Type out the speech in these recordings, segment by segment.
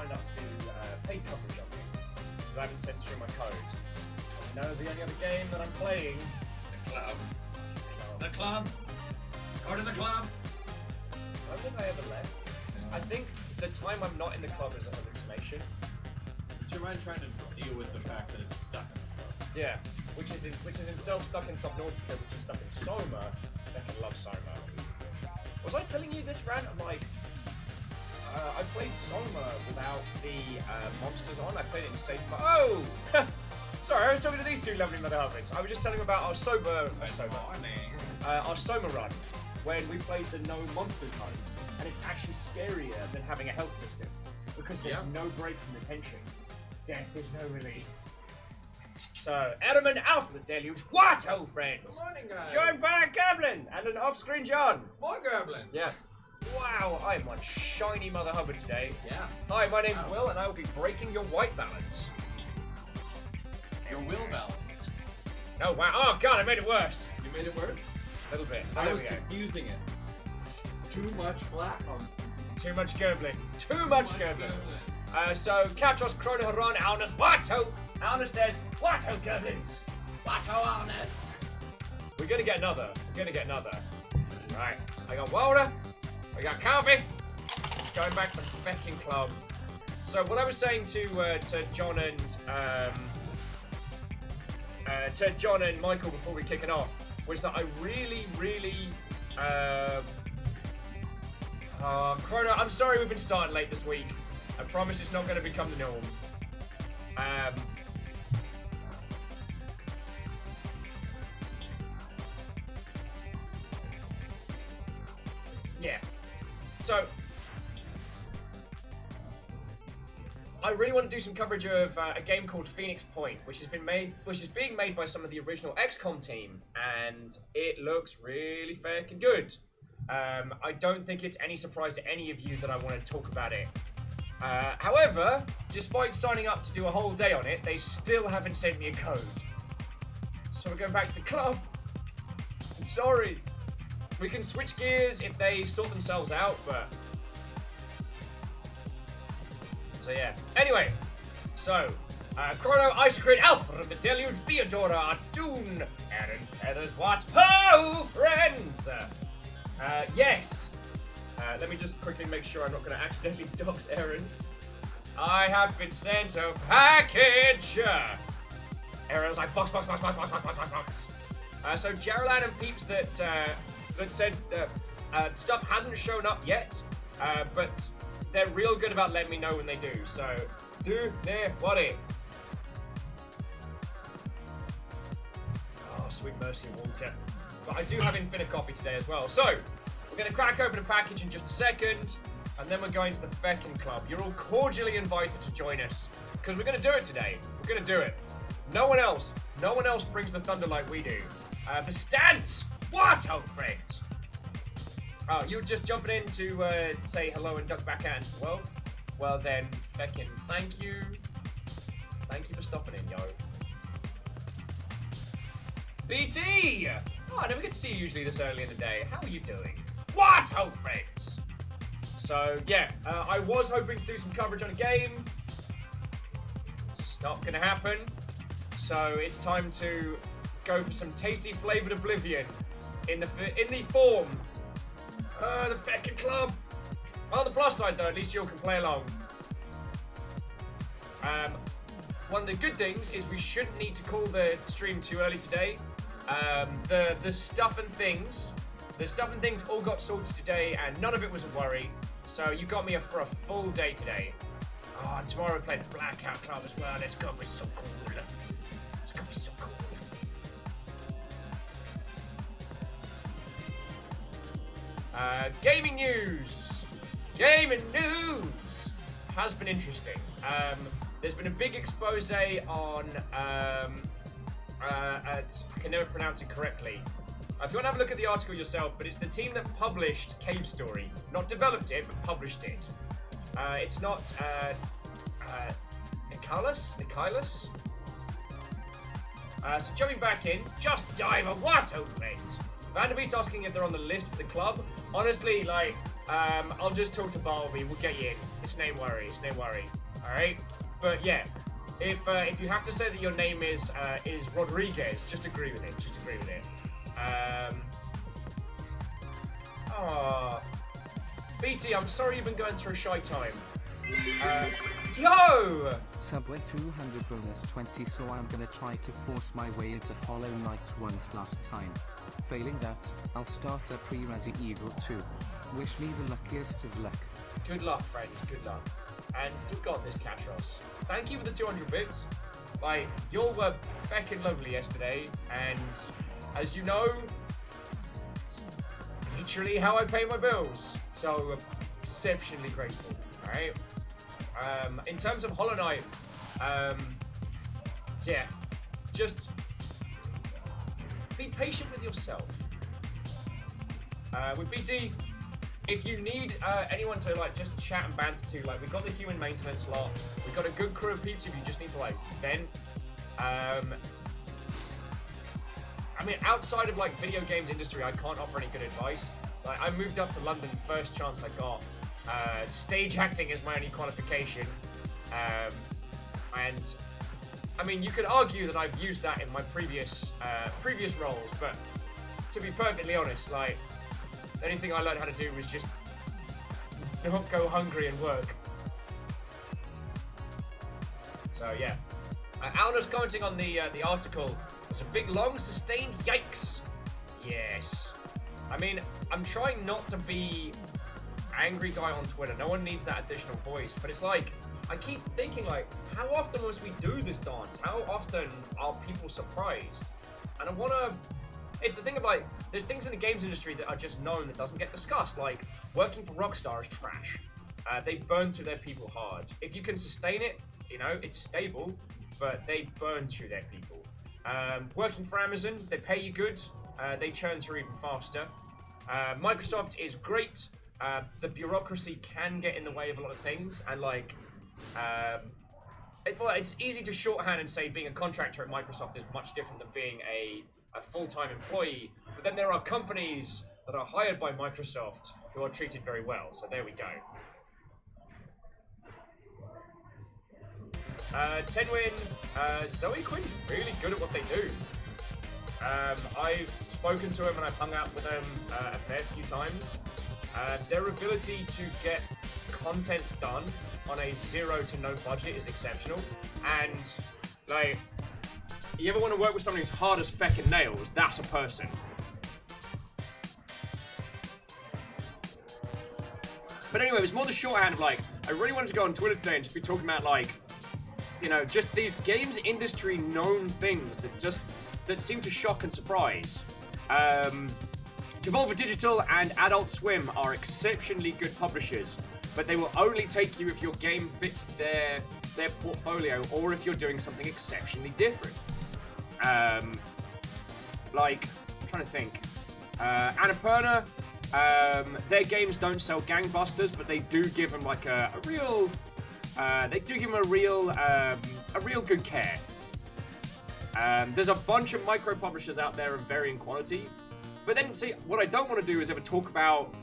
signed up to do paid coverage of it, because I haven't sent through my code. You know, the only other game that I'm playing... The club. The club. Go to the club. I don't think I ever left. I think the time I'm not in the club is a hallucination. It's your mind trying to deal with the fact that it's stuck in the club. Yeah, which is itself stuck in Subnautica, which is stuck in Soma. I can love Soma. Was I telling you this rant? I'm like, I played Soma without the monsters on. I played it in safe mode. Oh! Sorry, I was talking to these two lovely mother hubbins. I was just telling them about our Soma run, when we played the no monsters mode, and it's actually scarier than having a health system, because there's no break from the tension. Death is no release. So, Adam and Alpha the Deluge, what, old friends? Good morning, guys. Joined by a Goblin and an off-screen John. More goblins. Yeah. Wow, I'm on shiny Mother Hubbard today. Yeah. Hi, my name's Will, and I will be breaking your white balance. Your will balance. Oh, wow. Oh, God, I made it worse. You made it worse? A little bit. I There was we go. confusing it. Too much black on Too much Goblin. Too much Goblin. So, Katros Krona Haran Aunus Wato. Aunus says, Wato Goblins. Wato on it. We're gonna get another. Right. I got Wilder. I got Calvi. Going back to the Fecking Club. So what I was saying to John and Michael before we kick it off was that I really Chrono, I'm sorry we've been starting late this week. I promise it's not going to become the norm. Yeah. So, I really want to do some coverage of a game called Phoenix Point, which is being made by some of the original XCOM team, and it looks really fucking good. I don't think it's any surprise to any of you that I want to talk about it. However, despite signing up to do a whole day on it, they still haven't sent me a code. So we're going back to the club. I'm sorry. We can switch gears if they sort themselves out, but... So yeah. Anyway, so, Chrono, Isocrit, Alpha, the Deluge, Theodora, Adun, Aaron, Feathers, what? Ho, friends! Yes. Let me just quickly make sure I'm not going to accidentally dox Aaron. I have been sent a package! Aaron's like, box. So Geraldine and peeps that said stuff hasn't shown up yet, but they're real good about letting me know when they do. So, do ne worry. Oh, sweet mercy, Walter. But I do have infinite coffee today as well. So, we're going to crack open a package in just a second, and then we're going to the Feckin' Club. You're all cordially invited to join us, because we're going to do it today. We're going to do it. No one else brings the thunder like we do. The stance! What, old friends? Oh, you were just jumping in to say hello and duck back out into the world? Well then, Feckin', thank you. Thank you for stopping in, yo. BT! Oh, I never get to see you usually this early in the day. How are you doing? What, old friends? So, yeah, I was hoping to do some coverage on a game. It's not gonna happen. So, it's time to go for some tasty flavored oblivion in the form the Feckin' Club. On the plus side though, at least you all can play along. One of the good things is we shouldn't need to call the stream too early today. The stuff and things all got sorted today, and none of it was a worry. So you got me for a full day today. Oh, and tomorrow we play the Blackout Club as well. It's gonna be so cool. It's gonna be so cool. Gaming news has been interesting. There's been a big expose on I can never pronounce it correctly. If you want to have a look at the article yourself, but it's the team that published Cave Story, not developed it, but published it. It's not Nikilis. So jumping back in, Just Dive a what, old friends? Vanderbeest asking if they're on the list for the club. Honestly, like, I'll just talk to Bartleby. We'll get you in. It's no worry. It's no worry. All right. But yeah, if you have to say that your name is Rodriguez, just agree with it. Just agree with it. BT, I'm sorry you've been going through a shy time. Yo! Subway 200 bonus 20, so I'm gonna try to force my way into Hollow Knight once last time. Failing that, I'll start a pre-Resident Evil 2. Wish me the luckiest of luck. Good luck, friend. Good luck. And you got this, Catros. Thank you for the 200 bits. Like, you all were feckin' lovely yesterday, and as you know, it's literally how I pay my bills. So, exceptionally grateful. Alright? In terms of Hollow Knight, yeah, just be patient with yourself. With BT, if you need anyone to like just chat and banter to, like we've got the human maintenance lot, we've got a good crew of peeps if you just need to like vent. I mean, outside of like video games industry, I can't offer any good advice. Like I moved up to London first chance I got. Stage acting is my only qualification, and I mean you could argue that I've used that in my previous roles, but to be perfectly honest, like the only thing I learned how to do was just not go hungry and work. So yeah, Alan's commenting on the article. There's a big long sustained yikes. Yes, I mean I'm trying not to be angry guy on Twitter. No one needs that additional voice, but it's like I keep thinking like, how often must we do this dance? How often are people surprised? And I wanna. It's the thing of like, there's things in the games industry that are just known that doesn't get discussed. Like working for Rockstar is trash. They burn through their people hard. If you can sustain it, you know it's stable, but they burn through their people. Working for Amazon, they pay you good. They churn through even faster. Microsoft is great. The bureaucracy can get in the way of a lot of things, and like, it's easy to shorthand and say being a contractor at Microsoft is much different than being a full-time employee. But then there are companies that are hired by Microsoft who are treated very well. So there we go. Tenwin, Zoe Quinn's really good at what they do. I've spoken to him and I've hung out with them a fair few times. Their ability to get content done on a 0 to no budget is exceptional. And, like, you ever want to work with someone who's hard as feckin' nails? That's a person. But anyway, it was more the shorthand of, like, I really wanted to go on Twitter today and just be talking about, like, you know, just these games industry known things that seem to shock and surprise. Devolver Digital and Adult Swim are exceptionally good publishers, but they will only take you if your game fits their portfolio or if you're doing something exceptionally different. Like, I'm trying to think. Annapurna, their games don't sell gangbusters, but they do give them like a real good care. There's a bunch of micro publishers out there of varying quality. But then, see, what I don't want to do is ever talk about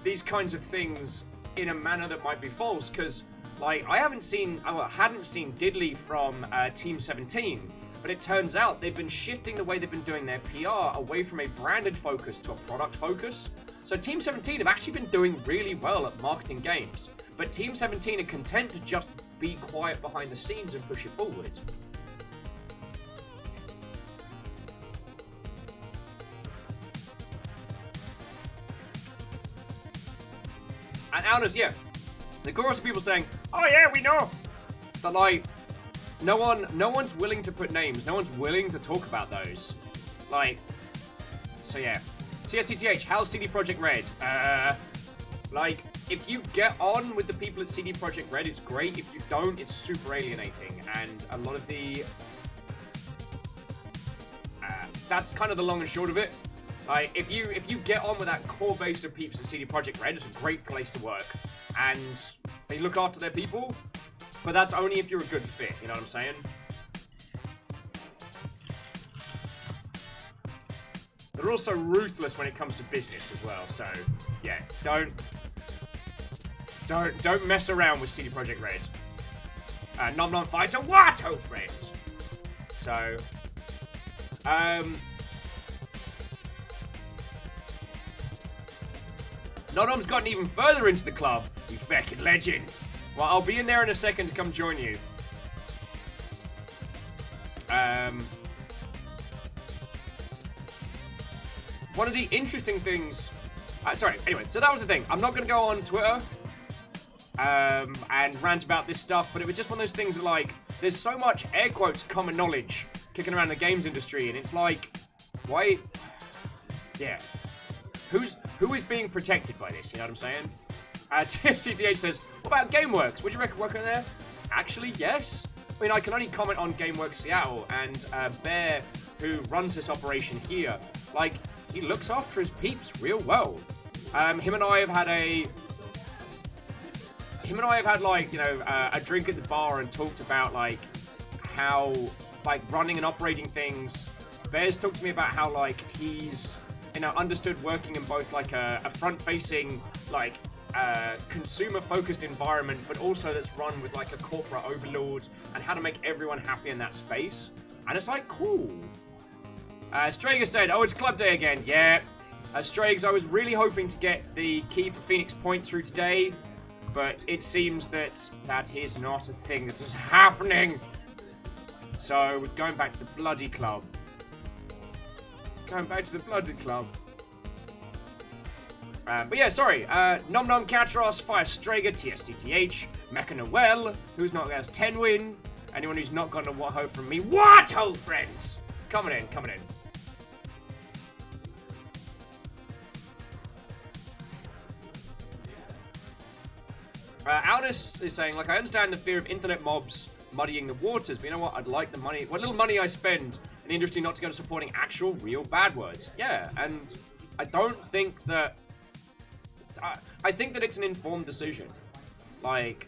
these kinds of things in a manner that might be false, because, like, I hadn't seen Diddley from Team 17, but it turns out they've been shifting the way they've been doing their PR away from a branded focus to a product focus. So Team 17 have actually been doing really well at marketing games, but Team 17 are content to just be quiet behind the scenes and push it forward. And Alna's, yeah, the chorus of people saying, "Oh yeah, we know," but like, no one's willing to put names. No one's willing to talk about those. Like, so yeah. TSCTH, how's CD Projekt Red? Like, if you get on with the people at CD Projekt Red, it's great. If you don't, it's super alienating, and a lot of the that's kind of the long and short of it. Like, if you get on with that core base of peeps at CD Projekt Red, it's a great place to work, and they look after their people, but that's only if you're a good fit, you know what I'm saying? They're also ruthless when it comes to business as well, so, yeah, don't Don't mess around with CD Projekt Red. Nom Nom Fighter, what, old friends? So, Nom Nom's gotten even further into the club, you feckin' legends. Well, I'll be in there in a second to come join you. One of the interesting things... anyway, so that was the thing. I'm not going to go on Twitter and rant about this stuff, but it was just one of those things that, like, there's so much, air quotes, common knowledge kicking around the games industry, and it's like, why... Yeah. Who is being protected by this, you know what I'm saying? CTH says, what about GameWorks? Would you reckon working there? Actually, yes. I mean, I can only comment on GameWorks Seattle, and Bear, who runs this operation here, like, he looks after his peeps real well. Him and I have had like, you know, a drink at the bar and talked about like how like running and operating things. Bear's talked to me about how like he's, you know, understood working in both like a front-facing like consumer-focused environment, but also that's run with like a corporate overlord, and how to make everyone happy in that space. And it's like, cool. Strager said, oh, it's club day again. Yeah. Strags, I was really hoping to get the key for Phoenix Point through today, but it seems that that is not a thing that is happening. So we're going back to the bloody club. But yeah, sorry. Nom Nom Catros, Fire Strager, TSTTH, Mecha Noel, who's not has 10 win. Anyone who's not gotten a what ho from me. What ho, friends? Coming in. Aldous is saying, like, I understand the fear of internet mobs muddying the waters, but you know what? I'd like the money, what little money I spend in the industry not to go to supporting actual, real bad words. Yeah, and I don't think that... I think that it's an informed decision. Like,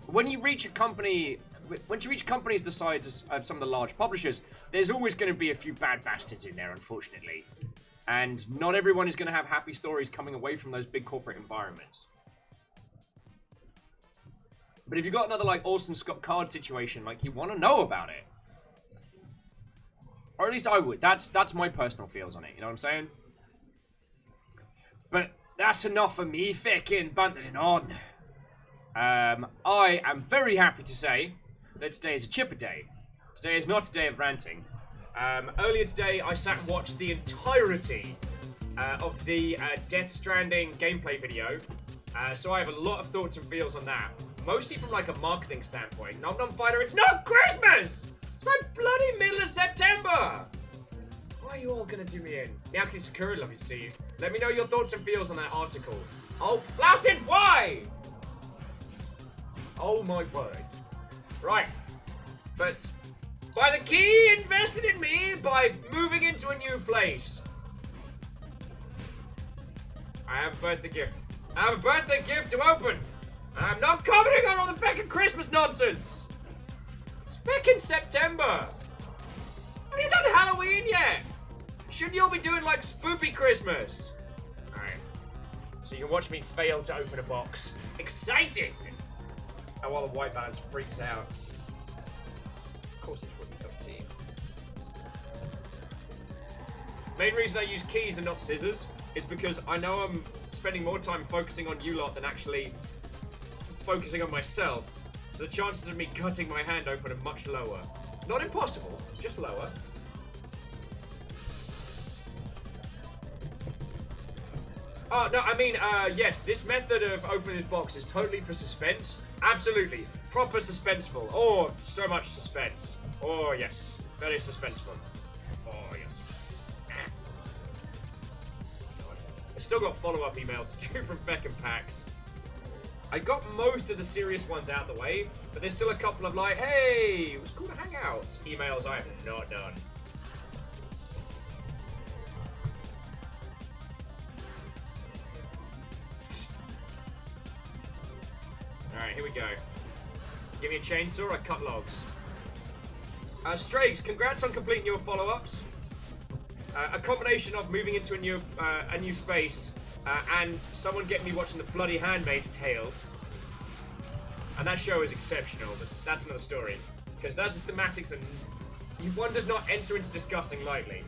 when you reach a company... Once you reach companies the size of some of the large publishers, there's always going to be a few bad bastards in there, unfortunately. And not everyone is going to have happy stories coming away from those big corporate environments. But if you've got another, like, Orson Scott Card situation, like, you want to know about it. Or at least I would. That's my personal feels on it, you know what I'm saying? But that's enough for me feckin' bantering on. I am very happy to say that today is a chipper day. Today is not a day of ranting. Earlier today, I sat and watched the entirety of the Death Stranding gameplay video. So I have a lot of thoughts and feels on that. Mostly from like a marketing standpoint. Nom Nom Fighter, it's not Christmas! It's like bloody middle of September! Why are you all gonna do me in? Miyaki Sakura, lovely to see you. Let me know your thoughts and feels on that article. Oh, Placid, why? Oh my word. Right. But by the key invested in me by moving into a new place. I have a birthday gift. I have a birthday gift to open. I'm not commenting on all the feckin' Christmas nonsense. It's feckin' September. Have you done Halloween yet? Shouldn't you all be doing like spoopy Christmas? Alright. So you can watch me fail to open a box. Exciting! And while the white balance freaks out. Of course it's Wooden Cup tea. Main reason I use keys and not scissors is because I know I'm spending more time focusing on you lot than actually focusing on myself. So the chances of me cutting my hand open are much lower. Not impossible, just lower. Oh, no, I mean, yes, this method of opening this box is totally for suspense. Absolutely. Proper suspenseful. Oh, so much suspense. Oh, yes. Very suspenseful. Oh, yes. I still got follow-up emails to do from Beck and Pax. I got most of the serious ones out of the way, but there's still a couple of like, hey, it was cool to hang out emails I have not done. Alright, here we go. Give me a chainsaw, I cut logs. Strags, congrats on completing your follow-ups. A combination of moving into a new space and someone get me watching the bloody Handmaid's Tale. And that show is exceptional, but that's another story. Because that's the thematics that one does not enter into discussing lightly.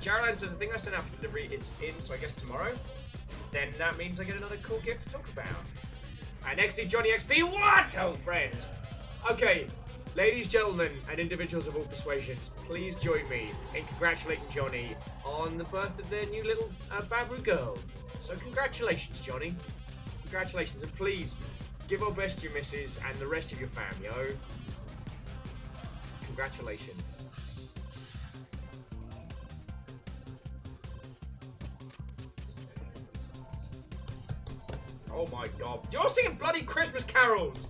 Jarline says, the thing I sent out for delivery is in, so I guess tomorrow. Then that means I get another cool gift to talk about. And XD Johnny XP, what? Oh, friends. Okay, ladies, gentlemen, and individuals of all persuasions, please join me in congratulating Johnny on the birth of their new little Babu girl. So congratulations, Johnny. Congratulations, and please give our best to your missus and the rest of your fam, yo. Congratulations. Oh my god. You're singing bloody Christmas carols!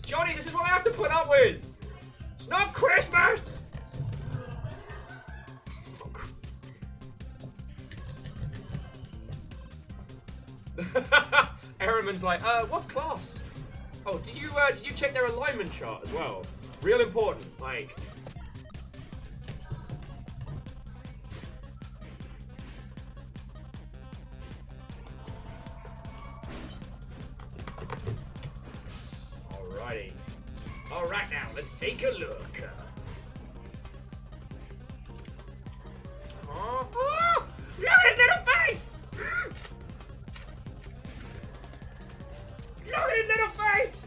Johnny, this is what I have to put up with! It's not Christmas! Errorman's like, what class? Oh, did you check their alignment chart as well? Real important, like. Alrighty. Alright now, let's take a look. Oh, look at his little face! Look at his little face!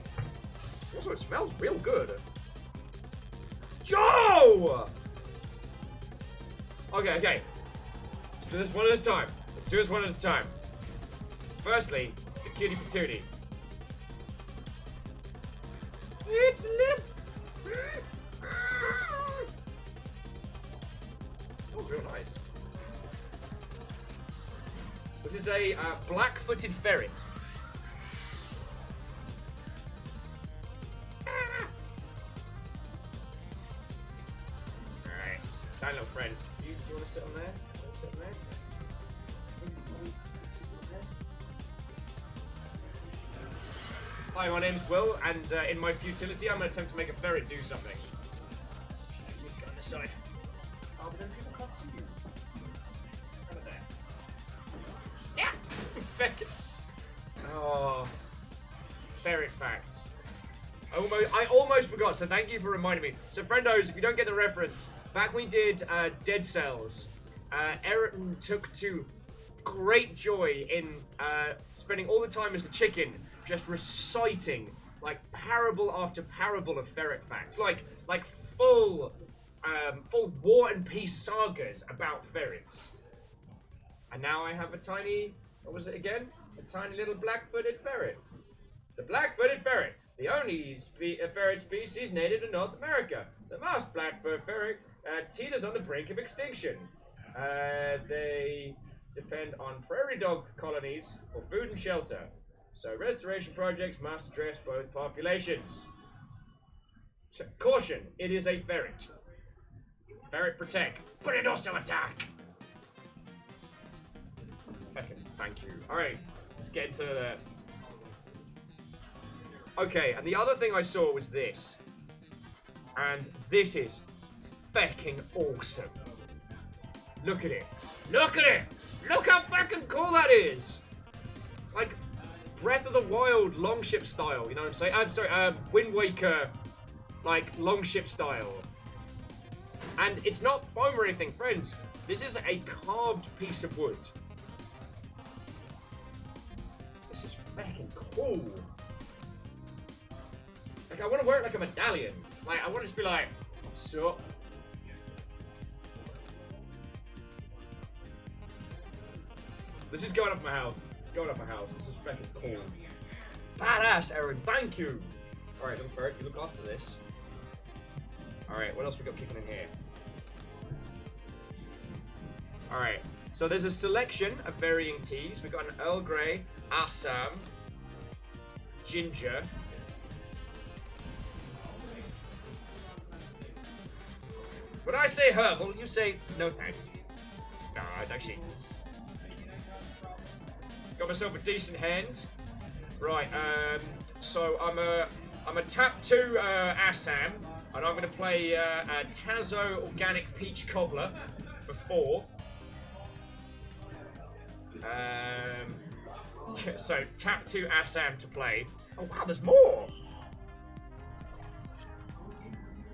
Also, it smells real good. Joe! Okay. Let's do this one at a time. Firstly, the cutie patootie. It's little. It smells real nice. This is a black-footed ferret. Alright, tiny little friend. You want to sit on there? Hi, my name's Will, and in my futility, I'm going to attempt to make a ferret do something. You need to go on this side. Oh, but then people can't see you. Over there. Yeah! Oh. Ferret facts. I almost forgot, so thank you for reminding me. So, friendos, if you don't get the reference, back when we did Dead Cells, Eriton took to great joy in spending all the time as the chicken, just reciting like parable after parable of ferret facts, like full War and Peace sagas about ferrets. And now I have a tiny, what was it again? A tiny little black-footed ferret. The black-footed ferret, the only ferret species native to North America. The masked black-footed ferret teeters on the brink of extinction. They depend on prairie dog colonies for food and shelter. So restoration projects must address both populations. So, caution, it is a ferret. Ferret protect, but it also attack. Okay, thank you. Alright, let's get into the... Okay, and the other thing I saw was this. And this is fucking awesome. Look at it. Look at it! Look how fucking cool that is! Like, Breath of the Wild longship style, you know what I'm saying? I'm sorry, Wind Waker, like, longship style. And it's not foam or anything, friends. This is a carved piece of wood. This is fucking cool. Like, I want to wear it like a medallion. Like, I want to just be like, so. This is going up my house. This is fucking cool. Badass, Aaron. Thank you. Alright, little ferret, you look after this. Alright, what else we got kicking in here? Alright, so there's a selection of varying teas. We've got an Earl Grey, Assam, ginger. When I say herbal, you say no thanks. No, it's actually... Got myself a decent hand. Right, so I'm a tap 2 Assam, and I'm gonna play a Tazo Organic Peach Cobbler for 4. So tap to Assam to play. Oh wow, there's more.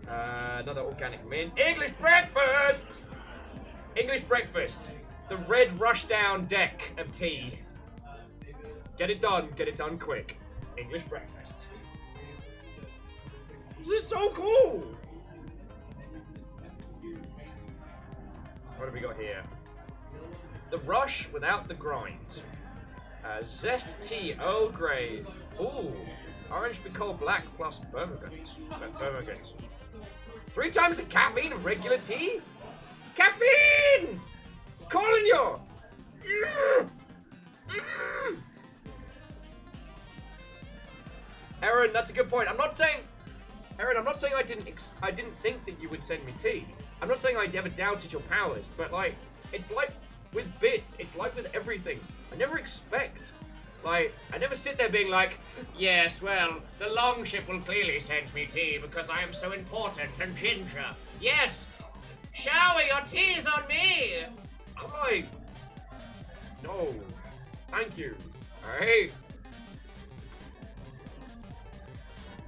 Another organic mint. English breakfast. English breakfast. The red rushdown deck of tea. Get it done quick. English breakfast. This is so cool! What have we got here? The rush without the grind. Zest tea, Earl Grey. Ooh, orange Bicol black plus Bermagant. 3 times the caffeine of regular tea? Caffeine! I'm calling you! Aaron, that's a good point. Aaron, I'm not saying I didn't think that you would send me tea. I'm not saying I never doubted your powers, but like, it's like with bits, it's like with everything. I never expect. Like, I never sit there being like, yes, well, the longship will clearly send me tea because I am so important and ginger. Yes! Shower your teas on me! I'm like, no, thank you. Alright?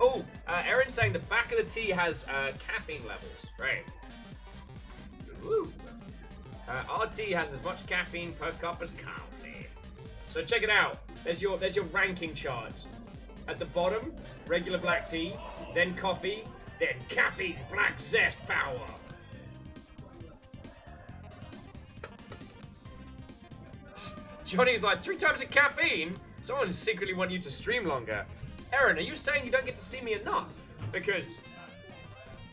Oh, Aaron's saying the back of the tea has caffeine levels. Right. Woo. Our tea has as much caffeine per cup as coffee. So check it out. There's your ranking chart. At the bottom, regular black tea, then coffee, then caffeine black zest power. Johnny's like, 3 times the caffeine? Someone secretly want you to stream longer. Aaron, are you saying you don't get to see me enough? Because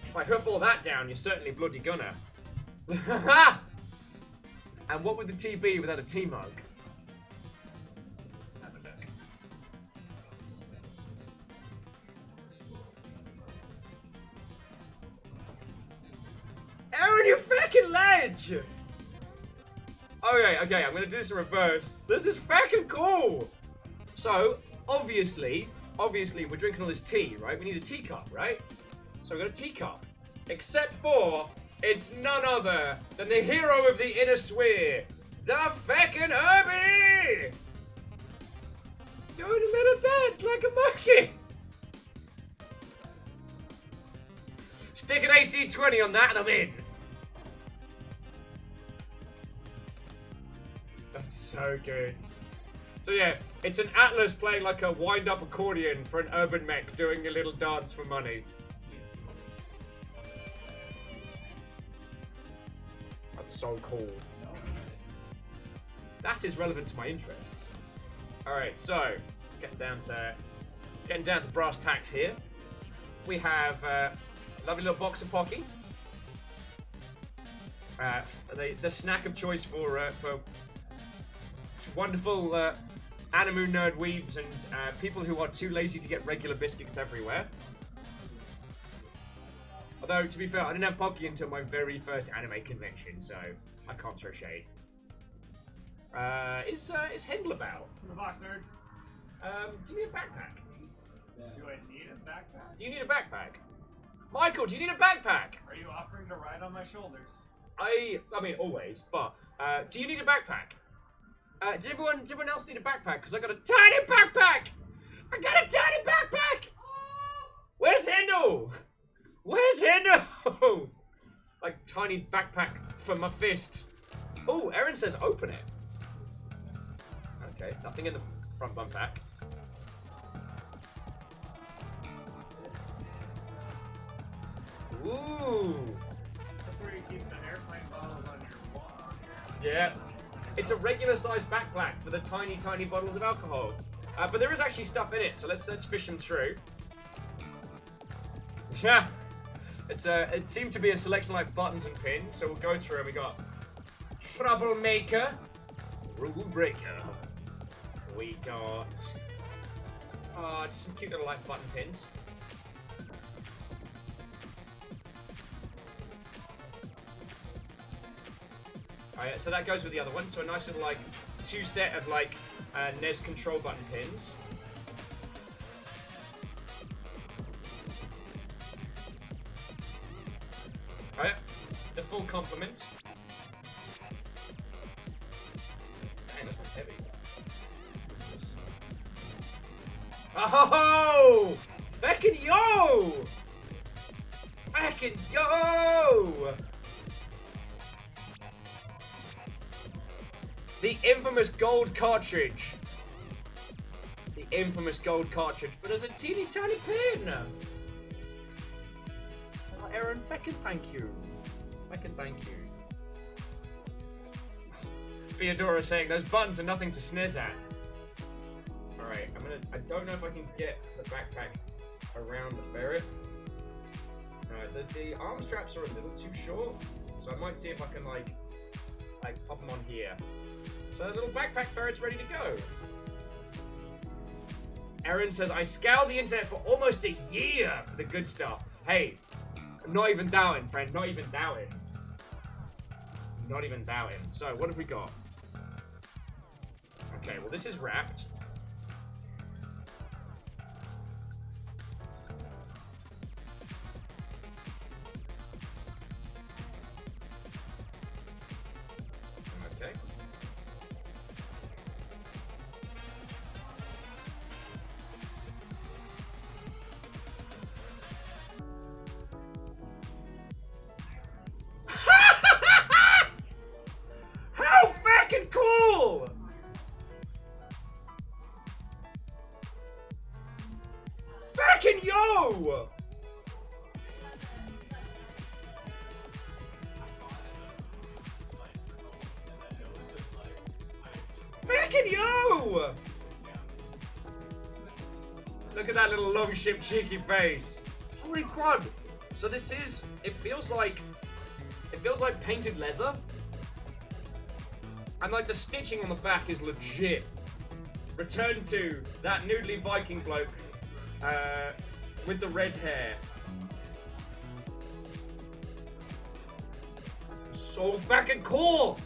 if I hoof all that down, you're certainly bloody gonna. And what would the tea be without a tea mug? Let's have a look. Aaron, you fucking ledge! Okay, I'm gonna do this in reverse. This is fucking cool! So, obviously, we're drinking all this tea, right? We need a teacup, right? So we got a teacup. Except for, it's none other than the hero of the inner sphere, the feckin' Herbie! Doing a little dance like a monkey! Stick an AC-20 on that and I'm in. That's so good. So yeah, it's an Atlas playing like a wind-up accordion for an urban mech doing a little dance for money. That's so cool. That is relevant to my interests. Alright, so, getting down to brass tacks here. We have a lovely little box of Pocky. The snack of choice for wonderful Animu nerd weebs and people who are too lazy to get regular biscuits everywhere. Although, to be fair, I didn't have Pocky until my very first anime convention, so I can't throw shade. Is Hendel about? In the box, nerd. Do you need a backpack? Do I need a backpack? Do you need a backpack? Michael, do you need a backpack? Are you offering to ride on my shoulders? I mean, always, but do you need a backpack? Does everyone else need a backpack? Because I got a tiny backpack! I got a tiny backpack! Where's Hendel? Where's Hendel? Like, tiny backpack for my fist. Oh, Aaron says open it. Okay, nothing in the front bum pack. Ooh. That's where you keep the airplane bottles on your wall. Yeah. It's a regular sized backpack for the tiny, tiny bottles of alcohol. But there is actually stuff in it, so let's fish them through. Yeah. It seemed to be a selection like buttons and pins, so we'll go through and we got Troublemaker, Rule Breaker. We got just some cute little like button pins. Oh yeah, so that goes with the other one. So a nice little like 2 set of like NES control button pins. Oh yeah, the full complement. heavy. Oh! Feckin' yo! Feckin' yo! The infamous gold cartridge. The infamous gold cartridge, but there's a teeny tiny pin. Oh, Aaron, feckin' thank you. Feckin' thank you. Theodora saying those buttons are nothing to sniz at. Alright, I don't know if I can get the backpack around the ferret. Alright, the arm straps are a little too short, so I might see if I can like pop them on here. So the little backpack ferret's ready to go. Aaron says, I scoured the internet for almost a year for the good stuff. Hey, I'm not even doubting, friend, not even doubting. Not even doubting. So, what have we got? Okay, well this is wrapped. Okay. How fucking cool! Fucking yo! Fucking yo! Look at that little longship cheeky face. Holy crap! So this is, it feels like painted leather. And like the stitching on the back is legit. Return to that noodly Viking bloke with the red hair. So fucking cool!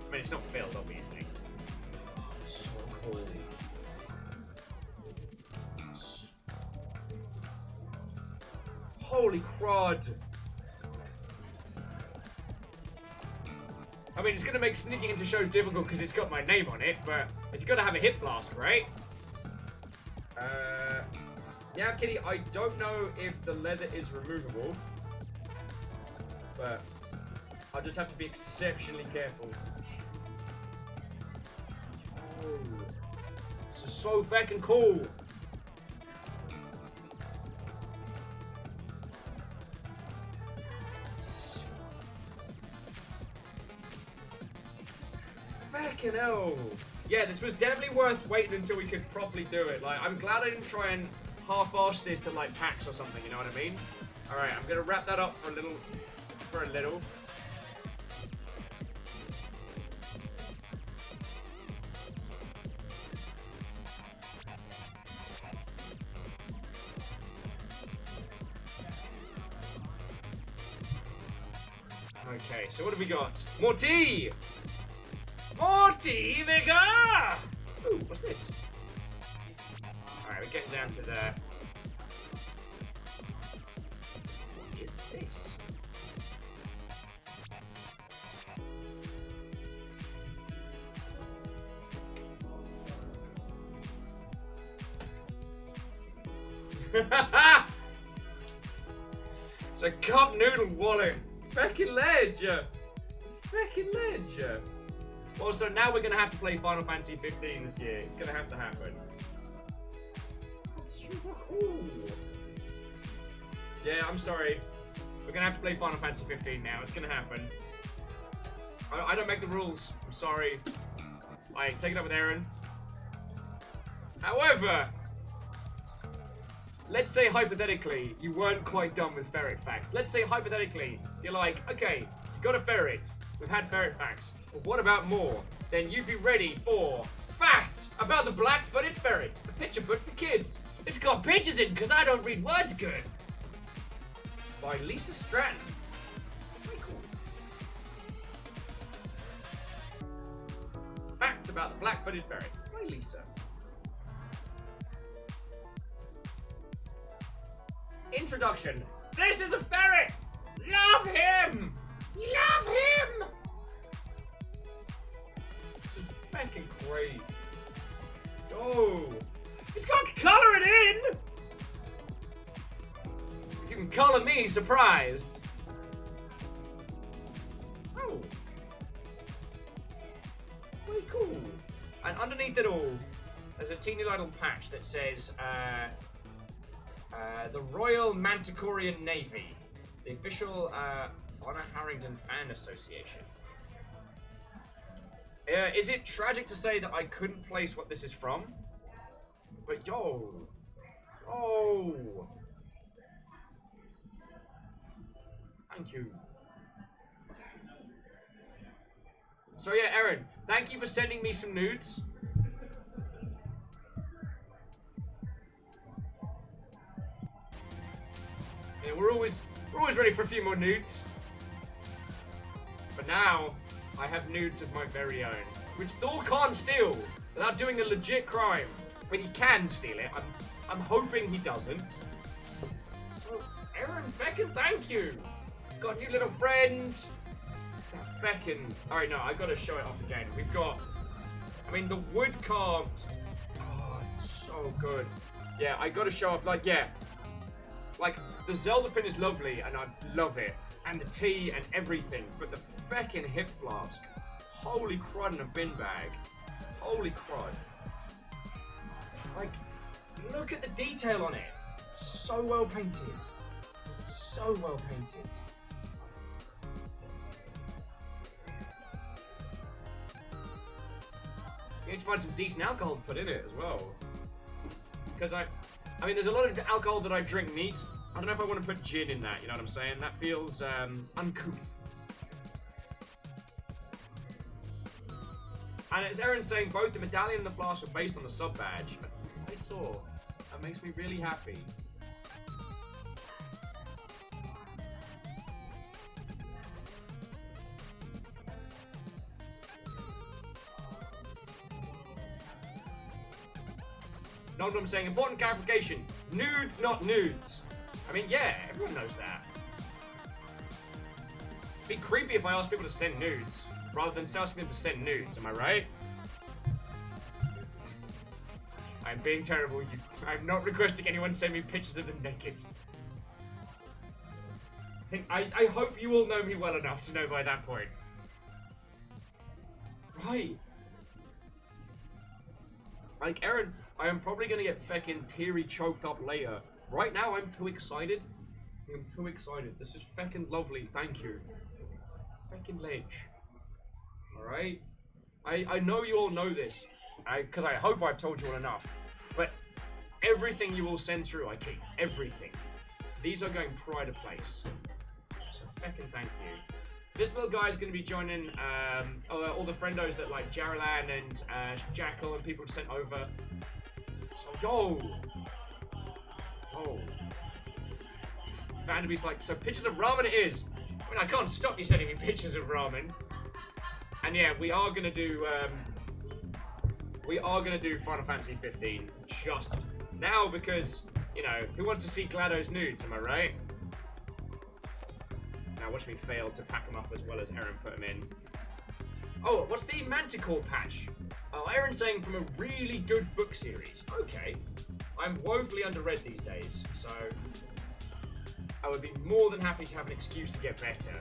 I mean, it's not filled, obviously. So cool. Holy crud! I mean, it's gonna make sneaking into shows difficult because it's got my name on it, but you gotta have a hip blast, right? Yeah, Kitty, I don't know if the leather is removable, but I'll just have to be exceptionally careful. Oh, this is so fucking cool! Fucking hell! Yeah, this was definitely worth waiting until we could properly do it. Like, I'm glad I didn't try and half-arse this at like PAX or something. You know what I mean? All right, I'm gonna wrap that up for a little. Okay, so what have we got? More tea! More tea, Vigor! Ooh, what's this? Alright, we're getting down to the... What is this? It's a cup noodle wallet. Fucking ledge. Fucking ledge. Well, so now we're gonna have to play Final Fantasy 15 this year. It's gonna have to happen. That's super cool. Yeah, I'm sorry. We're gonna have to play Final Fantasy 15 now. It's gonna happen. I don't make the rules. I'm sorry. I take it up with Aaron. However, let's say hypothetically you weren't quite done with ferret facts. Let's say hypothetically you're like, okay, you got a ferret. We've had ferret facts. But what about more? Then you'd be ready for facts about the black-footed ferret. A picture book for kids. It's got pictures in because I don't read words good. By Lisa Stratton. Very cool. Facts about the black-footed ferret. By Lisa. Introduction. This is a ferret! Love him! Love him! This is fucking great. Oh, he's got colouring in! You can colour me surprised. Oh. Very cool. And underneath it all, there's a teeny little patch that says, the Royal Manticorian Navy, the official Honor Harrington Fan Association. Is it tragic to say that I couldn't place what this is from? But yo, oh, thank you. So yeah, Aaron, thank you for sending me some nudes. Yeah, we're always ready for a few more nudes. But now, I have nudes of my very own, which Thor can't steal without doing a legit crime. But he can steal it. I'm hoping he doesn't. So, Aaron, Feckin, thank you. Got a new little friend. Feckin. Alright, no, I gotta show it off again. We've got, I mean, the wood carved. Oh, it's so good. Yeah, I gotta show off, like, yeah. Like, the Zelda pin is lovely, and I love it. And the tea and everything. But the feckin' hip flask. Holy crud in a bin bag. Holy crud. Like, look at the detail on it. So well painted. So well painted. You need to find some decent alcohol to put in it as well. Because I mean, there's a lot of alcohol that I drink neat. I don't know if I want to put gin in that, you know what I'm saying? That feels uncouth. And as Aaron's saying, both the medallion and the flask are based on the sub badge. I saw. That makes me really happy. Know what I'm saying? Important clarification. Nudes, not nudes. I mean, yeah, everyone knows that. It'd be creepy if I asked people to send nudes, rather than asking them to send nudes, am I right? I'm being terrible. I'm not requesting anyone send me pictures of them naked. I hope you all know me well enough to know by that point. Right. Like, Aaron, I am probably gonna get feckin' teary choked up later. Right now, I'm too excited. I'm too excited. This is feckin' lovely. Thank you. Feckin' ledge. Alright? I know you all know this. Because I hope I've told you all enough. But everything you all send through, I keep. Everything. These are going pride of place. So feckin' thank you. This little guy is going to be joining all the friendos that like Jaralan and Jackal and people have sent over. So, yo! Oh. Vanderbeest's like, so pictures of ramen it is! I mean, I can't stop you sending me pictures of ramen. And yeah, we are going to do Final Fantasy 15 just now because, you know, who wants to see GLaDOS nudes, am I right? Now watch me fail to pack them up as well as Aaron put them in. Oh, what's the Manticore patch? Oh, Aaron's saying from a really good book series. Okay. I'm woefully underread these days, so I would be more than happy to have an excuse to get better.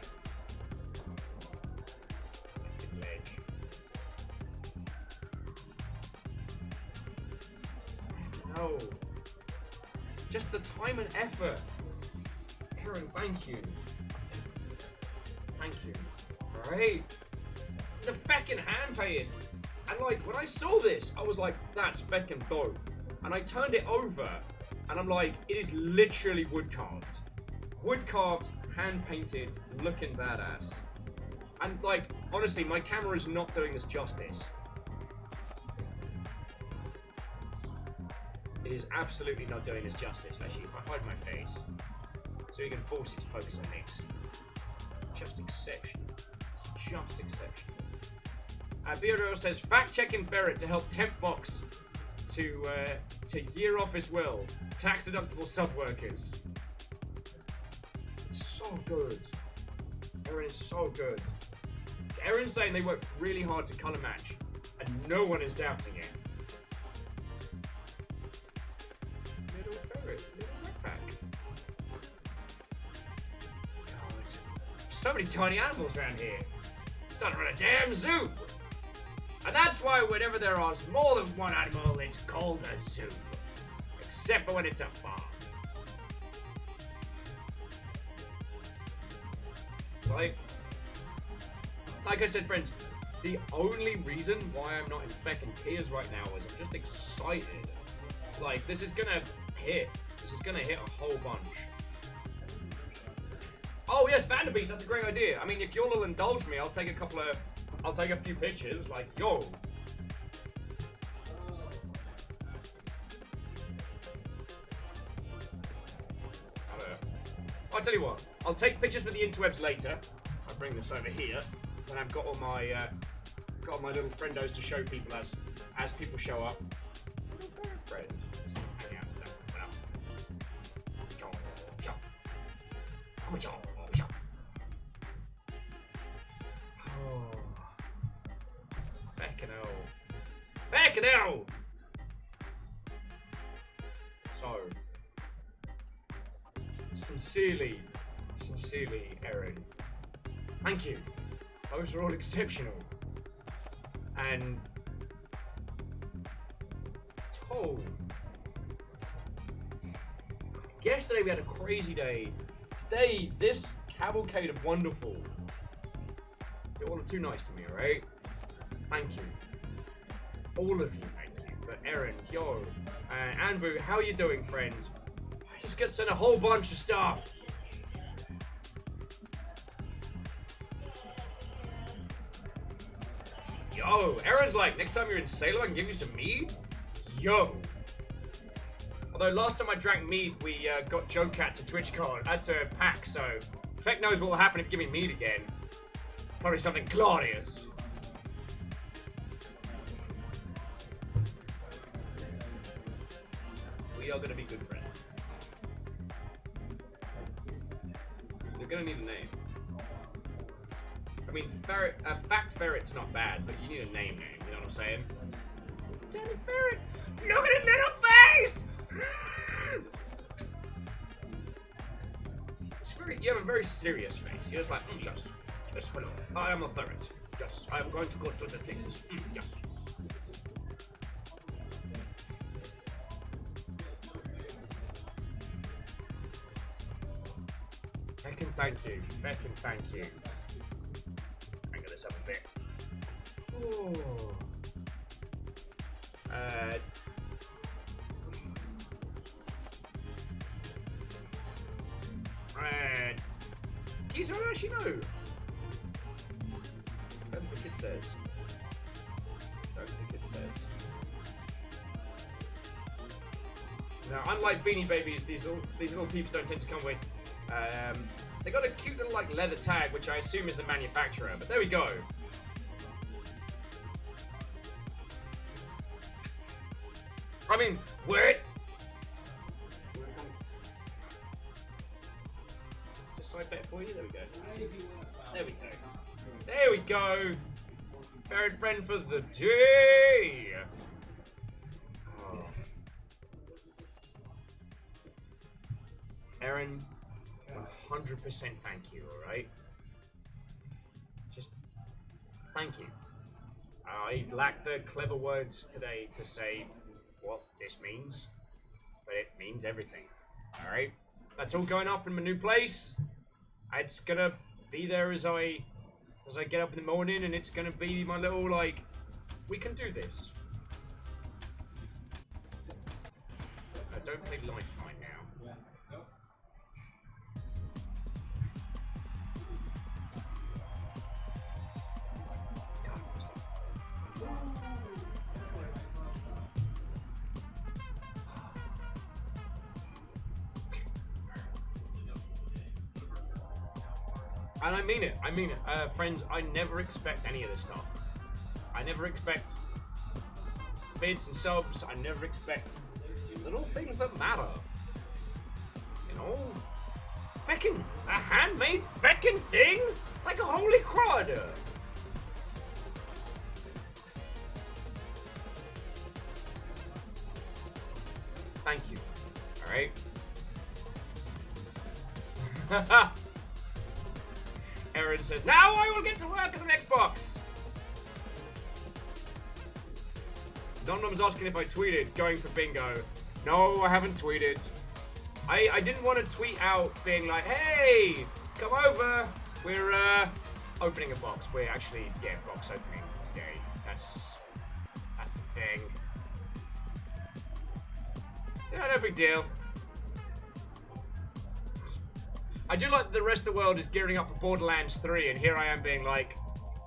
No. Just the time and effort. Aaron, thank you. Thank you. Alright. The feckin' hand painting. And like, when I saw this, I was like, that's feckin' dope. And I turned it over, and I'm like, it is literally wood carved. Wood carved, hand painted, looking badass. And like, honestly, my camera is not doing this justice. It is absolutely not doing this justice. Actually, if I hide my face, so you can force it to focus on this. Just exceptional. Just exceptional. Beardro says, fact-checking Ferret to help temp box to year off his will. Tax-deductible sub-workers. It's so good. Eren is so good. Eren's saying they worked really hard to color match, and no one is doubting it. Little ferret, little wetback. God, so many tiny animals around here. Starting to run a damn zoo. And that's why whenever there are more than one animal, it's called a zoo. Except for when it's a farm. Like I said, friends, the only reason why I'm not in fucking tears right now is I'm just excited. Like, this is gonna hit. This is gonna hit a whole bunch. Oh yes, Vanderbeest, that's a great idea. I mean, if y'all will indulge me, I'll take a few pictures, like, yo. I'll tell you what, I'll take pictures for the interwebs later. I'll bring this over here when I've got all my little friendos to show people as people show up. Friends. Hang out. Oh. Fucking hell. So, sincerely, Eren, thank you. Those are all exceptional. And yesterday we had a crazy day. Today, this cavalcade of wonderful. You're all too nice to me, alright? Thank you. All of you, thank you. But Eren, yo, Anbu, how are you doing, friend? I just got sent a whole bunch of stuff. Yo, Eren's like, next time you're in Salem, I can give you some mead? Yo. Although last time I drank mead, we got Joe-Cat to TwitchCon, to PAX, so Feck knows what will happen if you give me mead again. Probably something glorious. We are gonna be good friends. You're gonna need a name. I mean, Fact Ferret's not bad, but you need a name, you know what I'm saying? It's Danny Ferret! Look at his little face! You have a very serious face. You're just like, yes, hello, I am a ferret. Yes, I am going to go to the things. Yes. Thank you. Thank you. Hang this up a bit. Ooh. Geez, I don't actually know. Don't think it says. Now, unlike Beanie Babies, these little peeps don't tend to come with. They got a cute little like leather tag, which I assume is the manufacturer. But there we go. I mean, word. Just side bet for you. There we go. There we go. There we go. Ferret friend for the day. Oh. Eren, 100% thank you, alright? Just thank you. I lack the clever words today to say what this means, but it means everything, alright? That's all going up in my new place. It's gonna be there as I get up in the morning, and it's gonna be my little, like, we can do this. I don't play Lifeline now. And I mean it, friends, I never expect any of this stuff. I never expect bids and subs, I never expect little things that matter. You know? Feckin' a handmade feckin' thing? Like a holy crowder. Thank you. Alright. Aaron says, now I will get to work at an Xbox! Don was asking if I tweeted going for bingo. No, I haven't tweeted. I didn't want to tweet out being like, hey, come over. We're opening a box. We're actually, yeah, box opening today. That's the thing. Yeah, no big deal. I do like that the rest of the world is gearing up for Borderlands 3, and here I am being like,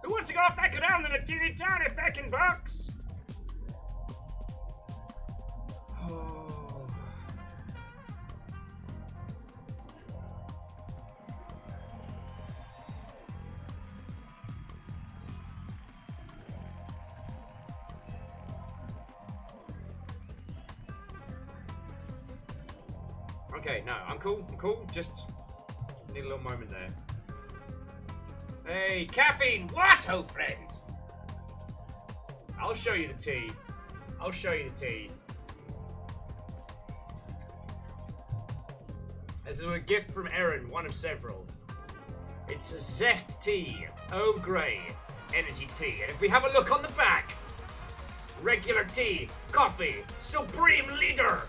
who wants to go back around in a teeny tiny fucking box? Oh. Okay, no, I'm cool, just need a little moment there. Hey, caffeine, what, old friend? I'll show you the tea. I'll show you the tea. This is a gift from Erin, one of several. It's a zest tea, Earl Grey, energy tea. And if we have a look on the back, regular tea, coffee, supreme leader.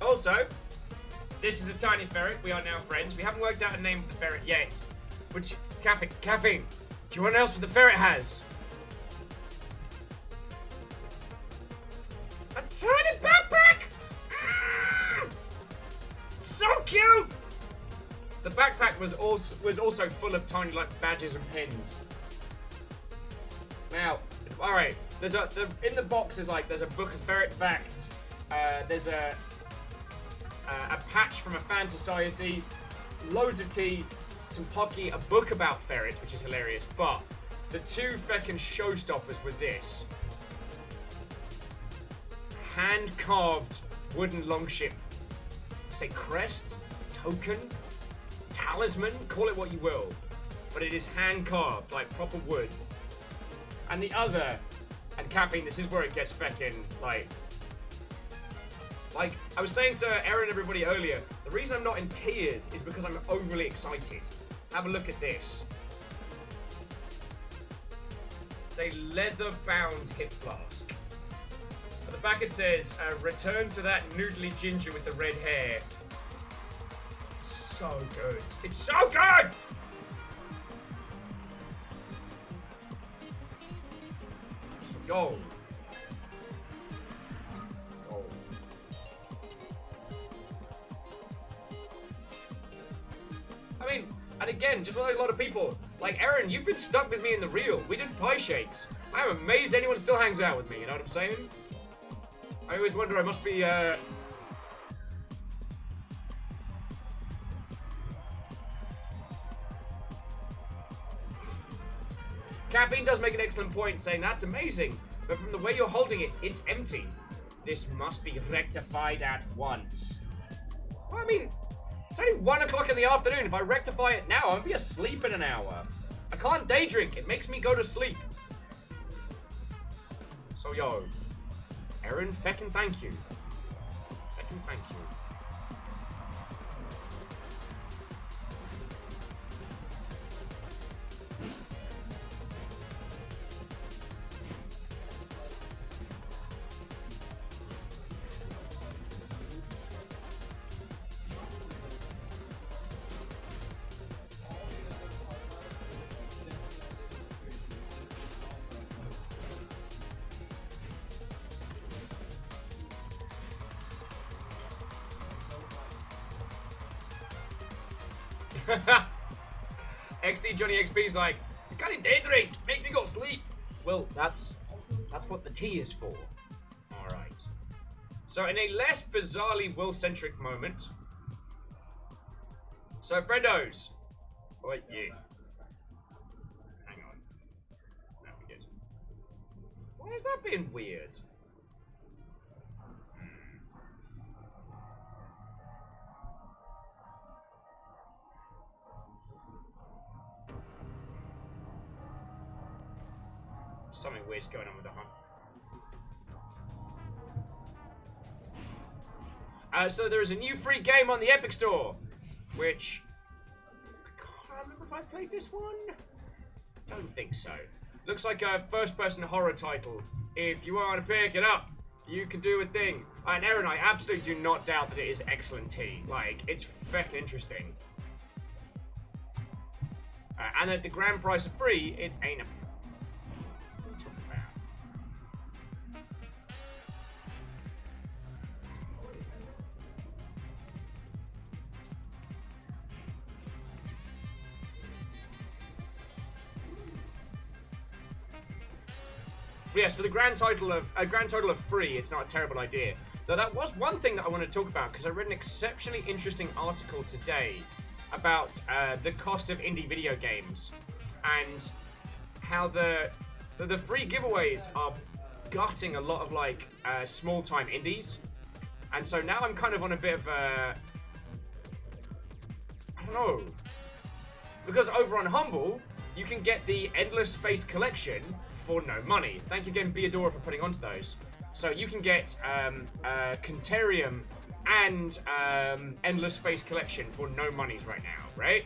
Also, this is a tiny ferret. We are now friends. We haven't worked out a name for the ferret yet. But caffeine. Do you want to know what else the ferret has? A tiny backpack! Ah! So cute! The backpack was also full of tiny like badges and pins. Now, all right. In the box is like there's a book of ferret facts. There's a patch from a fan society, loads of tea, some Pocky, a book about ferrets, which is hilarious, but the two feckin' showstoppers with this. Hand-carved wooden longship, say crest, token, talisman, call it what you will, but it is hand-carved, like proper wood. And the other, and caffeine, this is where it gets feckin' like I was saying to Erin and everybody earlier, the reason I'm not in tears is because I'm overly excited. Have a look at this. It's a leather-bound hip flask. At the back it says, return to that noodly ginger with the red hair. So good. It's so good! Gold. I mean, and again, just like a lot of people, like Erin, you've been stuck with me in the reel. We did pie shakes. I'm amazed anyone still hangs out with me, you know what I'm saying? I always wonder, I must be, Caffeine does make an excellent point, saying that's amazing, but from the way you're holding it, it's empty. This must be rectified at once. Well, I mean, it's only 1 o'clock in the afternoon. If I rectify it now, I'll be asleep in an hour. I can't day drink. It makes me go to sleep. So, yo. Erin, feckin' thank you. Feckin' thank you. XD Johnny XB's like, I can't day drink, makes me go to sleep. Well, that's what the tea is for. Alright. So in a less bizarrely Will-centric moment. So friendos. Wait, yeah. Hang on. There we Why has that been weird? Something weird's going on with the hunt. So there is a new free game on the Epic Store, which I can't remember if I played this one. Don't think so. Looks like a first-person horror title. If you want to pick it up, you can do a thing. And Aaron, I absolutely do not doubt that it is excellent tea. Like, it's feckin' interesting. And at the grand price of free, it ain't a... What are you talking about? Yes, for the grand total of free, it's not a terrible idea. Though that was one thing that I wanted to talk about, because I read an exceptionally interesting article today about the cost of indie video games and how the free giveaways are gutting a lot of like small-time indies. And so now I'm kind of on a bit of a... I don't know. Because over on Humble, you can get the Endless Space Collection for no money. Thank you again, Beadora, for putting onto those. So you can get Contarium and Endless Space Collection for no monies right now, right?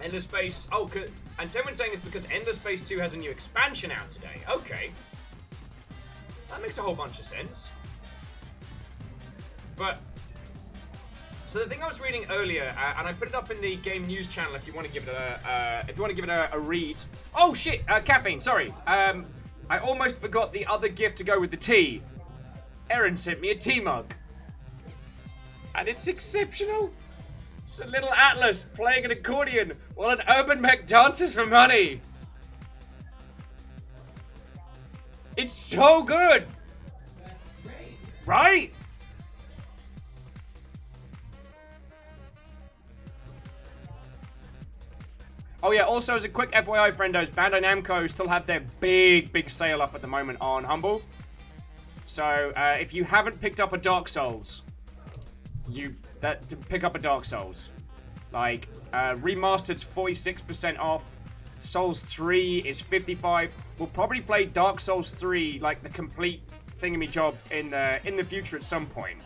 Endless Space... Oh, and Tenwin's saying it's because Endless Space 2 has a new expansion out today. Okay. That makes a whole bunch of sense. But... So the thing I was reading earlier, and I put it up in the Game News channel if you want to give it a read. Oh shit! Caffeine, sorry. I almost forgot the other gift to go with the tea. Erin sent me a tea mug. And it's exceptional. It's a little Atlas playing an accordion while an urban mech dances for money. It's so good. Right? Oh yeah, also as a quick FYI, friendos, Bandai Namco still have their big sale up at the moment on Humble. So if you haven't picked up a Dark Souls, pick up a Dark Souls. Like, Remastered's 46% off. Souls 3 is 55. We'll probably play Dark Souls 3, like the complete thingamajob in the future at some point.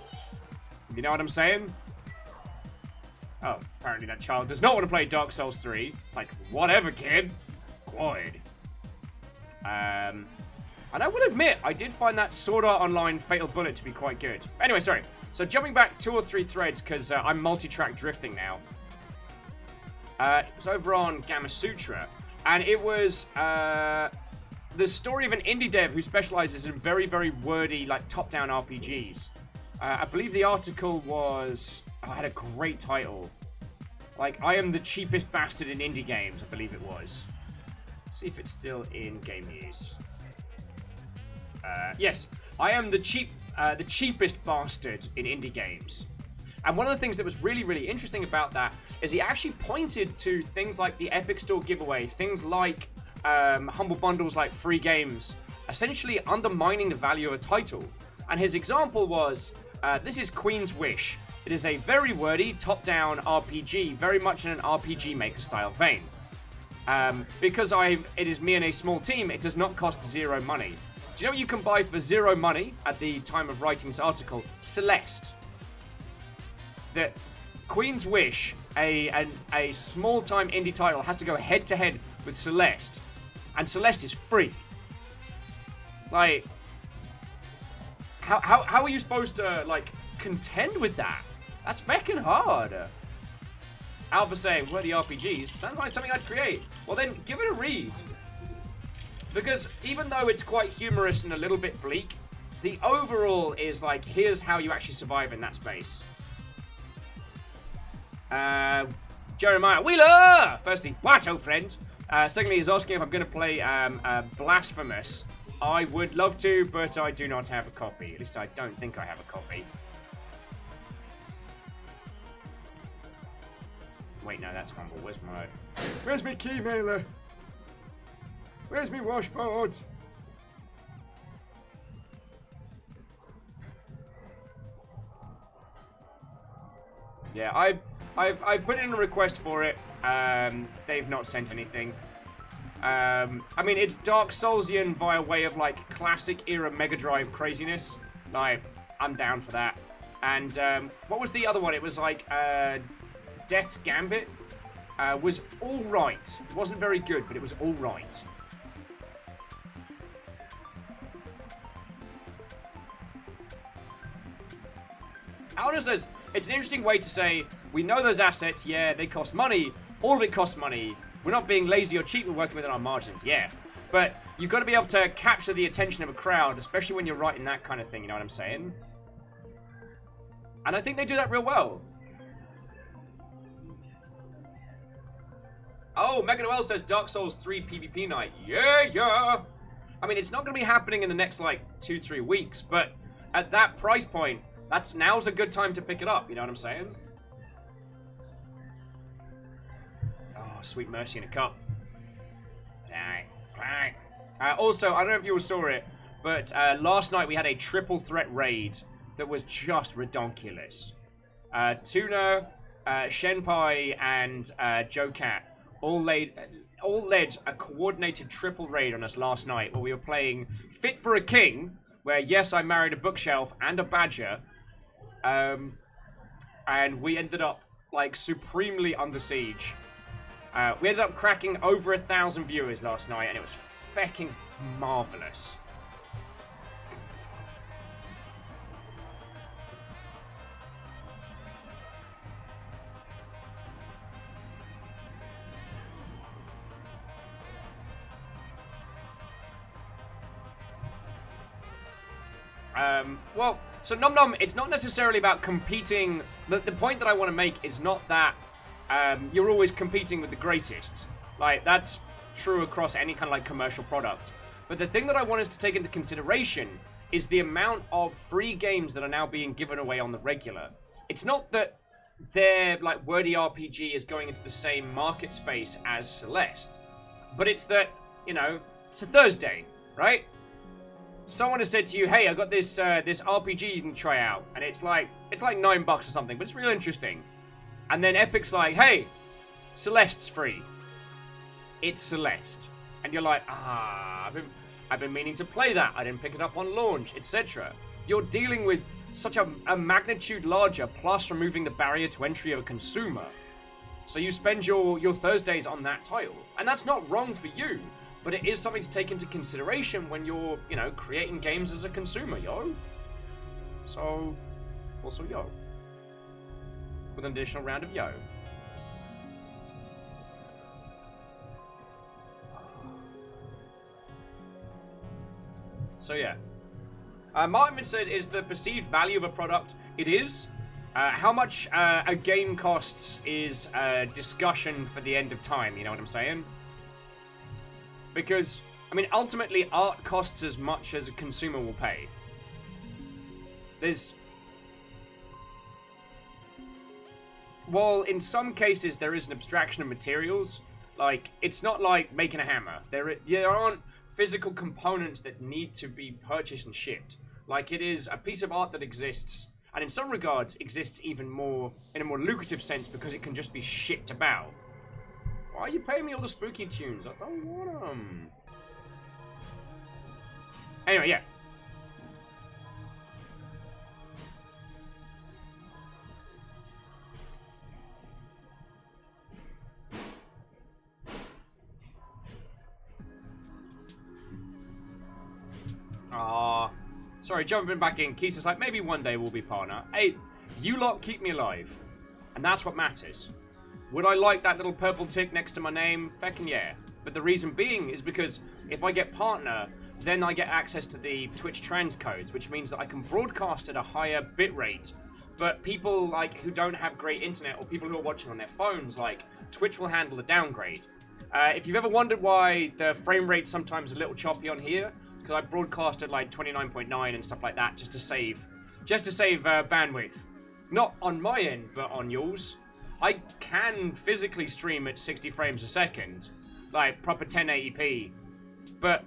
You know what I'm saying? Oh, apparently that child does not want to play Dark Souls 3. Like, whatever, kid. Good. And I will admit, I did find that Sword Art Online Fatal Bullet to be quite good. Anyway, sorry. So jumping back 2 or 3 threads, because I'm multi-track drifting now. It was over on Gamasutra, and it was the story of an indie dev who specializes in very wordy, like, top-down RPGs. I believe the article was... Oh, it had a great title. Like, I am the cheapest bastard in indie games, I believe it was. Let's see if it's still in Game News. Yes, I am the cheapest bastard in indie games. And one of the things that was really interesting about that is he actually pointed to things like the Epic Store giveaway, things like Humble Bundles like free games, essentially undermining the value of a title. And his example was, this is Queen's Wish. It is a very wordy, top-down RPG, very much in an RPG Maker style vein. Because it is me and a small team, it does not cost 0 money. Do you know what you can buy for 0 money at the time of writing this article? Celeste. The Queen's Wish, a small-time indie title, has to go head-to-head with Celeste. And Celeste is free. Like, how are you supposed to, like, contend with that? That's feckin' hard. Alpha saying, wordy RPGs, sounds like something I'd create. Well then, give it a read. Because even though it's quite humorous and a little bit bleak, the overall is like, here's how you actually survive in that space. Jeremiah Wheeler! Firstly, what, old friend? Secondly, he's asking if I'm going to play Blasphemous. I would love to, but I do not have a copy. At least I don't think I have a copy. Wait, no, that's Humble. Where's my key mailer? Where's my washboard? Yeah, I put in a request for it. They've not sent anything. I mean, it's Dark Soulsian via way of, like, classic era Mega Drive craziness. Like, I'm down for that. And, what was the other one? It was, like, Death's Gambit. Was alright. It wasn't very good, but it was alright. Aldo says, it's an interesting way to say, we know those assets, yeah, they cost money. All of it costs money. We're not being lazy or cheap, we're working within our margins, yeah. But you've got to be able to capture the attention of a crowd, especially when you're writing that kind of thing, you know what I'm saying? And I think they do that real well. Oh, Megan Noel says Dark Souls 3 PvP night. Yeah, yeah. I mean, it's not going to be happening in the next, like, 2-3 weeks, but at that price point, now's a good time to pick it up, you know what I'm saying? Oh, Sweet Mercy in a cup. Also, I don't know if you all saw it, but last night we had a triple threat raid that was just redonkulous. Tuna, Shenpai, and Joe Cat all led a coordinated triple raid on us last night where we were playing Fit for a King, where, yes, I married a bookshelf and a badger, and we ended up, like, supremely under siege. We ended up cracking over 1,000 viewers last night, and it was fucking marvelous. Well, so Nom Nom, it's not necessarily about competing. The point that I want to make is not that you're always competing with the greatest. Like, that's true across any kind of, like, commercial product. But the thing that I want us to take into consideration is the amount of free games that are now being given away on the regular. It's not that their, like, Wordy RPG is going into the same market space as Celeste, but it's that, you know, it's a Thursday, right? Someone has said to you, hey, I got this this RPG you can try out, and it's like $9 or something, but it's real interesting. And then Epic's like, hey, Celeste's free. It's Celeste. And you're like, I've been meaning to play that. I didn't pick it up on launch, etc. You're dealing with such a magnitude larger, plus removing the barrier to entry of a consumer. So you spend your Thursdays on that title. And that's not wrong for you. But it is something to take into consideration when you're, you know, creating games as a consumer, yo. So, also yo. With an additional round of yo. So yeah. Martin says, is the perceived value of a product? It is. How much a game costs is a discussion for the end of time, you know what I'm saying? Because, I mean, ultimately, art costs as much as a consumer will pay. While in some cases there is an abstraction of materials, like, it's not like making a hammer. There aren't physical components that need to be purchased and shipped. Like, it is a piece of art that exists, and in some regards exists even more, in a more lucrative sense, because it can just be shipped about. Why are you paying me all the spooky tunes? I don't want them. Anyway, yeah. Sorry, jumping back in. Keith is like, maybe one day we'll be partner. Hey, you lot keep me alive. And that's what matters. Would I like that little purple tick next to my name? Feckin' yeah. But the reason being is because if I get partner, then I get access to the Twitch transcodes, which means that I can broadcast at a higher bitrate. But people like who don't have great internet or people who are watching on their phones, like Twitch will handle the downgrade. If you've ever wondered why the frame rate's sometimes a little choppy on here, because I broadcast at like 29.9 and stuff like that just to save bandwidth. Not on my end, but on yours. I can physically stream at 60 frames a second, like proper 1080p, but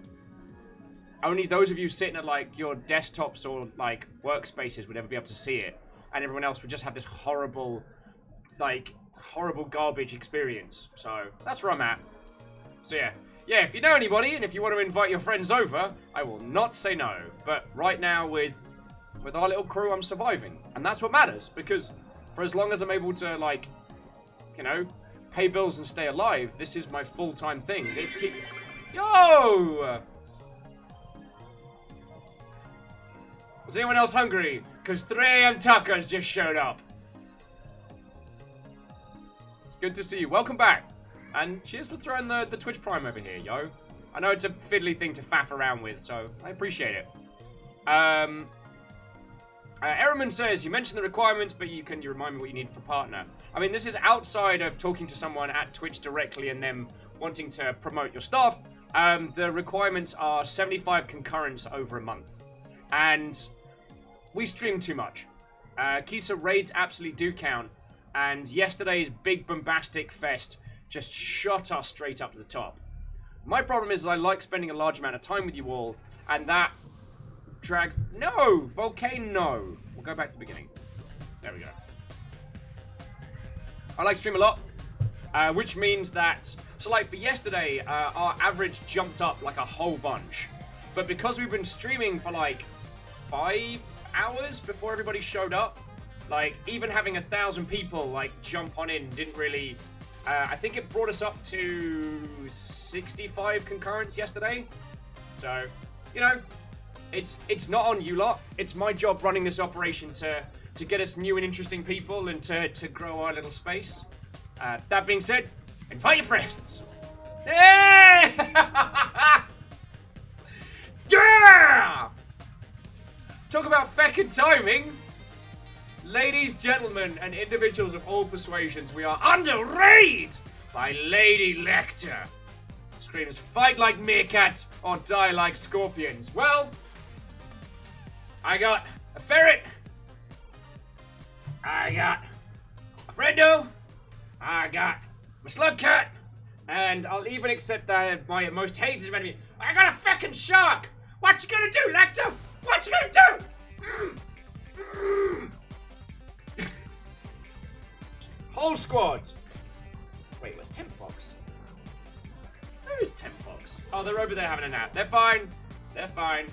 only those of you sitting at like your desktops or like workspaces would ever be able to see it, and everyone else would just have this horrible garbage experience. So that's where I'm at. So yeah, if you know anybody and if you want to invite your friends over, I will not say no. But right now with our little crew, I'm surviving, and that's what matters, because for as long as I'm able to, like, you know, pay bills and stay alive, this is my full-time thing. It's keep... Yo! Was anyone else hungry? Because 3 AM tacos just showed up. It's good to see you. Welcome back. And cheers for throwing the Twitch Prime over here, yo. I know it's a fiddly thing to faff around with, so I appreciate it. Errorman says, you mentioned the requirements, but you remind me what you need for partner. I mean, this is outside of talking to someone at Twitch directly and them wanting to promote your stuff. The requirements are 75 concurrents over a month. And we stream too much. Kisa raids absolutely do count. And yesterday's big bombastic fest just shot us straight up to the top. My problem is I like spending a large amount of time with you all, and that drags... No! Volcano! We'll go back to the beginning. There we go. I like to stream a lot, which means that... So, like, for yesterday, our average jumped up, like, a whole bunch. But because we've been streaming for, like, 5 hours before everybody showed up, like, even having 1,000 people, like, jump on in didn't really... I think it brought us up to 65 concurrents yesterday. So, you know... It's not on you lot. It's my job running this operation to get us new and interesting people and to grow our little space. That being said, invite your friends. Yeah! Yeah! Talk about feckin' timing. Ladies, gentlemen, and individuals of all persuasions, we are under raid by Lady Lecter. Screams, fight like meerkats or die like scorpions. Well... I got a ferret, I got a friendo, I got my slug cat, and I'll even accept that my most hated enemy. I got a fucking shark! What you gonna do, Lecter? What you gonna do? Whole squad! Wait, where's Temp Fox? Where is Temp Fox? Oh, they're over there having a nap. They're fine. They're fine.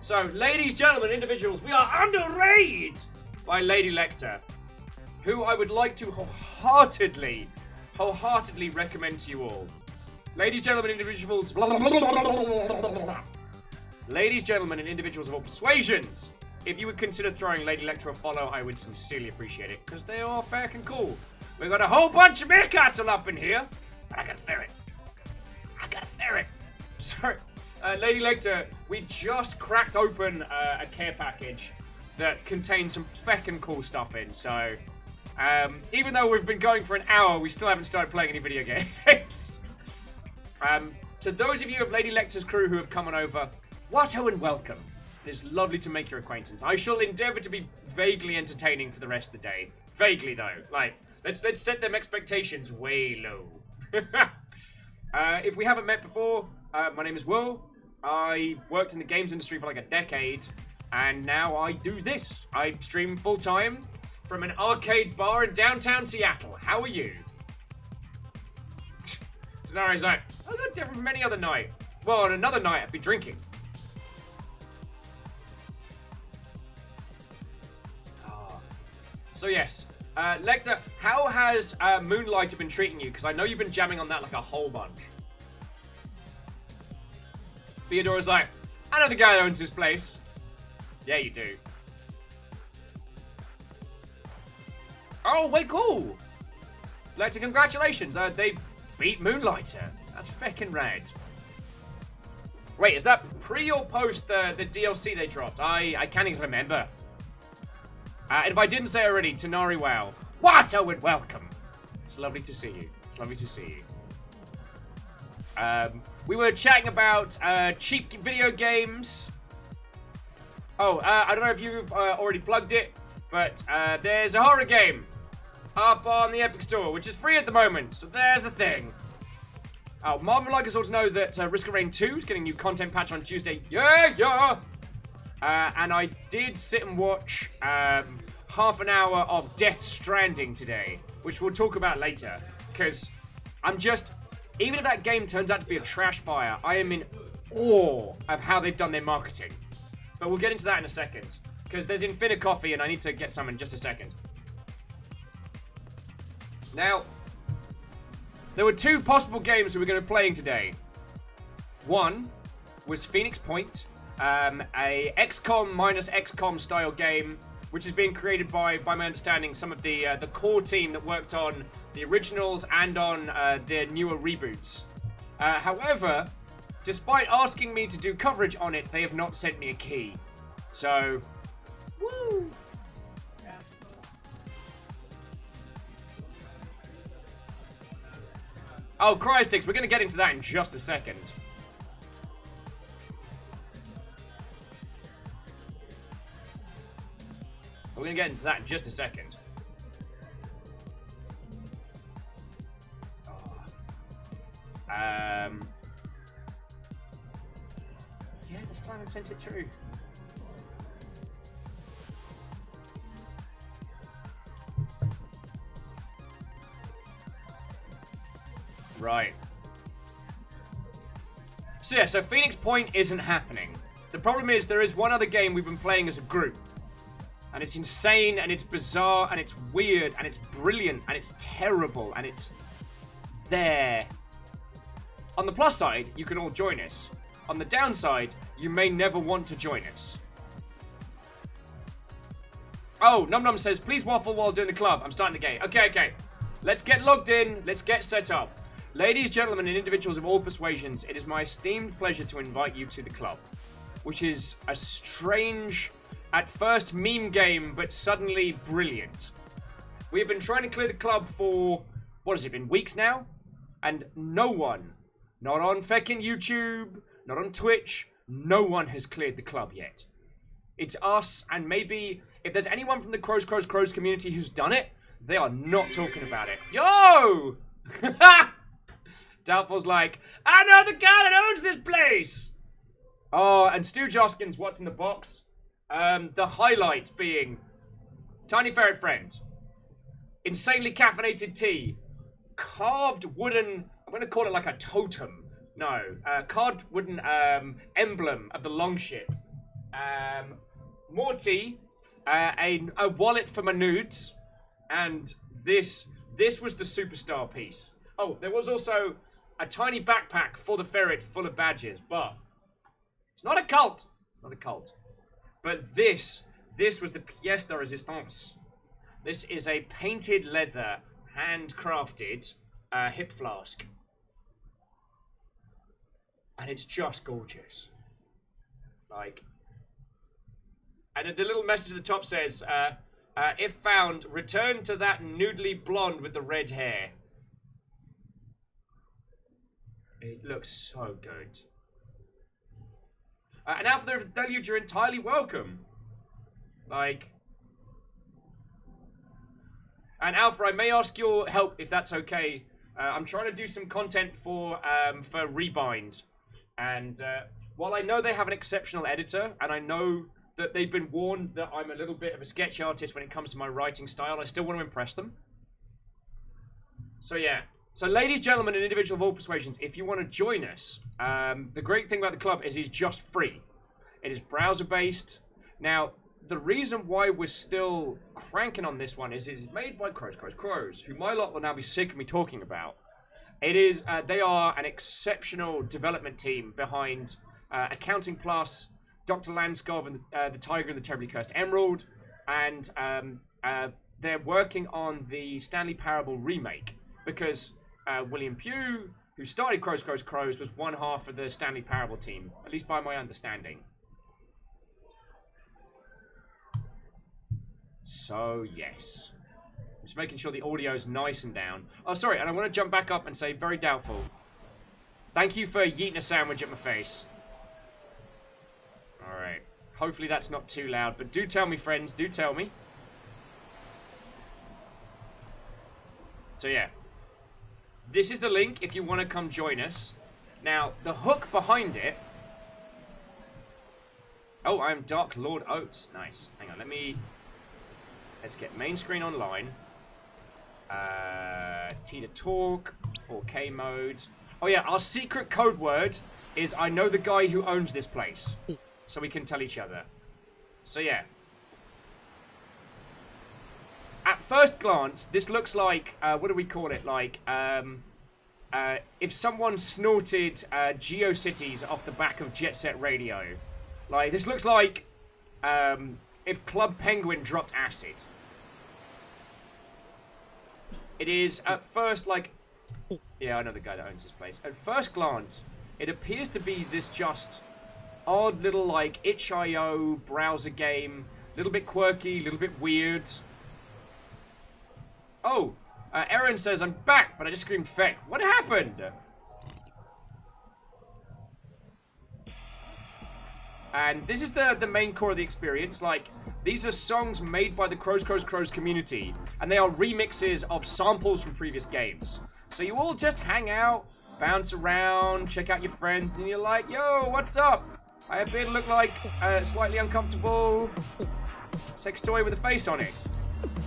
So, ladies, gentlemen, individuals, we are under raid by Lady Lecter, who I would like to wholeheartedly recommend to you all. Ladies, gentlemen, individuals, ladies, gentlemen, and individuals of all persuasions, if you would consider throwing Lady Lecter a follow, I would sincerely appreciate it, because they are fair and cool. We've got a whole bunch of meerkats all up in here, but I got a ferret. Sorry. Lady Lecter, we just cracked open a care package that contains some feckin' cool stuff in, so even though we've been going for an hour, we still haven't started playing any video games. To those of you of Lady Lecter's crew who have come on over, what-ho and welcome. It is lovely to make your acquaintance. I shall endeavour to be vaguely entertaining for the rest of the day. Vaguely, though. Like, let's set them expectations way low. If we haven't met before, my name is Will. I worked in the games industry for like a decade, and now I do this. I stream full-time from an arcade bar in downtown Seattle. How are you? Scenario's like, how's that different from any other night? Well, on another night, I'd be drinking. So yes, Lecter, how has Moonlighter been treating you? Because I know you've been jamming on that like a whole bunch. Theodora's like, I know the guy that owns this place. Yeah, you do. Oh, wait, cool. Lecter, congratulations. They beat Moonlighter. That's feckin' rad. Wait, is that pre or post the DLC they dropped? I can't even remember. And if I didn't say already, Tanari Wow. What? Oh, and welcome. It's lovely to see you. It's lovely to see you. We were chatting about cheap video games. Oh, I don't know if you've already plugged it, but there's a horror game up on the Epic Store, which is free at the moment, so there's a thing. Oh, Marvin would like us all to know that Risk of Rain 2 is getting a new content patch on Tuesday. Yeah! And I did sit and watch half an hour of Death Stranding today, which we'll talk about later, because I'm just... Even if that game turns out to be a trash fire, I am in awe of how they've done their marketing. But we'll get into that in a second, because there's Infinite Coffee and I need to get some in just a second. Now, there were two possible games we were going to be playing today. One was Phoenix Point, a XCOM minus XCOM style game, which is being created by my understanding, some of the core team that worked on the originals and on their newer reboots. However, despite asking me to do coverage on it, they have not sent me a key. So, woo! Yeah. Oh, Cryosticks, we're going to get into that in just a second. We're going to get into that in just a second. Yeah, this time I sent it through. Right. So yeah, so Phoenix Point isn't happening. The problem is there is one other game we've been playing as a group. And it's insane, and it's bizarre, and it's weird, and it's brilliant, and it's terrible, and it's there. On the plus side, you can all join us. On the downside, you may never want to join us. Oh, Num Num says, please waffle while doing the club. I'm starting the game. Okay. Let's get logged in. Let's get set up. Ladies, gentlemen, and individuals of all persuasions, it is my esteemed pleasure to invite you to the club. Which is a strange, at first meme game, but suddenly brilliant. We've been trying to clear the club for, what has it been, weeks now? And no one, not on feckin' YouTube, not on Twitch, no one has cleared the club yet. It's us, and maybe if there's anyone from the Crows community who's done it, they are not talking about it. Yo! Doubtful's like, I know the guy that owns this place! Oh, and Stu Joskins, what's in the box? The highlight being Tiny Ferret Friend, insanely caffeinated tea, carved wooden, I'm going to call it like a totem. No, carved wooden emblem of the Longship. More tea, a wallet for my nudes, and this was the superstar piece. Oh, there was also a tiny backpack for the ferret full of badges, but it's not a cult. It's not a cult. But this was the pièce de résistance. This is a painted leather, handcrafted hip flask. And it's just gorgeous. Like, and the little message at the top says, if found, return to that noodly blonde with the red hair. It looks so good. And Alpha the Deluge, you're entirely welcome. Like, and Alpha, I may ask your help if that's okay. I'm trying to do some content for Rebind, and while I know they have an exceptional editor, and I know that they've been warned that I'm a little bit of a sketch artist when it comes to my writing style, I still want to impress them. So yeah. So ladies, gentlemen, and individuals of all persuasions, if you want to join us, the great thing about the club is it's just free. It is browser-based. Now, the reason why we're still cranking on this one is it's made by Crows, who my lot will now be sick of me talking about. It is, they are an exceptional development team behind Accounting Plus, Dr. Landskov, and the Tiger and the Terribly Cursed Emerald, and they're working on the Stanley Parable remake, because William Pugh, who started Crows, was one half of the Stanley Parable team, at least by my understanding. So, yes. I'm just making sure the audio is nice and down. Oh, sorry, and I want to jump back up and say, very doubtful. Thank you for yeeting a sandwich at my face. Alright. Hopefully that's not too loud, but do tell me, friends. Do tell me. So, yeah. This is the link if you want to come join us. Now, the hook behind it... Oh, I'm Dark Lord Oates. Nice. Hang on, let's get main screen online. T to talk. 4K mode. Oh yeah, our secret code word is I know the guy who owns this place. So we can tell each other. So yeah. At first glance, this looks like, what do we call it? Like, if someone snorted GeoCities off the back of Jet Set Radio. Like, this looks like if Club Penguin dropped acid. It is, at first, like... Yeah, I know the guy that owns this place. At first glance, it appears to be this just odd little, like, itch.io browser game. A little bit quirky, a little bit weird. Oh, Aaron says, I'm back, but I just screamed feck. What happened? And this is the main core of the experience. Like, these are songs made by the Crows community, and they are remixes of samples from previous games. So you all just hang out, bounce around, check out your friends, and you're like, yo, what's up? I appear to look like a slightly uncomfortable sex toy with a face on it.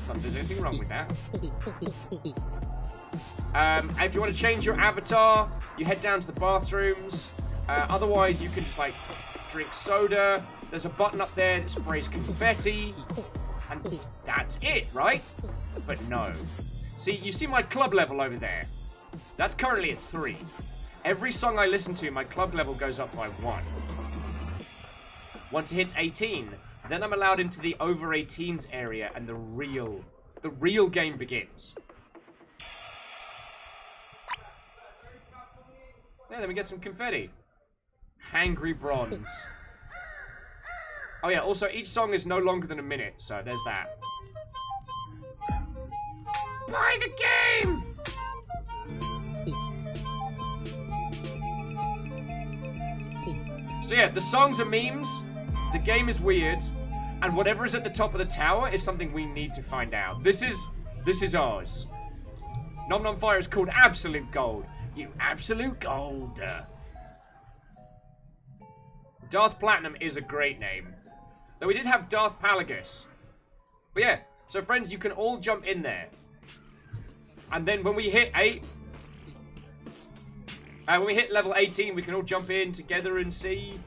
Not that there's anything wrong with that. And if you want to change your avatar, you head down to the bathrooms. Otherwise, you can just, like, drink soda. There's a button up there that sprays confetti. And that's it, right? But no. See, you see my club level over there? That's currently at 3. Every song I listen to, my club level goes up by 1. Once it hits 18, then I'm allowed into the over 18s area and the real game begins. Yeah, then we get some confetti. Hangry Bronze. Oh yeah, also each song is no longer than a minute, so there's that. Buy the game! So yeah, the songs are memes, the game is weird, and whatever is at the top of the tower is something we need to find out. This is ours. Nom Nom Fire is called Absolute Gold. You absolute gold. Darth Platinum is a great name. Though we did have Darth Palagus. But yeah, so friends, you can all jump in there. And then when we hit when we hit level 18, we can all jump in together and see.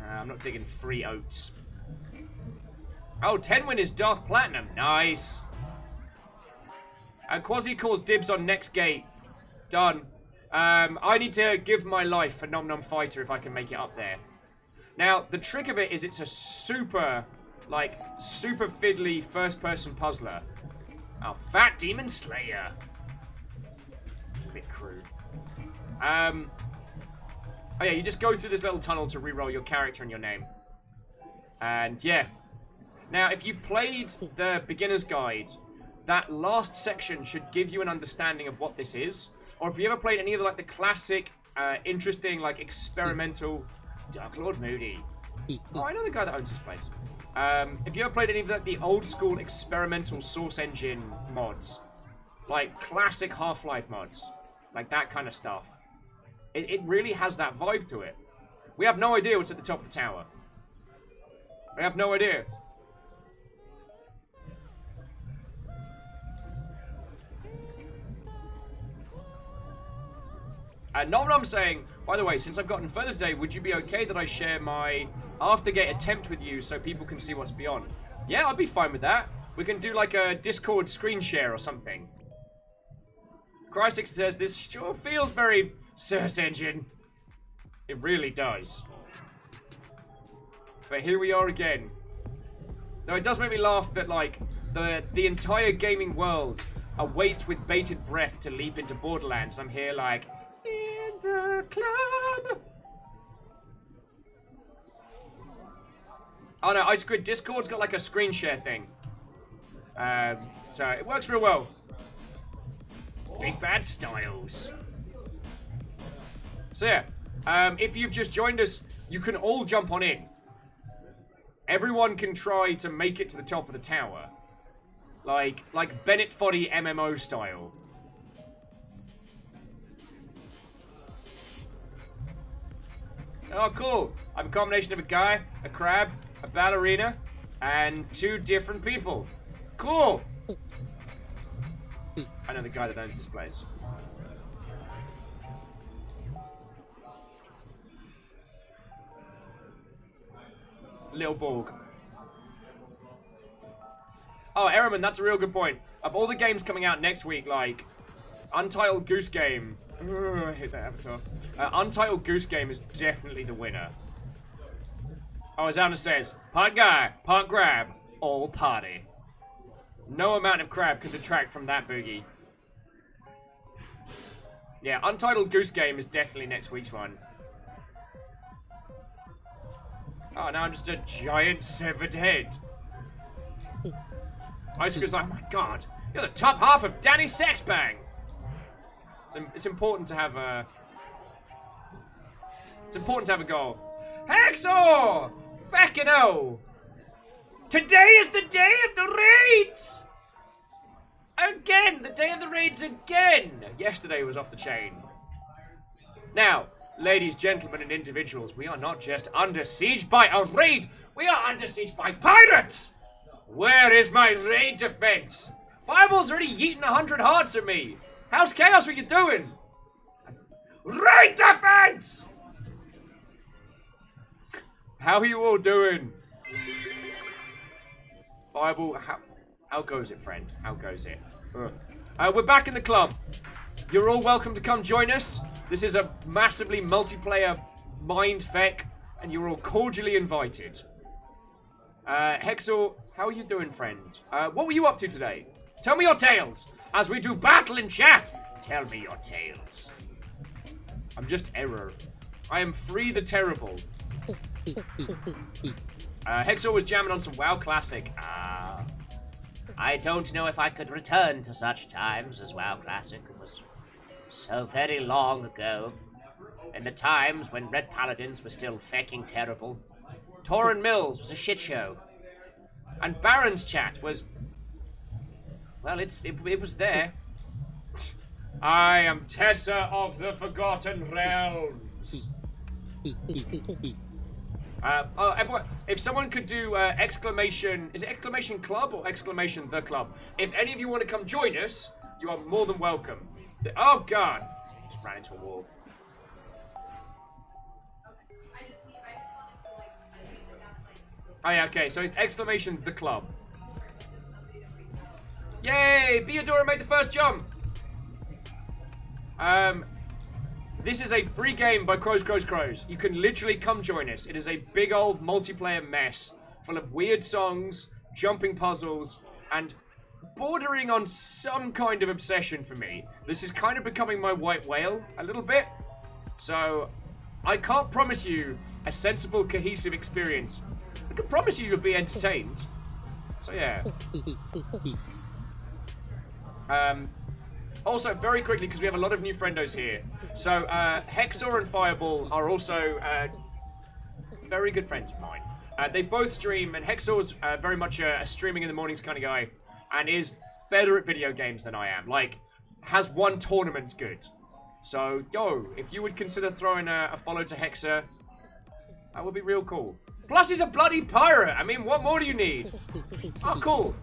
I'm not digging free oats. Oh, Tenwin is Darth Platinum. Nice. Quasi calls dibs on next gate. Done. I need to give my life for Nom Nom Fighter if I can make it up there. Now, the trick of it is it's a super fiddly first-person puzzler. Oh, Fat Demon Slayer. A bit crude. Oh yeah, you just go through this little tunnel to reroll your character and your name. And yeah. Now, if you played the beginner's guide, that last section should give you an understanding of what this is. Or if you ever played any of the classic, interesting, experimental Dark Lord Moody. Oh, I know the guy that owns this place. If you ever played any of the old school experimental Source Engine mods, like classic Half-Life mods, like that kind of stuff, it really has that vibe to it. We have no idea what's at the top of the tower. We have no idea. Nom Nom saying, by the way, since I've gotten further today, would you be okay that I share my aftergate attempt with you so people can see what's beyond? Yeah, I'd be fine with that. We can do like a Discord screen share or something. Chrystix says, this sure feels very Source Engine. It really does. But here we are again. Though it does make me laugh that, the entire gaming world awaits with bated breath to leap into Borderlands. And I'm here like, in the club. Oh no, Ice Squid Discord's got a screen share thing. So it works real well. Big Bad Styles. So yeah, if you've just joined us, you can all jump on in. Everyone can try to make it to the top of the tower. Like Bennett Foddy MMO style. Oh, cool. I'm a combination of a guy, a crab, a ballerina, and 2 different people. Cool. I know the guy that owns this place. Little Borg. Oh, Ehrman, that's a real good point. Of all the games coming out next week, like Untitled Goose Game. I hate that avatar. Untitled Goose Game is definitely the winner. Oh, as Anna says, part guy, part grab, all party. No amount of crab can detract from that boogie. Yeah, Untitled Goose Game is definitely next week's one. Oh, now I'm just a giant severed head. Isuka's like, oh my god, you're the top half of Danny Sexbang. It's important to have a... It's important to have a goal. Hexor! Fucking hell! Today is the day of the raids! Again! The day of the raids again! Yesterday was off the chain. Now, ladies, gentlemen, and individuals, we are not just under siege by a raid, we are under siege by pirates! Where is my raid defense? Fireball's already yeeting 100 hearts at me! How's Chaos, what you doing? Raid defense! How are you all doing? Fireball, how goes it, friend? How goes it? We're back in the club. You're all welcome to come join us. This is a massively multiplayer mind feck, and you're all cordially invited. Hexor, how are you doing, friend? What were you up to today? Tell me your tales. As we do battle in chat, tell me your tales. I'm just Error. I am Free the Terrible. Hexor was jamming on some WoW Classic. I don't know if I could return to such times as WoW Classic. It was so very long ago. In the times when Red Paladins were still fecking terrible. Torin Mills was a shit show. And Baron's chat was... Well, it was there. I am Tessa of the Forgotten Realms. Everyone, if someone could do exclamation... Is it exclamation club or exclamation the club? If any of you want to come join us, you are more than welcome. Oh, God. Just ran into a wall. Oh, yeah, okay. So it's exclamation the club. Yay! Beadora made the first jump! This is a free game by Crows. You can literally come join us. It is a big old multiplayer mess full of weird songs, jumping puzzles, and bordering on some kind of obsession for me. This is kind of becoming my white whale a little bit. So, I can't promise you a sensible, cohesive experience. I can promise you you'll be entertained. So, yeah. Also, very quickly, because we have a lot of new friendos here. So, Hexor and Fireball are also very good friends of mine. They both stream, and Hexor's very much a streaming in the mornings kind of guy, and is better at video games than I am. Like, has won tournaments good. So, yo, if you would consider throwing a follow to Hexor, that would be real cool. Plus, he's a bloody pirate. I mean, what more do you need? Oh, cool.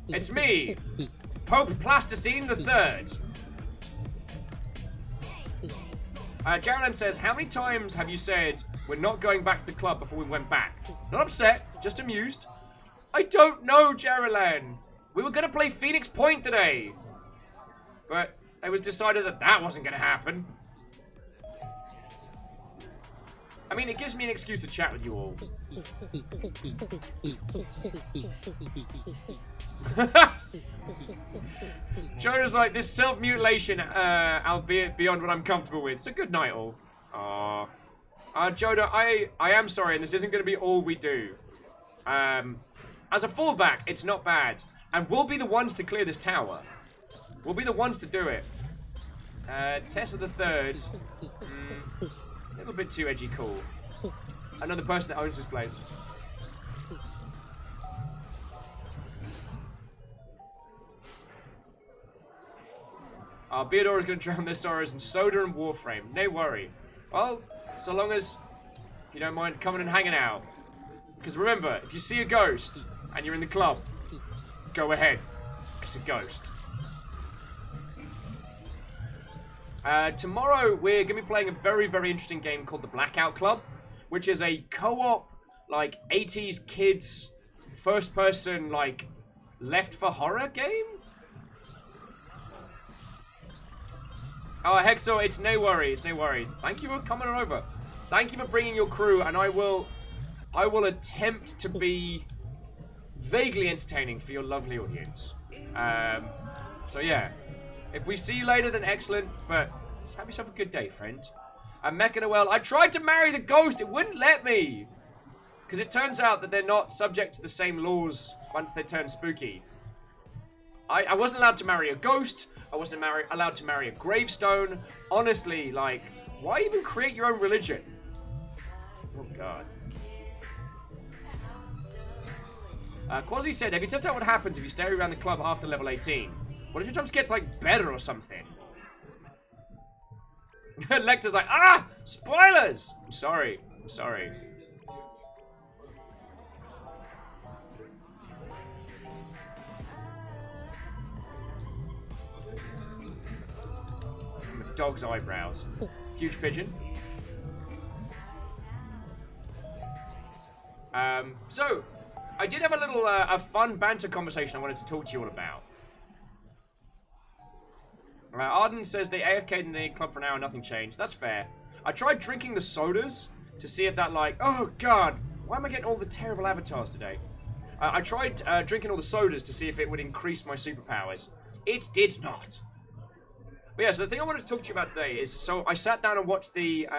It's me. Pope Plasticine III. Jarolan says, how many times have you said we're not going back to the club before we went back? Not upset, just amused. I don't know, Jarolan. We were going to play Phoenix Point today. But it was decided that that wasn't going to happen. I mean, it gives me an excuse to chat with you all. Jonah's like, this self-mutilation, albeit beyond what I'm comfortable with. So good night, all. Jonah, I am sorry, and this isn't going to be all we do. As a fallback, it's not bad. And we'll be the ones to clear this tower. We'll be the ones to do it. Tessa the Third. A little bit too edgy cool. Another person that owns this place. Beodora is going to drown their sorrows in soda and Warframe. No worry. Well, so long as you don't mind coming and hanging out. Because remember, if you see a ghost and you're in the club, go ahead. It's a ghost. Tomorrow we're going to be playing a very, very interesting game called the Blackout Club, which is a co-op, like, 80s kids, first-person, like, Left 4 Horror game? Oh, Hexor, it's no worry, it's no worry. Thank you for coming over. Thank you for bringing your crew, and I will attempt to be vaguely entertaining for your lovely audience. So yeah, if we see you later, then excellent, but just have yourself a good day, friend. And Mecha Noel, I tried to marry the ghost, it wouldn't let me! Because it turns out that they're not subject to the same laws once they turn spooky. I wasn't allowed to marry a ghost, I wasn't allowed to marry a gravestone. Honestly, like, why even create your own religion? Oh, God. Quasi said, have you tested out what happens if you stay around the club after level 18? What if your jumps gets, like, better or something? Lecter's like, ah! Spoilers! I'm sorry. I'm sorry. Dog's eyebrows. Huge pigeon. So, I did have a little, a fun banter conversation I wanted to talk to you all about. Arden says they AFK'd in the club for an hour, nothing changed. That's fair. I tried drinking the sodas to see if that, like, oh god, why am I getting all the terrible avatars today? I tried drinking all the sodas to see if it would increase my superpowers. It did not. But yeah, so the thing I wanted to talk to you about today is, so I sat down and watched the,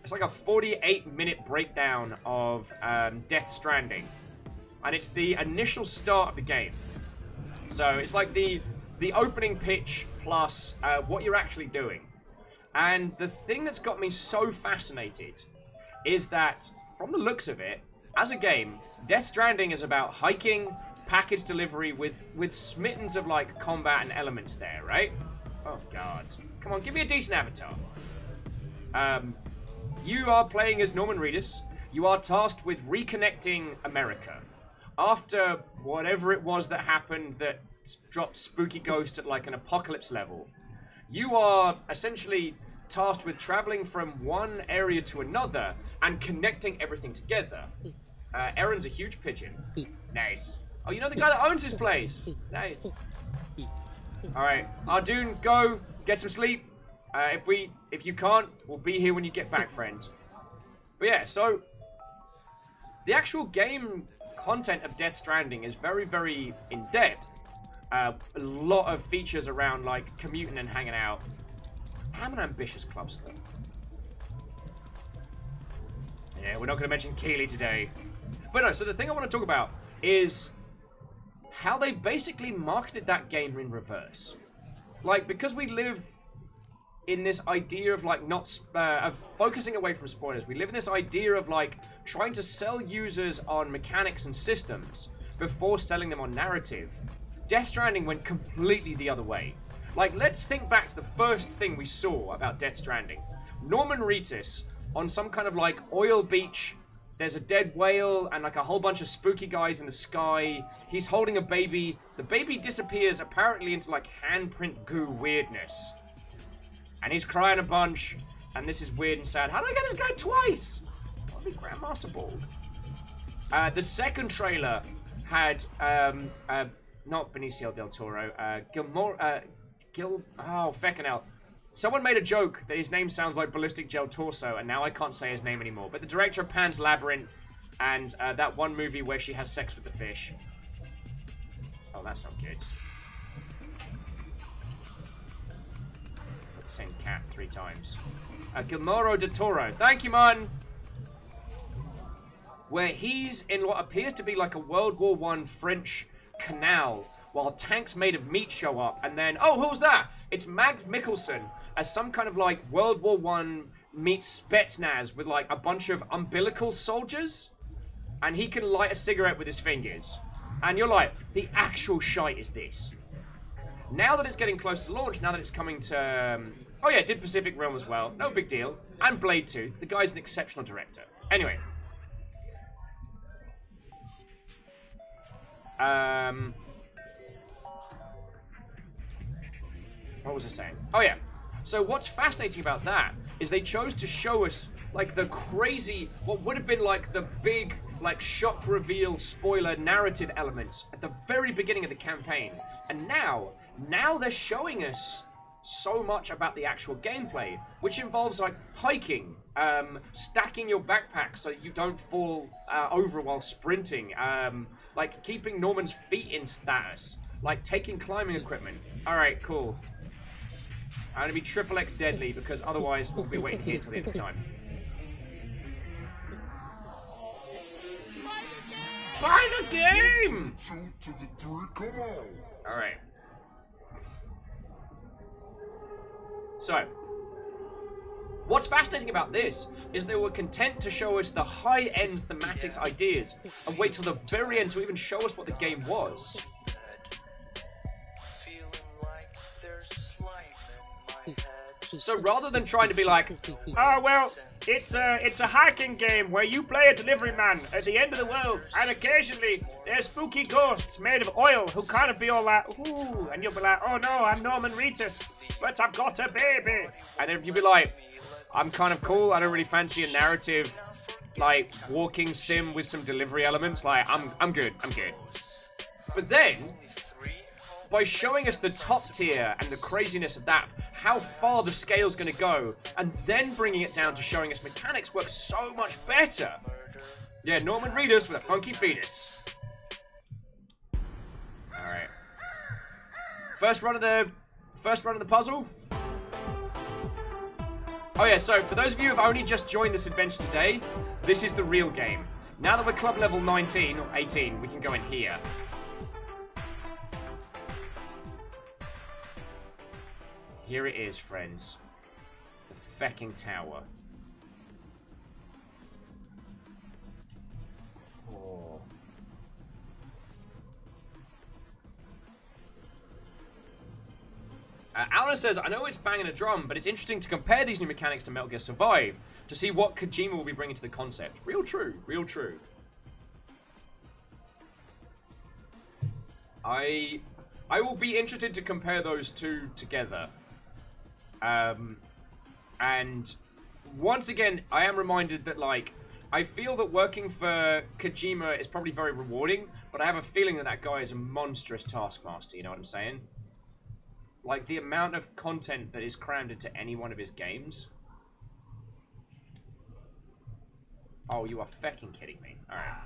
it's like a 48-minute breakdown of Death Stranding. And it's the initial start of the game. So it's like the opening pitch plus what you're actually doing. And the thing that's got me so fascinated is that, from the looks of it, as a game, Death Stranding is about hiking, package delivery with smittens of, like, combat and elements there, right? Oh, God. Come on, give me a decent avatar. You are playing as Norman Reedus. You are tasked with reconnecting America. After whatever it was that happened that dropped Spooky Ghost at, like, an apocalypse level, you are essentially tasked with traveling from one area to another and connecting everything together. Aaron's a huge pigeon. Nice. Oh, you know the guy that owns this place? Nice. Alright, Ardoon, go, get some sleep. If you can't, we'll be here when you get back, friend. But yeah, so the actual game content of Death Stranding is very, very in-depth. A lot of features around, like, commuting and hanging out. I'm an ambitious clubster. Yeah, we're not going to mention Keeley today. But no, so the thing I want to talk about is how they basically marketed that game in reverse. Like, because we live in this idea of, like, not of focusing away from spoilers, we live in this idea of, like, trying to sell users on mechanics and systems before selling them on narrative. Death Stranding went completely the other way. Like, let's think back to the first thing we saw about Death Stranding. Norman Reedus on some kind of, like, oil beach. There's a dead whale and, like, a whole bunch of spooky guys in the sky. He's holding a baby. The baby disappears apparently into, like, handprint goo weirdness. And he's crying a bunch. And this is weird and sad. How did I get this guy twice? Probably Grandmaster Bald. The second trailer had, not Benicio del Toro, oh, feckin' hell. Someone made a joke that his name sounds like Ballistic Gel Torso, and now I can't say his name anymore. But the director of Pan's Labyrinth and that one movie where she has sex with the fish. Oh, that's not good. Let's send cat 3 times. Guillermo del Toro. Thank you, man. Where he's in what appears to be like a World War I French canal while tanks made of meat show up, and then, oh, who's that? It's Mads Mikkelsen, as some kind of like World War One meets Spetsnaz with like a bunch of umbilical soldiers, and he can light a cigarette with his fingers. And you're like, the actual shite is this. Now that it's getting close to launch, now that it's coming to... oh yeah, it did Pacific Realm as well. No big deal. And Blade 2. The guy's an exceptional director. Anyway. What was I saying? Oh yeah. So what's fascinating about that is they chose to show us like the crazy, what would have been like the big, like shock reveal spoiler narrative elements at the very beginning of the campaign. And now they're showing us so much about the actual gameplay, which involves like hiking, stacking your backpack so you don't fall over while sprinting, like keeping Norman's feet in status, like taking climbing equipment. All right, cool. I'm gonna be triple X deadly because otherwise we'll be waiting here till the end of time. Buy the game! All right. So, what's fascinating about this is they were content to show us the high-end thematics ideas and wait till the very end to even show us what the game was. So rather than trying to be like, oh well, it's a hiking game where you play a delivery man at the end of the world, and occasionally there's spooky ghosts made of oil who kind of be all like, ooh, and you'll be like, oh no, I'm Norman Reedus, but I've got a baby. And then you'll be like, I'm kind of cool, I don't really fancy a narrative, like, walking sim with some delivery elements, like, I'm good. But then, by showing us the top tier and the craziness of that, how far the scale's going to go, and then bringing it down to showing us mechanics work so much better. Yeah, Norman Reedus with a funky fetus. Alright. First run of the puzzle. Oh yeah, so for those of you who have only just joined this adventure today, this is the real game. Now that we're club level 19 or 18, we can go in here. Here it is, friends. The fecking tower. Oh. Alan says, I know it's banging a drum, but it's interesting to compare these new mechanics to Metal Gear Survive to see what Kojima will be bringing to the concept. Real true, real true. I will be interested to compare those two together. And once again, I am reminded that, like, I feel that working for Kojima is probably very rewarding, but I have a feeling that that guy is a monstrous taskmaster, you know what I'm saying? Like, the amount of content that is crammed into any one of his games. Oh, you are fecking kidding me. Alright.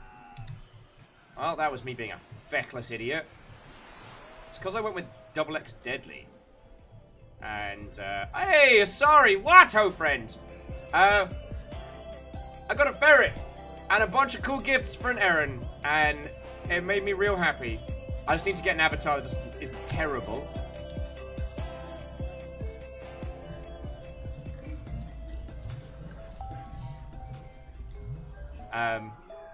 Well, that was me being a feckless idiot. It's because I went with Double X Deadly. And, hey, sorry, what, oh friend? I got a ferret and a bunch of cool gifts for an errand, and it made me real happy. I just need to get an avatar that is terrible.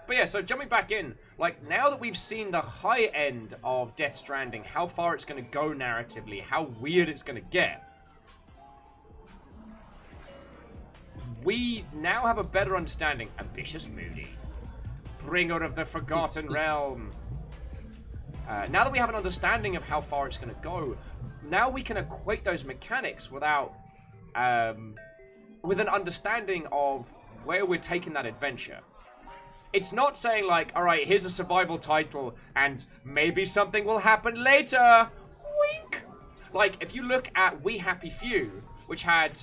But yeah, so jumping back in, like, now that we've seen the high end of Death Stranding, how far it's going to go narratively, how weird it's going to get, we now have a better understanding. Ambitious Moody, bringer of the Forgotten Realm. Now that we have an understanding of how far it's going to go, now we can equate those mechanics without, with an understanding of where we're taking that adventure. It's not saying like, alright, here's a survival title, and maybe something will happen later. Wink! Like, if you look at We Happy Few, which had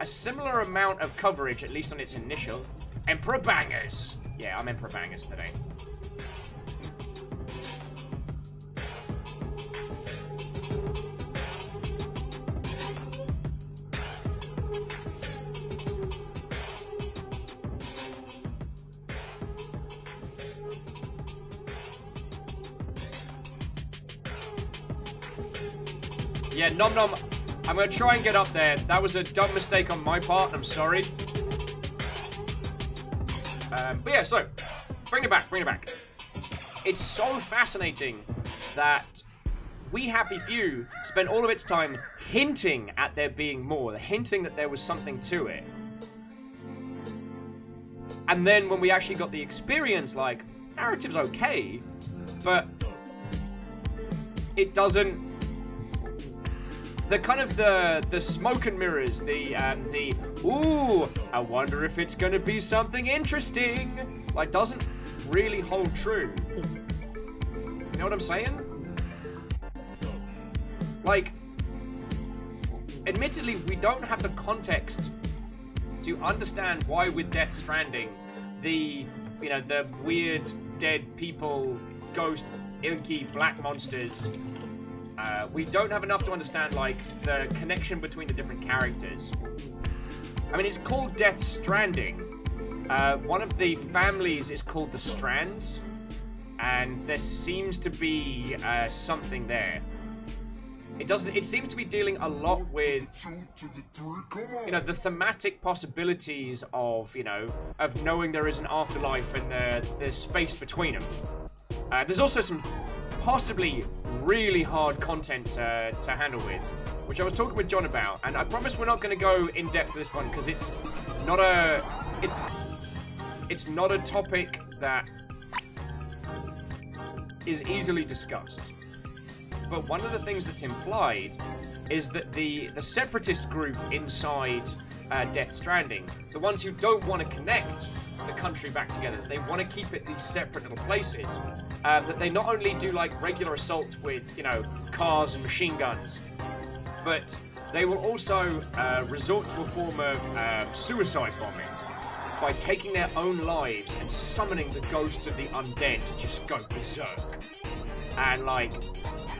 a similar amount of coverage, at least on its initial, Emperor Bangers. Yeah, I'm Emperor Bangers today. Yeah, Nom Nom. I'm gonna try and get up there. That was a dumb mistake on my part. I'm sorry. But yeah, so bring it back. It's so fascinating that We Happy Few spent all of its time hinting at there being more, hinting that there was something to it. And then when we actually got the experience, like, narrative's okay, but it doesn't. The kind of the smoke and mirrors, the ooh, I wonder if it's gonna be something interesting, like, doesn't really hold true. You know what I'm saying? Like, admittedly, we don't have the context to understand why with Death Stranding, the weird dead people, ghost, inky, black monsters, we don't have enough to understand, like, the connection between the different characters. I mean, it's called Death Stranding. One of the families is called the Strands, and there seems to be something there. It seems to be dealing a lot with, the thematic possibilities of, of knowing there is an afterlife and the space between them. There's also some possibly really hard content to handle with, which I was talking with John about, and I promise we're not going to go in depth with this one because it's not a topic that is easily discussed. But one of the things that's implied is that the separatist group inside Death Stranding, the ones who don't want to connect the country back together, they want to keep it these separate little places, that they not only do, like, regular assaults with, cars and machine guns, but they will also resort to a form of suicide bombing by taking their own lives and summoning the ghosts of the undead to just go berserk. And, like,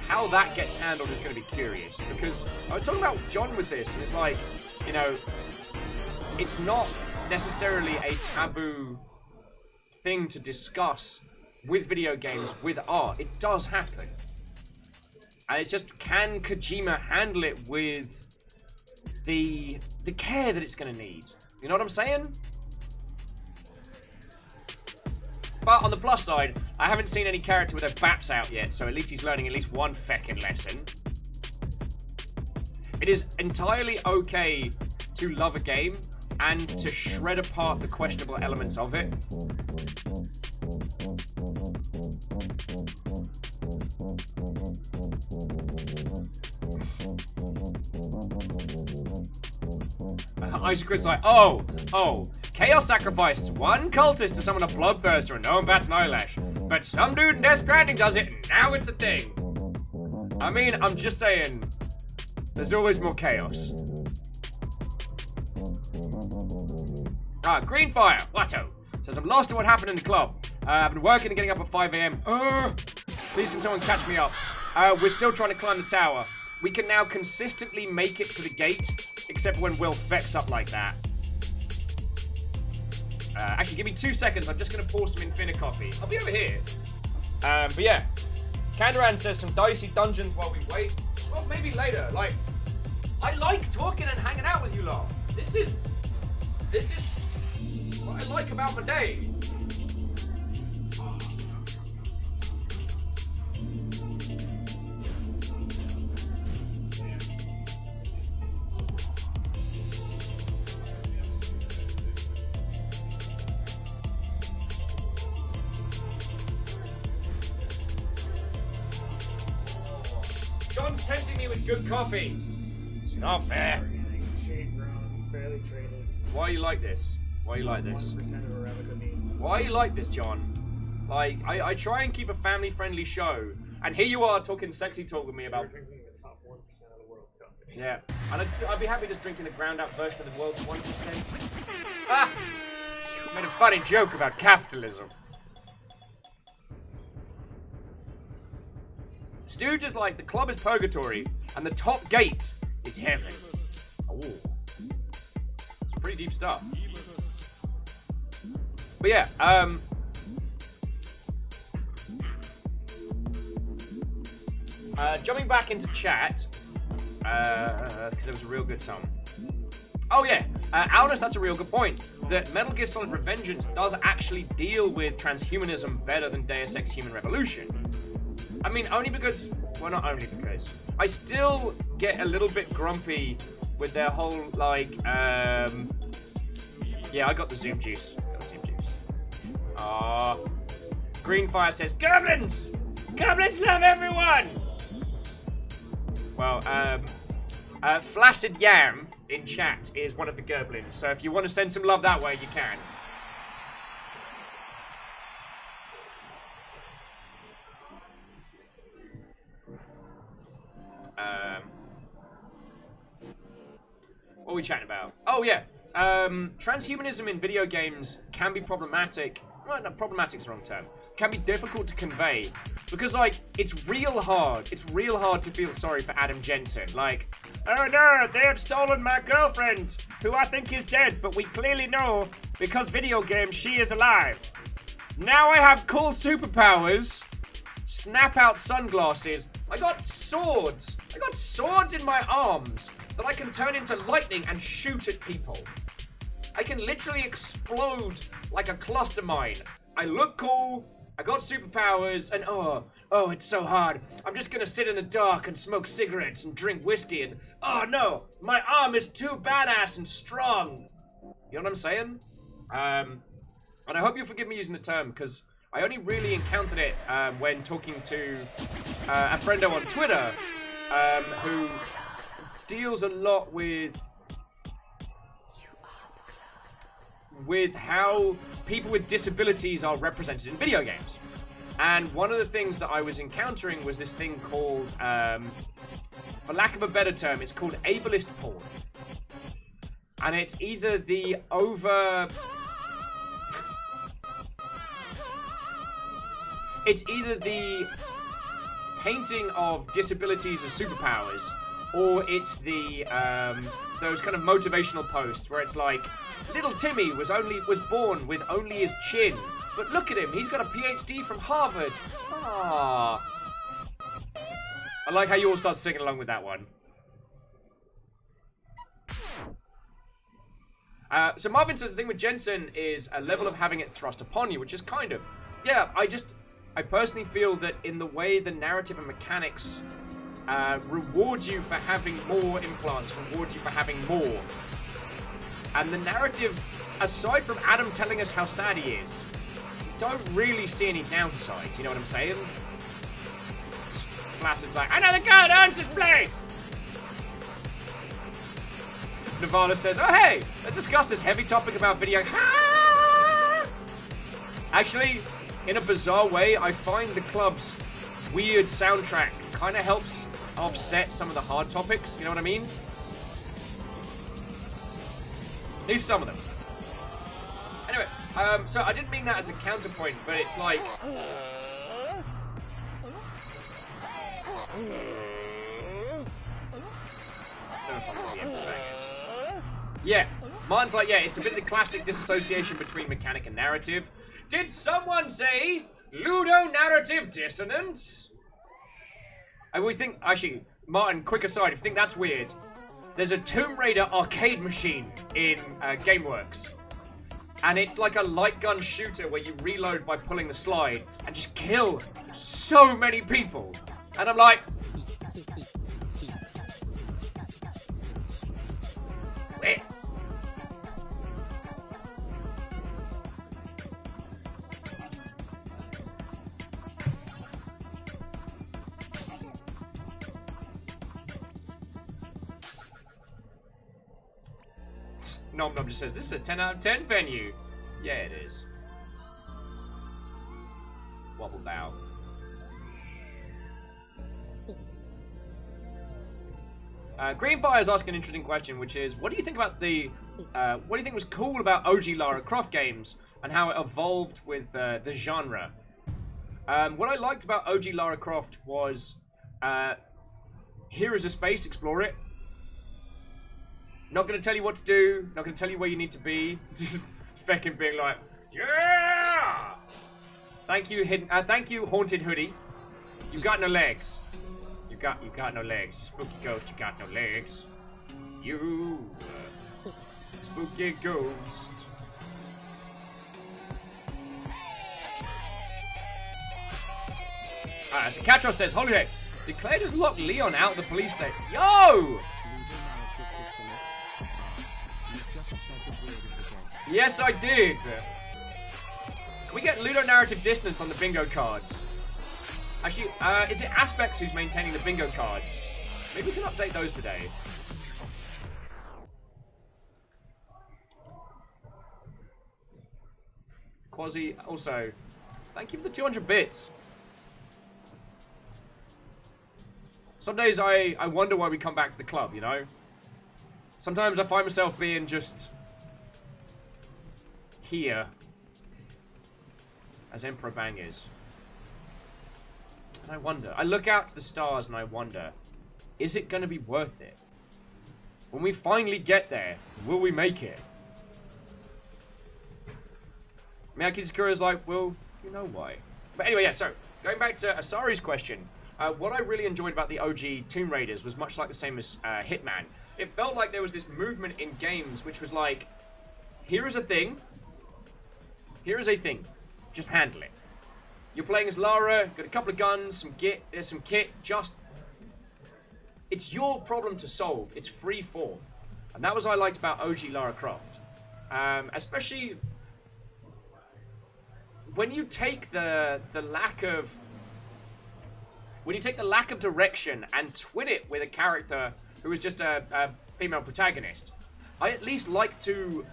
how that gets handled is going to be curious, because I was talking about John with this, and it's like, it's not necessarily a taboo thing to discuss with video games, with art. It does happen. And it's just, can Kojima handle it with the care that it's going to need? You know what I'm saying? But on the plus side, I haven't seen any character with their baps out yet, so at least he's learning at least one feckin' lesson. It is entirely okay to love a game and to shred apart the questionable elements of it. Isaac Grid's like, oh, Chaos sacrificed one cultist to summon a bloodthirster and no one bats an eyelash. But some dude in Death Stranding does it, and now it's a thing. I mean, I'm just saying, there's always more chaos. Greenfire, Watto, says, I'm lost in what happened in the club. I've been working and getting up at 5 a.m. Please can someone catch me up? We're still trying to climb the tower. We can now consistently make it to the gate, except when Will fecks up like that. Actually, give me 2 seconds. I'm just going to pour some Infinite Coffee. I'll be over here. But yeah. Kandaran says some dicey dungeons while we wait. Well, maybe later. Like, I like talking and hanging out with you lot. This is what I like about my day. John's tempting me with good coffee. It's not fair. Barely traded. Why are you like this? Why are you like this? 1% of Arabica means. Why are you like this, John? Like, I try and keep a family-friendly show, and here you are talking sexy talk with me about... You're drinking the top 1% of the world's coffee. Yeah. I'd be happy just drinking the ground-out version of the world's 1%. Ah! Made a funny joke about capitalism. Stooge is like, the club is purgatory, and the top gate is heaven. Oh. It's pretty deep stuff. But yeah, jumping back into chat, Because it was a real good song. Oh yeah, Alnus, that's a real good point. That Metal Gear Solid Revengeance does actually deal with transhumanism better than Deus Ex Human Revolution. I mean, only because, well, not only because, I still get a little bit grumpy with their whole, like, yeah, I got the Zoom juice. Greenfire says, Goblins! Goblins love everyone! Well, Flaccid Yam in chat is one of the Goblins, so if you want to send some love that way, you can. What are we chatting about? Oh, yeah. Transhumanism in video games can be problematic. Well, no, problematic's the wrong term. Can be difficult to convey. Because, like, it's real hard. It's real hard to feel sorry for Adam Jensen. Like, oh no, they have stolen my girlfriend, who I think is dead, but we clearly know, because video games, she is alive. Now I have cool superpowers. Snap out sunglasses. I got swords. I got swords in my arms that I can turn into lightning and shoot at people. I can literally explode like a cluster mine. I look cool, I got superpowers, and oh, it's so hard. I'm just gonna sit in the dark and smoke cigarettes and drink whiskey and, oh no, my arm is too badass and strong. You know what I'm saying? And I hope you'll forgive me using the term, because I only really encountered it when talking to a friendo on Twitter who deals a lot with how people with disabilities are represented in video games. And one of the things that I was encountering was this thing called, for lack of a better term, it's called ableist porn. And it's either the it's either the painting of disabilities as superpowers, or it's the those kind of motivational posts where it's like, little Timmy was born with only his chin, but look at him, he's got a PhD from Harvard. Ah, I like how you all start singing along with that one. So Marvin says the thing with Jensen is a level of having it thrust upon you, which is kind of, yeah, I personally feel that in the way the narrative and mechanics reward you for having more implants, reward you for having more. And the narrative, aside from Adam telling us how sad he is, don't really see any downsides, you know what I'm saying? Flaccid's like, another god earns his place! Nirvana says, oh hey, let's discuss this heavy topic about video. Actually, in a bizarre way, I find the club's weird soundtrack kind of helps offset some of the hard topics, you know what I mean? At least some of them. Anyway, so I didn't mean that as a counterpoint, but it's like... Yeah, mine's like, yeah, it's a bit of the classic disassociation between mechanic and narrative. Did someone say ludonarrative dissonance? And we think, actually, Martin, quick aside, if you think that's weird, there's a Tomb Raider arcade machine in GameWorks. And it's like a light gun shooter where you reload by pulling the slide and just kill so many people. And I'm like... Eh. Nom Nom just says, this is a 10 out of 10 venue. Yeah, it is. Wobble bow. Greenfire is asking an interesting question, which is, what do you think about the, what do you think was cool about OG Lara Croft games and how it evolved with the genre? What I liked about OG Lara Croft was, here is a space, explore it. Not gonna tell you what to do, not gonna tell you where you need to be. Just fucking being like, yeah! Thank you, Haunted Hoodie. You got no legs. You You got no legs. Spooky ghost, you got no legs. You, spooky ghost. Alright, so Catro says, holy heck, did Claire just lock Leon out of the police station? Yo! Yes, I did. Can we get Ludo narrative dissonance on the bingo cards? Actually, is it Aspects who's maintaining the bingo cards? Maybe we can update those today. Quasi, also, thank you for the 200 bits. Some days I wonder why we come back to the club, you know? Sometimes I find myself being just here, as Emperor Bang is. And I wonder, I look out to the stars and I wonder, is it going to be worth it? When we finally get there, will we make it? Miyaki Sakura's like, well, you know why. But anyway, yeah, so, going back to Asari's question, what I really enjoyed about the OG Tomb Raiders was much like the same as Hitman. It felt like there was this movement in games which was like, here is a thing, here is a thing, just handle it. You're playing as Lara, got a couple of guns, some kit, just... It's your problem to solve, it's free form. And that was what I liked about OG Lara Croft. Especially when you take the lack of... When you take the lack of direction and twin it with a character who is just a female protagonist, I at least like to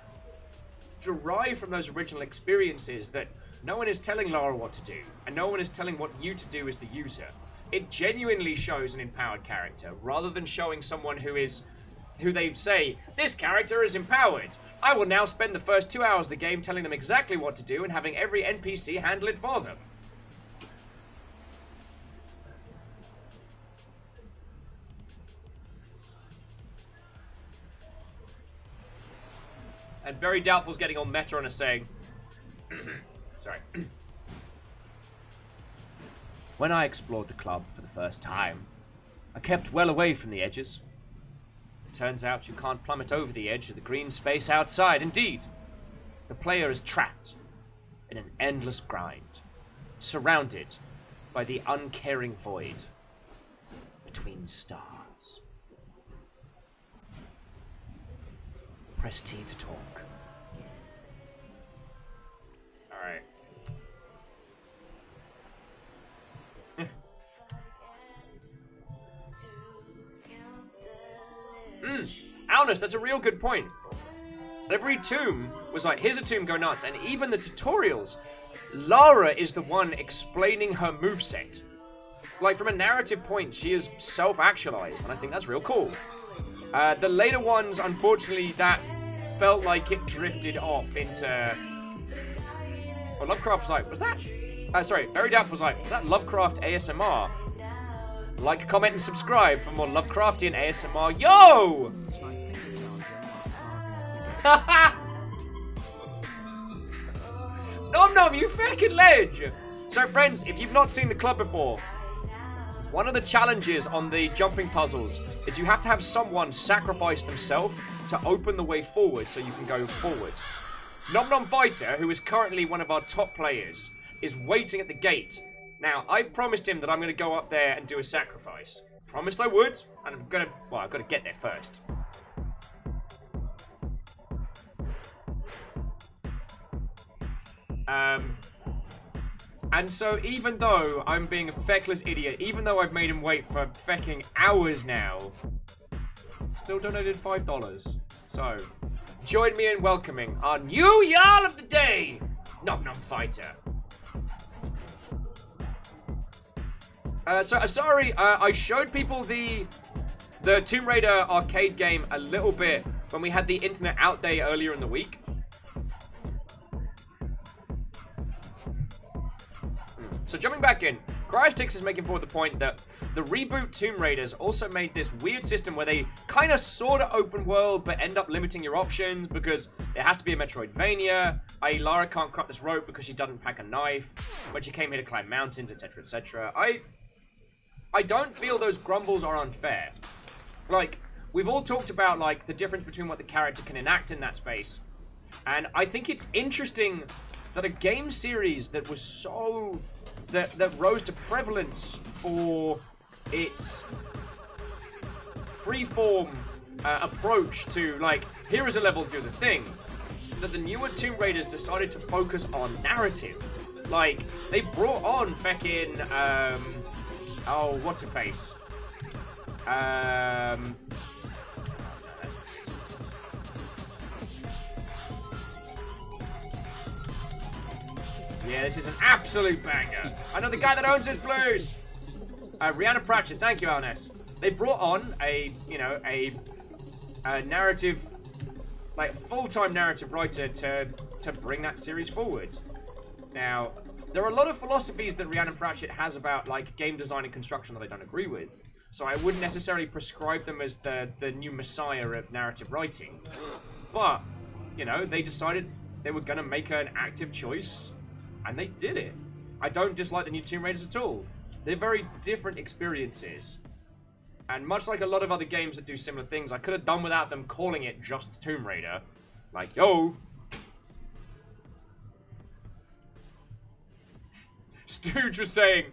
derive from those original experiences that no one is telling Lara what to do, and no one is telling what you to do as the user. It genuinely shows an empowered character, rather than showing someone who they say, this character is empowered. I will now spend the first 2 hours of the game telling them exactly what to do and having every NPC handle it for them. And Very Doubtful's getting on meta and is saying... Sorry. When I explored the club for the first time, I kept well away from the edges. It turns out you can't plummet over the edge of the green space outside. Indeed, the player is trapped in an endless grind, surrounded by the uncaring void between stars. Press T to talk. Alright. Alnus, that's a real good point. Every tomb was like, here's a tomb, go nuts. And even the tutorials, Lara is the one explaining her moveset. Like, from a narrative point, she is self-actualized, and I think that's real cool. The later ones, unfortunately, that felt like it drifted off into... Oh, Lovecraft was like, was that... sorry, Very Doubtful was like, was that Lovecraft ASMR? Like, comment, and subscribe for more Lovecraftian ASMR. Yo! Nom nom, you fucking ledge! So, friends, if you've not seen the club before, one of the challenges on the jumping puzzles is you have to have someone sacrifice themselves to open the way forward so you can go forward. Nom Nom Fighter, who is currently one of our top players, is waiting at the gate. Now, I've promised him that I'm going to go up there and do a sacrifice. Promised I would, and I'm going to... Well, I've got to get there first. And so, even though I'm being a feckless idiot, even though I've made him wait for fecking hours now, still donated $5. So, join me in welcoming our new Jarl of the Day, Nom Nom Fighter. So, Asari, I showed people the Tomb Raider arcade game a little bit when we had the Internet Out Day earlier in the week. So jumping back in, Cryostix is making forward the point that the reboot Tomb Raiders also made this weird system where they kind of sort of open world but end up limiting your options because it has to be a Metroidvania, i.e. Lara can't cut this rope because she doesn't pack a knife when she came here to climb mountains, etc, etc. I don't feel those grumbles are unfair. Like, we've all talked about, like, the difference between what the character can enact in that space. And I think it's interesting that a game series that was so... that rose to prevalence for its freeform approach to, like, here is a level, do the thing, that the newer Tomb Raiders decided to focus on narrative. Like, they brought on feckin', oh, what's her face? Yeah, this is an absolute banger. I know the guy that owns his blues. Rhiannon Pratchett, thank you, Alness. They brought on a narrative, like full-time narrative writer to bring that series forward. Now, there are a lot of philosophies that Rhiannon Pratchett has about like game design and construction that I don't agree with. So I wouldn't necessarily prescribe them as the new messiah of narrative writing. But, you know, they decided they were going to make an active choice, and they did it. I don't dislike the new Tomb Raiders at all. They're very different experiences. And much like a lot of other games that do similar things, I could have done without them calling it just Tomb Raider. Like, yo! Stooge was saying,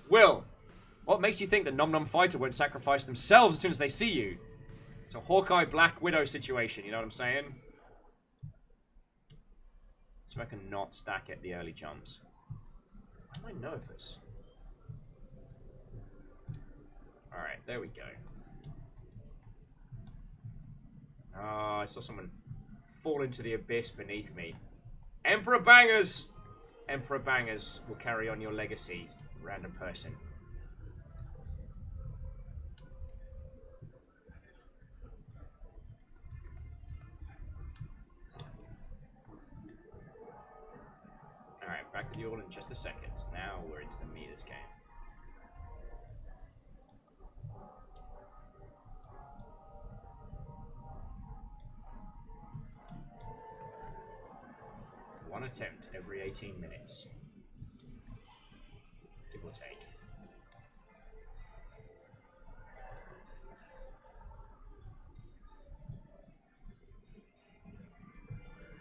Will, what makes you think that Nom Nom Fighter won't sacrifice themselves as soon as they see you? It's a Hawkeye Black Widow situation, you know what I'm saying? So I can not stack at the early jumps. Why am I nervous? Alright, there we go. Ah, I saw someone fall into the abyss beneath me. Emperor Bangers! Emperor Bangers will carry on your legacy, random person. Alright, back with you all in just a second. Now we're into the meat of this game. One attempt every 18 minutes. Give or take.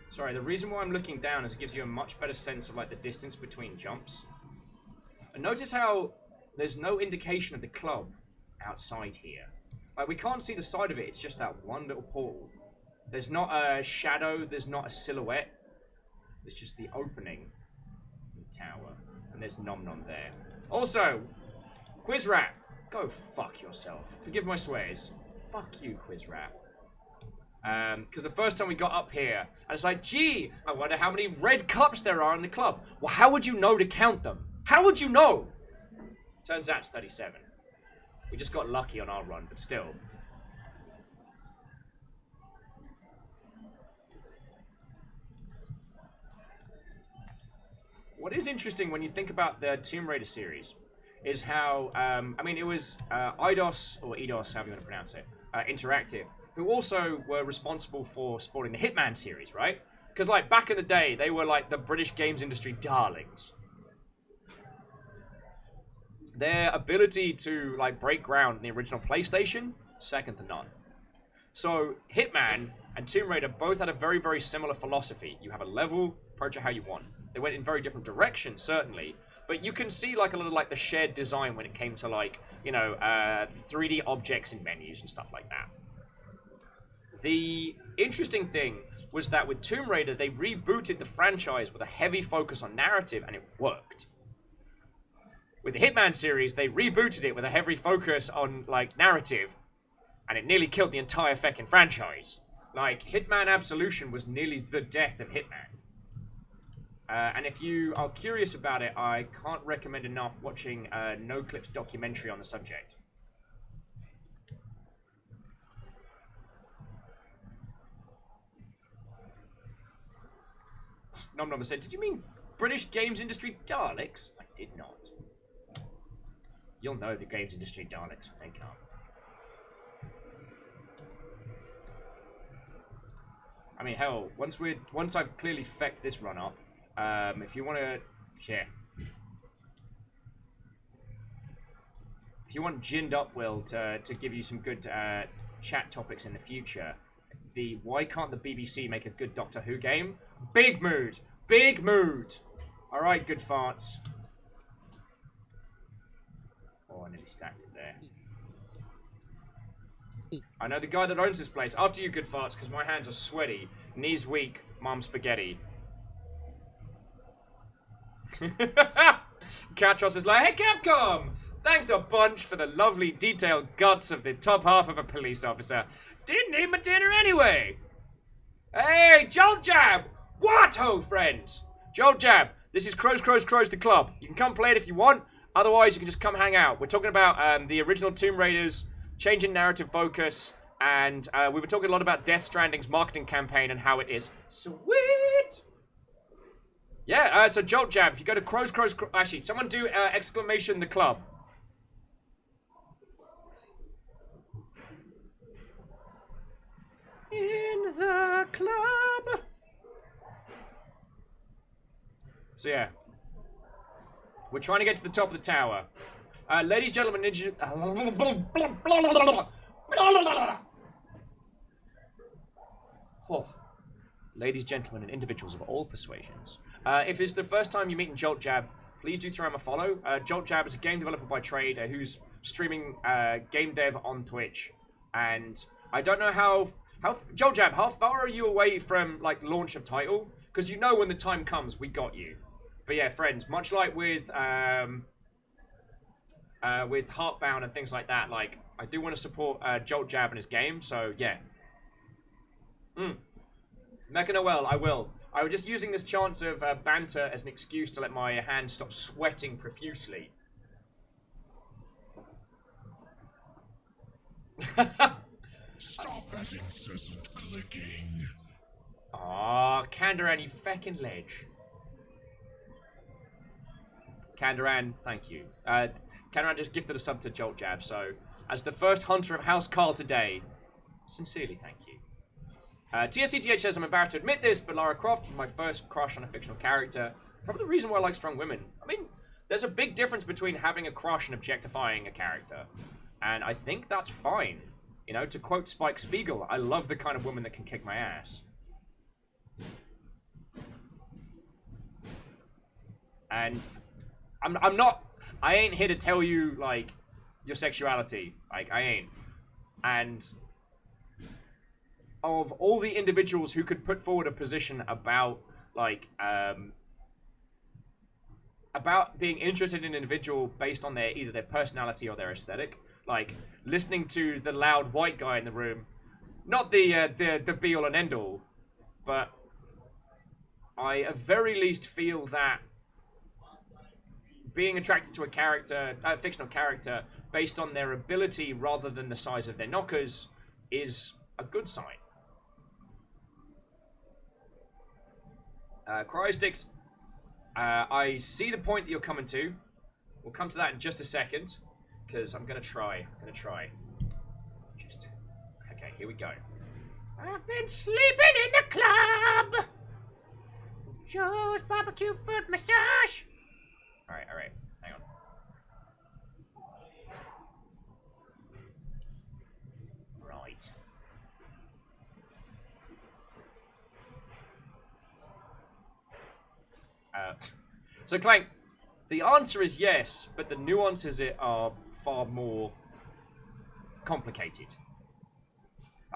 Sorry, the reason why I'm looking down is it gives you a much better sense of like the distance between jumps. And notice how there's no indication of the club outside here. Like, we can't see the side of it, it's just that one little portal. There's not a shadow, there's not a silhouette. It's just the opening in the tower. And there's Nom Nom there. Also, Quizrat, go fuck yourself. Forgive my swears. Fuck you, Quizrat. Because the first time we got up here, and it's like, gee, I wonder how many red cups there are in the club. Well, how would you know to count them? How would you know? Turns out it's 37. We just got lucky on our run, but still. What is interesting when you think about the Tomb Raider series is how, I mean, it was Eidos, or Eidos, however you want to pronounce it, Interactive, who also were responsible for sporting the Hitman series, right? Because, like, back in the day, they were, like, the British games industry darlings. Their ability to, like, break ground in the original PlayStation, second to none. So, Hitman and Tomb Raider both had a very, very similar philosophy. You have a level, approach it how you want. They went in very different directions, certainly, but you can see, like, a lot of, like, the shared design when it came to, like, you know, 3D objects and menus and stuff like that. The interesting thing was that with Tomb Raider, they rebooted the franchise with a heavy focus on narrative, and it worked. With the Hitman series, they rebooted it with a heavy focus on, like, narrative, and it nearly killed the entire feckin' franchise. Like, Hitman Absolution was nearly the death of Hitman. And if you are curious about it, I can't recommend enough watching NoClip's documentary on the subject. Nom Nom said, did you mean British games industry Daleks? I did not. You'll know the games industry Daleks when they come. I mean, hell, once I've clearly fecked this run up, if you want to, yeah. if you want ginned up, Will, to give you some good chat topics in the future, why can't the BBC make a good Doctor Who game? Big mood! Big mood! Alright, good farts. Oh, I nearly stacked it there. I know the guy that owns this place. After you, good farts, because my hands are sweaty. Knees weak, mom spaghetti. Catros is like, hey Capcom! Thanks a bunch for the lovely detailed guts of the top half of a police officer. Didn't need my dinner anyway. Hey, Jolt Jab! What ho, friends? Jolt Jab, this is Crows the club. You can come play it if you want. Otherwise, you can just come hang out. We're talking about the original Tomb Raiders, changing narrative focus, and we were talking a lot about Death Stranding's marketing campaign and how it is sweet. Yeah, so Jolt Jab, if you go to Crows, actually, someone do exclamation the club. In the club. So yeah, we're trying to get to the top of the tower. Ladies, gentlemen, ladies, gentlemen, and individuals of all persuasions. If it's the first time you're meeting Jolt Jab, please do throw him a follow. Jolt Jab is a game developer by trade who's streaming game dev on Twitch, and I don't know how Jolt Jab, how far are you away from like launch of title? Because you know when the time comes, we got you. But yeah, friends, much like with Heartbound and things like that, like I do want to support Jolt Jab and his game. So yeah. Mecha Noel, I will. I was just using this chance of banter as an excuse to let my hands stop sweating profusely. Stop that incessant clicking. Aw, Kandaran, you feckin' ledge. Kandaran, thank you. Kandaran just gifted a sub to Jolt Jab, so as the first hunter of House Carl today, sincerely thank you. TSCTH says, I'm embarrassed to admit this, but Lara Croft was my first crush on a fictional character. Probably the reason why I like strong women. I mean, there's a big difference between having a crush and objectifying a character. And I think that's fine. You know, to quote Spike Spiegel, I love the kind of woman that can kick my ass. And I ain't here to tell you, like, your sexuality. Like, I ain't. And of all the individuals who could put forward a position about, like, about being interested in an individual based on their either their personality or their aesthetic, like, listening to the loud white guy in the room, not the be-all and end-all, but I at very least feel that being attracted to a fictional character based on their ability rather than the size of their knockers is a good sign. Cryosticks, I see the point that you're coming to. We'll come to that in just a second, because I'm gonna try. Okay, here we go. I've been sleeping in the club. Joe's barbecue foot massage. All right, hang on. Right. So Clank, the answer is yes, but the nuances are far more complicated.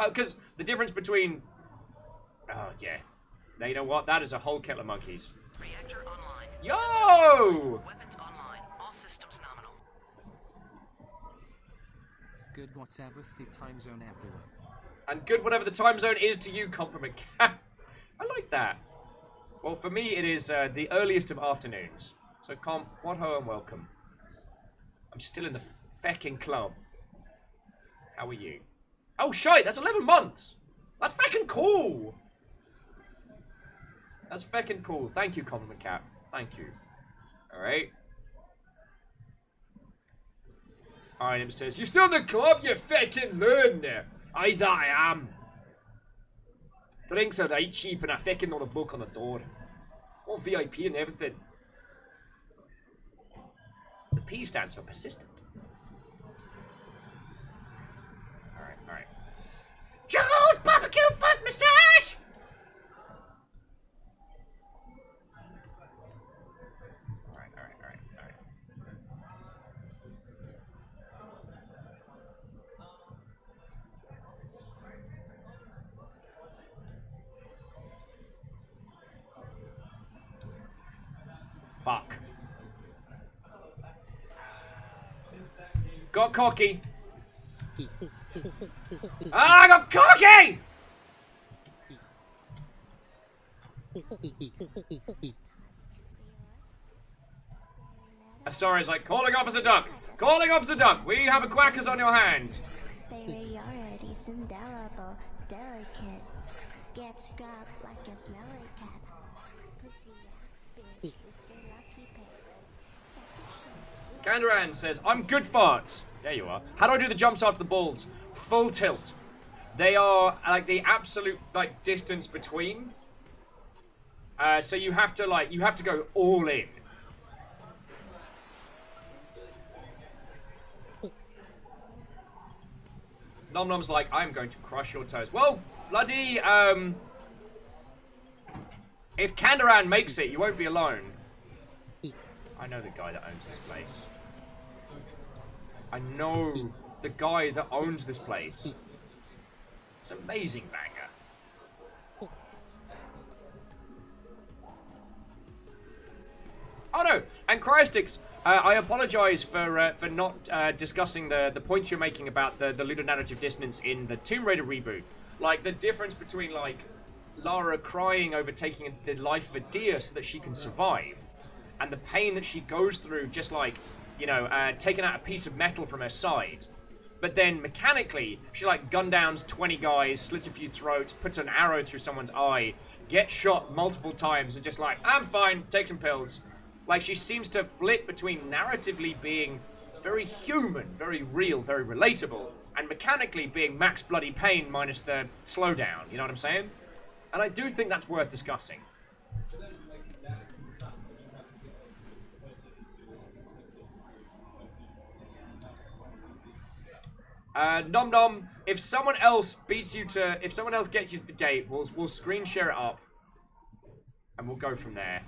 Because the difference between... Oh, yeah. Now, you know what? That is a whole kettle of monkeys. Reactor online. Yo! Weapons online. All systems nominal. Good whatever the time zone everyone. And good whatever the time zone is to you, Compliment Cat. I like that. Well, for me, it is the earliest of afternoons. So, Comp, what ho and welcome. I'm still in the feckin' club. How are you? Oh, shite, that's 11 months! That's feckin' cool! That's feckin' cool. Thank you, Compliment Cat. Thank you. Alright. Item says, you still in the club, you feckin' learner? I thought I am. Drinks are right cheap and I feckin' know the book on the door. All VIP and everything. The P stands for persistent. Alright. Joe's barbecue foot massage! Alright. Fuck. Got cocky. I got cocky! Asara's like, calling Officer Duck! Calling Officer Duck! We have a quackers on your hand! Baby, already indelible, delicate. Get scrubbed like a smelly cat. Pussy ass bitch is your lucky pet. Kandaran says, I'm good farts. There you are. How do I do the jumps after the balls? Full tilt. They are like the absolute like distance between. So you have to go all in. Nom Nom's like, I'm going to crush your toes. Well, bloody, if Kandaran makes it, you won't be alone. I know the guy that owns this place. I know the guy that owns this place. It's an amazing banger. Oh no, and Cryostix, I apologize for not discussing the points you're making about the ludonarrative dissonance in the Tomb Raider reboot. Like, the difference between, like, Lara crying over taking the life of a deer so that she can survive, and the pain that she goes through just, like, you know, taking out a piece of metal from her side. But then, mechanically, she, like, gun downs 20 guys, slits a few throats, puts an arrow through someone's eye, gets shot multiple times, and just like, I'm fine, take some pills. Like, she seems to flit between narratively being very human, very real, very relatable, and mechanically being max bloody pain minus the slowdown, you know what I'm saying? And I do think that's worth discussing. Nom Nom, if someone else gets you to the gate, we'll screen share it up, and we'll go from there.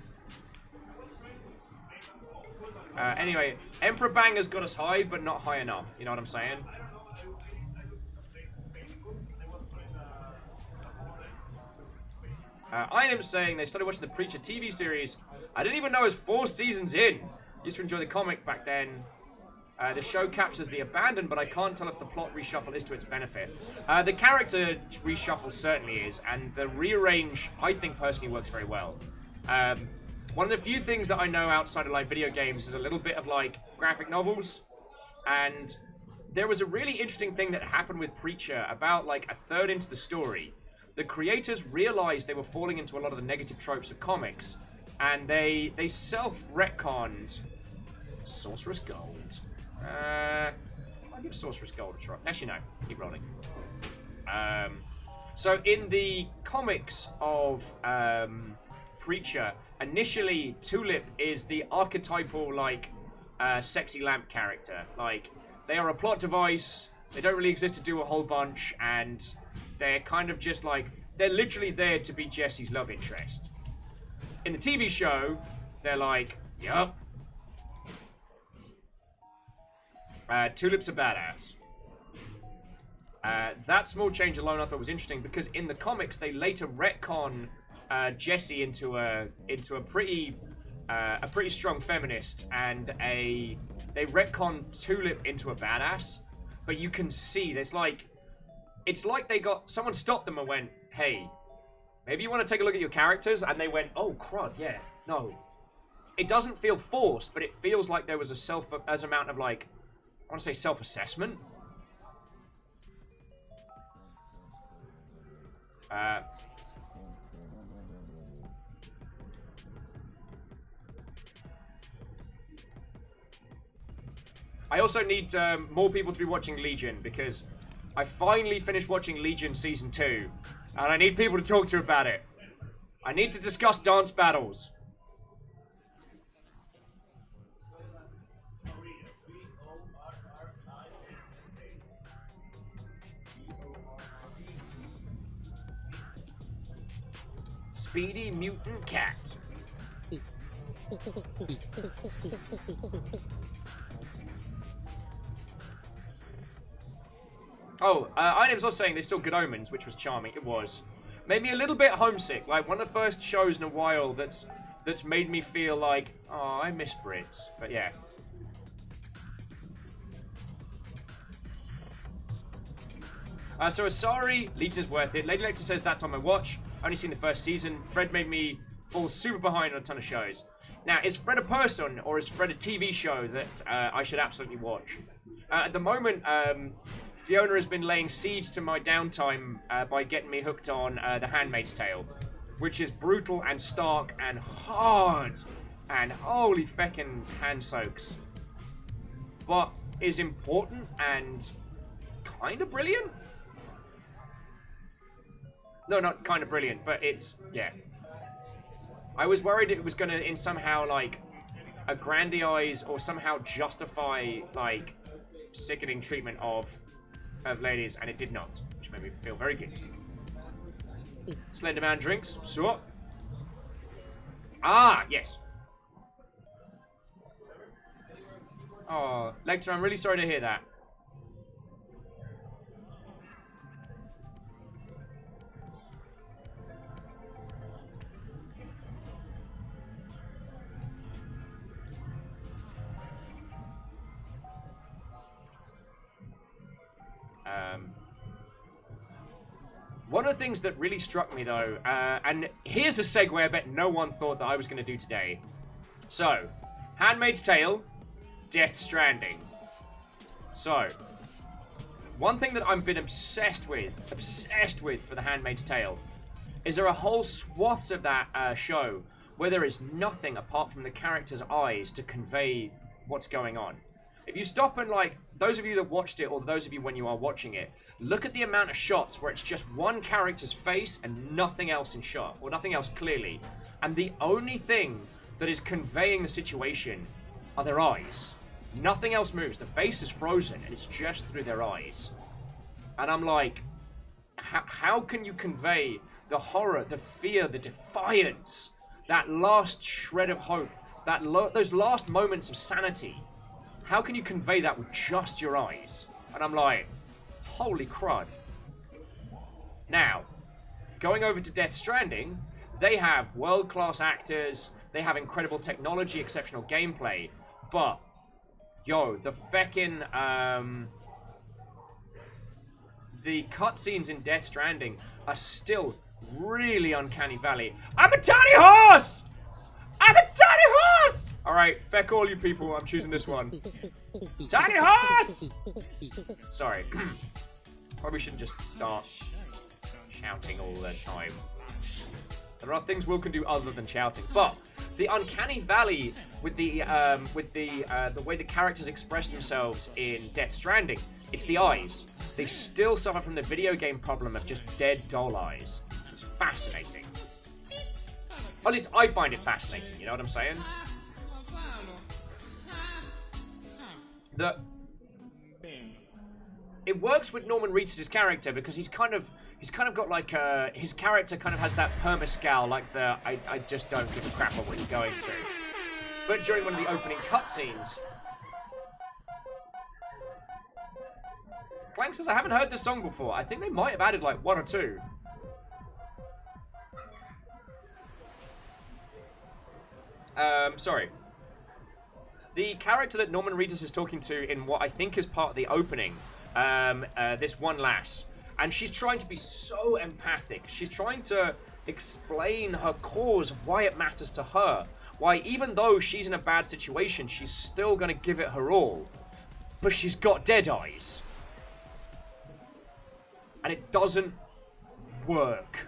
Anyway, Emperor Banger's got us high, but not high enough. You know what I'm saying? Inem's saying they started watching the Preacher TV series. I didn't even know it was 4 seasons in. Used to enjoy the comic back then. The show captures the abandoned, but I can't tell if the plot reshuffle is to its benefit. The character reshuffle certainly is, and the rearrange, I think, personally works very well. One of the few things that I know outside of like video games is a little bit of like graphic novels, and there was a really interesting thing that happened with Preacher about like a third into the story. The creators realized they were falling into a lot of the negative tropes of comics, and they self-retconned Sorcerer's Gold. I'll give Sorcerer's Gold a try. Actually, no. Keep rolling. So in the comics of Preacher, initially Tulip is the archetypal, like, sexy lamp character. Like, they are a plot device, they don't really exist to do a whole bunch, and they're kind of just like, they're literally there to be Jesse's love interest. In the TV show, they're like, yup. Tulip's a badass. That small change alone I thought was interesting, because in the comics they later retcon Jesse into a pretty strong feminist, and they retcon Tulip into a badass. But you can see there's like, it's like someone stopped them and went, hey, maybe you want to take a look at your characters, and they went, oh crud, yeah, no. It doesn't feel forced, but it feels like there was a amount of like, I want to say self-assessment. I also need more people to be watching Legion, because I finally finished watching Legion Season 2, and I need people to talk to about it. I need to discuss dance battles. speedy mutant cat. Oh, iName's also saying there's still Good Omens, which was charming. It was. Made me a little bit homesick. Like, one of the first shows in a while that's made me feel like, oh, I miss Brits. But yeah. So Asari, Legion is worth it. Lady Lecter says that's on my watch. Only seen the first season. Fred made me fall super behind on a ton of shows. Now, is Fred a person or is Fred a TV show that I should absolutely watch? At the moment, Fiona has been laying siege to my downtime by getting me hooked on The Handmaid's Tale, which is brutal and stark and hard and holy feckin' hand soaks, but is important and kind of brilliant. No, not kind of brilliant, but it's, yeah. I was worried it was going to, in somehow, like, aggrandize or somehow justify, like, sickening treatment of ladies, and it did not, which made me feel very good. Slenderman drinks. So. Ah, yes. Oh, Lecter, I'm really sorry to hear that. One of the things that really struck me, though, and here's a segue I bet no one thought that I was going to do today. So, Handmaid's Tale, Death Stranding. So, one thing that I've been obsessed with for the Handmaid's Tale, is there are whole swaths of that show where there is nothing apart from the character's eyes to convey what's going on. If you stop and, like, those of you that watched it, or those of you when you are watching it, look at the amount of shots where it's just one character's face and nothing else in shot, or nothing else clearly. And the only thing that is conveying the situation are their eyes. Nothing else moves. The face is frozen, and it's just through their eyes. And I'm like, how can you convey the horror, the fear, the defiance, that last shred of hope, those last moments of sanity? How can you convey that with just your eyes? And I'm like, holy crud. Now, going over to Death Stranding, they have world-class actors, they have incredible technology, exceptional gameplay, but, yo, the feckin', the cutscenes in Death Stranding are still really uncanny valley. I'm a tiny horse! I'm a tiny horse! Alright, feck all you people, I'm choosing this one. Tiny horse! Sorry. Probably shouldn't just start shouting all the time. There are things Will can do other than shouting, but the uncanny valley with the way the characters express themselves in Death Stranding, it's the eyes. They still suffer from the video game problem of just dead doll eyes. It's fascinating. At least I find it fascinating, you know what I'm saying? It works with Norman Reedus' character because he's kind of got like his character kind of has that perma-scowl, like the I just don't give a crap about what he's going through. But during one of the opening cutscenes, Clank says I haven't heard this song before. I think they might have added like one or two. Sorry. The character that Norman Reedus is talking to in what I think is part of the opening, this one lass, and she's trying to be so empathic. She's trying to explain her cause of why it matters to her. Why, even though she's in a bad situation, she's still going to give it her all. But she's got dead eyes. And it doesn't work.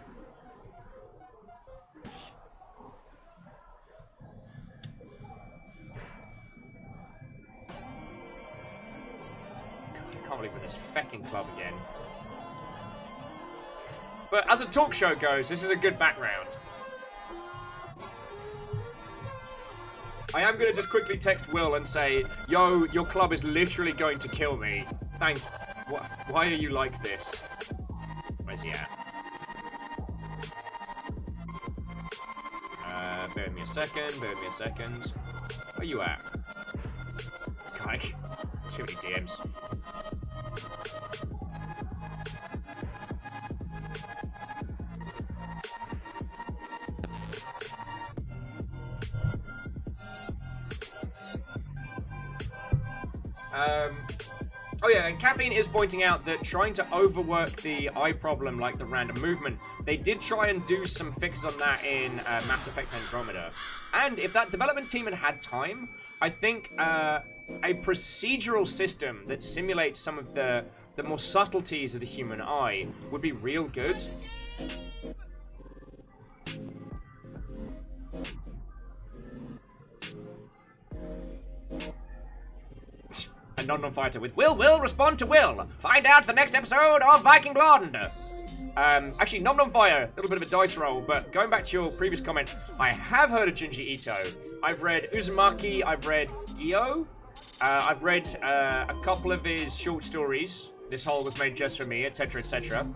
I can't believe we're in this fecking club again. But as a talk show goes, this is a good background. I am going to just quickly text Will and say, yo, your club is literally going to kill me. Why are you like this? Where's he at? Bear with me a second. Where you at? Guy, too many DMs. Oh yeah, and Caffeine is pointing out that trying to overwork the eye problem like the random movement, they did try and do some fixes on that in Mass Effect Andromeda. And if that development team had time, I think a procedural system that simulates some of the more subtleties of the human eye would be real good. A non fighter with Will respond to Will. Find out the next episode of Viking Blonde. Actually, Nom Fire, a little bit of a dice roll, but going back to your previous comment, I have heard of Junji Ito. I've read Uzumaki, I've read Dio, I've read a couple of his short stories. This Hole Was Made Just For Me, etc., etc.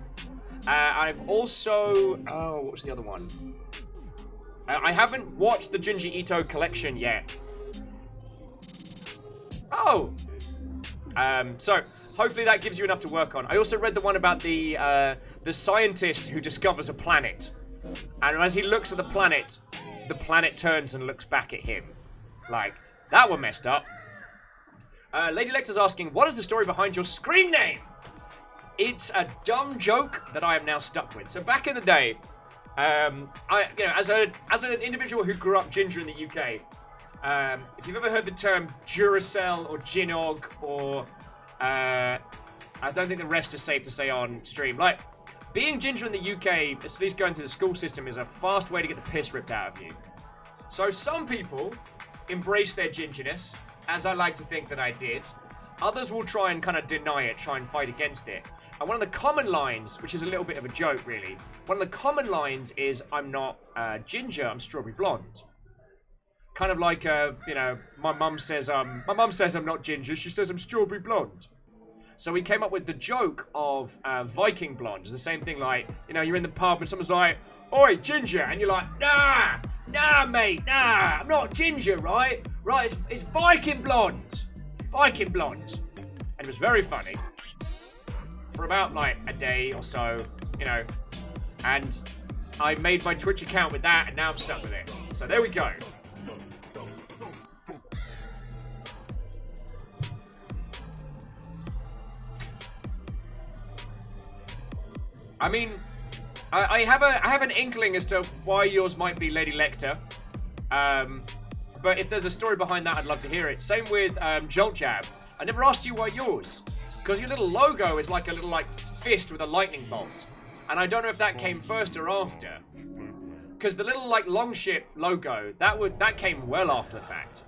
I've also... Oh, what was the other one? I haven't watched the Junji Ito collection yet. Oh! So, hopefully that gives you enough to work on. I also read the one about the scientist who discovers a planet. And as he looks at the planet turns and looks back at him. Like, that one messed up. Lady Lecter's asking, what is the story behind your screen name? It's a dumb joke that I am now stuck with. So back in the day, as an individual who grew up ginger in the UK, if you've ever heard the term Duracell or Ginog or I don't think the rest is safe to say on stream. Like, being ginger in the UK, at least going through the school system, is a fast way to get the piss ripped out of you. So some people embrace their gingerness, as I like to think that I did. Others will try and kind of deny it, try and fight against it. And one of the common lines, which is a little bit of a joke really, one of the common lines is, I'm not ginger, I'm strawberry blonde. Kind of like, my mum says I'm not ginger, she says I'm strawberry blonde. So we came up with the joke of Viking blonde. It's the same thing, like, you're in the pub and someone's like, oi, ginger, and you're like, nah, mate, I'm not ginger, right? Right, it's Viking blonde. Viking blonde. And it was very funny. For about, like, a day or so, and I made my Twitch account with that, and now I'm stuck with it. So there we go. I mean, I have an inkling as to why yours might be Lady Lecter. But if there's a story behind that, I'd love to hear it. Same with Jolt Jab. I never asked you why yours. Because your little logo is like a little, fist with a lightning bolt. And I don't know if that came first or after. Because the little, long ship logo, that came well after the fact.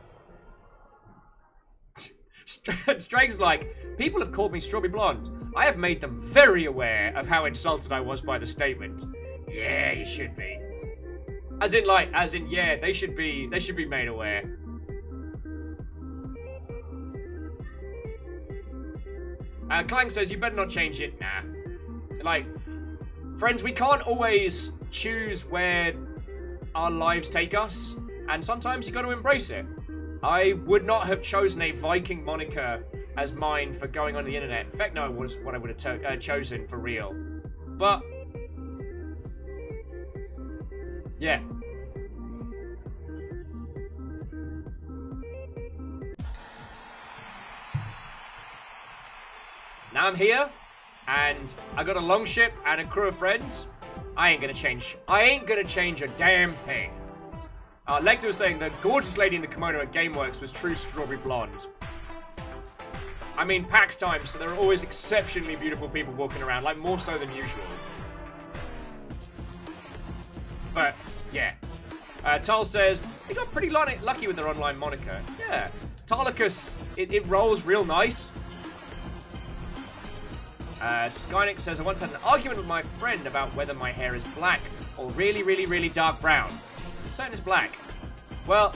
Strake's like, people have called me Strawberry Blonde. I have made them very aware of how insulted I was by the statement. Yeah, you should be. As in, yeah, they should be made aware. Clank says, you better not change it. Nah. Friends, we can't always choose where our lives take us, and sometimes you got to embrace it. I would not have chosen a Viking moniker as mine for going on the internet. In fact, no, it was what I would have chosen for real. But yeah. Now I'm here, and I got a longship and a crew of friends. I ain't gonna change a damn thing. Lecter was saying the gorgeous lady in the kimono at GameWorks was true strawberry blonde. I mean, PAX time, so there are always exceptionally beautiful people walking around, more so than usual. But, yeah. Tal says, they got pretty lucky with their online moniker. Yeah. Tarlicus, it rolls real nice. Skynick says, I once had an argument with my friend about whether my hair is black or really, really, really dark brown. I'm certain it's black. Well,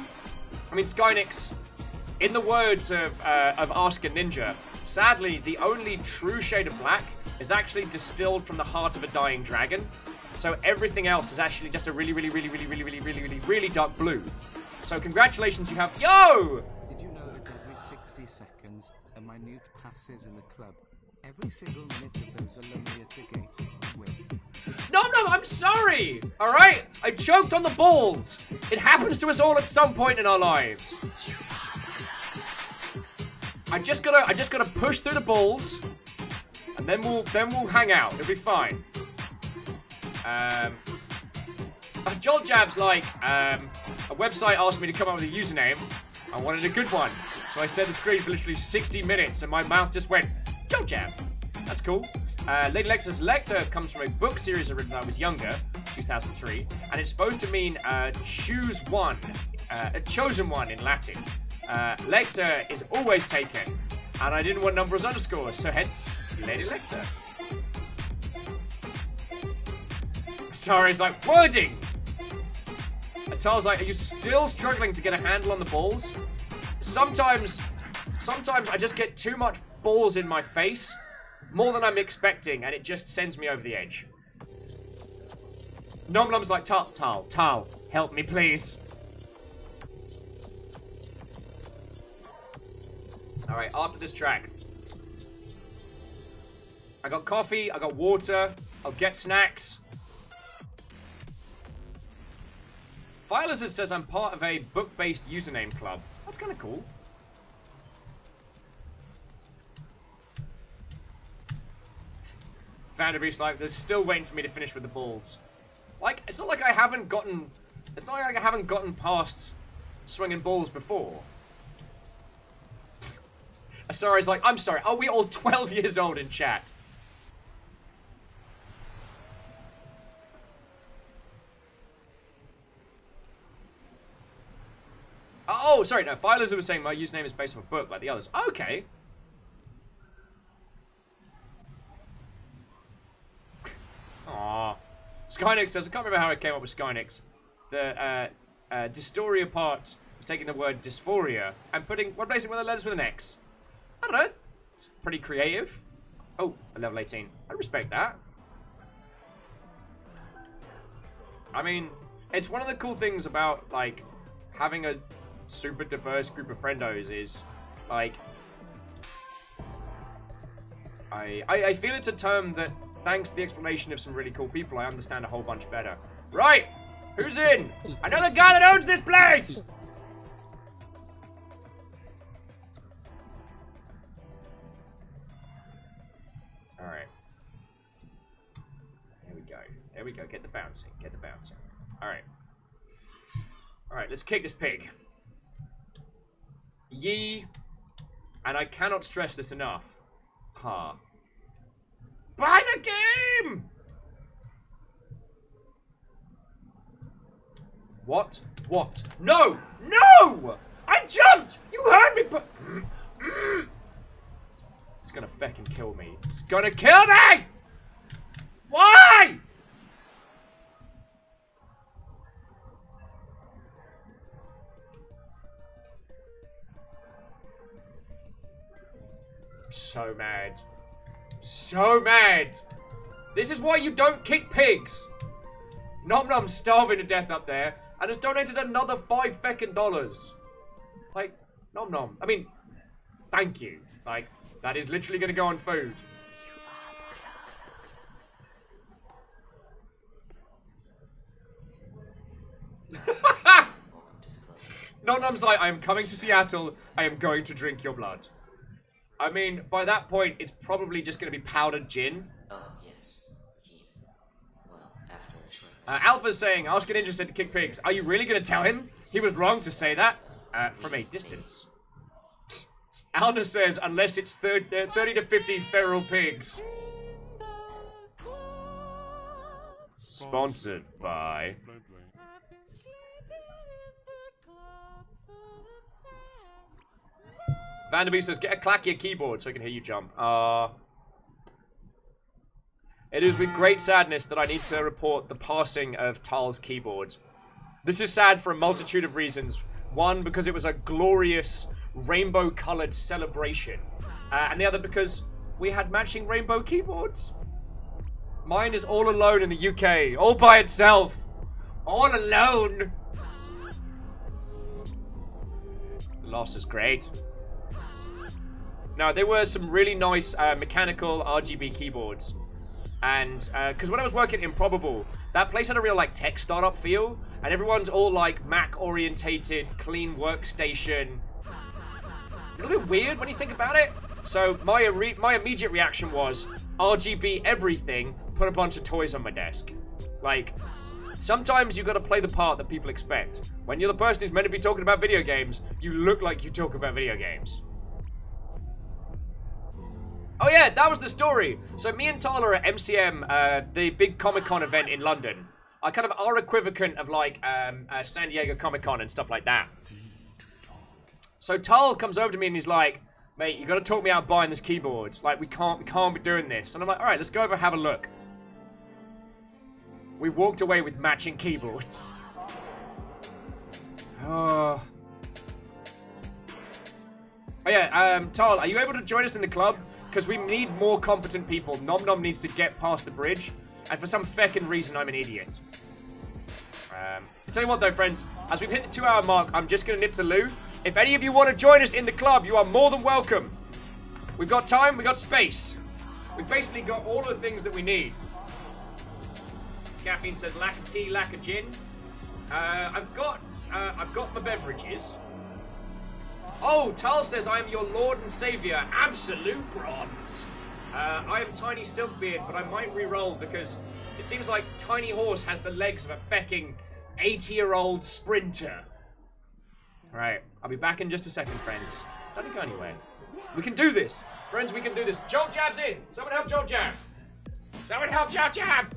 I mean, Skynix, in the words of Ask a Ninja, sadly, the only true shade of black is actually distilled from the heart of a dying dragon. So everything else is actually just a really dark blue. So congratulations, you have... Yo! Did you know that every 60 seconds, a minute passes in the club? Every single minute of those are lonely at the gate with. No, I'm sorry! Alright? I choked on the balls! It happens to us all at some point in our lives. I just gotta push through the balls, and then we'll hang out. It'll be fine. Joel Jab's like, a website asked me to come up with a username. I wanted a good one. So I stared at the screen for literally 60 minutes and my mouth just went, Joel Jab. That's cool. Lady Lexa's Lecter comes from a book series I read when I was younger, 2003, and it's supposed to mean choose one, a chosen one in Latin. Lecter is always taken, and I didn't want numbers underscores, so hence, Lady Lecter. Sorry's like, wording! And Tar's like, are you still struggling to get a handle on the balls? Sometimes I just get too much balls in my face, more than I'm expecting, and it just sends me over the edge. Nom Nom's like, Tal, help me please. Alright, after this track. I got coffee, I got water, I'll get snacks. Phylizard says I'm part of a book-based username club. That's kind of cool. Vanderbeest's like, they're still waiting for me to finish with the balls. Like, it's not like I haven't gotten past swinging balls before. Asari's like, I'm sorry, are we all 12 years old in chat? Oh, sorry, no, Phylizard was saying my username is based on a book like the others. Okay. Aww. Skynix says, I can't remember how I came up with Skynix. The dystoria part was taking the word dysphoria and replacing one of the letters with an X. I don't know. It's pretty creative. Oh, a level 18. I respect that. I mean, it's one of the cool things about, like, having a super diverse group of friendos is, like, I feel it's a term that, thanks to the explanation of some really cool people, I understand a whole bunch better. Right! Who's in? I know the guy that owns this place! Alright. Here we go. There we go. Get the bouncing. Get the bouncing. Alright. Alright, let's kick this pig. Yee. And I cannot stress this enough. Ha. Buy the game! What? What? No! No! I jumped! You heard me, but... It's gonna feckin' kill me. It's gonna kill me! Why? So mad. So mad. This is why you don't kick pigs. Nom Nom's starving to death up there and has donated another $5 feckin' dollars. Like, Nom Nom. I mean, thank you. Like, that is literally gonna go on food. Nom Nom's like, I am coming to Seattle. I am going to drink your blood. I mean, by that point, it's probably just going to be powdered gin. Oh, yes. Well, after a short... Alpha's saying, Ask an interested to kick pigs. Are you really going to tell him? He was wrong to say that. From a distance. Alna says, unless it's 30 to 50 feral pigs. Sponsored by... Vanderbeest says, get a clackier keyboard so I can hear you jump. It is with great sadness that I need to report the passing of Tal's keyboard. This is sad for a multitude of reasons. One, because it was a glorious rainbow-colored celebration. And the other because we had matching rainbow keyboards. Mine is all alone in the UK. All by itself. All alone. The loss is great. No, there were some really nice mechanical RGB keyboards. And, because when I was working at Improbable, that place had a real, like, tech startup feel. And everyone's all, like, Mac-orientated, clean workstation. A little bit weird when you think about it. So, my immediate reaction was, RGB everything, put a bunch of toys on my desk. Like, sometimes you gotta play the part that people expect. When you're the person who's meant to be talking about video games, you look like you talk about video games. Oh yeah, that was the story. So me and Tyler at MCM, the big Comic-Con event in London, are kind of our equivalent of like San Diego Comic-Con and stuff like that. So Tyler comes over to me and he's like, mate, you gotta talk me out buying this keyboard. Like, we can't be doing this. And I'm like, alright, let's go over and have a look. We walked away with matching keyboards. Oh yeah, Tyler, are you able to join us in the club? Because we need more competent people. Nom Nom needs to get past the bridge. And for some feckin' reason, I'm an idiot. Tell you what though, friends. As we've hit the 2-hour mark, I'm just going to nip to the loo. If any of you want to join us in the club, you are more than welcome. We've got time, we've got space. We've basically got all the things that we need. Caffeine says lack of tea, lack of gin. I've got my beverages. Oh, Tal says, I am your Lord and Savior, Absolute Bronze. I am Tiny Stiltbeard, but I might re-roll because it seems like Tiny Horse has the legs of a fecking 80-year-old sprinter. Alright, I'll be back in just a second, friends. Don't go anywhere. We can do this. Friends, we can do this. Jolt Jab's in. Someone help Jolt Jab. Someone help Jolt Jab.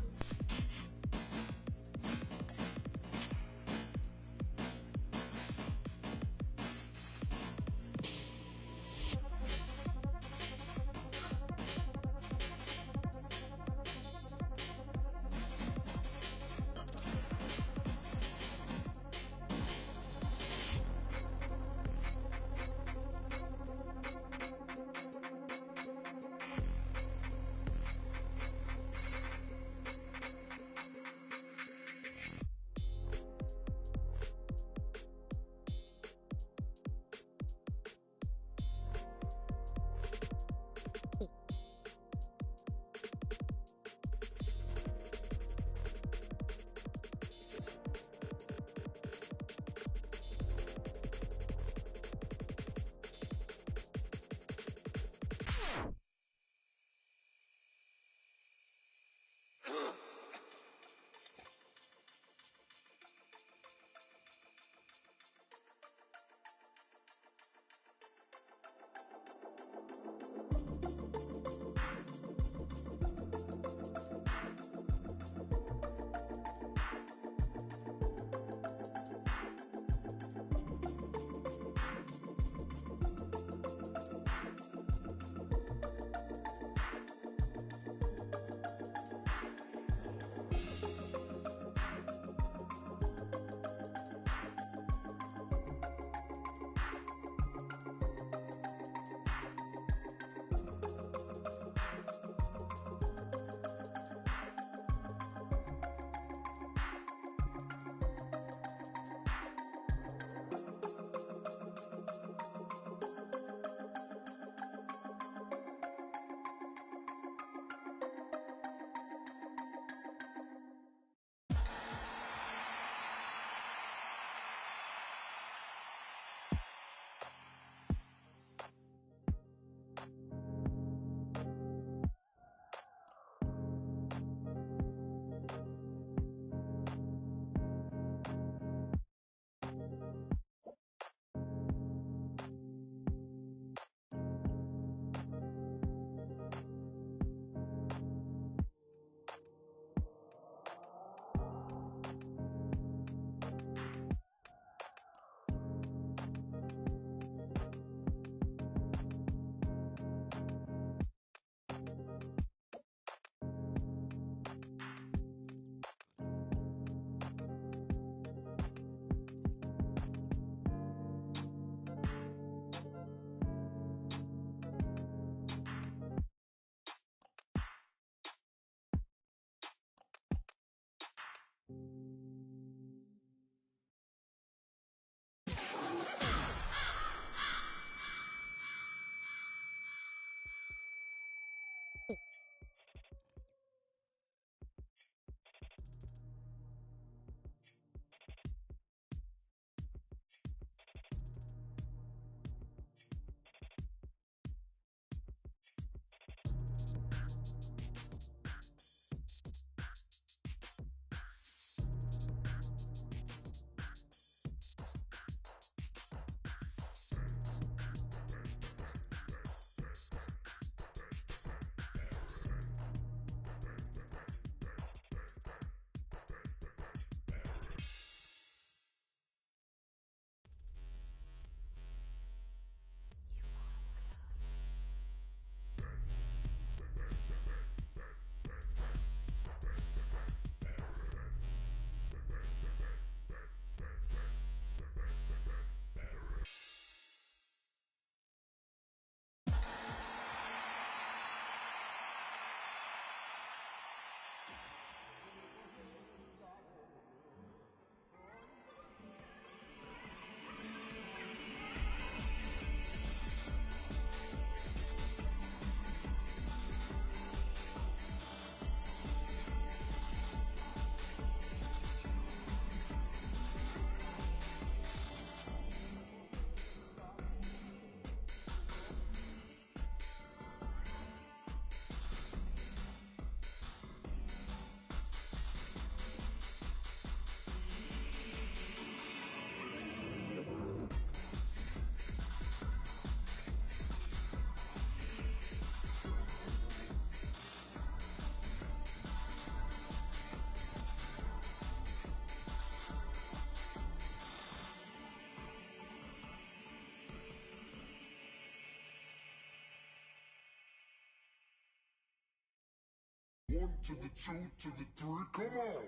to the 2 to the 3, come on!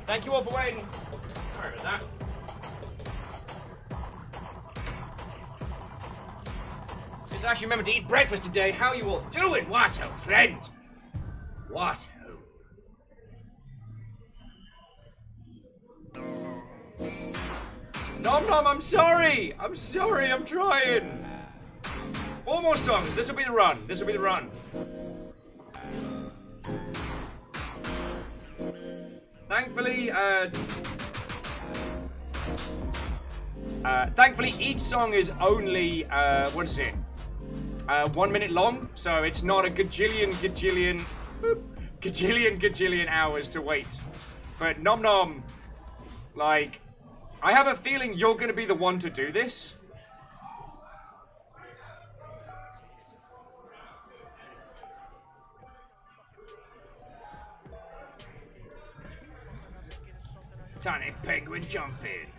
Thank you all for waiting. Sorry about that. Just actually remember to eat breakfast today. How you all doing, Watto, friend? Watto. Nom Nom, I'm sorry. I'm sorry, I'm trying. 4 more songs. This will be the run. This will be the run. Thankfully, each song is only, what is it? 1 minute long, so it's not a gajillion hours to wait. But Nom Nom, like, I have a feeling you're gonna be the one to do this. Tiny penguin jumping.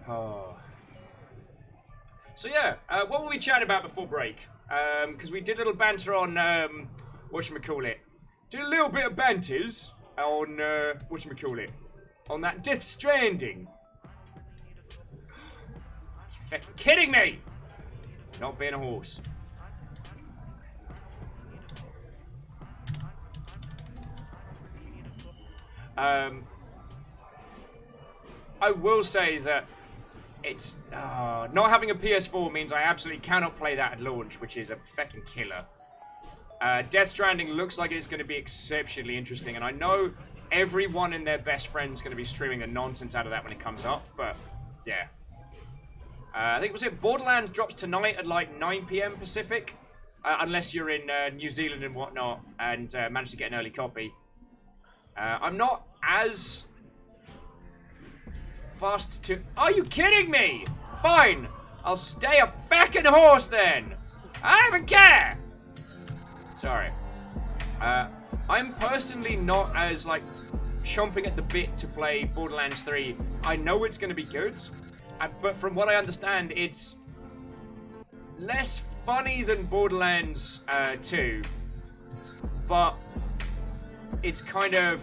Oh. So yeah, what were we chatting about before break? Because we did a little banter on whatchamacallit. Did a little bit of banters on whatchamacallit. On that Death Stranding. You fucking kidding me? Not being a horse. I will say that it's not having a PS4 means I absolutely cannot play that at launch, which is a fucking killer. Death Stranding looks like it's going to be exceptionally interesting, and I know everyone and their best friend's going to be streaming the nonsense out of that when it comes up, but yeah. I think, was it Borderlands drops tonight at like 9 PM Pacific? Unless you're in New Zealand and whatnot and manage to get an early copy. I'm not as fast to... Are you kidding me? Fine. I'll stay a fucking horse then. I don't care. Sorry. I'm personally not as, like, chomping at the bit to play Borderlands 3. I know it's going to be good, but from what I understand, it's less funny than Borderlands 2, but it's kind of...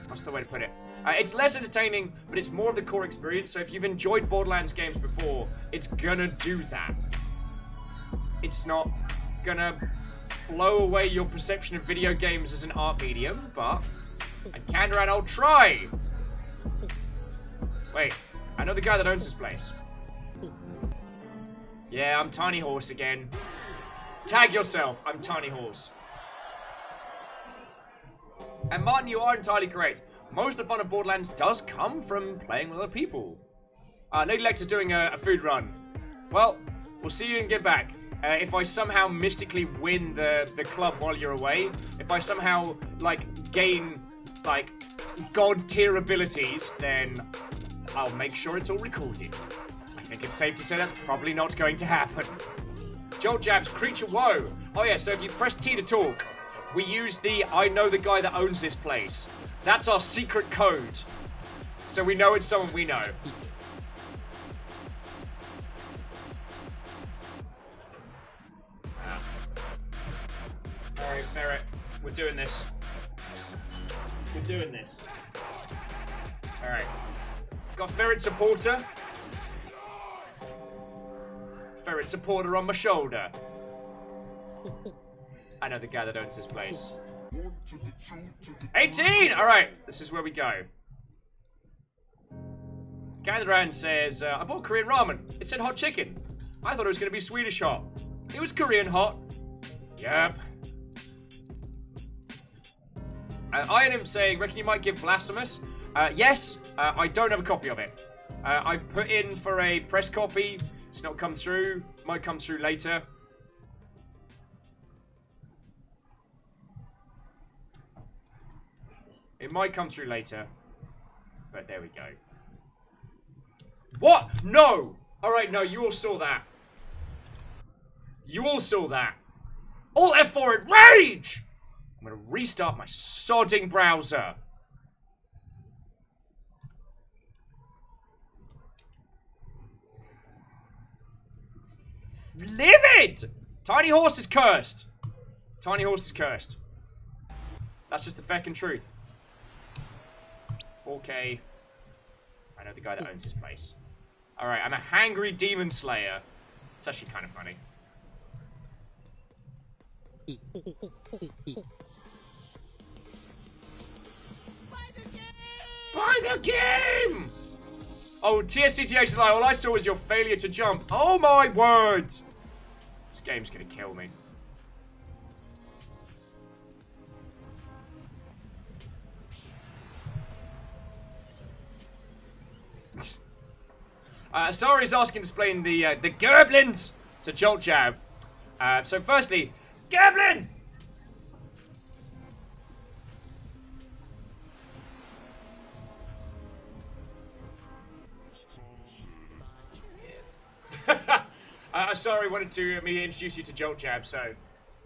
What's the way to put it? It's less entertaining, but it's more of the core experience, so if you've enjoyed Borderlands games before, it's gonna do that. It's not gonna blow away your perception of video games as an art medium, but Kandaran, I'll try! Wait, I know the guy that owns this place. Yeah, I'm Tiny Horse again. Tag yourself, I'm Tiny Horse. And Martin, you are entirely correct. Most of the fun of Borderlands does come from playing with other people. Lady Lex is doing a food run. Well, we'll see you and get back. If I somehow mystically win the club while you're away, if I somehow, like, gain, like, god-tier abilities, then I'll make sure it's all recorded. I think it's safe to say that's probably not going to happen. Jolt Jab's Creature Woe. Oh yeah, so if you press T to talk, we use the I know the guy that owns this place. That's our secret code. So we know it's someone we know. Alright, Ferret. We're doing this. We're doing this. Alright. Got Ferret supporter. Ferret supporter on my shoulder. I know the guy that owns this place. 18! Alright, this is where we go. Kandaran says, I bought Korean ramen. It said hot chicken. I thought it was going to be Swedish hot. It was Korean hot. Yep. Iron saying, reckon you might give Blasphemous? Yes, I don't have a copy of it. I put in for a press copy. It's not come through. Might come through later. It might come through later. But there we go. What? No! Alright, no, you all saw that. You all saw that. Alt F4 at rage! I'm gonna restart my sodding browser. Livid! Tiny Horse is cursed. Tiny Horse is cursed. That's just the feckin' truth. 4K. I know the guy that owns this place. Alright, I'm a hangry demon slayer. It's actually kind of funny. Buy the game! Oh, TSCTH is like, all I saw was your failure to jump. Oh my word! This game's gonna kill me. Sorry's asking to explain the Gerblins to Jolt Jab. So firstly, Gerblin! Sorry, wanted to me introduce you to Jolt Jab, so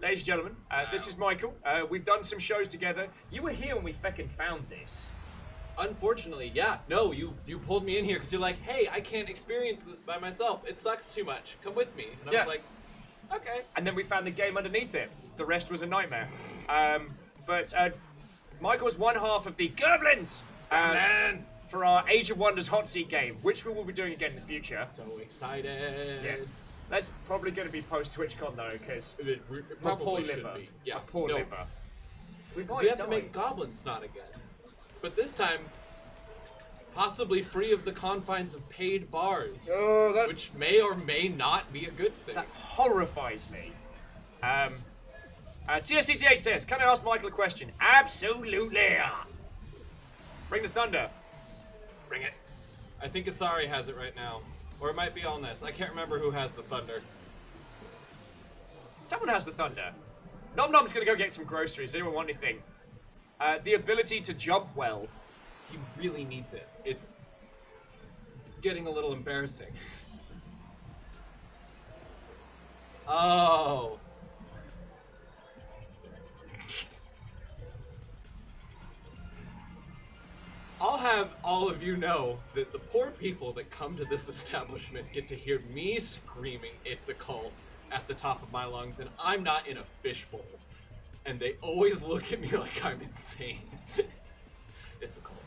ladies and gentlemen, this is Michael. We've done some shows together. You were here when we feckin' found this. Unfortunately, yeah. No, you pulled me in here because you're like, hey, I can't experience this by myself. It sucks too much. Come with me. And I was like, okay. And then we found the game underneath it. The rest was a nightmare. But Michael was one half of the Goblins for our Age of Wonders hot seat game, which we will be doing again in the future. So excited. Yeah. That's probably going to be post TwitchCon though, because It probably should be. Yeah. poor No. liver. We have to make Goblin Snot again. But this time, possibly free of the confines of paid bars. Oh, that, which may or may not be a good thing. that horrifies me. TSCTH says, can I ask Michael a question? Absolutely. Bring the thunder. Bring it. I think Asari has it right now. Or it might be Allness. I can't remember who has the thunder. Someone has the thunder. Nom Nom's gonna go get some groceries. Anyone want anything? The ability to jump well. He really needs it. It's getting a little embarrassing. Oh. I'll have all of you know that the poor people that come to this establishment get to hear me screaming, "It's a cult," at the top of my lungs, and I'm not in a fishbowl. And they always look at me like I'm insane. It's a cult.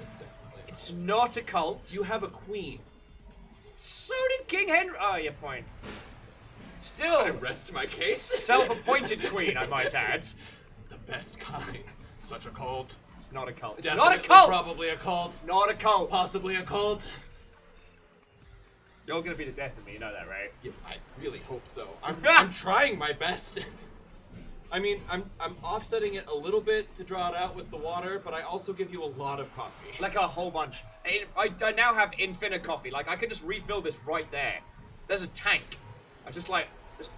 It's definitely. It's not a cult. You have a queen. So did King Henry. Oh, your point. I Still, rest my case. self-appointed queen, I might add. The best kind. Such a cult. It's not a cult. It's Definitely, not a cult. Probably a cult. Not a cult. Possibly a cult. You're gonna be the death of me. You know that, right? Yeah, I really hope so. I'm trying my best. I mean, I'm offsetting it a little bit to draw it out with the water, but I also give you a lot of coffee. Like a whole bunch. I now have infinite coffee. Like I can just refill this right there. There's a tank. I just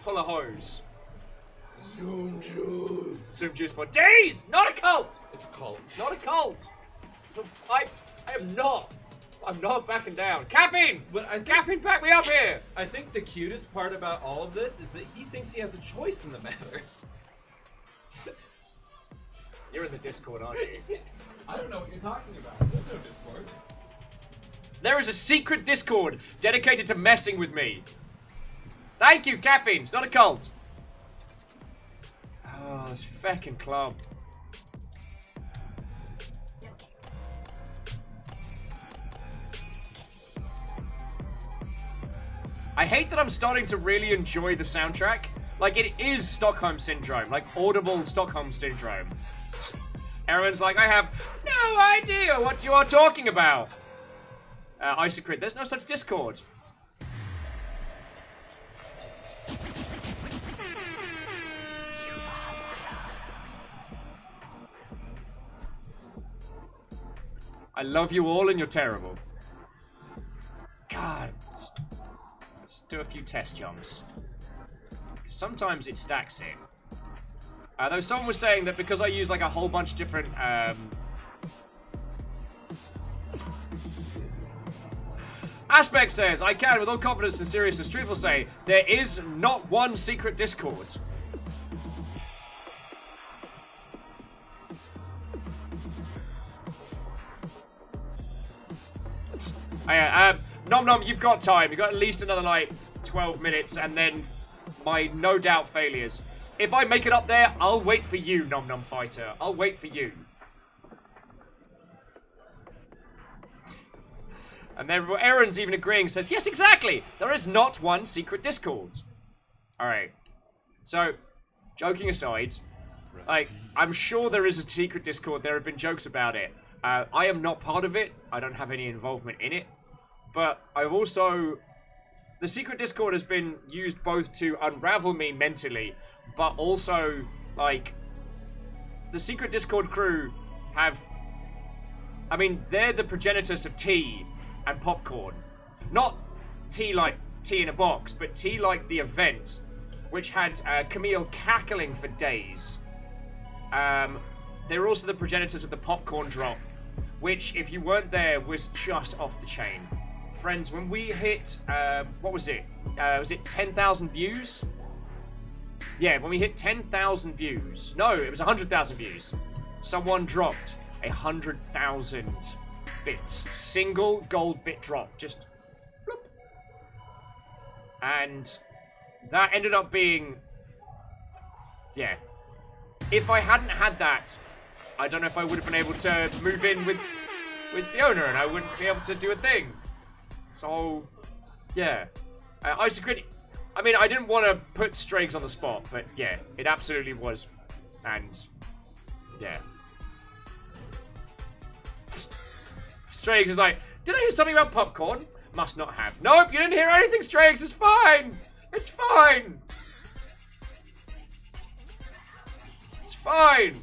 pull a hose. Zoom juice. Zoom juice for days. Not a cult. It's a cult. Not a cult. I am not. I'm not backing down. Caffeine. But I think, Caffeine, back me up here. I think the cutest part about all of this is that he thinks he has a choice in the matter. You're in the Discord, aren't you? I don't know what you're talking about. There's no Discord. There is a secret Discord dedicated to messing with me. Thank you, Caffeine. It's not a cult. Oh, this feckin' club. I hate that I'm starting to really enjoy the soundtrack. Like, it is Stockholm Syndrome. Like, audible Stockholm Syndrome. Everyone's like, I have no idea what you are talking about. Isocrit, there's no such Discord. I love you all and you're terrible. God. Let's do a few test jumps. Sometimes it stacks it. Though someone was saying that because I use like a whole bunch of different Aspect says, I can with all confidence and seriousness truthful say, there is not one secret Discord. Nom Nom, you've got time. You've got at least another, like, 12 minutes, and then my no doubt failures. If I make it up there, I'll wait for you, Nom Nom Fighter. I'll wait for you. And then Aaron's even agreeing, says, yes, exactly. There is not one secret Discord. Alright. So, joking aside, like, I'm sure there is a secret Discord. There have been jokes about it. I am not part of it. I don't have any involvement in it. But I've also... The secret Discord has been used both to unravel me mentally, but also, like... The secret Discord crew have... I mean, they're the progenitors of tea and popcorn. Not tea like tea in a box, but tea like the event, which had Camille cackling for days. They're also the progenitors of the popcorn drop, which, if you weren't there, was just off the chain. Friends, when we hit, what was it? Was it 10,000 views? yeah, when we hit 10,000 views, no, it was 100,000 views, someone dropped 100,000 bits. Single gold bit drop. Just bloop. And that ended up being, yeah. If I hadn't had that, I don't know if I would have been able to move in with Fiona, and I wouldn't be able to do a thing. So, yeah. Isocrit, I mean, I didn't want to put Strags on the spot, but yeah, it absolutely was. And, yeah. Strags is like, did I hear something about popcorn? Must not have. Nope, you didn't hear anything, Strags. It's fine. It's fine. It's fine.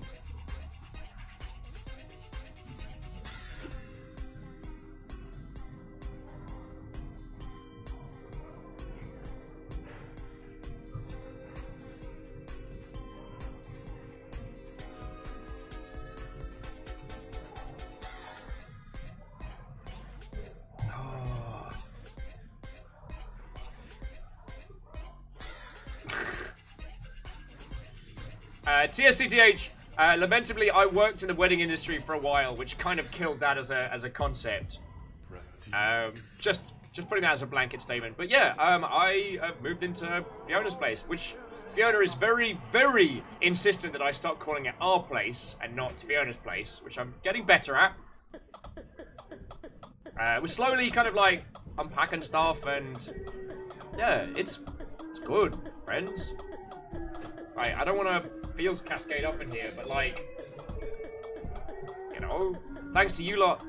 TSCTH, lamentably, I worked in the wedding industry for a while, which kind of killed that as a concept. Just putting that as a blanket statement. But yeah, I moved into Fiona's place, which Fiona is very, very insistent that I start calling it our place and not Fiona's place, which I'm getting better at. We're slowly kind of like unpacking stuff, and yeah, it's good, friends. Right, I don't want to feels cascade up in here, but like, you know, thanks to you lot,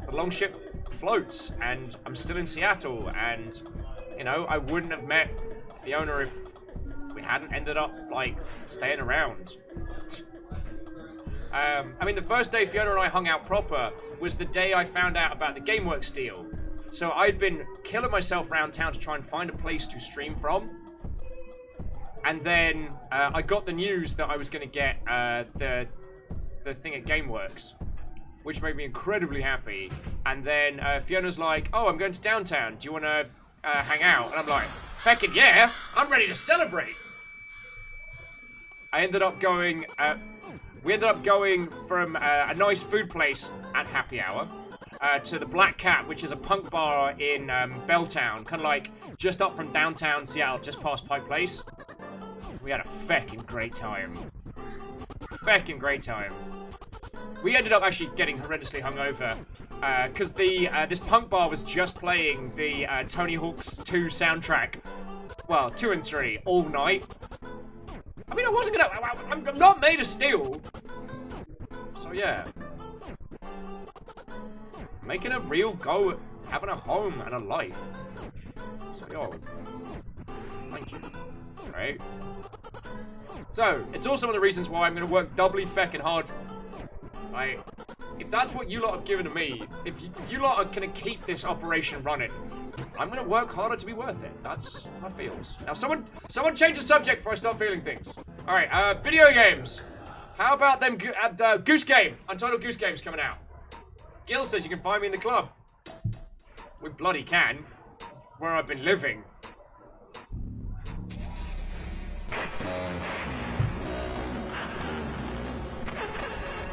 the longship floats, and I'm still in Seattle, and, you know, I wouldn't have met Fiona if we hadn't ended up, like, staying around. I mean, the first day Fiona and I hung out proper was the day I found out about the GameWorks deal. So I'd been killing myself around town to try and find a place to stream from. And then I got the news that I was going to get the thing at GameWorks, which made me incredibly happy. And then Fiona's like, oh, I'm going to downtown. Do you want to hang out? And I'm like, feckin' yeah, I'm ready to celebrate. I ended up going, we ended up going from a nice food place at happy hour to the Black Cat, which is a punk bar in Belltown, kind of like just up from downtown Seattle, just past Pike Place. We had a feckin' great time. Feckin' great time. We ended up actually getting horrendously hungover because this punk bar was just playing the Tony Hawk's 2 soundtrack. Well, 2 and 3 all night. I mean, I wasn't gonna. I'm not made of steel. So yeah, making a real go at having a home and a life. So yo, thank you. Right. So, it's also one of the reasons why I'm going to work doubly feckin' hard. Like, if that's what you lot have given to me, if you lot are going to keep this operation running, I'm going to work harder to be worth it. That's how it feels. Now, someone change the subject before I start feeling things. Alright, video games. How about them Goose Game? Untitled Goose Game's coming out. Gil says you can find me in the club. We bloody can. Where I've been living.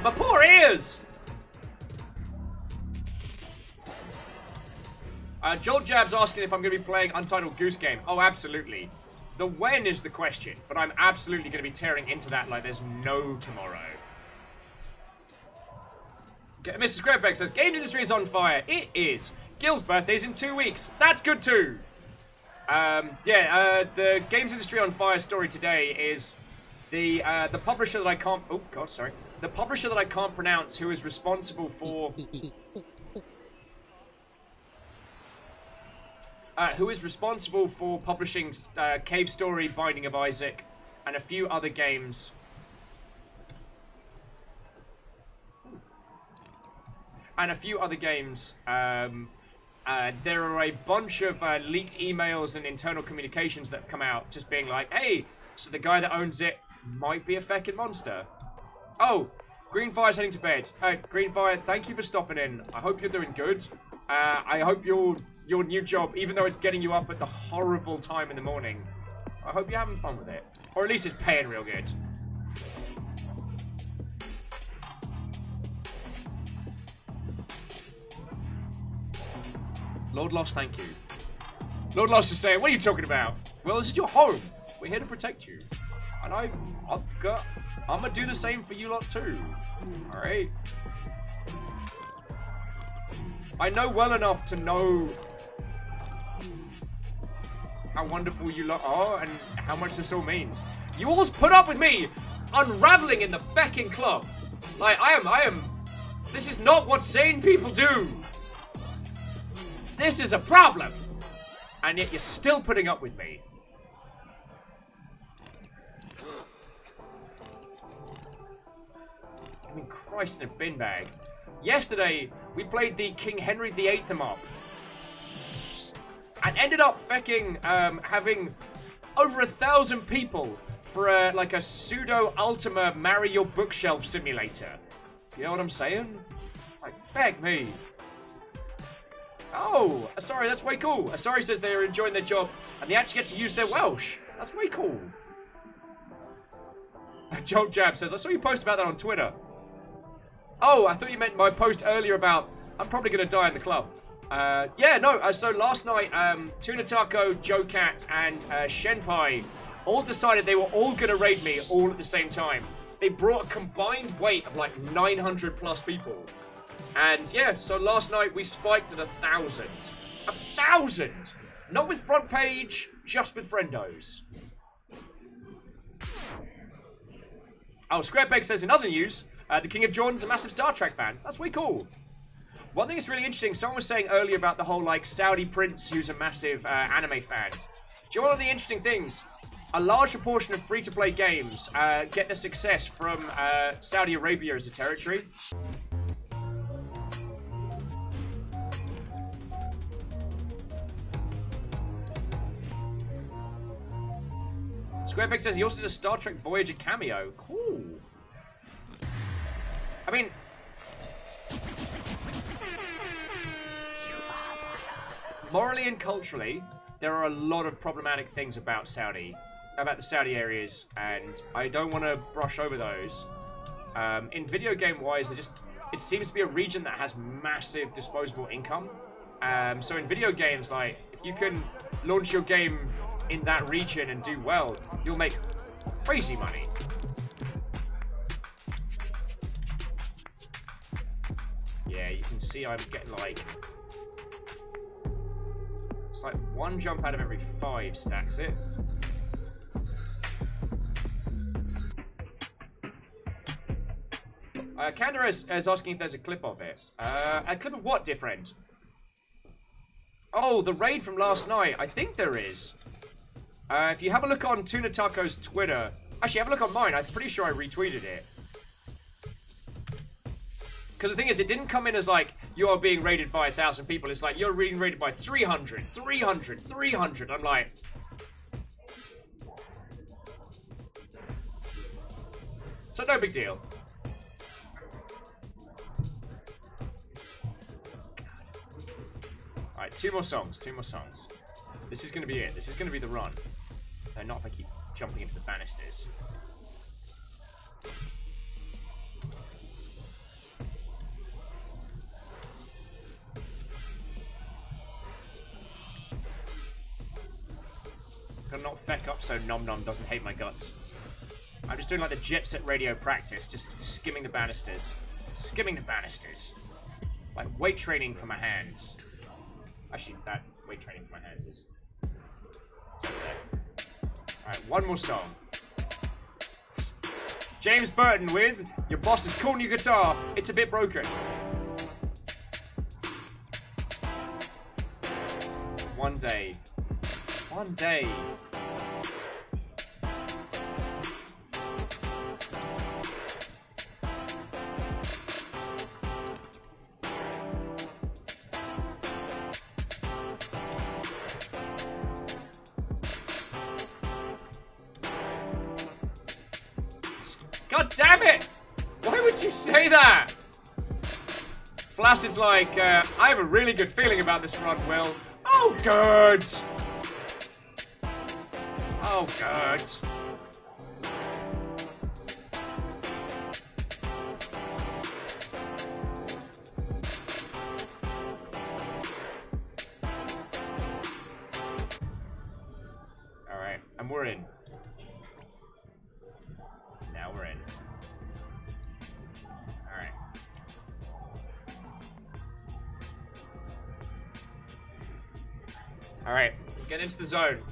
My poor ears! Joel Jab's asking if I'm going to be playing Untitled Goose Game. Oh, absolutely. The when is the question, but I'm absolutely going to be tearing into that like there's no tomorrow. Mrs. Grabbeck says, games industry is on fire. It is. Gil's birthday's in 2 weeks. That's good too. The games industry on fire story today is the publisher that I can't... Oh, God, sorry. The publisher that I can't pronounce who is responsible for... publishing Cave Story, Binding of Isaac, and a few other games. There are a bunch of leaked emails and internal communications that have come out just being like, hey, so the guy that owns it might be a feckin' monster. Oh, Greenfire's heading to bed. Greenfire, thank you for stopping in. I hope you're doing good. I hope your new job, even though it's getting you up at the horrible time in the morning, I I hope you're having fun with it. Or at least it's paying real good. Lord Lost, thank you. Lord Lost is saying, what are you talking about? Well, this is your home. We're here to protect you. And I'm gonna do the same for you lot too. Alright? I know well enough to know how wonderful you lot are and how much this all means. You always put up with me unraveling in the fecking club. Like, I am, this is not what sane people do. This is a problem. And yet you're still putting up with me. I mean, Christ in a bin bag. Yesterday, we played the King Henry VIII mop. And ended up fecking having over 1,000 people for like a pseudo Ultima marry your bookshelf simulator. You know what I'm saying? Like, feck me. Oh, Asari, that's way cool. Asari says they are enjoying their job and they actually get to use their Welsh. That's way cool. Joe Jab says, I saw you post about that on Twitter. Oh, I thought you meant my post earlier about I'm probably going to die in the club. Yeah, no, so last night, Tuna Taco, Joe Cat, and Shenpai all decided they were all going to raid me all at the same time. They brought a combined weight of like 900 plus people. And yeah, so last night we spiked at 1,000. 1,000! Not with front page, just with friendos. Oh, Squarepeg says in other news, the King of Jordan's a massive Star Trek fan. That's way cool. One thing that's really interesting, someone was saying earlier about the whole, like, Saudi prince who's a massive anime fan. Do you know one of the interesting things? A large proportion of free-to-play games get their success from Saudi Arabia as a territory. Squarepex says he also did a Star Trek Voyager cameo. Cool. I mean... morally and culturally, there are a lot of problematic things about the Saudi areas, and I don't want to brush over those. In video game-wise, it seems to be a region that has massive disposable income. So in video games, like, if you can launch your game in that region and do well, you'll make crazy money. Yeah, you can see I'm getting like... it's like one jump out of every 5 stacks it. Kanda is asking if there's a clip of it. A clip of what, dear friend? Oh, the raid from last night. I think there is. If you have a look on Tuna Taco's Twitter... actually, have a look on mine. I'm pretty sure I retweeted it. Because the thing is, it didn't come in as like, you are being raided by 1,000 people. It's like, you're being raided by 300, 300, 300. I'm like... so no big deal. Alright, 2 more songs, 2 more songs. This is going to be it. This is going to be the run. No, not if I keep jumping into the banisters. Gotta not feck up so Nom Nom doesn't hate my guts. I'm just doing like the Jet Set Radio practice, just skimming the banisters. Skimming the banisters. Like weight training for my hands. Actually, that weight training for my hands is... alright, one more song. James Burton with Your Boss's Cool New Guitar. It's a bit broken. One day. One day. God damn it! Why would you say that? Flaccid's like, I have a really good feeling about this run, Will. Oh, good! Oh, good. Alright, and we're in. Now we're in. Alright. Alright, get into the zone.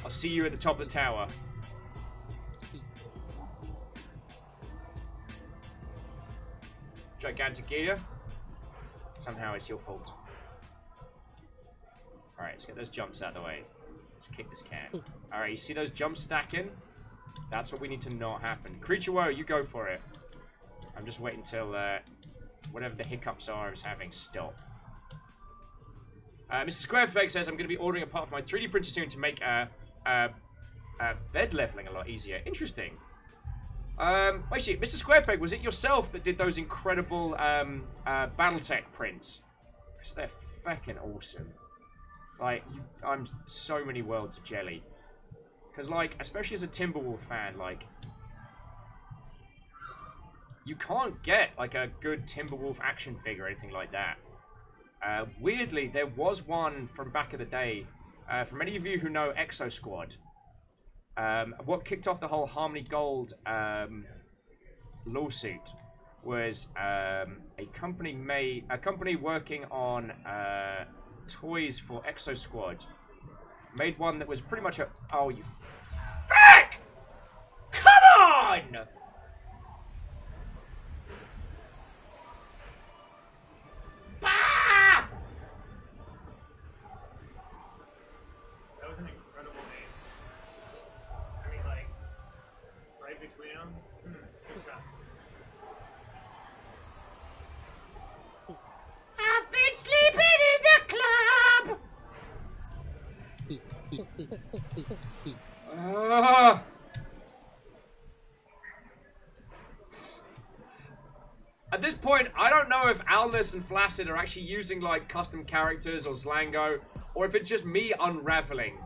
I'll see you at the top of the tower. Gigantic gear. Somehow it's your fault. Alright, let's get those jumps out of the way. Let's kick this can. Alright, you see those jumps stacking? That's what we need to not happen. Creature Woe, you go for it. I'm just waiting till whatever the hiccups are I was having stop. Mrs. Squarepeg says I'm going to be ordering a part of my 3D printer soon to make bed leveling a lot easier. Interesting. Wait, shit, Mrs. Squarepeg, was it yourself that did those incredible Battletech prints? Because they're fucking awesome. Like, I'm so many worlds of jelly. Because, like, especially as a Timberwolf fan, like, you can't get, like, a good Timberwolf action figure or anything like that. Weirdly, there was one from back in the day. For many of you who know Exo Squad, what kicked off the whole Harmony Gold lawsuit was a company working on toys for Exo Squad made one that was pretty much a... Oh, you fuck! Come on! Ah! That was an incredible name. I mean, like, right between them. Good stuff. I've been sleeping in the club! At this point, I don't know if Alnus and Flaccid are actually using, like, custom characters or Slango, or if it's just me unraveling.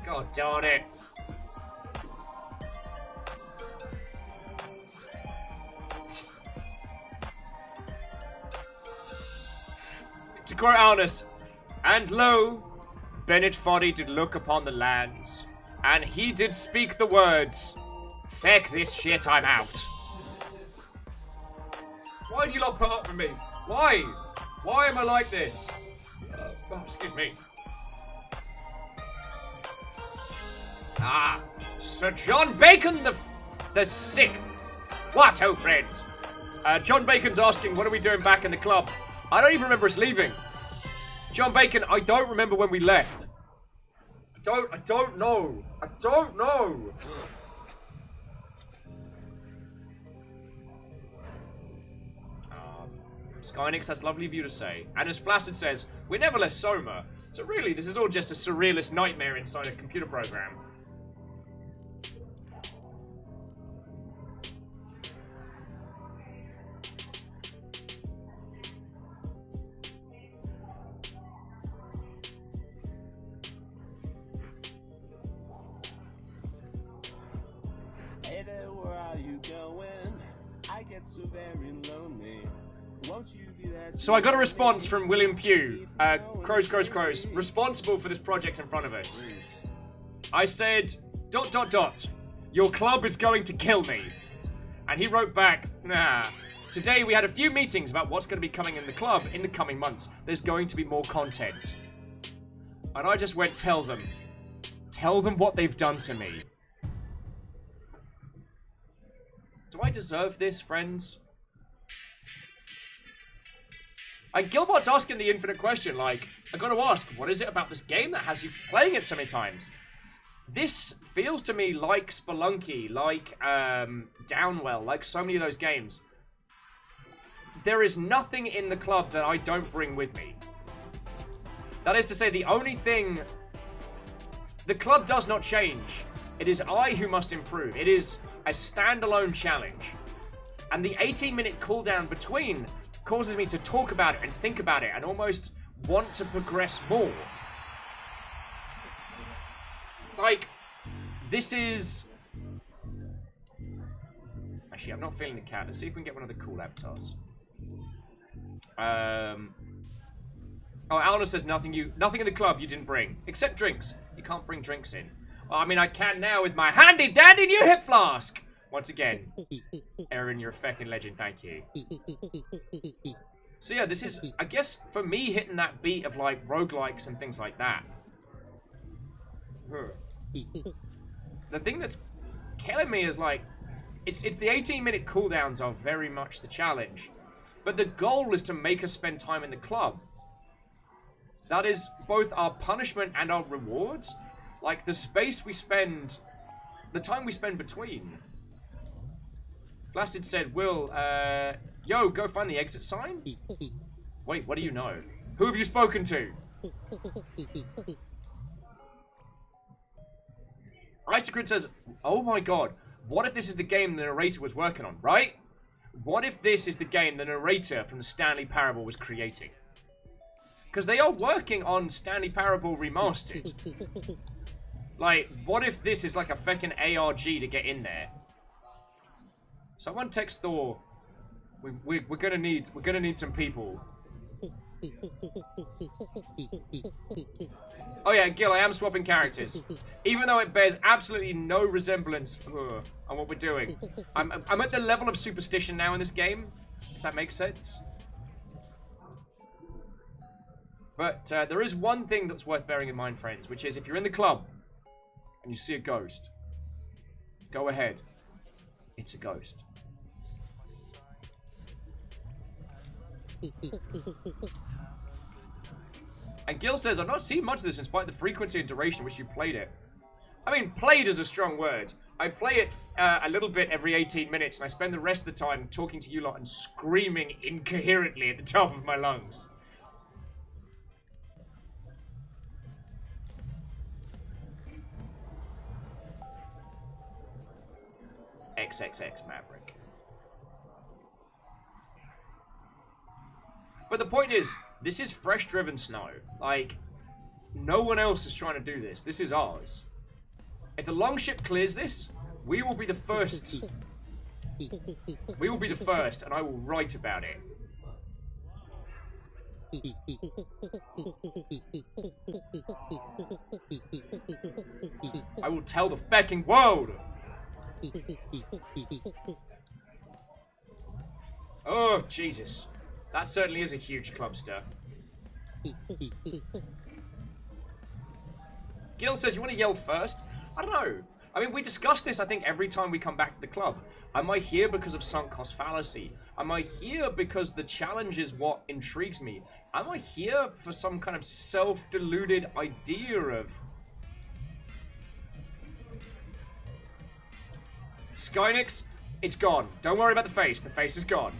God darn it. To quote Alnus, and lo, Bennett Foddy did look upon the lands, and he did speak the words, feck this shit, I'm out. Why do you not put up with me? Why? Why am I like this? Oh, excuse me. Ah, Sir John Bacon the Sixth. What, oh friend? John Bacon's asking, what are we doing back in the club? I don't even remember us leaving. John Bacon, I don't remember when we left. I don't know. I don't know. Skynix has lovely of you to say. And as Flaccid says, we're never less Soma. So really, this is all just a surrealist nightmare inside a computer program. Hey there, where are you going? I get so very lonely. Won't you be there? So I got a response from William Pugh, Crows, responsible for this project in front of us. I said, ... your club is going to kill me. And he wrote back, nah. Today we had a few meetings about what's going to be coming in the club in the coming months. There's going to be more content. And I just went, tell them. Tell them what they've done to me. Do I deserve this, friends? And Gilbert's asking the infinite question, like, I gotta ask, what is it about this game that has you playing it so many times? This feels to me like Spelunky, like Downwell, like so many of those games. There is nothing in the club that I don't bring with me. That is to say, the only thing... The club does not change. It is I who must improve. It is a standalone challenge. And the 18-minute cooldown between causes me to talk about it and think about it and almost want to progress more. Like, this is... Actually, I'm not feeling the cat. Let's see if we can get one of the cool avatars. Oh, Alna says nothing in the club you didn't bring. Except drinks. You can't bring drinks in. Well, I mean, I can now with my handy-dandy new hip flask! Once again, Aaron, you're a fucking legend, thank you. So yeah, this is, I guess, for me, hitting that beat of, like, roguelikes and things like that. The thing that's killing me is, like, it's the 18-minute cooldowns are very much the challenge. But the goal is to make us spend time in the club. That is both our punishment and our rewards. Like, the space we spend, the time we spend between. Flaccid said, Will, yo, go find the exit sign? Wait, what do you know? Who have you spoken to? Isagrid says, oh my god, what if this is the game the narrator was working on, right? What if this is the game the narrator from the Stanley Parable was creating? Because they are working on Stanley Parable Remastered. Like, what if this is like a feckin' ARG to get in there? Someone text Thor. We're gonna need some people. Oh yeah, Gil, I am swapping characters. Even though it bears absolutely no resemblance on what we're doing. I'm at the level of superstition now in this game, if that makes sense. But there is one thing that's worth bearing in mind, friends, which is if you're in the club and you see a ghost, go ahead. It's a ghost. And Gil says, I've not seen much of this in spite of the frequency and duration in which you played it. I mean, played is a strong word. I play it a little bit every 18 minutes, and I spend the rest of the time talking to you lot and screaming incoherently at the top of my lungs. XXX Maverick. But the point is, this is fresh driven snow. Like, no one else is trying to do this. This is ours. If the longship clears this, we will be the first. We will be the first, and I will write about it. I will tell the fucking world! Oh, Jesus. That certainly is a huge clubster. Gil says, you want to yell first? I don't know. I mean, we discuss this, I think, every time we come back to the club. Am I here because of sunk cost fallacy? Am I here because the challenge is what intrigues me? Am I here for some kind of self-deluded idea of... Skynix, it's gone. Don't worry about the face. The face is gone.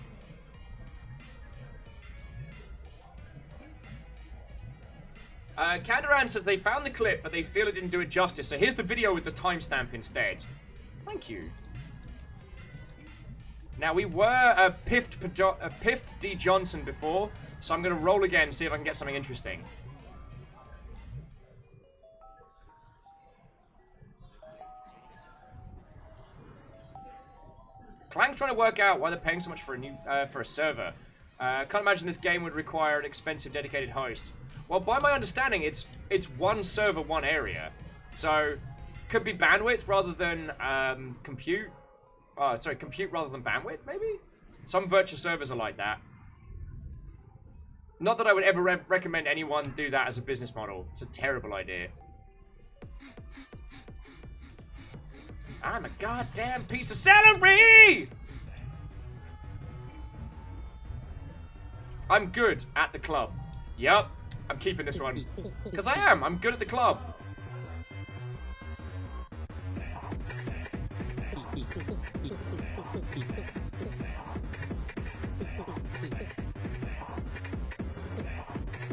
Kandaran says they found the clip, but they feel it didn't do it justice. So here's the video with the timestamp instead. Thank you. Now, we were Piffed D. Johnson before, so I'm going to roll again and see if I can get something interesting. Clank's trying to work out why they're paying so much for a server. Can't imagine this game would require an expensive dedicated host. Well, by my understanding, it's one server, one area. So, could be bandwidth rather than compute. Sorry, compute rather than bandwidth, maybe? Some virtual servers are like that. Not that I would ever recommend anyone do that as a business model. It's a terrible idea. I'm a goddamn piece of celery! I'm good at the club. Yup. I'm keeping this one. Because I am. I'm good at the club.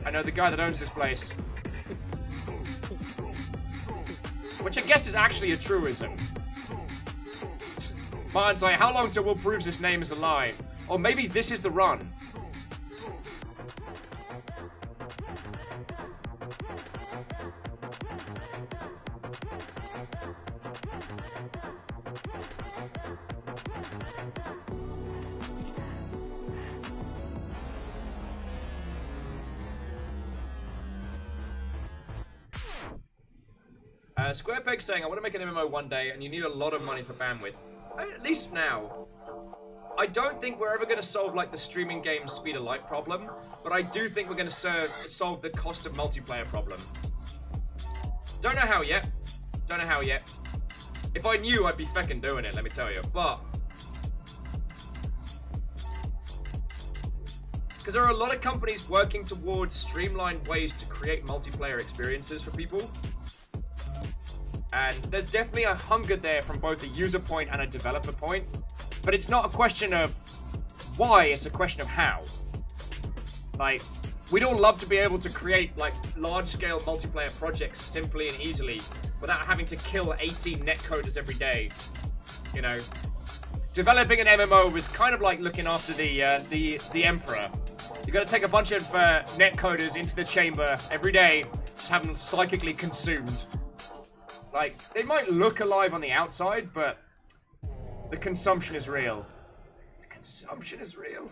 I know the guy that owns this place. which I guess is actually a truism. Martin's like, how long till Will proves his name is a lie? Or maybe this is the run. Squarepeg saying, I want to make an MMO one day, and you need a lot of money for bandwidth. At least now. I don't think we're ever going to solve, like, the streaming game speed of light problem, but I do think we're going to solve the cost of multiplayer problem. Don't know how yet. Don't know how yet. If I knew, I'd be feckin' doing it, let me tell you. But because there are a lot of companies working towards streamlined ways to create multiplayer experiences for people. And there's definitely a hunger there from both a user point and a developer point. But it's not a question of why, it's a question of how. Like, we'd all love to be able to create, like, large-scale multiplayer projects simply and easily without having to kill 18 netcoders every day. You know, developing an MMO is kind of like looking after the Emperor. You gotta take a bunch of netcoders into the chamber every day, just have them psychically consumed. Like, they might look alive on the outside, but the consumption is real. The consumption is real.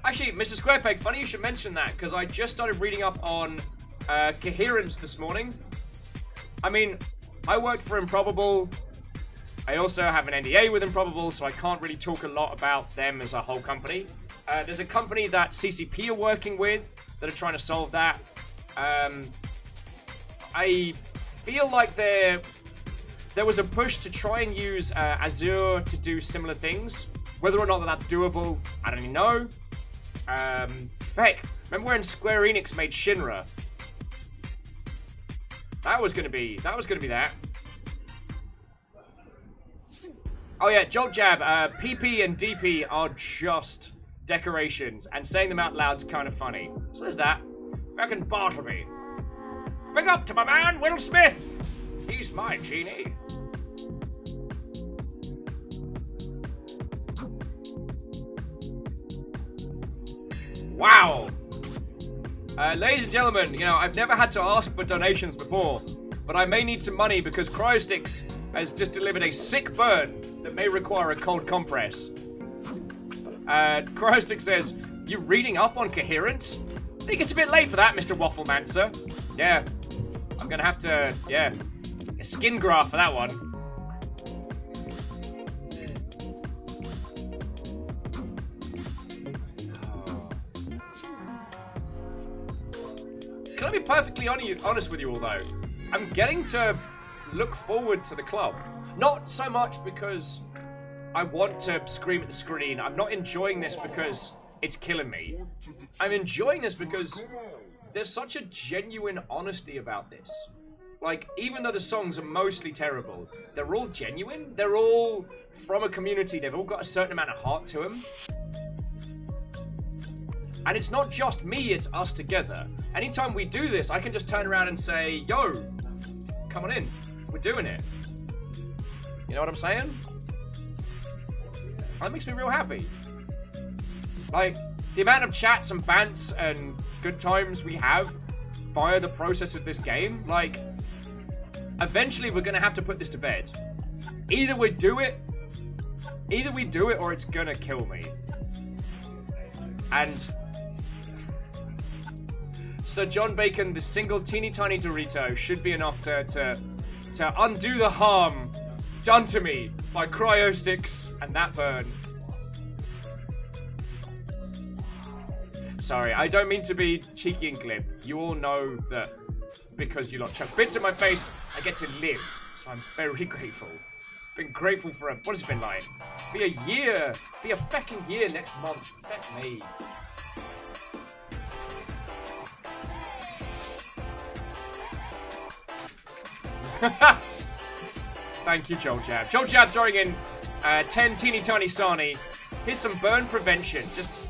Actually, Mrs. Squarepeg, funny you should mention that, because I just started reading up on Coherence this morning. I mean, I worked for Improbable. I also have an NDA with Improbable, so I can't really talk a lot about them as a whole company. There's a company that CCP are working with that are trying to solve that. I feel like there was a push to try and use Azure to do similar things. Whether or not that's doable, I don't even know. Feck, remember when Square Enix made Shinra? That was gonna be that. Oh yeah, Jolt Jab, PP and DP are just decorations, and saying them out loud's kind of funny. So there's that. Fucking Bartleby. Big up to my man, Will Smith! He's my genie. Wow! Ladies and gentlemen, you know, I've never had to ask for donations before, but I may need some money because Cryostix has just delivered a sick burn that may require a cold compress. Cryostix says, you reading up on Coherence? I think it's a bit late for that, Mr. Wafflemancer. Yeah, I'm gonna have to, yeah, a skin graft for that one. Can I be perfectly honest with you all, though? I'm getting to look forward to the club. Not so much because I want to scream at the screen. I'm not enjoying this because it's killing me. I'm enjoying this because there's such a genuine honesty about this. Like, even though the songs are mostly terrible, they're all genuine. They're all from a community. They've all got a certain amount of heart to them. And it's not just me, it's us together. Anytime we do this, I can just turn around and say, yo, come on in. We're doing it. You know what I'm saying? That makes me real happy. Like, the amount of chats and bants and good times we have via the process of this game, like, eventually we're gonna have to put this to bed. Either we do it or it's gonna kill me. And Sir John Bacon, the single teeny tiny Dorito should be enough to undo the harm done to me by Cryostix and that burn. Sorry, I don't mean to be cheeky and glib. You all know that because you lot chuck bits in my face, I get to live. So I'm very grateful. Been grateful for what has it been like? Be a year. Be a fecking year next month. Feck me. Thank you, Joel Jab. Joel Jab throwing in 10 teeny tiny Sani. Here's some burn prevention. Just.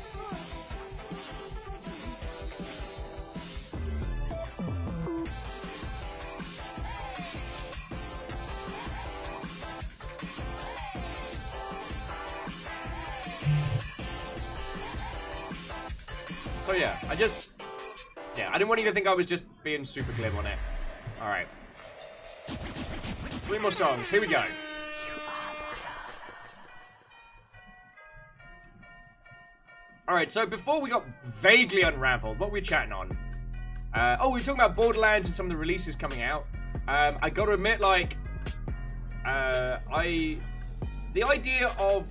So yeah, I didn't want you to think I was just being super glib on it. Alright. 3 more songs, here we go. Alright, so before we got vaguely unraveled, what were we chatting on? We were talking about Borderlands and some of the releases coming out. I gotta admit, like, the idea of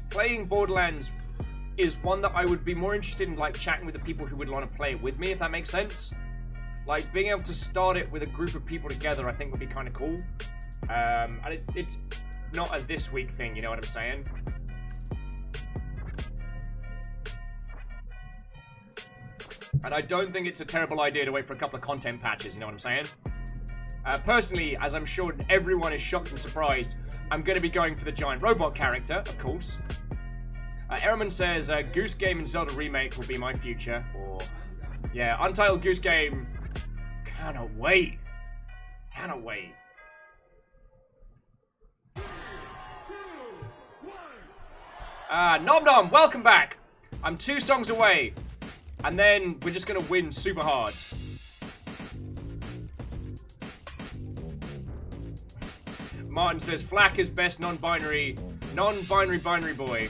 playing Borderlands is one that I would be more interested in, like, chatting with the people who would want to play it with me, if that makes sense. Like, being able to start it with a group of people together, I think would be kind of cool. And it's not a this week thing, you know what I'm saying? And I don't think it's a terrible idea to wait for a couple of content patches, you know what I'm saying? Personally, as I'm sure everyone is shocked and surprised, I'm going to be going for the giant robot character, of course. Ehrman says, Goose Game and Zelda Remake will be my future. Or, yeah, Untitled Goose Game. Cannot wait. Cannot wait. Nom Nom, welcome back. I'm 2 songs away. And then we're just going to win super hard. Martin says, Flack is best non-binary binary boy.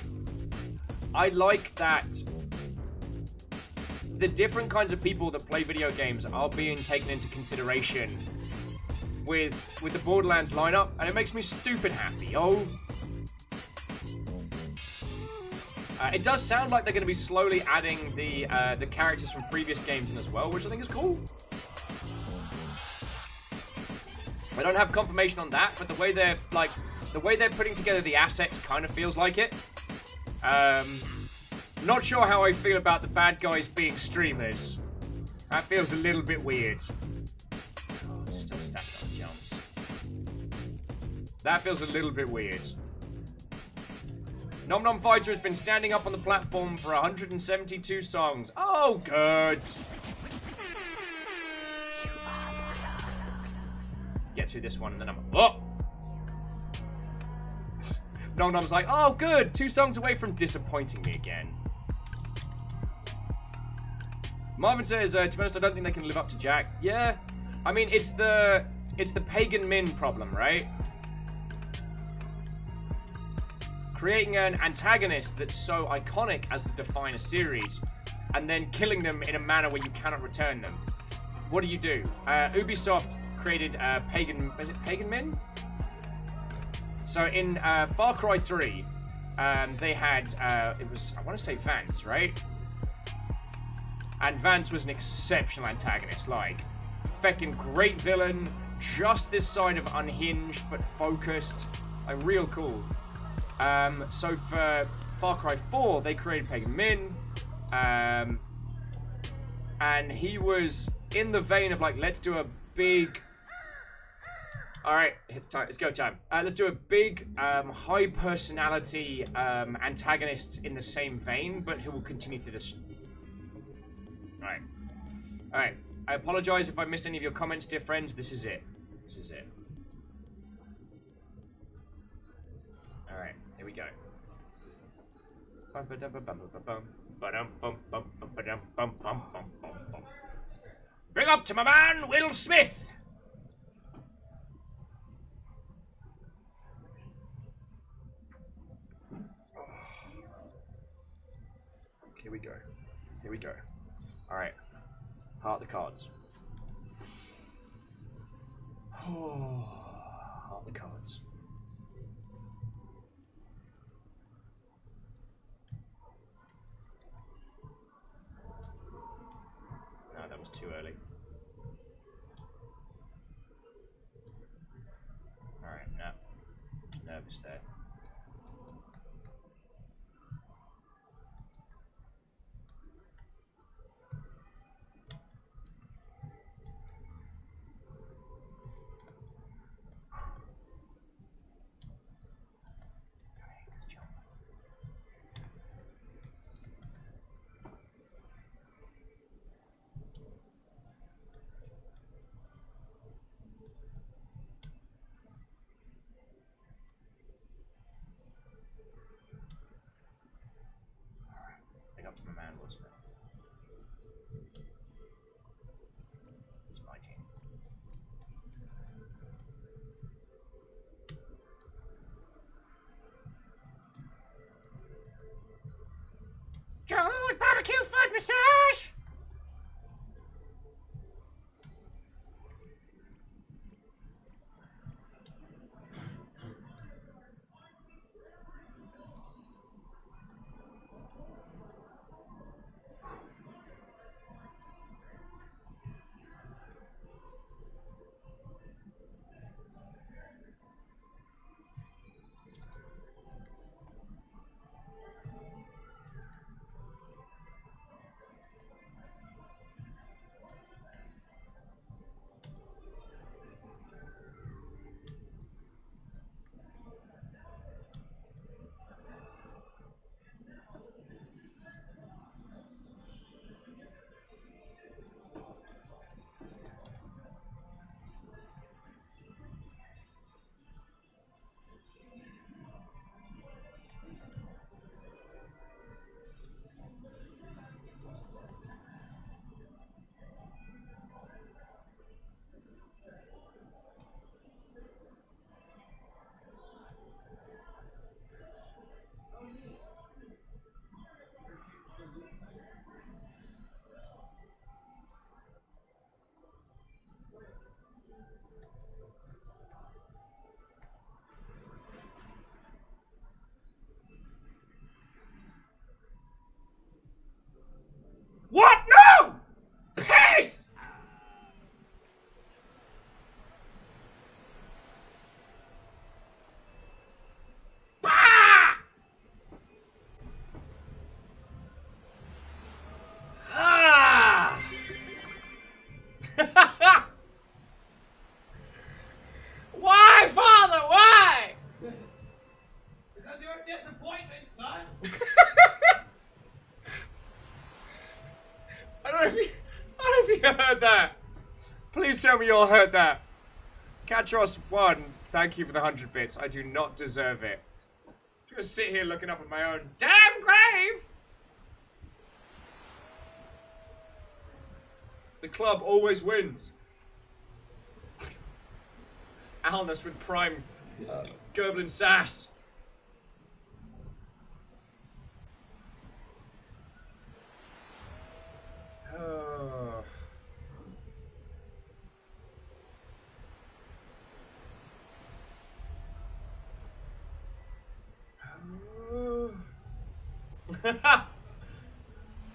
I like that the different kinds of people that play video games are being taken into consideration with the Borderlands lineup, and it makes me stupid happy. It does sound like they're going to be slowly adding the characters from previous games in as well, which I think is cool. I don't have confirmation on that, but the way they're putting together the assets kind of feels like it. Not sure how I feel about the bad guys being streamers. That feels a little bit weird. Still stacking on jumps. That feels a little bit weird. Nom Nom Fighter has been standing up on the platform for 172 songs. Oh, good. Get through this one and then I'm... Oh! Nom Nom's like, oh, good. 2 songs away from disappointing me again. Marvin says, to be honest, I don't think they can live up to Jack. Yeah. I mean, it's the Pagan Min problem, right? Creating an antagonist that's so iconic as to define a series, and then killing them in a manner where you cannot return them. What do you do? Ubisoft created Pagan... Is it Pagan Min? So in Far Cry 3, they had... it was, I want to say Vance, right? And Vance was an exceptional antagonist. Like, feckin' great villain, just this side of unhinged, but focused. Like, real cool. So for Far Cry 4, they created Pagan Min, and he was in the vein of like, let's do a big, alright, it's time, it's go time. Let's do a big, high personality, antagonist in the same vein, but who will continue through this. Alright, I apologize if I missed any of your comments, dear friends, this is it. This is it. Alright, here we go. Bring up to my man, Will Smith! Here we go. Here we go. Alright. Heart the cards. Heart the cards. No, that was too early. Alright, no. Nervous there. you heard that. Please tell me you all heard that. Katros 1, thank you for the 100 bits. I do not deserve it. I'm just sit here looking up at my own damn grave. The club always wins. Alnus with prime Gerblin sass. Oh.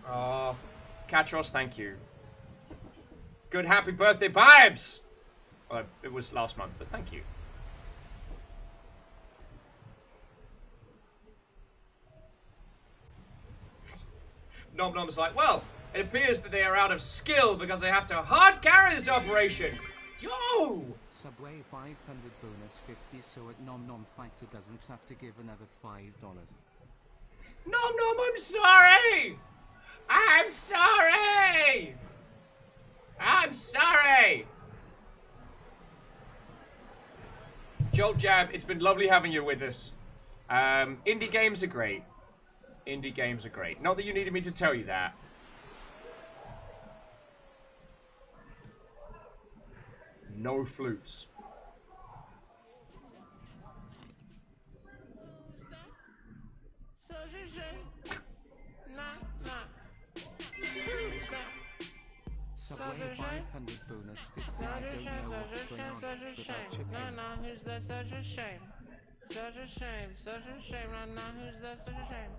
Oh, Katros, thank you. Good happy birthday vibes! Well, it was last month, but thank you. Nom Nom's like, well, it appears that they are out of skill because they have to hard carry this operation. Yo! Subway 500 bonus 50 so at Nom Nom Fighter doesn't have to give another $5. Nom Nom, I'm sorry! I'm sorry! I'm sorry! Jolt Jab, it's been lovely having you with us. Indie games are great. Indie games are great. Not that you needed me to tell you that. No flutes. Subway 500 bonus 50. I don't know what's going on, but I chipped in. No, who's that? Such a shame. Such a shame. Such a shame. No, who's that? Such a shame.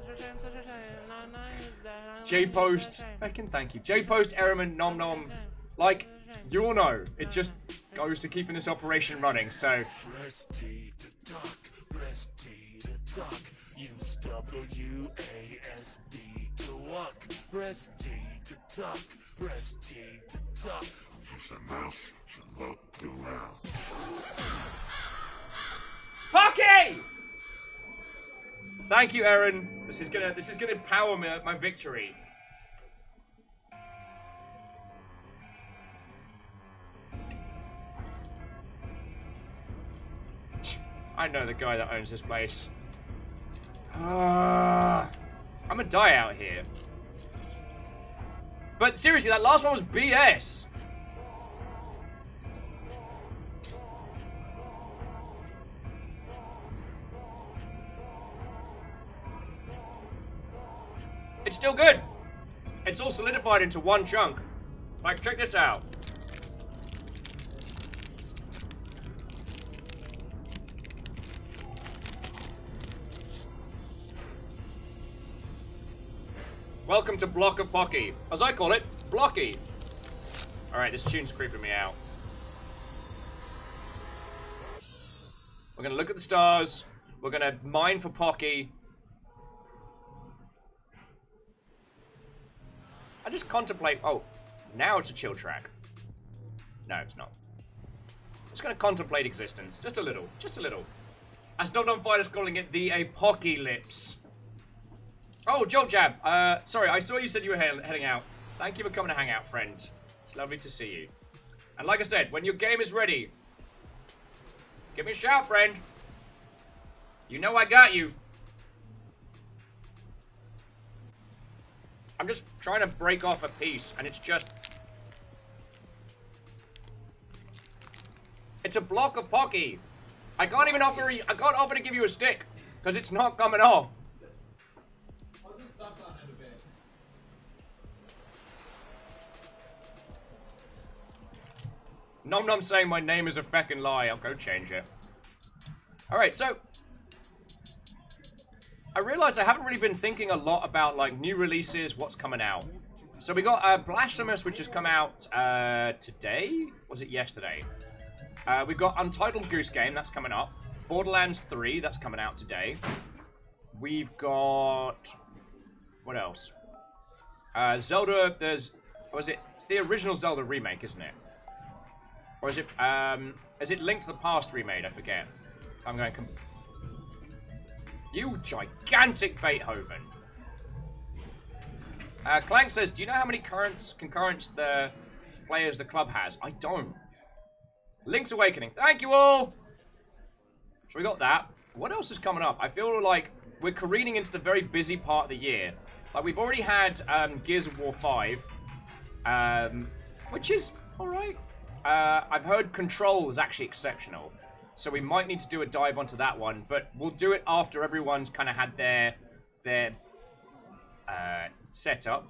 Such a shame. Such a shame. No, who's that? J-Post. Fucking thank you. J-Post, Ehrman, Nom Nom. Like, you all know, it just goes to keeping this operation running, so... Press T to talk, press T to talk, use WASD to walk, press T to talk, press T to talk. Just a mouse should look around. Pocky! Thank you, Aaron. This is gonna power my victory. I know the guy that owns this place. I'm gonna die out here. But seriously, that last one was BS. It's still good. It's all solidified into one chunk. Like, check this out. Welcome to Block of Pocky. As I call it, Blocky. Alright, this tune's creeping me out. We're gonna look at the stars. We're gonna mine for Pocky. I just contemplate... Oh, now it's a chill track. No, it's not. I'm just gonna contemplate existence. Just a little. Just a little. As Nom Nom Fighter's calling it, the Apocalypse. Oh, Jolt Jab. Sorry, I saw you said you were heading out. Thank you for coming to hang out, friend. It's lovely to see you. And like I said, when your game is ready, give me a shout, friend. You know I got you. I'm just trying to break off a piece, and it's just... It's a block of Pocky. I can't even offer to give you a stick, because it's not coming off. Nom Nom saying my name is a feckin' lie. I'll go change it. Alright, so... I realized I haven't really been thinking a lot about, like, new releases, what's coming out. So we got Blasphemous, which has come out today? Was it yesterday? We've got Untitled Goose Game, that's coming up. Borderlands 3, that's coming out today. We've got... What else? Zelda, there's... Was it? It's the original Zelda remake, isn't it? Or is it Link to the Past remade? I forget. I'm going... You gigantic Beethoven. Clank says, do you know how many concurrents the players the club has? I don't. Link's Awakening. Thank you all! So we got that. What else is coming up? I feel like we're careening into the very busy part of the year. Like, we've already had Gears of War 5, which is alright. I've heard Control is actually exceptional, so we might need to do a dive onto that one, but we'll do it after everyone's kind of had their setup.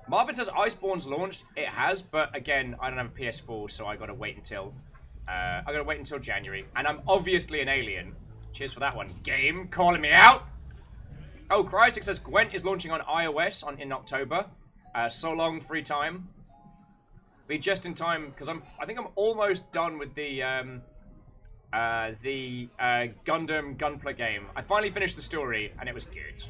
Marvin says Iceborne's launched. It has, but again, I don't have a PS4, so I gotta wait until January. And I'm obviously an alien. Cheers for that one. Game calling me out. Oh, Cryostic says Gwent is launching on iOS in October. So long, free time. Be just in time because I think I'm almost done with the Gundam Gunpla game. I finally finished the story and it was good.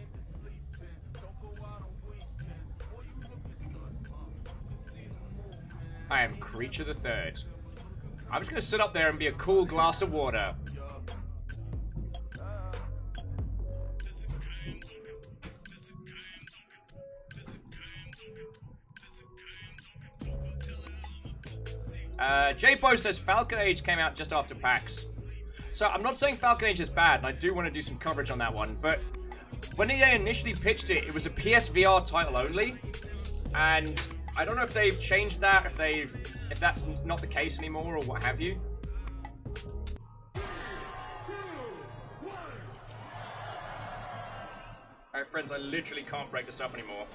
I am Creature the Third. I'm just gonna sit up there and be a cool glass of water. J-Bo says Falcon Age came out just after PAX. So I'm not saying Falcon Age is bad, and I do want to do some coverage on that one, but when EA initially pitched it, it was a PSVR title only, and I don't know if they've changed that, if that's not the case anymore, or what have you. Alright, friends, I literally can't break this up anymore.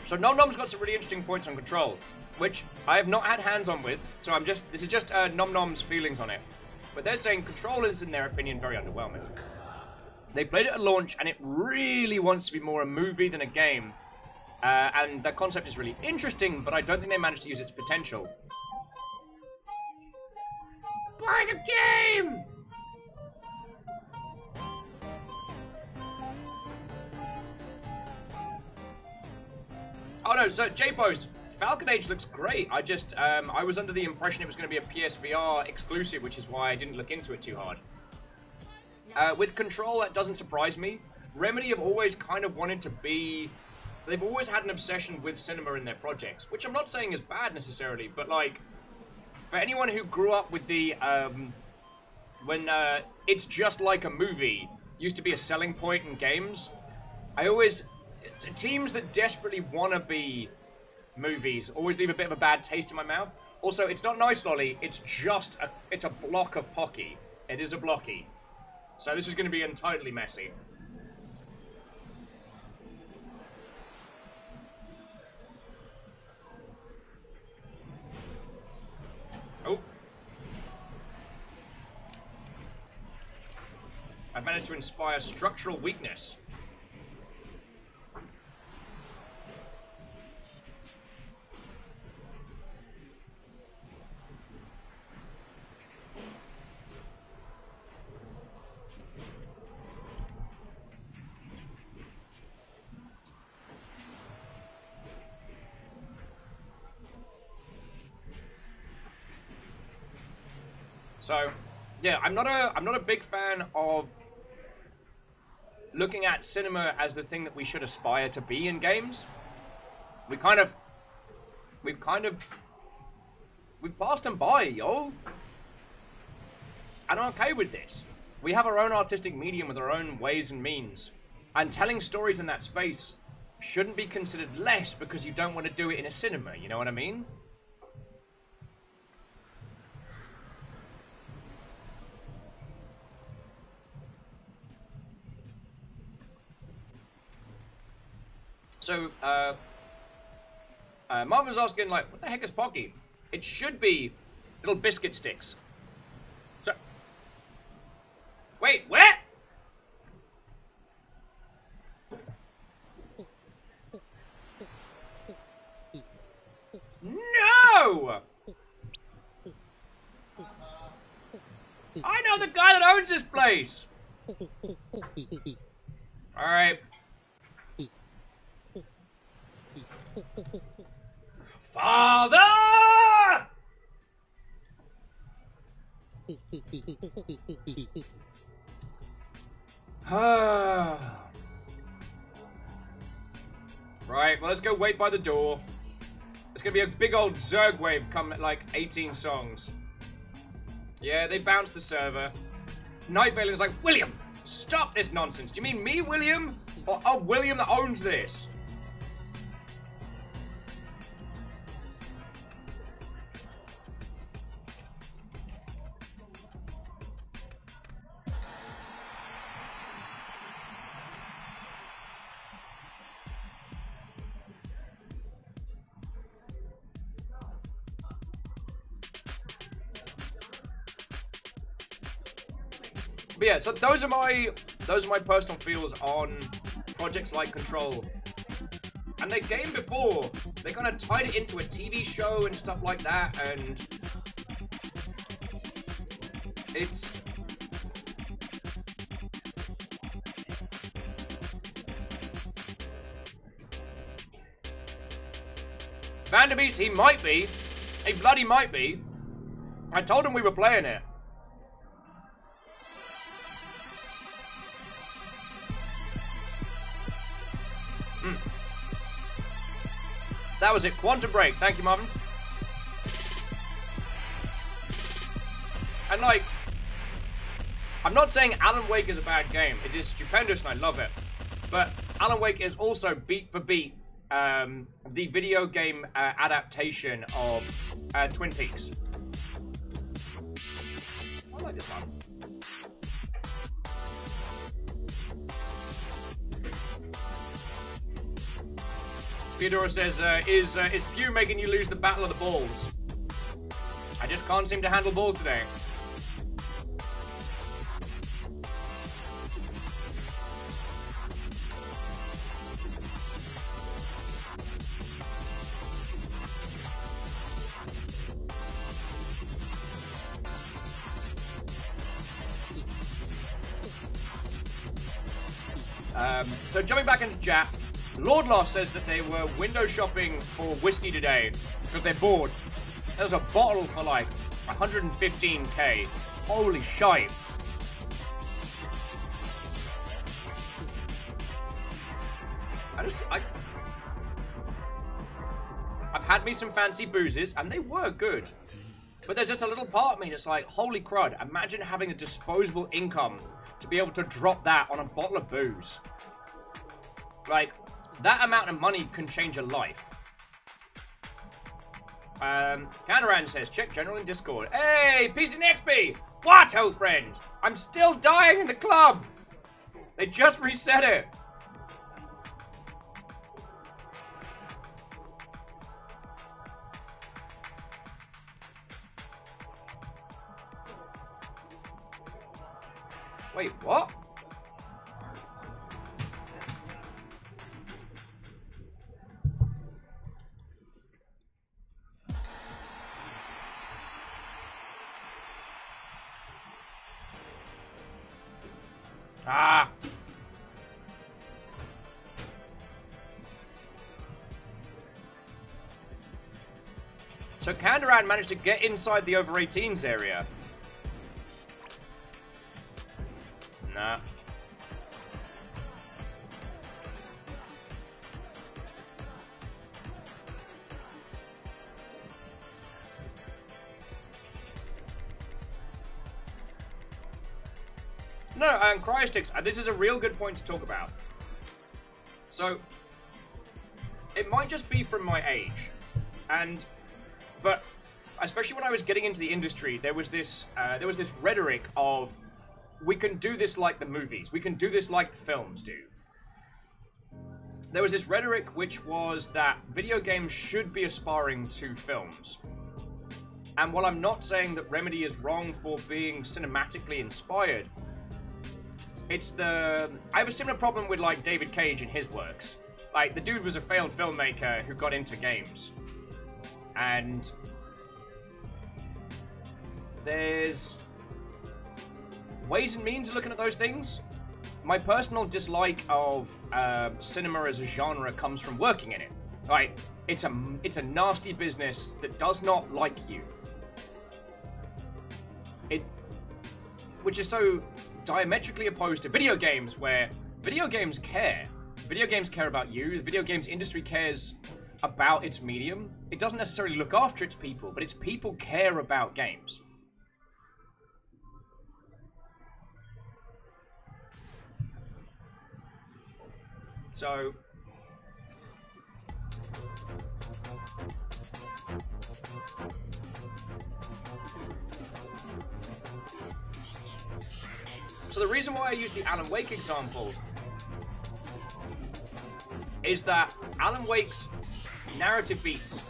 So Nom Nom's got some really interesting points on Control, which I have not had hands-on with, so this is just Nom Nom's feelings on it. But they're saying Control is, in their opinion, very underwhelming. They played it at launch, and it really wants to be more a movie than a game. And the concept is really interesting, but I don't think they managed to use its potential. Buy the game! Oh no, so J-Post, Falcon Age looks great. I was under the impression it was going to be a PSVR exclusive, which is why I didn't look into it too hard. With Control, that doesn't surprise me. Remedy have always kind of wanted to be... They've always had an obsession with cinema in their projects, which I'm not saying is bad necessarily, but like, for anyone who grew up with the, when it's just like a movie used to be a selling point in games, teams that desperately want to be movies always leave a bit of a bad taste in my mouth. Also, it's not Nice Lolly, it's a block of Pocky. It is a blocky. So this is going to be entirely messy. Oh. I've managed to inspire structural weakness. So, yeah, I'm not a big fan of looking at cinema as the thing that we should aspire to be in games. We've passed them by, yo. And I'm okay with this. We have our own artistic medium with our own ways and means. And telling stories in that space shouldn't be considered less because you don't want to do it in a cinema, you know what I mean? So, Marvin's asking, like, what the heck is Pocky? It should be little biscuit sticks. So, wait, where? place. Alright. Father! Right, well, let's go wait by the door. It's gonna be a big old Zerg wave come at like 18 songs. Yeah, they bounced the server. Night Valen's like, William, stop this nonsense. Do you mean me, William? Or William that owns this? But yeah, so those are my personal feels on projects like Control. And their game before, they kind of tied it into a TV show and stuff like that, and it's Vanderbeest, he might be. He bloody might be. I told him we were playing it. That was it. Quantum Break. Thank you, Marvin. And like, I'm not saying Alan Wake is a bad game. It is stupendous and I love it. But Alan Wake is also beat for beat the video game adaptation of Twin Peaks. I like this one. Theodora says, is Pew making you lose the battle of the balls? I just can't seem to handle balls today. So jumping back into chat, Lordlaw says that they were window shopping for whiskey today because they're bored. There was a bottle for like 115k. Holy shite. I've had me some fancy boozes and they were good. But there's just a little part of me that's like, holy crud, imagine having a disposable income to be able to drop that on a bottle of booze. Like, that amount of money can change a life. Canaran says, check general in Discord. Hey, Peace and XP! What, old friend? I'm still dying in the club! They just reset it. Wait, what? Ah! So Kandaran managed to get inside the over 18s area. Nah. No, Cryosticks, this is a real good point to talk about. So, it might just be from my age, but especially when I was getting into the industry, there was this rhetoric of, we can do this like the movies, we can do this like the films do. There was this rhetoric which was that video games should be aspiring to films. And while I'm not saying that Remedy is wrong for being cinematically inspired, I have a similar problem with like David Cage and his works. Like, the dude was a failed filmmaker who got into games. And ways and means of looking at those things. My personal dislike of cinema as a genre comes from working in it. Like, it's a nasty business that does not like you. Which is so diametrically opposed to video games, where video games care. Video games care about you. The video games industry cares about its medium. It doesn't necessarily look after its people, but its people care about games. So the reason why I use the Alan Wake example is that Alan Wake's narrative beats,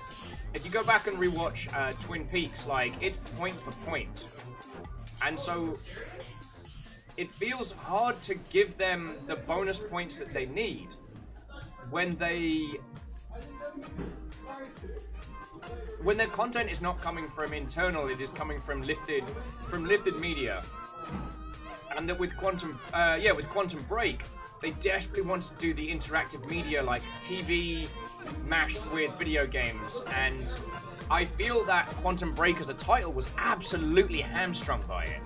if you go back and rewatch Twin Peaks, like, it's point for point. And so it feels hard to give them the bonus points that they need when their content is not coming from internal, it is coming from lifted media. And that with Quantum Break, they desperately wanted to do the interactive media like TV mashed with video games, and I feel that Quantum Break as a title was absolutely hamstrung by it.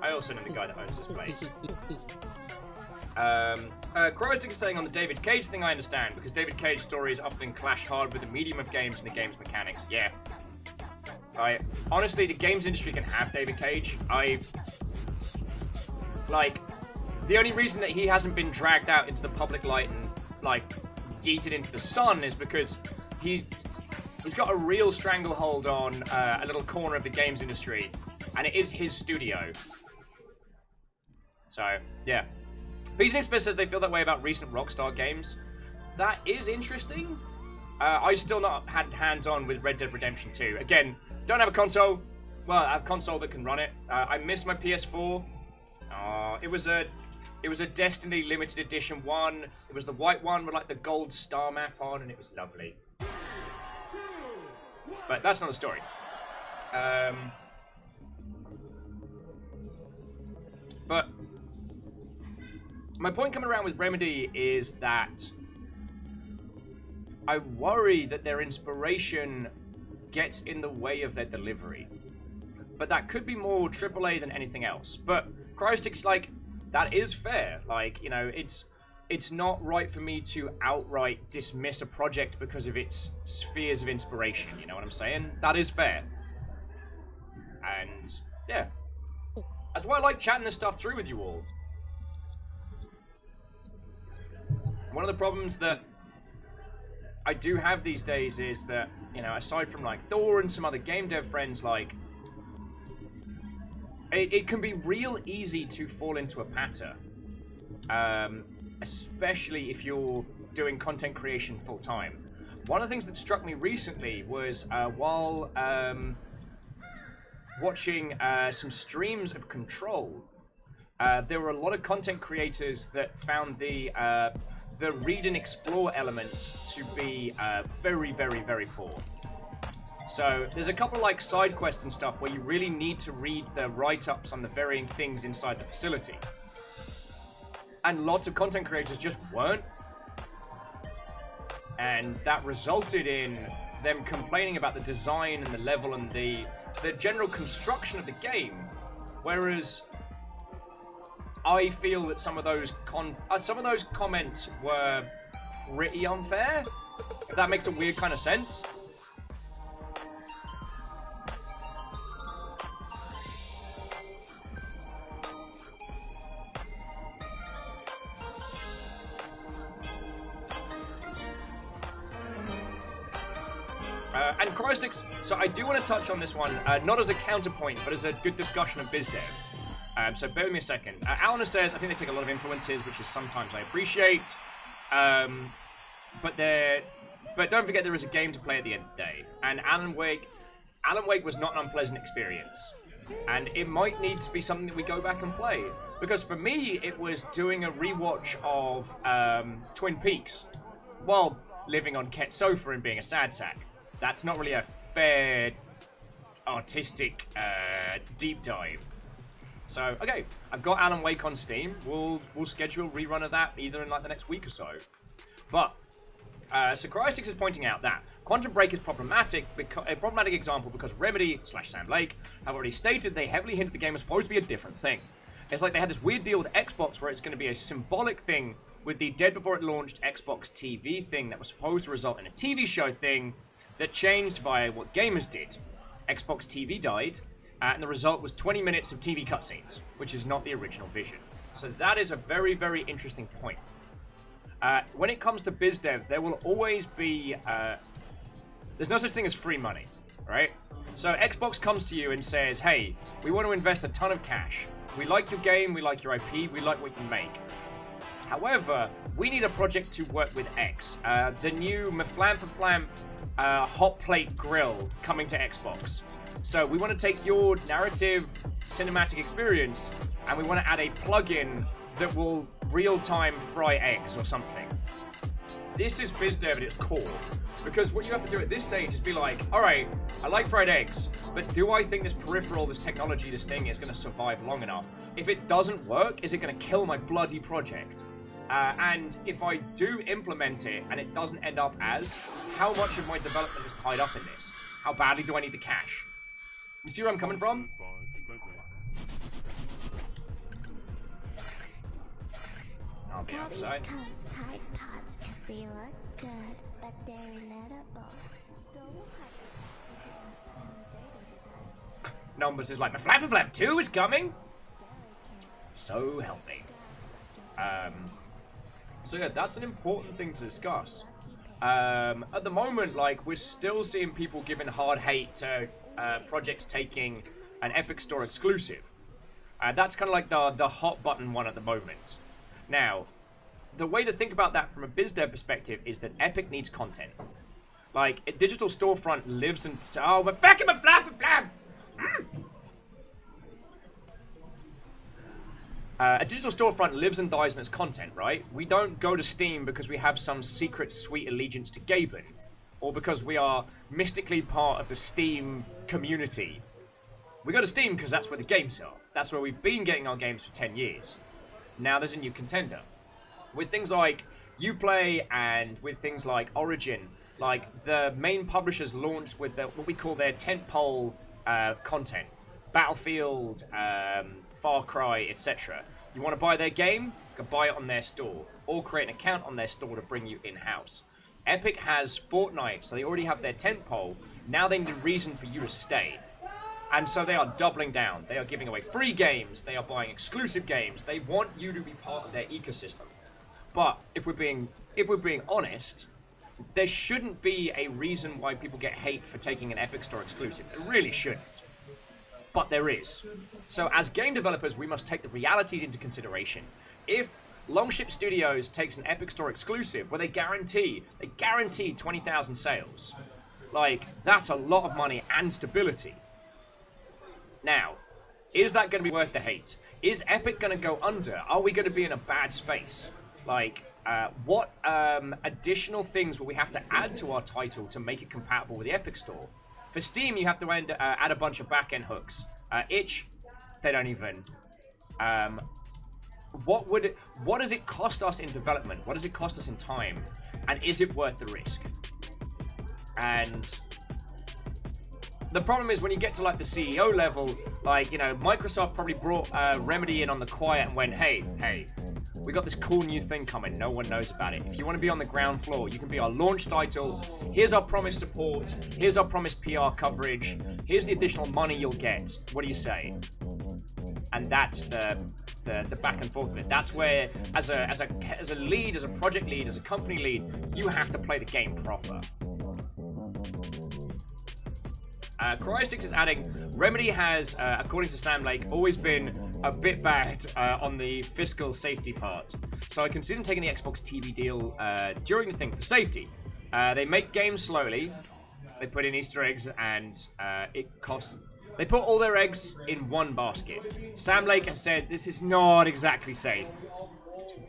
I also know the guy that owns this place. Crowstick is saying on the David Cage thing, I understand, because David Cage stories often clash hard with the medium of games and the game's mechanics. Yeah. Honestly, the games industry can have David Cage. The only reason that he hasn't been dragged out into the public light and, yeeted into the sun is because he's got a real stranglehold on a little corner of the games industry, and it is his studio. So, yeah. Peasnixper says they feel that way about recent Rockstar games. That is interesting. I still not had hands-on with Red Dead Redemption 2. Again, don't have a console. Well, I have a console that can run it. I missed my PS4. It was a Destiny limited edition one. It was the white one with the gold star map on, and it was lovely. But that's not the story. But my point coming around with Remedy is that I worry that their inspiration gets in the way of their delivery. But that could be more AAA than anything else. But Cryostick's that is fair. It's not right for me to outright dismiss a project because of its spheres of inspiration, you know what I'm saying? That is fair. And, yeah. That's why I like chatting this stuff through with you all. One of the problems that I do have these days is that, aside from Thor and some other game dev friends, it can be real easy to fall into a pattern. Especially if you're doing content creation full time. One of the things that struck me recently was while watching some streams of Control, there were a lot of content creators that found the read and explore elements to be very, very, very poor. So there's a couple side quests and stuff where you really need to read the write-ups on the varying things inside the facility. And lots of content creators just weren't. And that resulted in them complaining about the design and the level and the general construction of the game. Whereas I feel that some of those comments were pretty unfair. If that makes a weird kind of sense. And Cryostick's, so I do want to touch on this one, not as a counterpoint, but as a good discussion of biz dev. So bear with me a second. Alan says, I think they take a lot of influences, which is sometimes I appreciate. But don't forget there is a game to play at the end of the day. And Alan Wake was not an unpleasant experience. And it might need to be something that we go back and play. Because for me, it was doing a rewatch of Twin Peaks while living on Ket's sofa and being a sad sack. That's not really a fair artistic deep dive. So, okay, I've got Alan Wake on Steam. We'll schedule a rerun of that either in like the next week or so. But, so Cryostix is pointing out that Quantum Break is problematic, a problematic example because Remedy / Sam Lake have already stated they heavily hinted the game was supposed to be a different thing. It's like they had this weird deal with Xbox where it's going to be a symbolic thing with the Dead Before It Launched Xbox TV thing that was supposed to result in a TV show thing that changed via what gamers did. Xbox TV died, and the result was 20 minutes of TV cutscenes, which is not the original vision. So that is a very, very interesting point. When it comes to BizDev, there will always be... there's no such thing as free money, right? So Xbox comes to you and says, hey, we want to invest a ton of cash. We like your game, we like your IP, we like what you make. However, we need a project to work with X. The new Maflamp hot plate grill coming to Xbox. So we want to take your narrative cinematic experience and we want to add a plugin that will real-time fry eggs or something. This is BizDev at its core. Because what you have to do at this stage is be like, alright, I like fried eggs, but do I think this peripheral, this technology, this thing is going to survive long enough? If it doesn't work, is it going to kill my bloody project? And if I do implement it and it doesn't end up as, how much of my development is tied up in this? How badly do I need the cash? You see where I'm coming from? I'll be outside. Tide Pods because they look good, but they're inedible. Still Numbers is like, the Flap 2 is coming? So help me. So yeah, that's an important thing to discuss. At the moment, like, we're still seeing people giving hard hate to projects taking an Epic Store exclusive. That's kind of like the hot button one at the moment. Now, the way to think about that from a BizDev perspective is that Epic needs content. Like, a digital storefront lives and... Oh, but fucking a flap! A digital storefront lives and dies in its content, right? We don't go to Steam because we have some secret sweet allegiance to Gaben, or because we are mystically part of the Steam community. We go to Steam because that's where the games are. That's where we've been getting our games for 10 years. Now there's a new contender. With things like Uplay and with things like Origin, like the main publishers launched with what we call their tentpole content. Battlefield, Far Cry, etc. You want to buy their game? You can buy it on their store, or create an account on their store to bring you in-house. Epic has Fortnite, so they already have their tentpole. Now they need a reason for you to stay. And so they are doubling down. They are giving away free games. They are buying exclusive games. They want you to be part of their ecosystem. But if we're being honest, there shouldn't be a reason why people get hate for taking an Epic Store exclusive. There really shouldn't. But there is. So as game developers, we must take the realities into consideration. If Longship Studios takes an Epic Store exclusive where they guarantee 20,000 sales, like, that's a lot of money and stability. Now, is that going to be worth the hate? Is Epic going to go under? Are we going to be in a bad space? Like, what additional things will we have to add to our title to make it compatible with the Epic Store? For Steam, you have to add a bunch of back-end hooks. Itch, they don't even. What does it cost us in development? What does it cost us in time? And is it worth the risk? And the problem is when you get to like the CEO level, like, you know, Microsoft probably brought Remedy in on the quiet and went, hey, we got this cool new thing coming. No one knows about it. If you want to be on the ground floor, you can be our launch title. Here's our promised support. Here's our promised PR coverage. Here's the additional money you'll get. What do you say? And that's the back and forth of it. That's where, as a lead, as a project lead, as a company lead, you have to play the game proper. Cryostix is adding, Remedy has, according to Sam Lake, always been a bit bad on the fiscal safety part. So I can see them taking the Xbox TV deal during the thing for safety. They make games slowly, they put in Easter eggs, and it costs They put all their eggs in one basket. Sam Lake has said this is not exactly safe.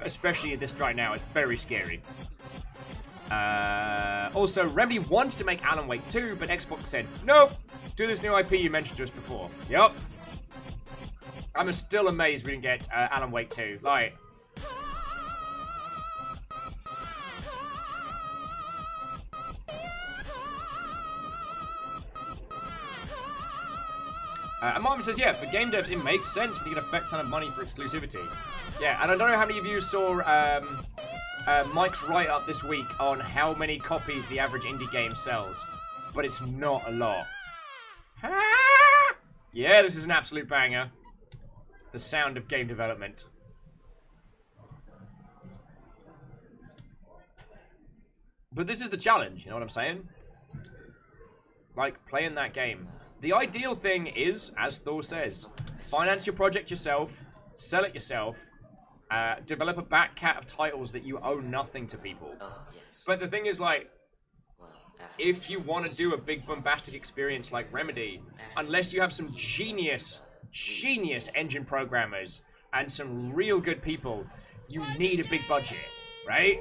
Especially at this right now, it's very scary. Also, Remedy wanted to make Alan Wake 2, but Xbox said, nope, do this new IP you mentioned to us before. Yup. I'm still amazed we didn't get Alan Wake 2. Like... and Marvin says, yeah, for game devs, it makes sense, but you can affect a ton of money for exclusivity. Yeah, and I don't know how many of you saw Mike's write-up this week on how many copies the average indie game sells, but it's not a lot. Yeah, this is an absolute banger. The sound of game development. But this is the challenge, you know what I'm saying? Like, playing that game. The ideal thing is, as Thor says, finance your project yourself, sell it yourself, develop a back cat of titles that you owe nothing to people. But the thing is, like, if you want to do a big bombastic experience like Remedy, unless you have some genius engine programmers and some real good people, you need a big budget, right?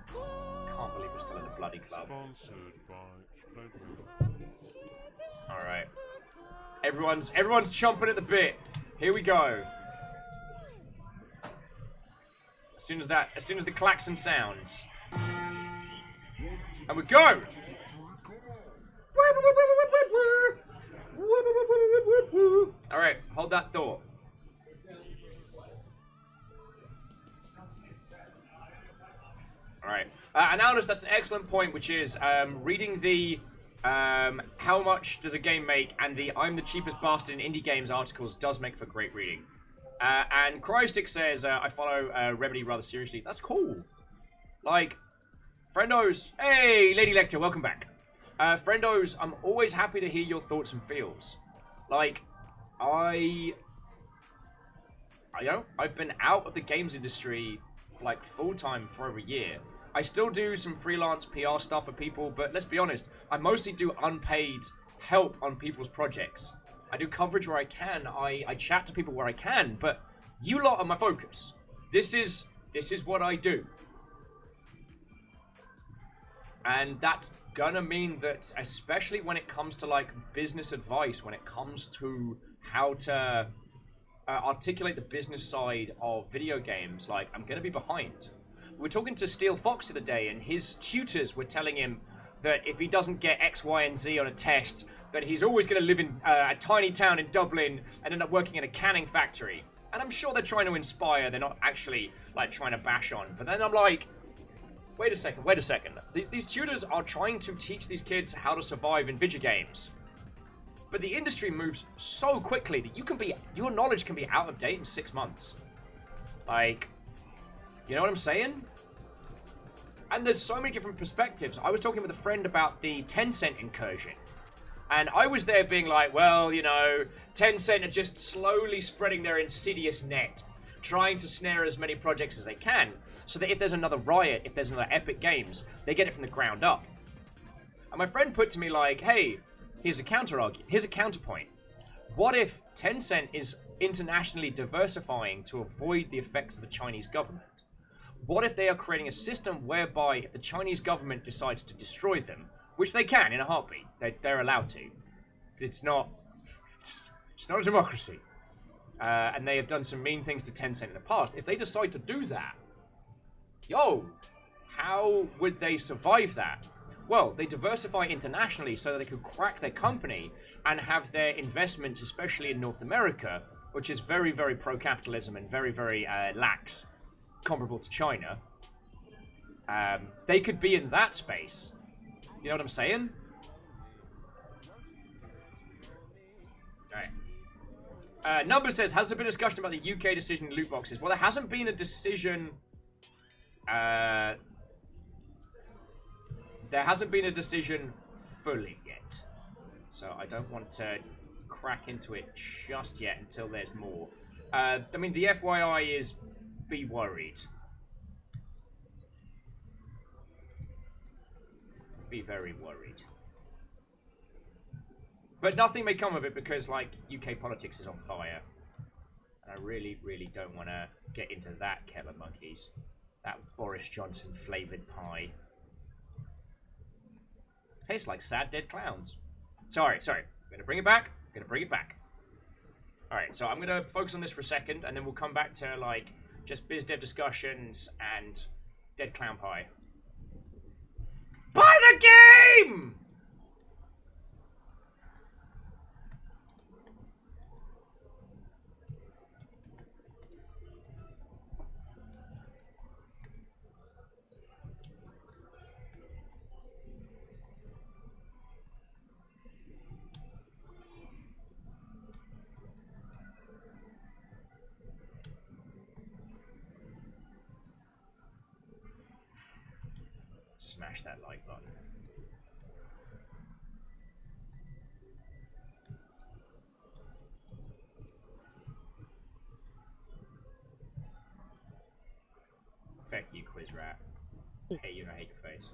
Can't believe we're still in the bloody club. Alright. Everyone's chomping at the bit. Here we go. As soon as the klaxon sounds. And we go! Alright, hold that thought. Alright. And Alice, that's an excellent point, which is reading the how much does a game make and the I'm the cheapest bastard in indie games articles does make for great reading. And Crystick says, I follow Remedy rather seriously. That's cool. Like, friendos. Hey, Lady Lecter, welcome back. Friendos, I'm always happy to hear your thoughts and feels. Like, I've been out of the games industry, like, full-time for over a year. I still do some freelance PR stuff for people, but let's be honest, I mostly do unpaid help on people's projects. I do coverage where I can, I chat to people where I can, but you lot are my focus. This is what I do. And that's gonna mean that, especially when it comes to, like, business advice, when it comes to how to articulate the business side of video games, like, I'm gonna be behind. We were talking to Steel Fox the other day, and his tutors were telling him that if he doesn't get X, Y, and Z on a test, that he's always going to live in a tiny town in Dublin and end up working in a canning factory. And I'm sure they're trying to inspire, they're not actually, like, trying to bash on. But then I'm like, wait a second. These tutors are trying to teach these kids how to survive in video games. But the industry moves so quickly that your knowledge can be out of date in 6 months. Like, you know what I'm saying? And there's so many different perspectives. I was talking with a friend about the Tencent incursion. And I was there being like, well, you know, Tencent are just slowly spreading their insidious net, trying to snare as many projects as they can, so that if there's another Riot, if there's another Epic Games, they get it from the ground up. And my friend put to me like, hey, here's a counterpoint. What if Tencent is internationally diversifying to avoid the effects of the Chinese government? What if they are creating a system whereby if the Chinese government decides to destroy them, which they can in a heartbeat, they're allowed to. It's not a democracy. And they have done some mean things to Tencent in the past. If they decide to do that, how would they survive that? Well, they diversify internationally so that they could crack their company and have their investments, especially in North America, which is very, very pro-capitalism and very, very lax, comparable to China. They could be in that space. You know what I'm saying? Alright. Number says, has there been a discussion about the UK decision in loot boxes? Well, there hasn't been a decision... there hasn't been a decision fully yet. So I don't want to crack into it just yet until there's more. I mean, the FYI is, be worried. Be very worried. But nothing may come of it because, like, UK politics is on fire. And I really, really don't want to get into that kettle of monkeys. That Boris Johnson flavoured pie. Tastes like sad dead clowns. Sorry. I'm going to bring it back. Alright, so I'm going to focus on this for a second, and then we'll come back to, like, just biz dev discussions and dead clown pie. Buy the game! Smash that like button. Feck you, quiz rat. Hate you and I hate your face.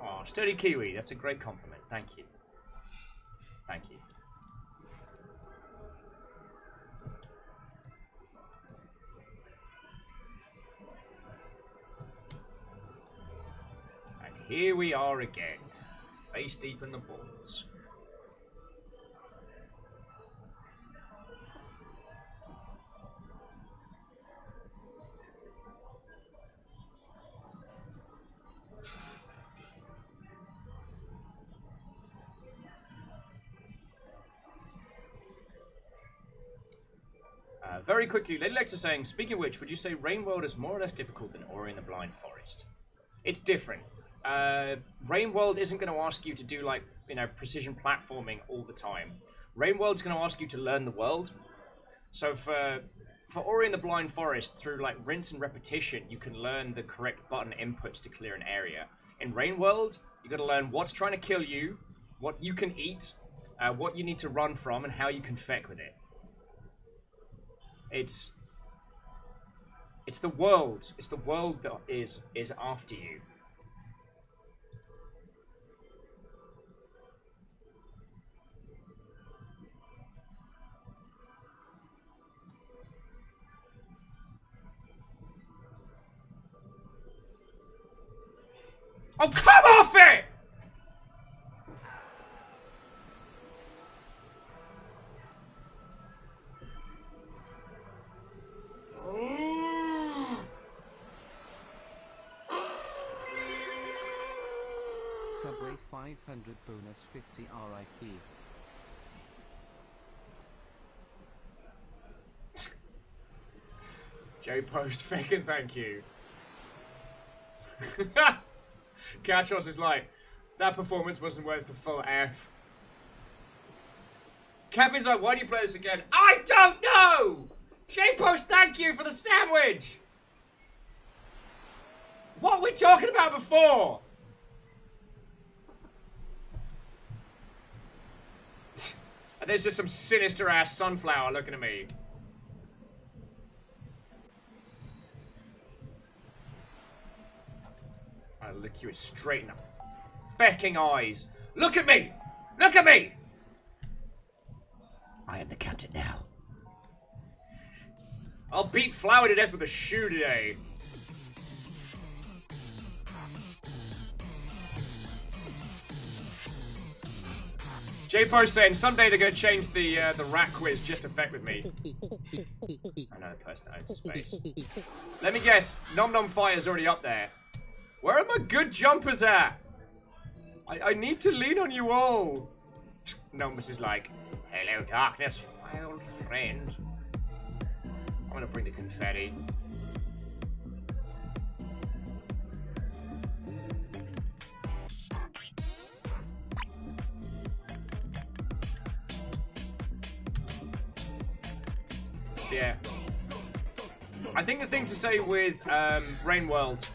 Oh, Sturdy Kiwi, that's a great compliment. Thank you. Thank you. And here we are again, face deep in the balls. Very quickly, Lady Lex is saying, speaking of which, would you say Rain World is more or less difficult than Ori and the Blind Forest? It's different. Rain World isn't going to ask you to do, like, you know, precision platforming all the time. Rain World's going to ask you to learn the world. So for Ori and the Blind Forest, through, like, rinse and repetition, you can learn the correct button inputs to clear an area. In Rain World, you got to learn what's trying to kill you, what you can eat, what you need to run from, and how you can feck with it. It's the world. It's the world that is after you. Oh, come off it! Subway 500 bonus 50 RIP. Joe Post, fucking thank you. Catchos is like, that performance wasn't worth the full F. Kevin's like, why do you play this again? I don't know! J Post, thank you for the sandwich! What were we talking about before? And there's just some sinister ass sunflower looking at me. I'll look you straight in the becking eyes. Look at me! Look at me! I am the captain now. I'll beat Flower to death with a shoe today. J-Po's saying someday they're gonna change the rat quiz just to feck with me. I know the person that owns the space. Let me guess, Nom Nom Fire's already up there. Where are my good jumpers at? I need to lean on you all. Nomus is like, hello darkness, my old friend. I'm gonna bring the confetti. Yeah. I think the thing to say with Rain World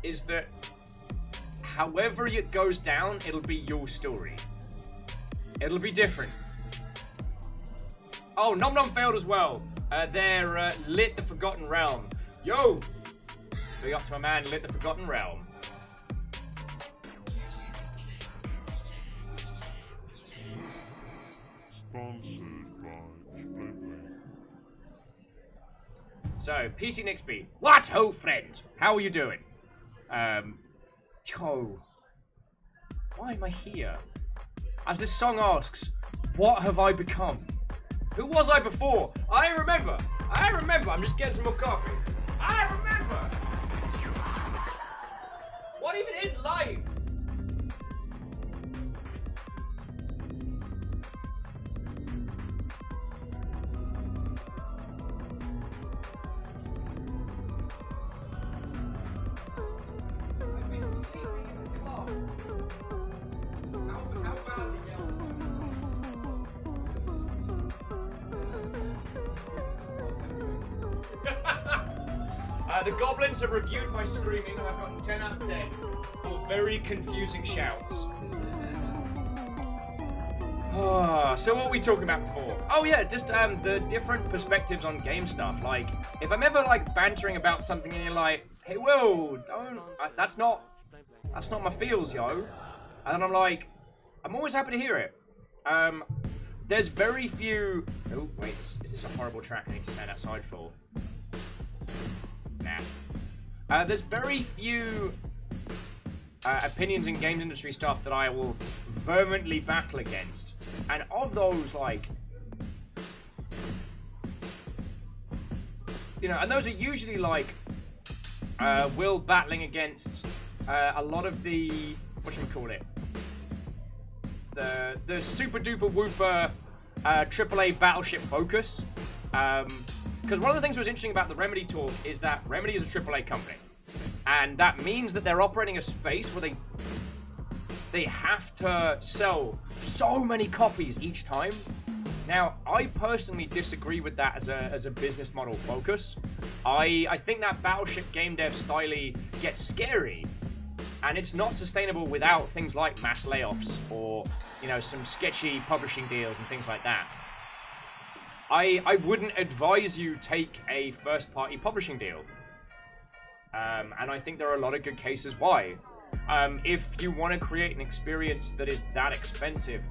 is that however it goes down, it'll be your story. It'll be different. Oh, Nom Nom failed as well. They're Lit the Forgotten Realm. Yo! Big up to my man, Lit the Forgotten Realm. Sponsored by Splendid. So, PC Nixby. What ho, friend? How are you doing? Why am I here? As this song asks, what have I become? Who was I before? I remember. I'm just getting some more coffee. I remember. What even is life? I've been sleeping in the club. How bad the The goblins have reviewed my screaming and I've gotten 10 out of 10 for very confusing shouts. So what were we talking about before? Oh yeah, just the different perspectives on game stuff. Like, if I'm ever like bantering about something and you're like, hey Will, don't, that's not my feels, yo. And then I'm like, I'm always happy to hear it. There's very few, oh wait, is this a horrible track I need to stand outside for? Nah. There's very few opinions in games industry stuff that I will vehemently battle against. And of those, like, you know, and those are usually like Will battling against a lot of the, whatchamacallit, the super duper whooper AAA Battleship focus. Because one of the things that was interesting about the Remedy talk is that Remedy is a AAA company. And that means that they're operating a space where they have to sell so many copies each time. Now, I personally disagree with that as a business model focus. I think that Battleship game dev style gets scary, and it's not sustainable without things like mass layoffs or, you know, some sketchy publishing deals and things like that. I wouldn't advise you take a first-party publishing deal. And I think there are a lot of good cases why. If you want to create an experience that is that expensive,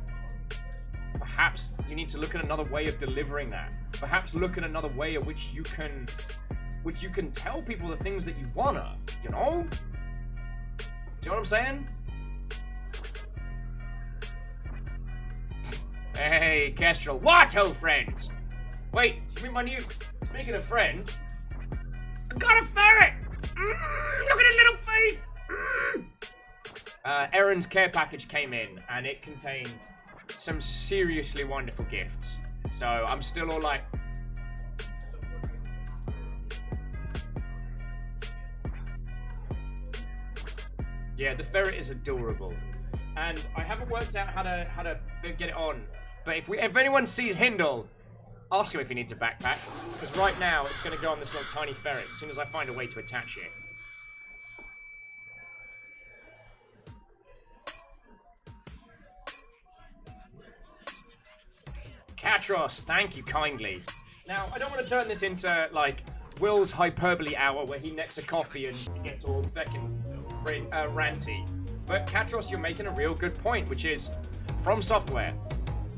perhaps you need to look at another way of delivering that. Perhaps look at another way in which you can tell people the things that you wanna, you know? Do you know what I'm saying? Hey, Kestrel. What, oh, friend? Wait, speaking of friend, I got a ferret! Look at his little face! Erin's care package came in, and it contained some seriously wonderful gifts. So I'm still all like, yeah, the ferret is adorable, and I haven't worked out how to get it on. But if anyone sees Hindle, ask him if he needs a backpack, because right now it's going to go on this little tiny ferret as soon as I find a way to attach it. Katros, thank you kindly. Now, I don't want to turn this into, like, Will's hyperbole hour where he necks a coffee and gets all feckin' ranty. But Katros, you're making a real good point, which is From Software.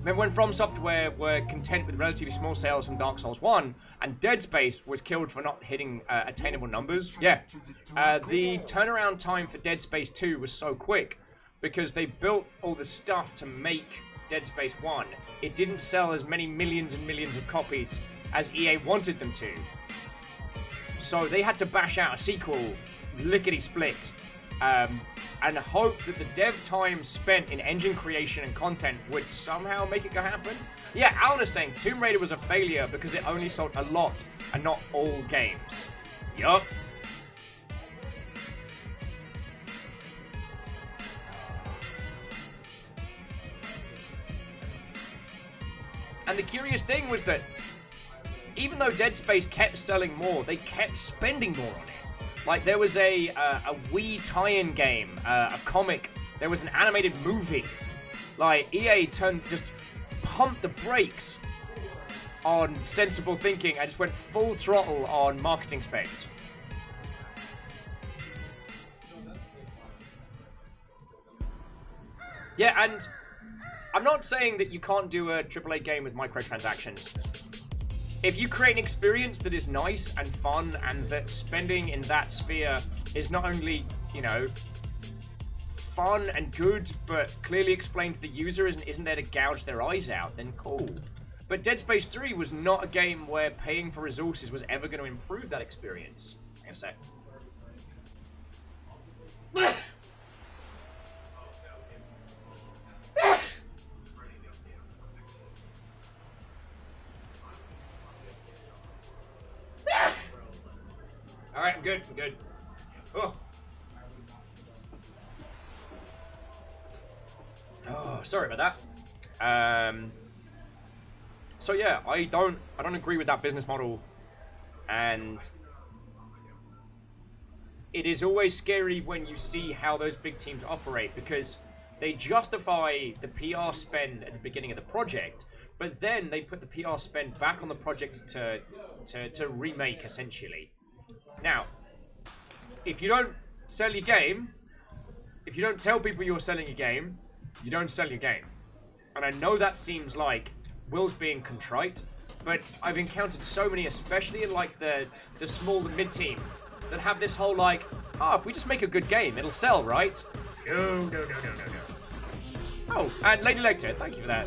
Remember when From Software were content with relatively small sales from Dark Souls 1, and Dead Space was killed for not hitting attainable numbers? Yeah. The turnaround time for Dead Space 2 was so quick because they built all the stuff to make Dead Space 1, it didn't sell as many millions and millions of copies as EA wanted them to. So they had to bash out a sequel, lickety-split, and hope that the dev time spent in engine creation and content would somehow make it go happen. Yeah, Alan is saying Tomb Raider was a failure because it only sold a lot and not all games. Yup. And the curious thing was that even though Dead Space kept selling more, they kept spending more on it. Like, there was a Wii tie-in game, a comic, there was an animated movie. Like, EA just pumped the brakes on sensible thinking and just went full throttle on marketing spend. Yeah, and I'm not saying that you can't do a AAA game with microtransactions. If you create an experience that is nice and fun, and that spending in that sphere is not only, you know, fun and good, but clearly explained to the user and isn't there to gouge their eyes out, then cool. But Dead Space 3 was not a game where paying for resources was ever going to improve that experience. Hang on a sec. Alright, I'm good, I'm good. Oh, sorry about that. So yeah, I don't agree with that business model, and it is always scary when you see how those big teams operate, because they justify the PR spend at the beginning of the project, but then they put the PR spend back on the project to remake, essentially. Now, if you don't sell your game, if you don't tell people you're selling your game, you don't sell your game. And I know that seems like Will's being contrite, but I've encountered so many, especially in like the small and mid team, that have this whole like, oh, if we just make a good game, it'll sell, right? No. Oh, and Lady Lecter, thank you for that.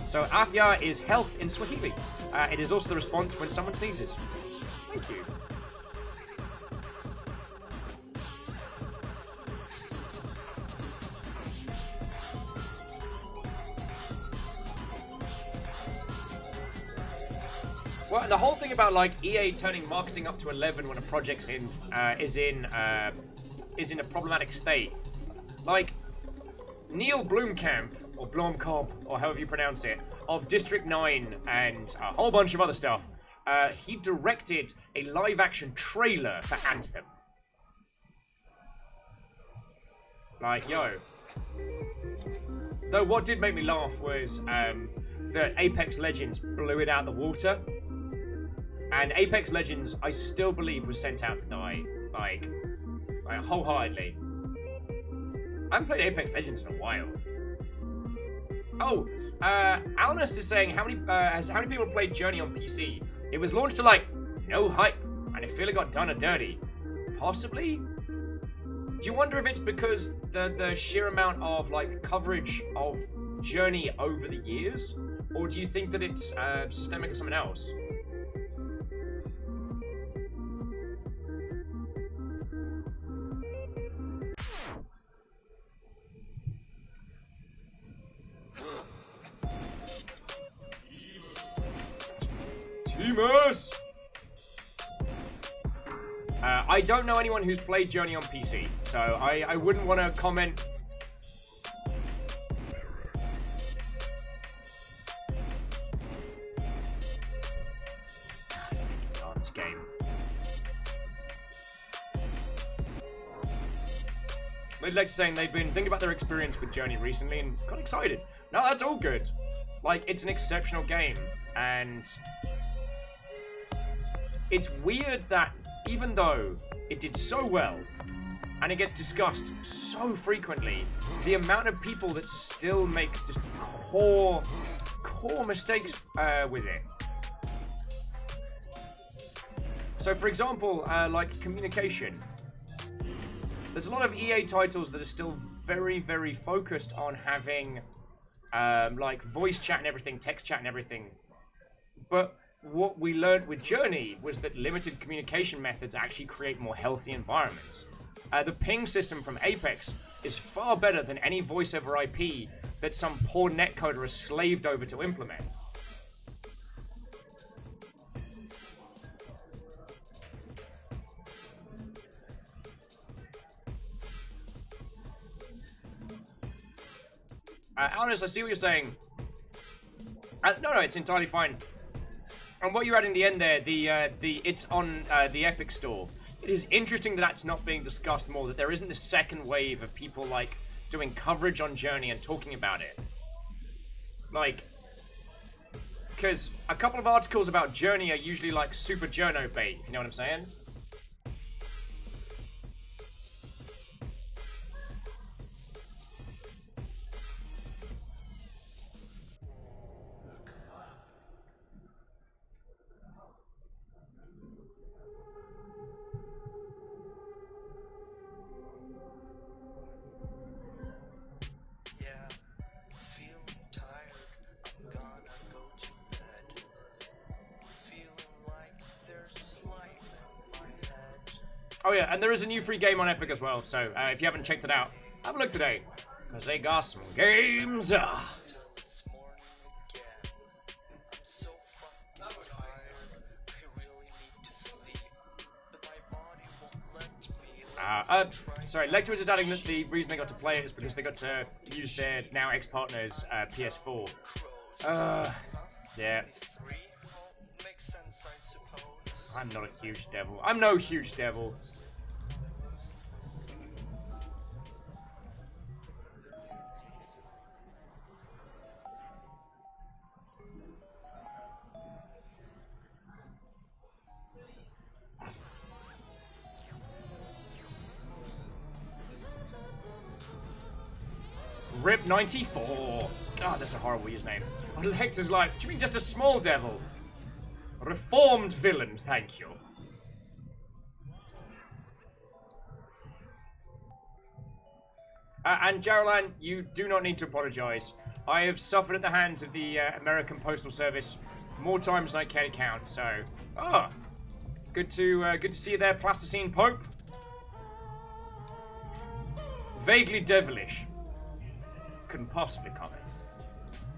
So Afya is health in Swahili. It is also the response when someone sneezes. Thank you. Well, the whole thing about like EA turning marketing up to 11 when a project's is in a problematic state. Like Neil Blomkamp or Blomkamp or however you pronounce it, of District 9 and a whole bunch of other stuff. He directed a live-action trailer for Anthem. Like, yo. Though what did make me laugh was that Apex Legends blew it out the water. And Apex Legends, I still believe, was sent out to die, like wholeheartedly. I haven't played Apex Legends in a while. Oh, Alnus is saying how many people played Journey on PC? It was launched to like no hype, and it really got done or dirty. Possibly. Do you wonder if it's because the sheer amount of like coverage of Journey over the years, or do you think that it's systemic or something else? Teamers! I don't know anyone who's played Journey on PC, so I wouldn't want to comment. Oh, this game. Midlex saying they've been thinking about their experience with Journey recently and got excited. No, that's all good. Like, it's an exceptional game, and it's weird that even though it did so well, and it gets discussed so frequently, the amount of people that still make just core mistakes with it. So for example, like communication. There's a lot of EA titles that are still very, very focused on having like voice chat and everything, text chat and everything. But what we learned with Journey was that limited communication methods actually create more healthy environments. The ping system from Apex is far better than any voice over IP that some poor netcoder has slaved over to implement. Honest, I see what you're saying. No, it's entirely fine. And what you're adding in the end there, it's on the Epic Store. It is interesting that that's not being discussed more, that there isn't this second wave of people, like, doing coverage on Journey and talking about it. Like, because a couple of articles about Journey are usually, like, super journo bait, you know what I'm saying? Oh yeah, and there is a new free game on Epic as well, so if you haven't checked it out, have a look today, because they got some games. Sorry, Lecter was just adding that the reason they got to play it is because they got to use their now ex-partner's PS4. Yeah. I'm not a huge devil. I'm no huge devil. Rip 94. God, that's a horrible username. Lecter's like, do you mean just a small devil? Reformed villain, thank you. And Jarolan, you do not need to apologize. I have suffered at the hands of the American Postal Service more times than I can count. So, good to see you there, Plasticine Pope. Vaguely devilish. Couldn't possibly comment.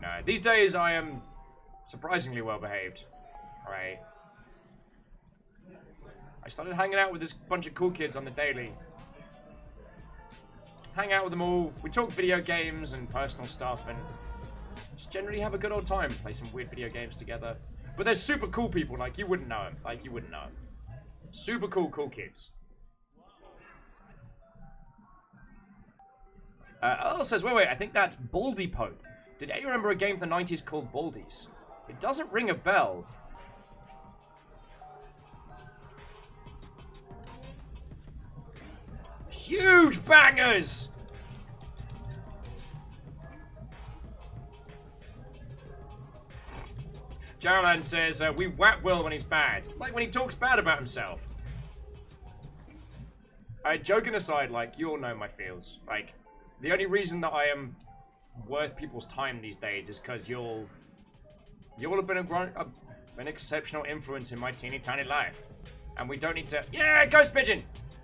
No, these days I am surprisingly well behaved. Right. I started hanging out with this bunch of cool kids on the daily. Hang out with them all. We talk video games and personal stuff and just generally have a good old time. Play some weird video games together. But they're super cool people. Like, you wouldn't know them. Like, you wouldn't know them. Super cool kids. Earl says, wait, I think that's Baldy Pope. Did anyone remember a game from the 90s called Baldies? It doesn't ring a bell. Huge bangers! Jarolan says, we whack Will when he's bad. Like when he talks bad about himself. Joking aside, like, you all know my feels. Like, the only reason that I am worth people's time these days is because you all have been an exceptional influence in my teeny tiny life. And we don't need to... Yeah, Ghost Pigeon!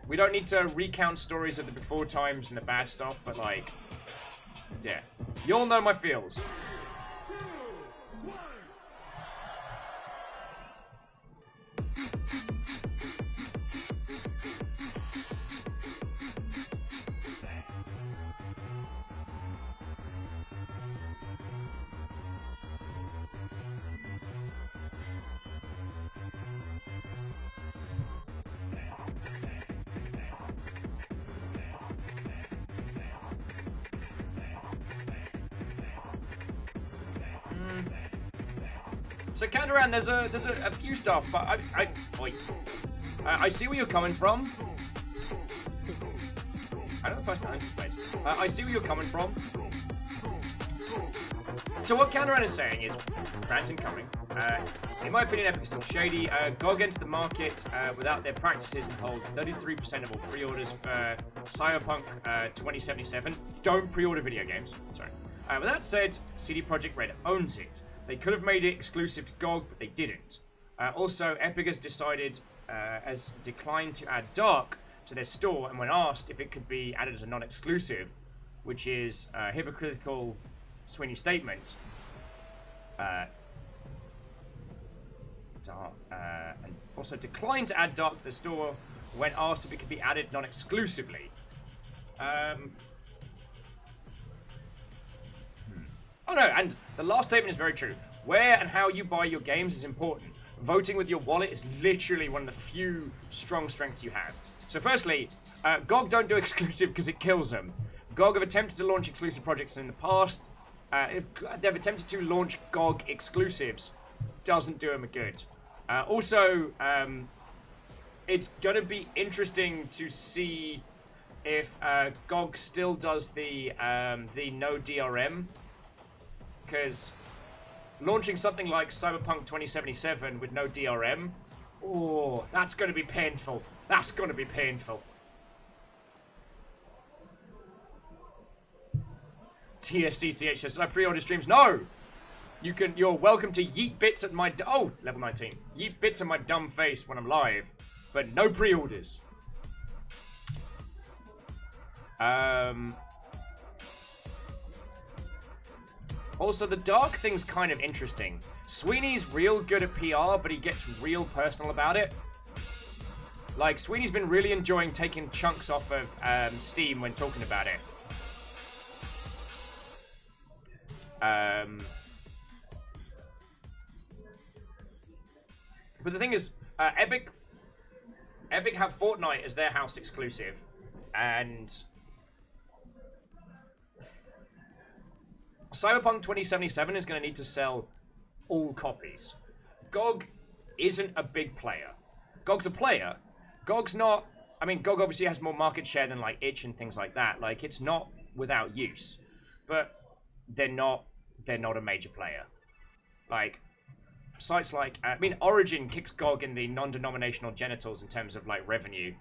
We don't need to recount stories of the before times and the bad stuff, but like... Yeah. You all know my feels. So Kandaran, there's a few stuff, but I see where you're coming from. I don't know the first time space. I see where you're coming from. So what Kandaran is saying is, rant incoming. In my opinion, Epic is still shady. Go against the market without their practices and holds 33% of all pre-orders for Cyberpunk 2077. Don't pre-order video games. Sorry. With that said, CD Projekt Red owns it. They could have made it exclusive to GOG, but they didn't. Also, Epic has declined to add Dark to their store, and when asked if it could be added as a non-exclusive, which is a hypocritical Sweeney statement, and also declined to add Dark to the store when asked if it could be added non-exclusively. Oh no, and the last statement is very true. Where and how you buy your games is important. Voting with your wallet is literally one of the few strong strengths you have. So firstly, GOG don't do exclusive because it kills them. GOG have attempted to launch exclusive projects in the past. They've attempted to launch GOG exclusives. Doesn't do them a good. Also, it's going to be interesting to see if GOG still does the no DRM. Because launching something like Cyberpunk 2077 with no DRM, oh, that's going to be painful. That's going to be painful. TSCCH says, I pre-order streams? No! You're welcome to yeet bits at my... Oh, level 19. Yeet bits at my dumb face when I'm live. But no pre-orders. Also, the Dark thing's kind of interesting. Sweeney's real good at PR, but he gets real personal about it. Like, Sweeney's been really enjoying taking chunks off of Steam when talking about it. But the thing is, Epic have Fortnite as their house exclusive, and Cyberpunk 2077 is going to need to sell all copies. GOG isn't a big player. GOG's a player. GOG's not... I mean, GOG obviously has more market share than, like, itch and things like that. Like, it's not without use. But they're not a major player. Like, sites like... I mean, Origin kicks GOG in the non-denominational genitals in terms of, like, revenue.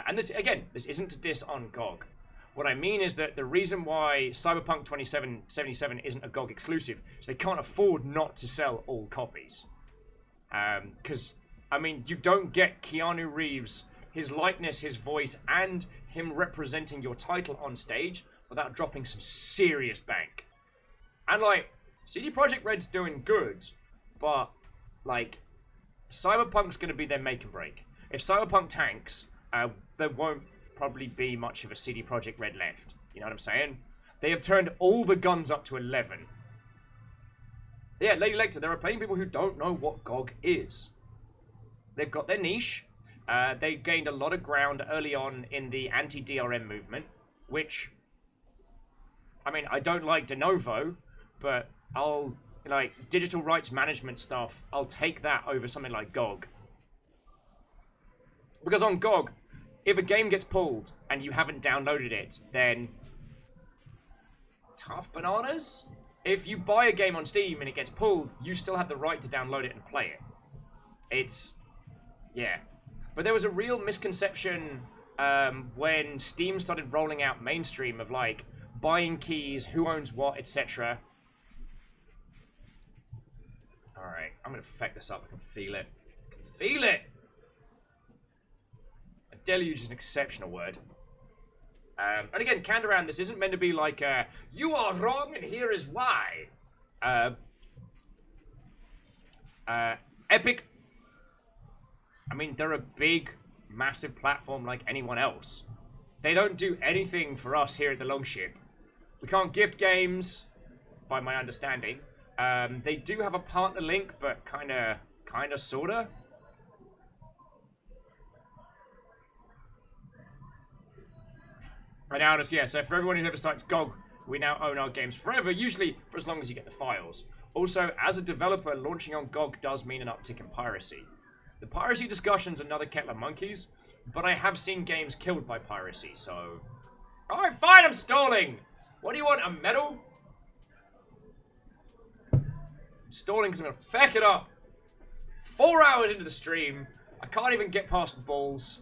And this, again, this isn't to diss on GOG. What I mean is that the reason why Cyberpunk 2077 isn't a GOG exclusive is they can't afford not to sell all copies. Because, I mean, you don't get Keanu Reeves, his likeness, his voice, and him representing your title on stage without dropping some serious bank. And, like, CD Projekt Red's doing good, but, like, Cyberpunk's going to be their make and break. If Cyberpunk tanks, there won't probably be much of a CD Projekt Red left. You know what I'm saying? They have turned all the guns up to 11. Yeah, Lady Lecter, there are plenty of people who don't know what GOG is. They've got their niche. They gained a lot of ground early on in the anti-DRM movement, which, I mean, I don't like Denuvo, but I'll, like, digital rights management stuff, I'll take that over something like GOG. Because on GOG, if a game gets pulled and you haven't downloaded it, then tough bananas. If you buy a game on Steam and it gets pulled, you still have the right to download it and play it. It's, yeah. But there was a real misconception when Steam started rolling out mainstream of, like, buying keys, who owns what, etc. Alright, I'm going to fuck this up. I can feel it. I can feel it! Deluge is an exceptional word. And again, Kandaran, this isn't meant to be like, you are wrong and here is why. Epic, I mean, they're a big, massive platform like anyone else. They don't do anything for us here at the Longship. We can't gift games, by my understanding. They do have a partner link, but kinda, sorta. And now, yeah, so for everyone who never starts GOG, we now own our games forever, usually for as long as you get the files. Also, as a developer, launching on GOG does mean an uptick in piracy. The piracy discussion's another kettle of monkeys, but I have seen games killed by piracy, so... Alright, fine, I'm stalling! What do you want, a medal? I'm stalling because I'm gonna feck it up! 4 hours into the stream, I can't even get past balls.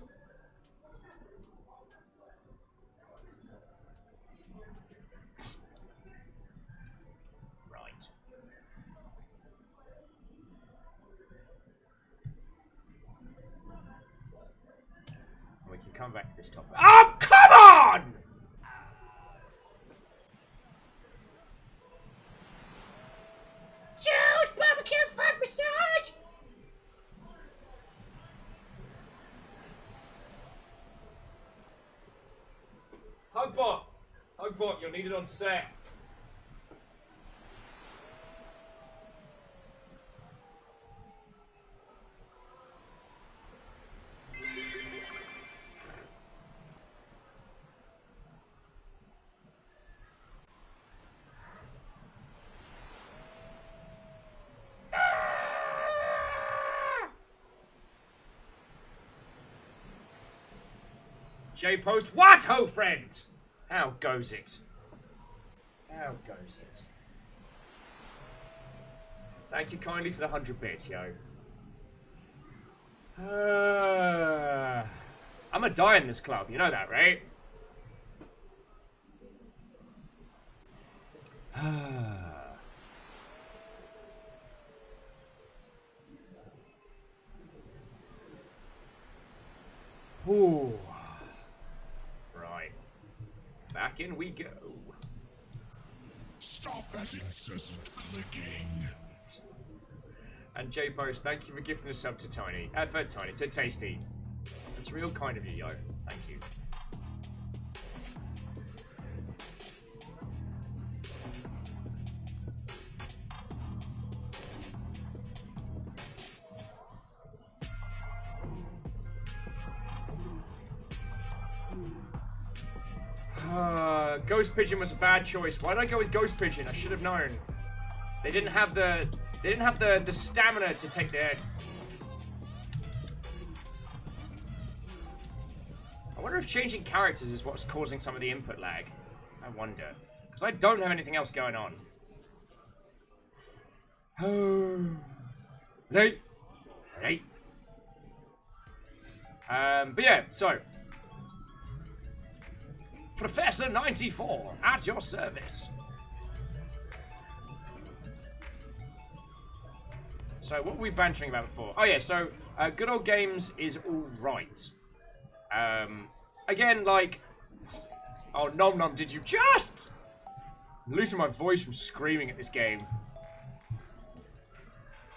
this top. Oh, come on! Juice barbecue foot massage! Hugbot, you're needed on set. J-Post, what, ho friend? How goes it? How goes it? Thank you kindly for the 100 bits, yo. I'm gonna die in this club, you know that, right? Ooh. Right. Back in we go. Stop that incessant clicking. And J-Post, thank you for gifting a sub to Tiny. To Tasty. That's real kind of you, yo. Thank you. Ghost Pigeon was a bad choice. Why did I go with Ghost Pigeon? I should have known. They didn't have the stamina to take the egg. I wonder if changing characters is what's causing some of the input lag. I wonder. Because I don't have anything else going on. Late. But yeah, so. Professor 94, at your service. So, what were we bantering about before? Oh yeah, so, Good Old Games is alright. Again, like... Oh, Nom Nom, did you just... I'm losing my voice from screaming at this game.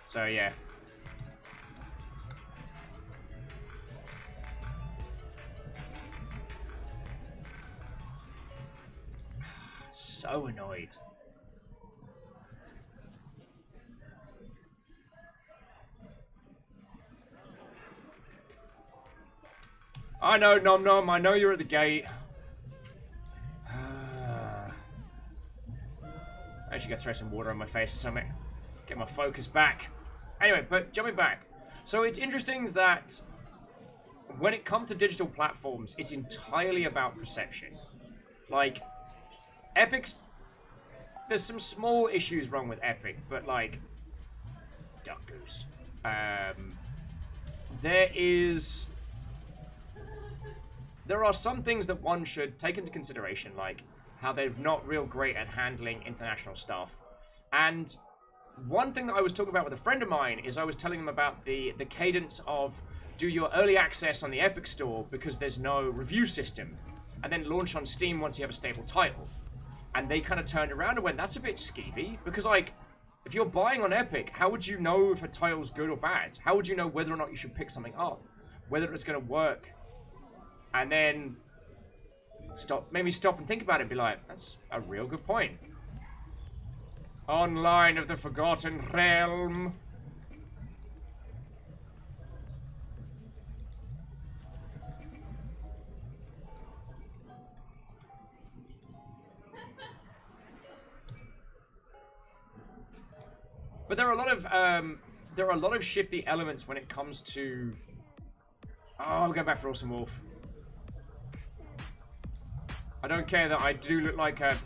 So, yeah. So annoyed. I know, Nom Nom, I know you're at the gate. I actually gotta throw some water on my face or something. Get my focus back. Anyway, but jumping back. So it's interesting that when it comes to digital platforms, it's entirely about perception. Like, Epic's... There's some small issues wrong with Epic, but like... Duck Goose. There are some things that one should take into consideration, like how they're not real great at handling international stuff. And one thing that I was talking about with a friend of mine is I was telling them about the cadence of do your early access on the Epic Store because there's no review system, and then launch on Steam once you have a stable title. And they kind of turned around and went, that's a bit skeevy, because like, if you're buying on Epic, how would you know if a title's good or bad? How would you know whether or not you should pick something up? Whether it's going to work? And then made me stop and think about it and be like, that's a real good point. Online of the Forgotten Realm. But there are a lot of shifty elements when it comes to. Oh, we're going back for Awesome Wolf. I don't care that I do look like an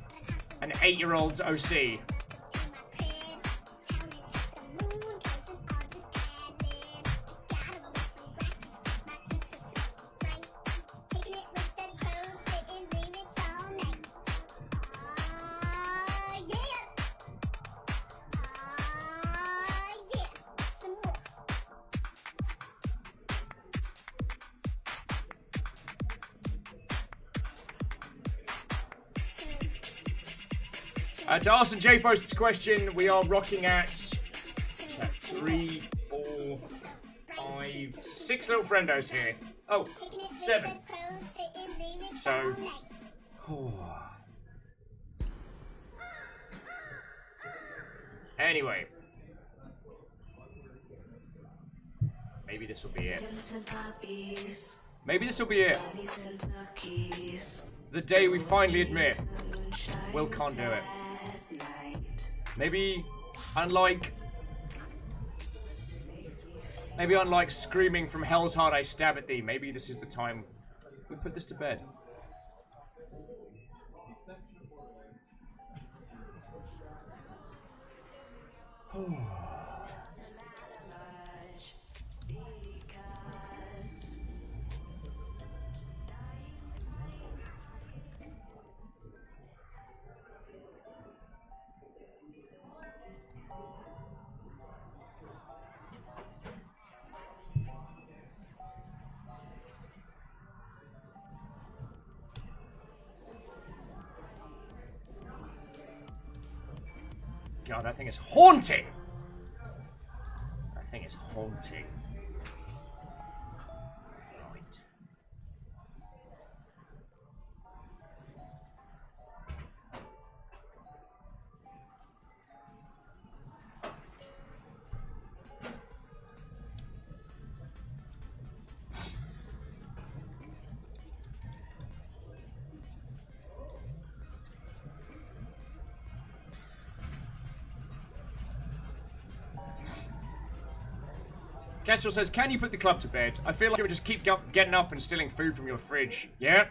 8-year-old's OC. To Arson J post this question, we are rocking at 3, 4, 5, 6 little friendos here. Oh, 7. So, anyway, maybe this will be it. Maybe this will be it. The day we finally admit Will can't do it. Maybe unlike screaming from hell's heart I stab at thee, maybe this is the time we put this to bed. God, that thing is haunting! That thing is haunting. Right. Ketchel says, can you put the club to bed? I feel like it would just keep getting up and stealing food from your fridge. Yeah?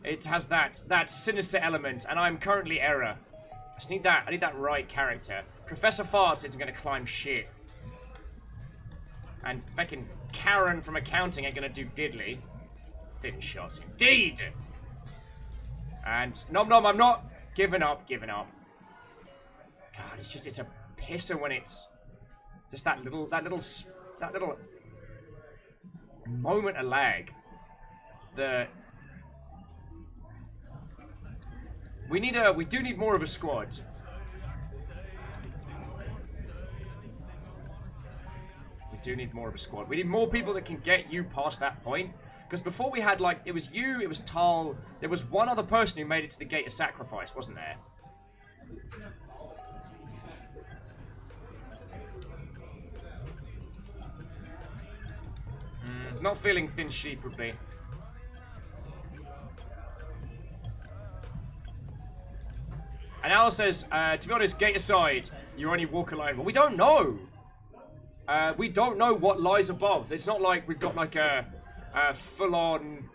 It has that sinister element, and I'm currently error. I just need that. I need that right character. Professor Farts isn't gonna climb shit. And fucking Karen from accounting ain't gonna do diddly. Thin shots indeed! And Nom Nom, I'm not giving up. God, it's a pisser when it's just that little moment of lag. We do need more of a squad. We do need more of a squad. We need more people that can get you past that point. Because before we had, like, it was you, it was Tal, there was one other person who made it to the Gate of Sacrifice, wasn't there? Not feeling thin sheep would be. And Al says, to be honest, gate aside, you only walk alone. Well, we don't know. We don't know what lies above. It's not like we've got like a full-on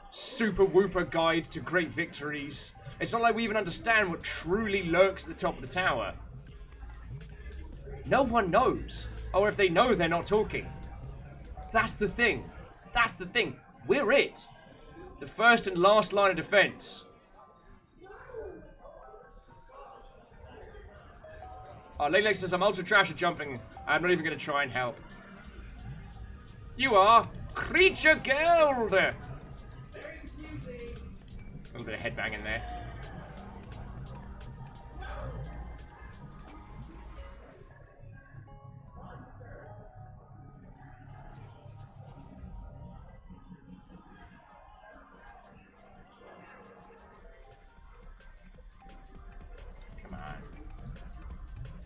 super whooper guide to great victories. It's not like we even understand what truly lurks at the top of the tower. No one knows. Or if they know, they're not talking. That's the thing. That's the thing. We're it. The first and last line of defense. Lelex says, I'm ultra trash at jumping. I'm not even going to try and help. You are Creature Guild! A little bit of headbanging there.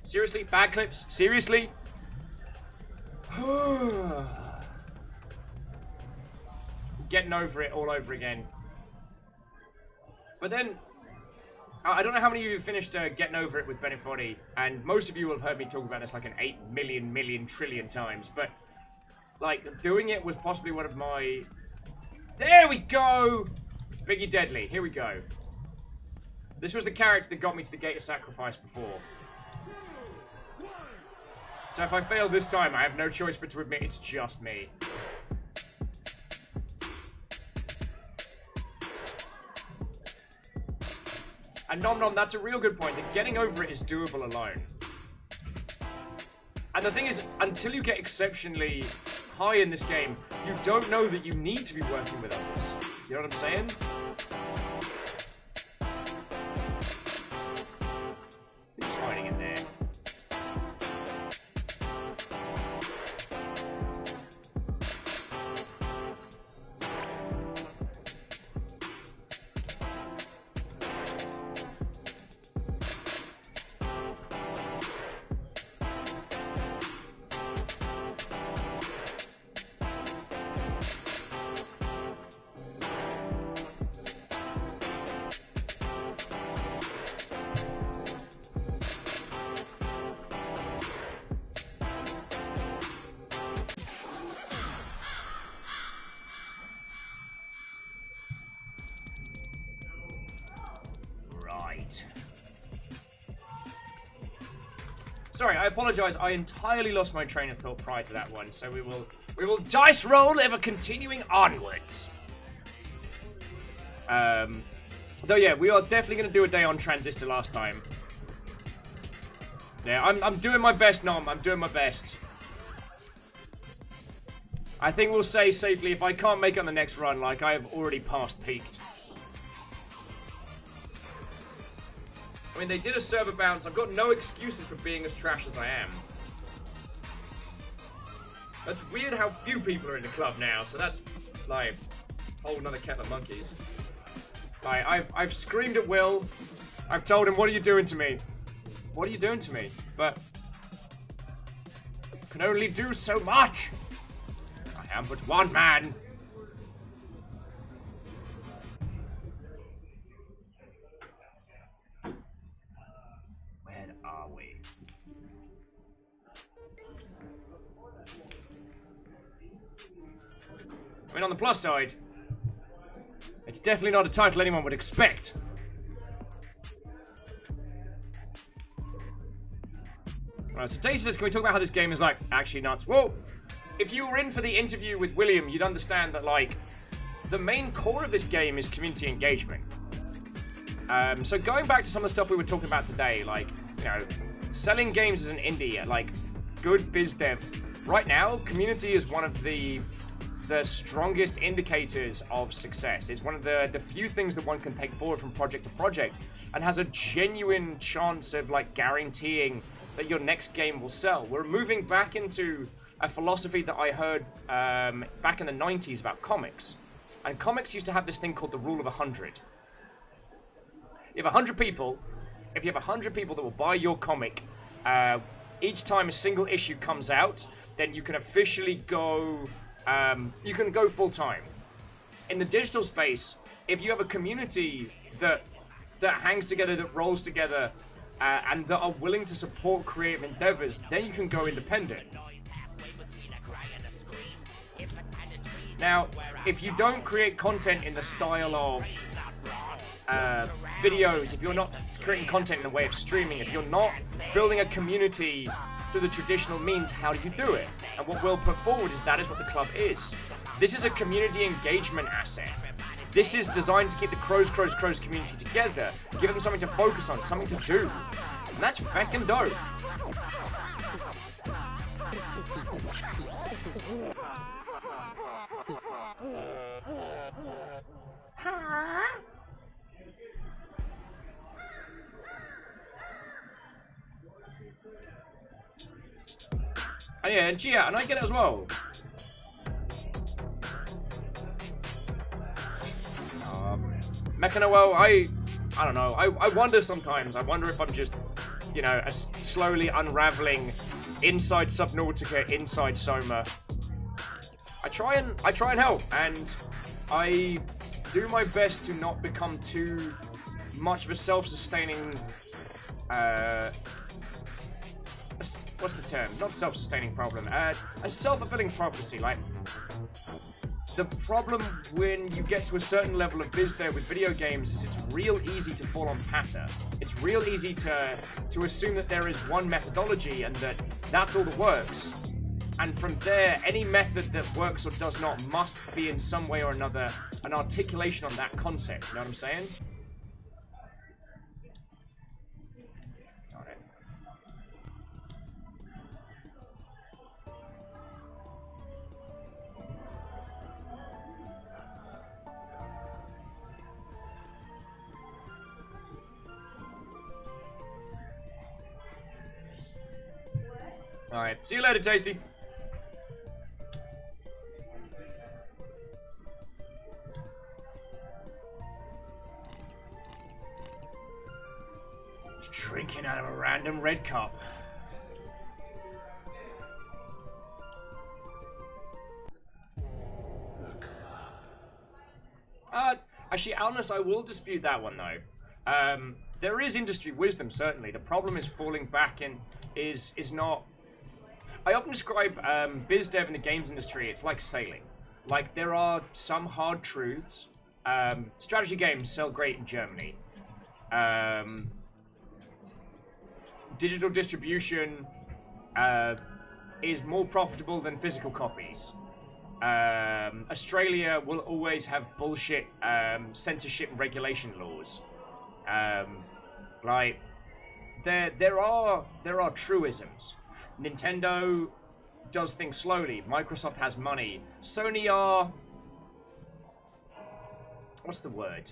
Seriously? Bad clips? Seriously? Getting over it all over again. But then, I don't know how many of you have finished Getting Over It with Benefotti, and most of you will have heard me talk about this like an 8 million trillion times, but, like, doing it was possibly one of my... There we go! Biggie Deadly, here we go. This was the character that got me to the Gate of Sacrifice before. So if I fail this time, I have no choice but to admit it's just me. And Nom Nom, that's a real good point, that getting over it is doable alone. And the thing is, until you get exceptionally high in this game, you don't know that you need to be working with others. You know what I'm saying? Who's hiding in there? Sorry, I apologize. I entirely lost my train of thought prior to that one, so we will dice roll, ever continuing onwards. Though yeah, we are definitely gonna do a day on Transistor last time. Yeah, I'm doing my best, Nom. I'm doing my best. I think we'll say safely, if I can't make it on the next run, like I have already past peaked. I mean, they did a server bounce. I've got no excuses for being as trash as I am. That's weird how few people are in the club now, so that's, like, a whole nother kettle of monkeys. Like, I've screamed at Will. I've told him, what are you doing to me? What are you doing to me? But I can only do so much. I am but one man. Are we? I mean, on the plus side, it's definitely not a title anyone would expect. Right, so Daisy says, can we talk about how this game is, like, actually nuts? Well, if you were in for the interview with William, you'd understand that, like, the main core of this game is community engagement. So going back to some of the stuff we were talking about today, like, you know, selling games as an indie, like, good biz dev. Right now, community is one of the strongest indicators of success. It's one of the few things that one can take forward from project to project and has a genuine chance of, like, guaranteeing that your next game will sell. We're moving back into a philosophy that I heard back in the 90s about comics. And comics used to have this thing called the rule of 100. You have 100 people. If you have 100 people that will buy your comic, each time a single issue comes out, then you can officially go, you can go full time. In the digital space, if you have a community that hangs together, that rolls together, and that are willing to support creative endeavors, then you can go independent. Now, if you don't create content in the style of videos, if you're not creating content in the way of streaming, if you're not building a community through the traditional means, how do you do it? And what we'll put forward is that is what the club is. This is a community engagement asset. This is designed to keep the Crows community together, give them something to focus on, something to do. And that's fucking dope. Oh yeah, and Gia, and I get it as well. Mechanoel, I don't know. I wonder sometimes. I wonder if I'm just, you know, slowly unraveling inside Subnautica, inside Soma. I try and help, and I do my best to not become too much of a self-sustaining. What's the term? Not self-sustaining problem. A self-fulfilling prophecy. Like, the problem when you get to a certain level of biz there with video games is it's real easy to fall on patter. It's real easy to assume that there is one methodology and that's all that works. And from there, any method that works or does not must be in some way or another an articulation on that concept. You know what I'm saying? Alright, see you later, Tasty. Just drinking out of a random red cup. Actually, Alnus, I will dispute that one, though. There is industry wisdom, certainly. The problem is falling back and is not... I often describe biz dev in the games industry, it's like sailing. Like, there are some hard truths. Strategy games sell great in Germany. Digital distribution is more profitable than physical copies. Australia will always have bullshit censorship and regulation laws. Like there are truisms. Nintendo does things slowly. Microsoft has money. Sony are, what's the word?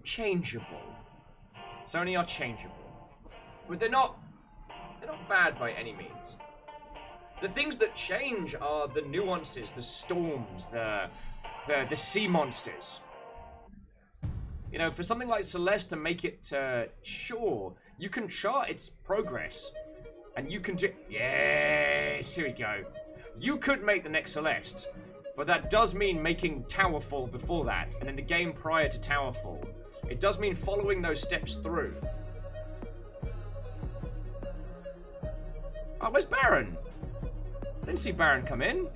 Changeable. Sony are changeable, but they're not bad by any means. The things that change are the nuances, the storms, the sea monsters. You know, for something like Celeste to make it, sure, you can chart its progress. And you can do... Yes, here we go. You could make the next Celeste, but that does mean making Towerfall before that, and then the game prior to Towerfall. It does mean following those steps through. Oh, where's Baron? I didn't see Baron come in.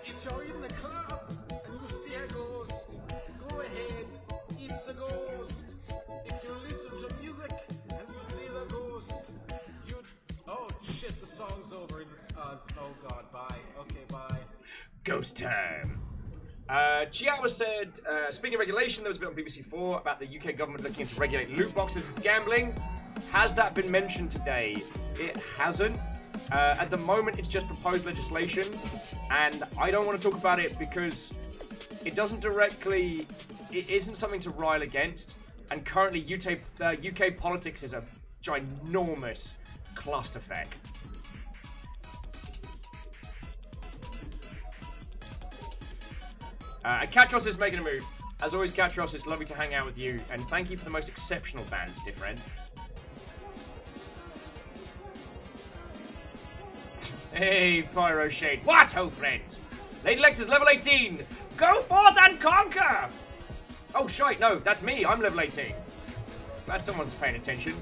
If you're in the club and you see a ghost, go ahead, it's a ghost. If you listen to music and you see the ghost, you... Oh shit, the song's over. Oh god, bye. Okay, bye. Ghost time. Chiawa said, speaking of regulation, there was a bit on BBC4 about the UK government looking to regulate loot boxes as gambling. Has that been mentioned today? It hasn't. At the moment, it's just proposed legislation, and I don't want to talk about it because it doesn't directly... It isn't something to rile against, and currently UK politics is a ginormous clusterfuck. Katros is making a move. As always, Katros, it's lovely to hang out with you, and thank you for the most exceptional bans, dear friend. Hey, Pyro Shade. What, ho friend? Lady Lex is level 18. Go forth and conquer! Oh, shite, no, that's me. I'm level 18. Glad someone's paying attention.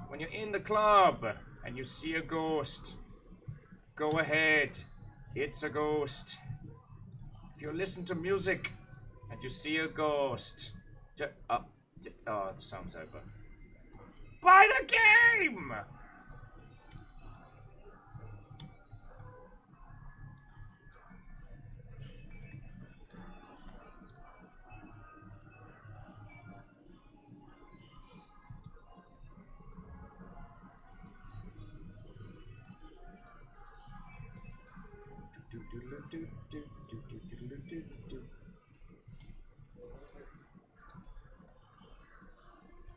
When you're in the club and you see a ghost, go ahead, it's a ghost. If you listen to music and you see a ghost, oh, the song's over. Buy the game!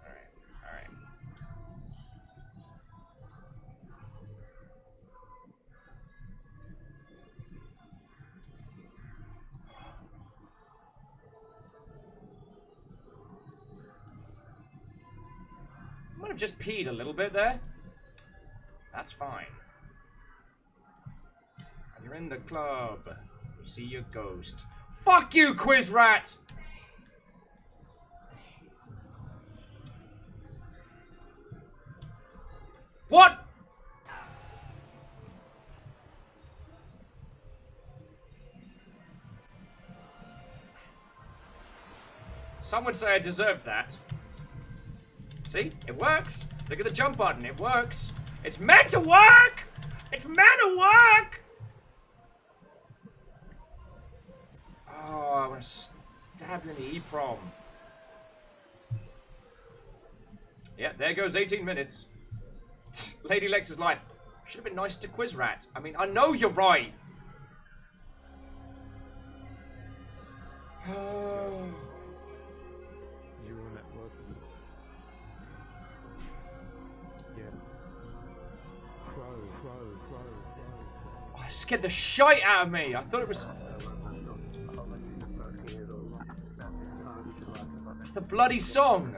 Alright. I might have just peed a little bit there. That's fine. You're in the club. You see your ghost. Fuck you, Quiz Rat! What? Some would say I deserved that. See? It works. Look at the jump button. It works. It's meant to work! It's meant to work! Oh, I want to stab you in the EEPROM. Yeah, there goes 18 minutes. Lady Lex is like, should have been nice to Quiz Rat. I mean, I know you're right. Neural networks. Yeah. Crow. Oh, it scared the shite out of me. I thought it was... It's the bloody song.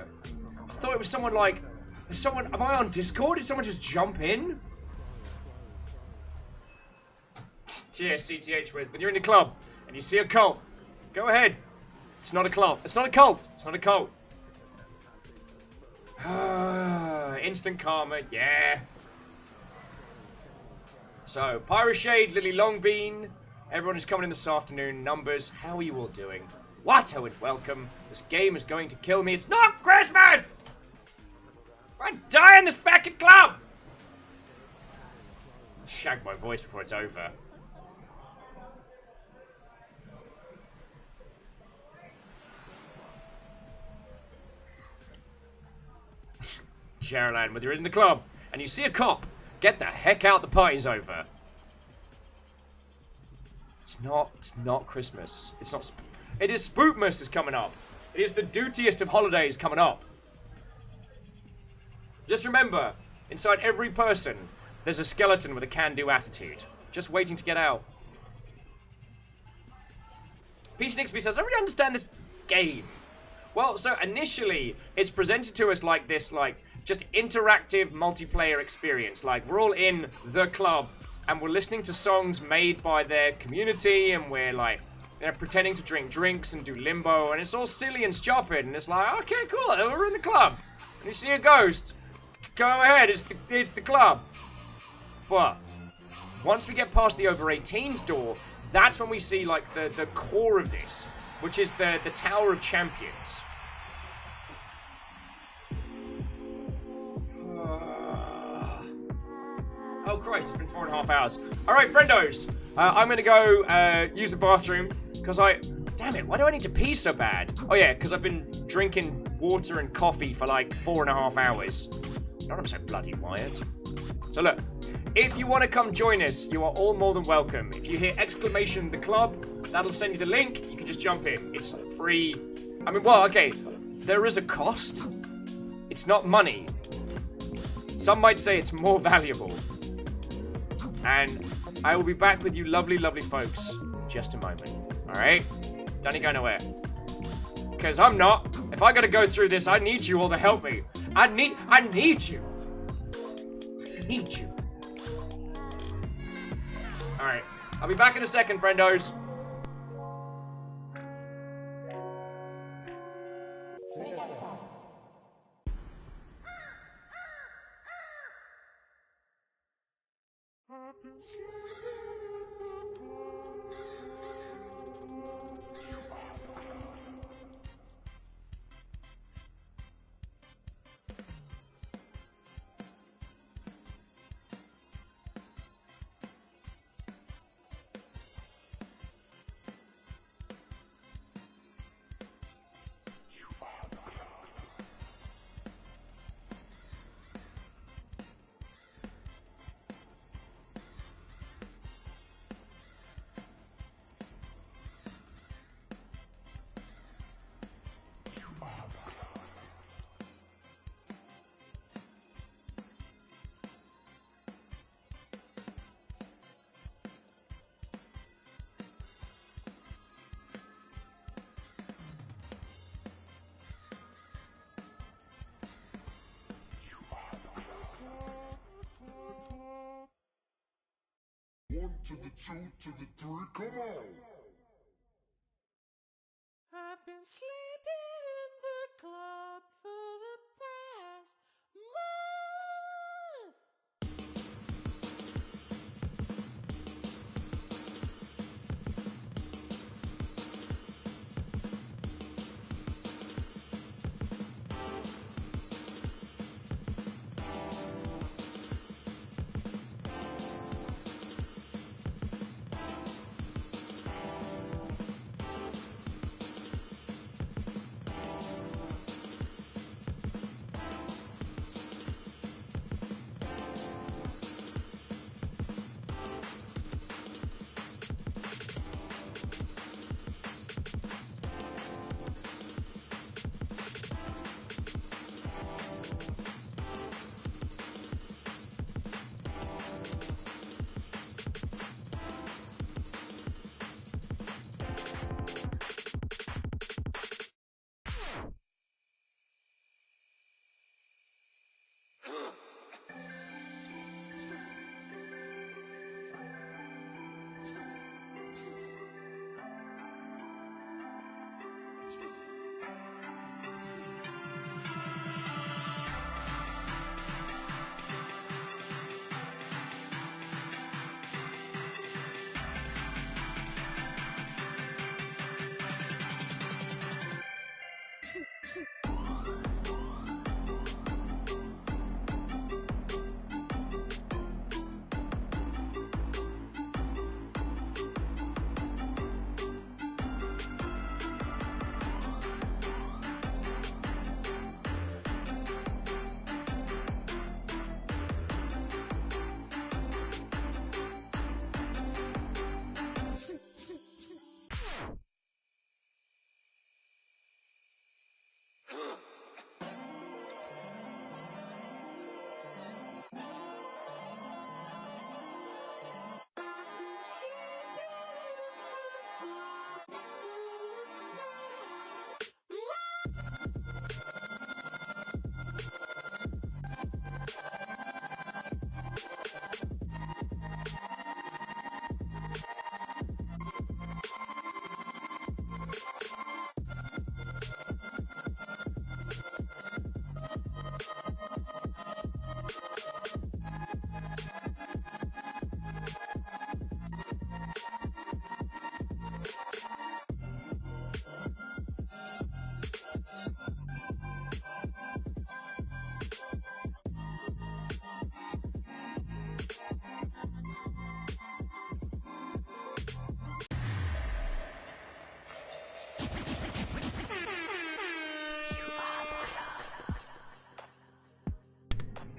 I thought it was someone like... Is someone... Am I on Discord? Did someone just jump in? TSCTH with. When you're in the club and you see a cult, go ahead. It's not a cult. It's not a cult. It's not a cult. Instant karma. Yeah. So, Pyroshade, Lily Longbean, everyone who's coming in this afternoon, numbers, how are you all doing? Watto and welcome. This game is going to kill me. It's not Christmas! I die in this fucking club! Shag my voice before it's over. Geraldine, whether you're in the club and you see a cop, get the heck out, the party's over. It's not Christmas. It's not... It is Spookmas is coming up. It is the dutiest of holidays coming up. Just remember, inside every person, there's a skeleton with a can-do attitude. Just waiting to get out. Peach Nixby says, I don't really understand this game. Well, so initially, it's presented to us like this, like, just interactive multiplayer experience. Like, we're all in the club, and we're listening to songs made by their community, and we're, like, they're pretending to drink drinks and do limbo, and it's all silly and stupid, and it's like, okay, cool, we're in the club. And you see a ghost, go ahead, it's the club. But once we get past the over 18s door, that's when we see, like, the core of this, which is the Tower of Champions. Oh Christ, it's been 4.5 hours. Alright, friendos, I'm gonna go use the bathroom, because damn it, why do I need to pee so bad? Oh yeah, because I've been drinking water and coffee for like 4.5 hours. Not I'm so bloody wired. So look, if you want to come join us, you are all more than welcome. If you hear exclamation the club, that'll send you the link, you can just jump in. It's free. I mean, well, okay, there is a cost. It's not money. Some might say it's more valuable. And I will be back with you lovely, lovely folks in just a moment. Alright? Don't you go nowhere. Because I'm not. If I gotta go through this, I need you all to help me. I need you. I need you. Alright. I'll be back in a second, friendos. One to the two to the three, come on!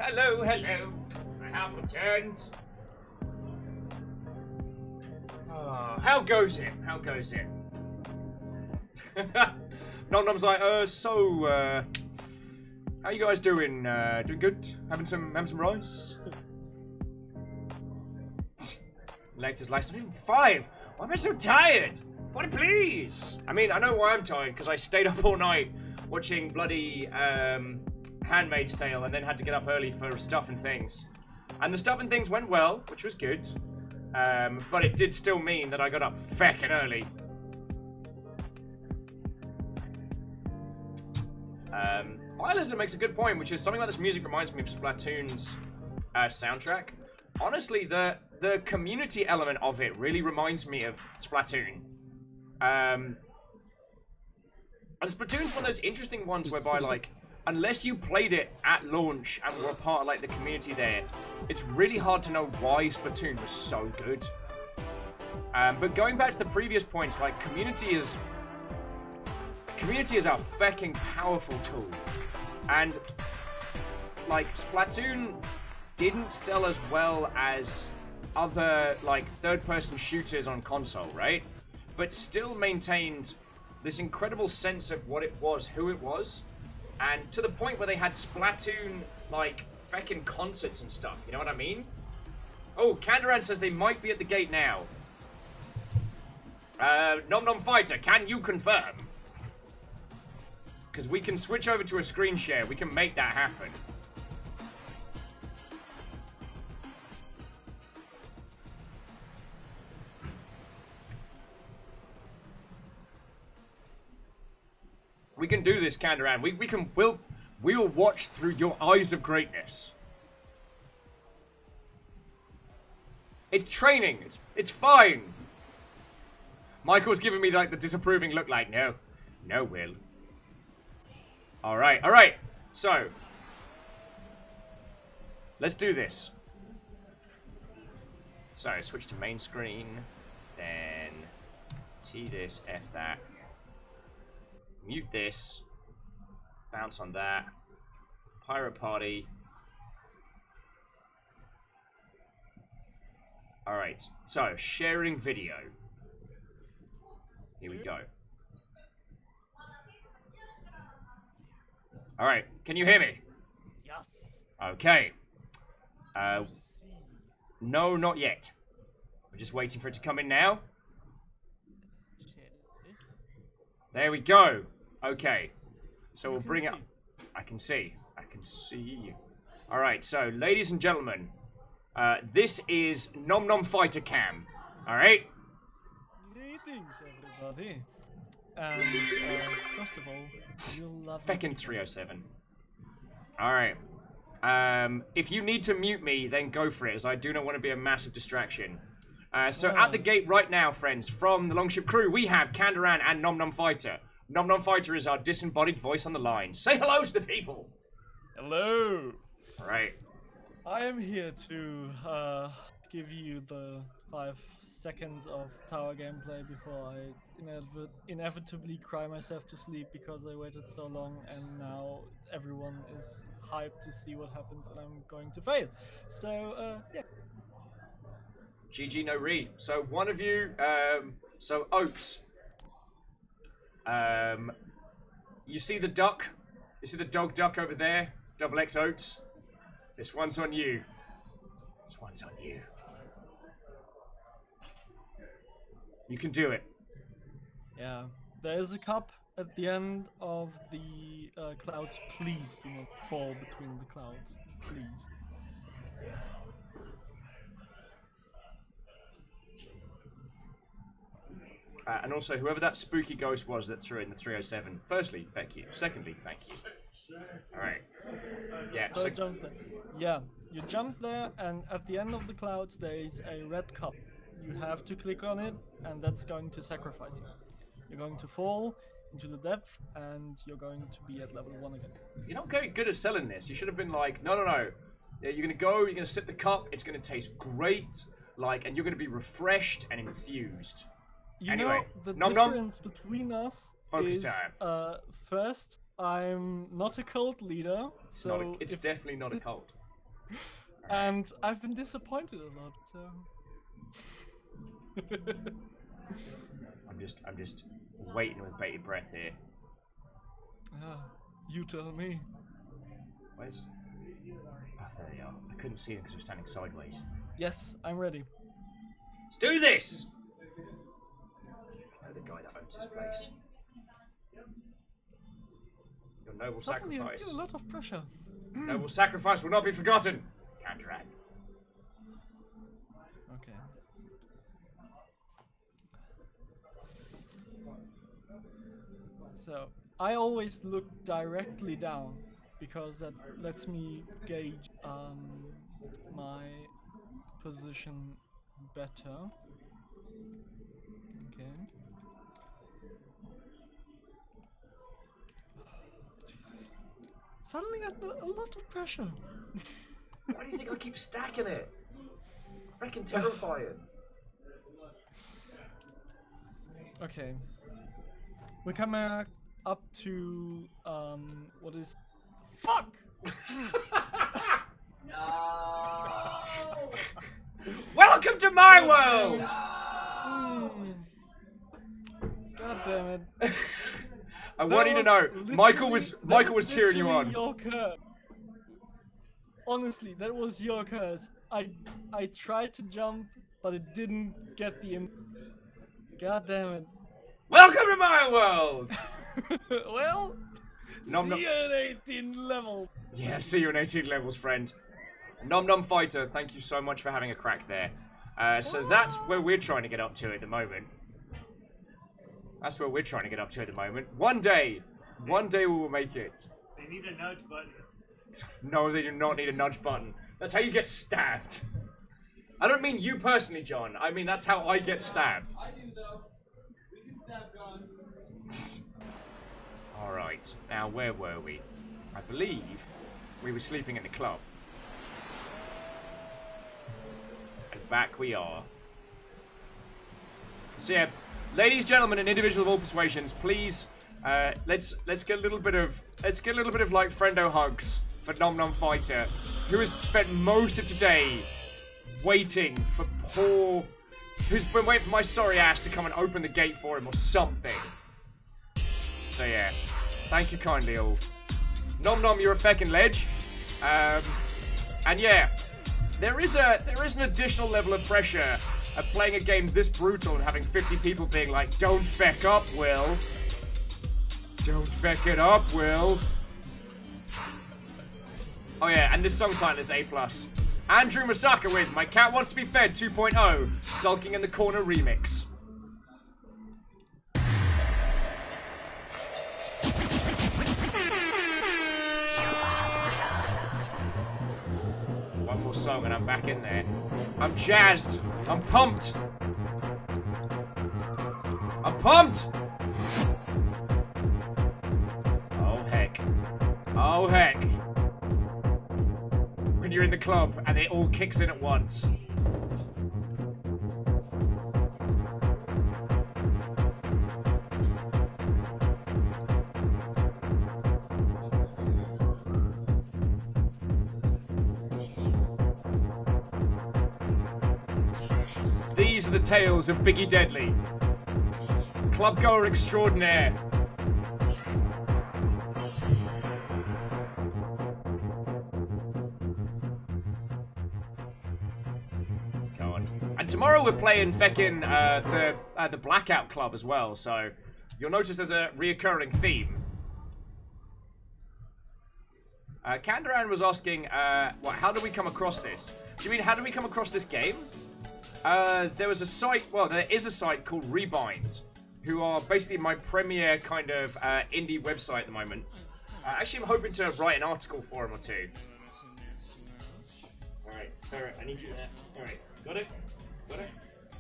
Hello, hello. I have returned. How goes it? How goes it? Nom Nom's like, how you guys doing? Doing good? Having some rice? Latest last even 5. Why am I so tired? What please? I mean, I know why I'm tired, because I stayed up all night watching bloody Handmaid's Tale and then had to get up early for stuff and things. And the stuff and things went well, which was good. But it did still mean that I got up feckin' early. Violizzer makes a good point, which is something like this music reminds me of Splatoon's soundtrack. Honestly, the community element of it really reminds me of Splatoon. And Splatoon's one of those interesting ones whereby, like, unless you played it at launch and were a part of, like, the community there, it's really hard to know why Splatoon was so good. But going back to the previous points, like, community is a fucking powerful tool. And, like, Splatoon didn't sell as well as other, like, third-person shooters on console, right? But still maintained this incredible sense of what it was, who it was, and to the point where they had Splatoon, like, feckin' concerts and stuff, you know what I mean? Oh, Kandaran says they might be at the gate now. Nom Nom Fighter, can you confirm? Because we can switch over to a screen share, we can make that happen. We can do this, Kandaran. We will watch through your eyes of greatness. It's training. It's fine. Michael's giving me like the disapproving look, like no, Will. All right. So let's do this. So switch to main screen, then T this, F that. Mute this. Bounce on that. Pirate Party. Alright, so sharing video. Here we go. Alright, can you hear me? Yes. Okay. No, not yet. We're just waiting for it to come in now. There we go. Okay. So we'll bring it up. I can see. Alright, so ladies and gentlemen, this is Nom Nom Fighter Cam. Alright? Greetings, everybody. And, first of all, you'll love Feckin' 307. Alright. If you need to mute me, then go for it, as I do not want to be a massive distraction. So at the gate right now, friends, from the Longship crew, we have Kandaran and Nom Nom Fighter. Nom Nom Fighter is our disembodied voice on the line. Say hello to the people! Hello! Alright. I am here to give you the 5 seconds of tower gameplay before I inevitably cry myself to sleep because I waited so long and now everyone is hyped to see what happens and I'm going to fail. So, yeah. GG no re. So one of you, so Oaks, you see the duck? You see the dog duck over there? Double X Oats? This one's on you. This one's on you. You can do it. Yeah. There is a cup at the end of the clouds. Please do not fall between the clouds. Please. And also, whoever that spooky ghost was that threw in the 307, firstly, thank you. Secondly, thank you. Alright. Yeah, so jump there. Yeah, you jump there, and at the end of the clouds, there is a red cup. You have to click on it, and that's going to sacrifice you. You're going to fall into the depth, and you're going to be at level 1 again. You're not very good at selling this. You should have been like, no. Yeah, you're gonna go, you're gonna sip the cup, it's gonna taste great, like, and you're gonna be refreshed and enthused. You anyway, know, the Nom difference between us Focus is, time. First, I'm not a cult leader, It's so definitely not a cult. And I've been disappointed a lot, so. I'm just waiting with bated breath here. You tell me. Where's? Oh, there they are. I couldn't see them because we're standing sideways. Yes, I'm ready. Let's do this! I know the guy that owns this place. Your noble Suddenly I sacrifice. feel a lot of pressure. Noble sacrifice will not be forgotten. Kandran. Okay. So, I always look directly down because that lets me gauge my position better. Okay. Jesus. Suddenly I have a lot of pressure. Why do you think I keep stacking it? Freaking terrifying. Okay. We're coming up to what is fuck. Welcome to my world. God damn it. I want you to know, Michael was cheering you on. Your curse. Honestly, that was your curse. I tried to jump, but it didn't get the. God damn it. Welcome to my world. Well, Nom nom. see you at 18 level. Yeah, see you in 18 levels, friend. Nom Nom Fighter, thank you so much for having a crack there. So that's where we're trying to get up to at the moment. That's where we're trying to get up to at the moment. One day we will make it. They need a nudge button. No, they do not need a nudge button. That's how you get stabbed. I don't mean you personally, John. I mean that's how I get stabbed. I do though. We can stab John. Alright, now where were we? I believe we were sleeping in the club. And back we are. So yeah, ladies, gentlemen, and individuals of all persuasions, please, let's get a little bit of like friendo hugs for Nom Nom Fighter, who has spent most of today waiting for who's been waiting for my sorry ass to come and open the gate for him or something. So yeah, thank you kindly all. Nom Nom, you're a feckin' ledge. And yeah, there is an additional level of pressure at playing a game this brutal and having 50 people being like, don't feck up, Will. Don't feck it up, Will. Oh yeah, and this song title is A+. Andrew Masaka with My Cat Wants to Be Fed 2.0, Sulking in the Corner remix. One more song and I'm back in there. I'm jazzed. I'm pumped. I'm pumped. Oh heck. Oh heck. When you're in the club and it all kicks in at once. These are the tales of Biggie Deadly, clubgoer extraordinaire. God. And tomorrow we're playing feckin' the Blackout Club as well, so you'll notice there's a reoccurring theme. Kandaran was asking, how did we come across this? Do you mean how did we come across this game? There was a site, well, there is a site called Rebind, who are basically my premier kind of indie website at the moment. Actually, I'm hoping to write an article for them or two. Alright, I need you there. Alright, got it? Got it?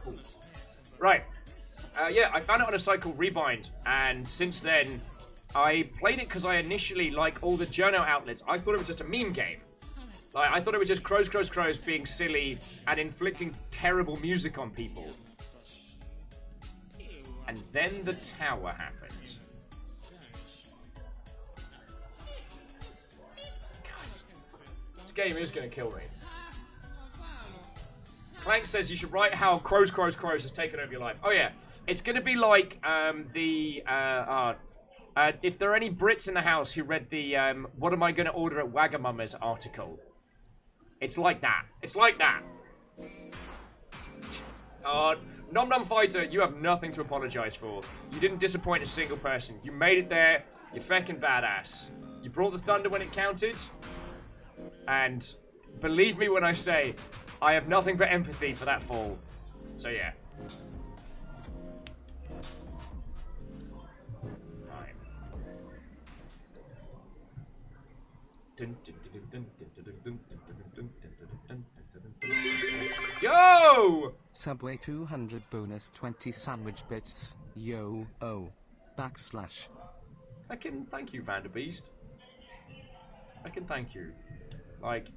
Cool. Right. Yeah, I found it on a site called Rebind, and since then, I played it because I initially, like all the journo outlets, I thought it was just a meme game. Like, I thought it was just crows being silly and inflicting terrible music on people. And then the tower happened. God. This game is gonna kill me. Clank says you should write how Crows has taken over your life. Oh yeah, it's gonna be like if there are any Brits in the house who read the "What am I gonna order at Wagamama's" article, it's like that. It's like that. Nom Nom Fighter, you have nothing to apologize for. You didn't disappoint a single person. You made it there. You're feckin' badass. You brought the thunder when it counted, and believe me when I say, I have nothing but empathy for that fall. So yeah. Right. Yo! Subway 200 bonus 20 sandwich bits. Yo, oh. Backslash. I can thank you, Vanderbeest. I can thank you. Like,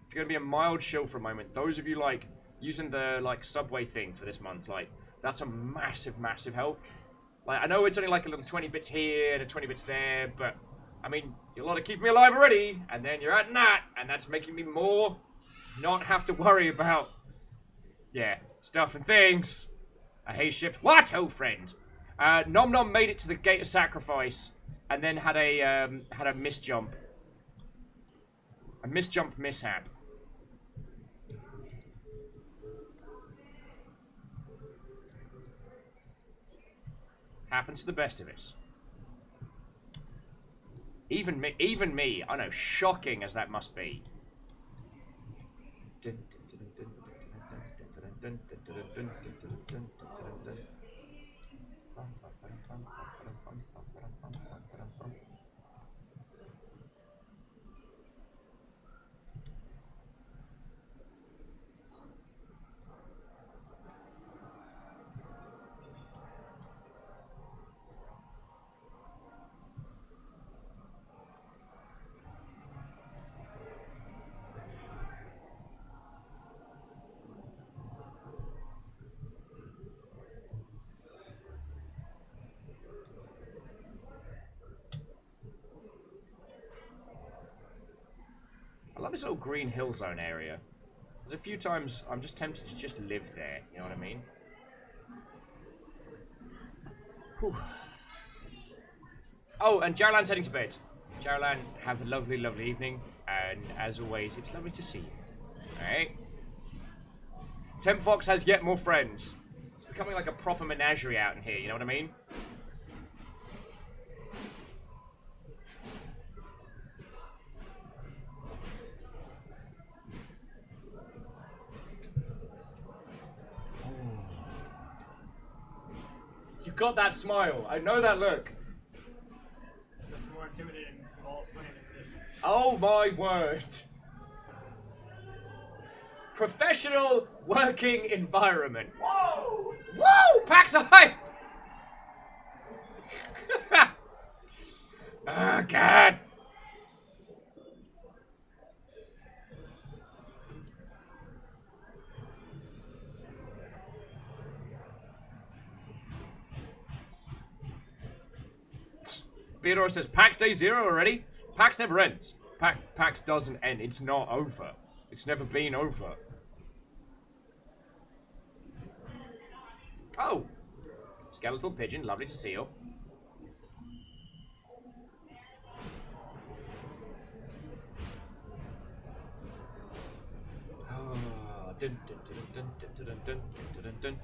it's gonna be a mild show for a moment. Those of you like using the like Subway thing for this month, like that's a massive, massive help. Like, I know it's only like a little 20 bits here and a 20 bits there, but I mean, you're a lot of keeping me alive already, and then you're adding that, and that's making me more not have to worry about, yeah, stuff and things. I hate shift. What, oh friend? Nom Nom made it to the Gate of Sacrifice, and then had a misjump. A misjump mishap. Happens to the best of us. Even me, I know, shocking as that must be. I love this little green hill zone area. There's a few times I'm just tempted to just live there, you know what I mean? Whew. Oh, and Jarlan's heading to bed. Jarlan, have a lovely, lovely evening, and as always, it's lovely to see you. Alright? Temp Fox has yet more friends. It's becoming like a proper menagerie out in here, you know what I mean? You got that smile. I know that look. That's more intimidating than some ball swinging in the distance. Oh my word. Professional working environment. Whoa! Whoa! Pax high! Oh god. Theodore says, PAX day 0 already? PAX never ends. PAX doesn't end. It's not over. It's never been over. Oh. Skeletal pigeon. Lovely to see you. Oh, dun, dun, dun, dun, dun, dun, dun, dun, dun.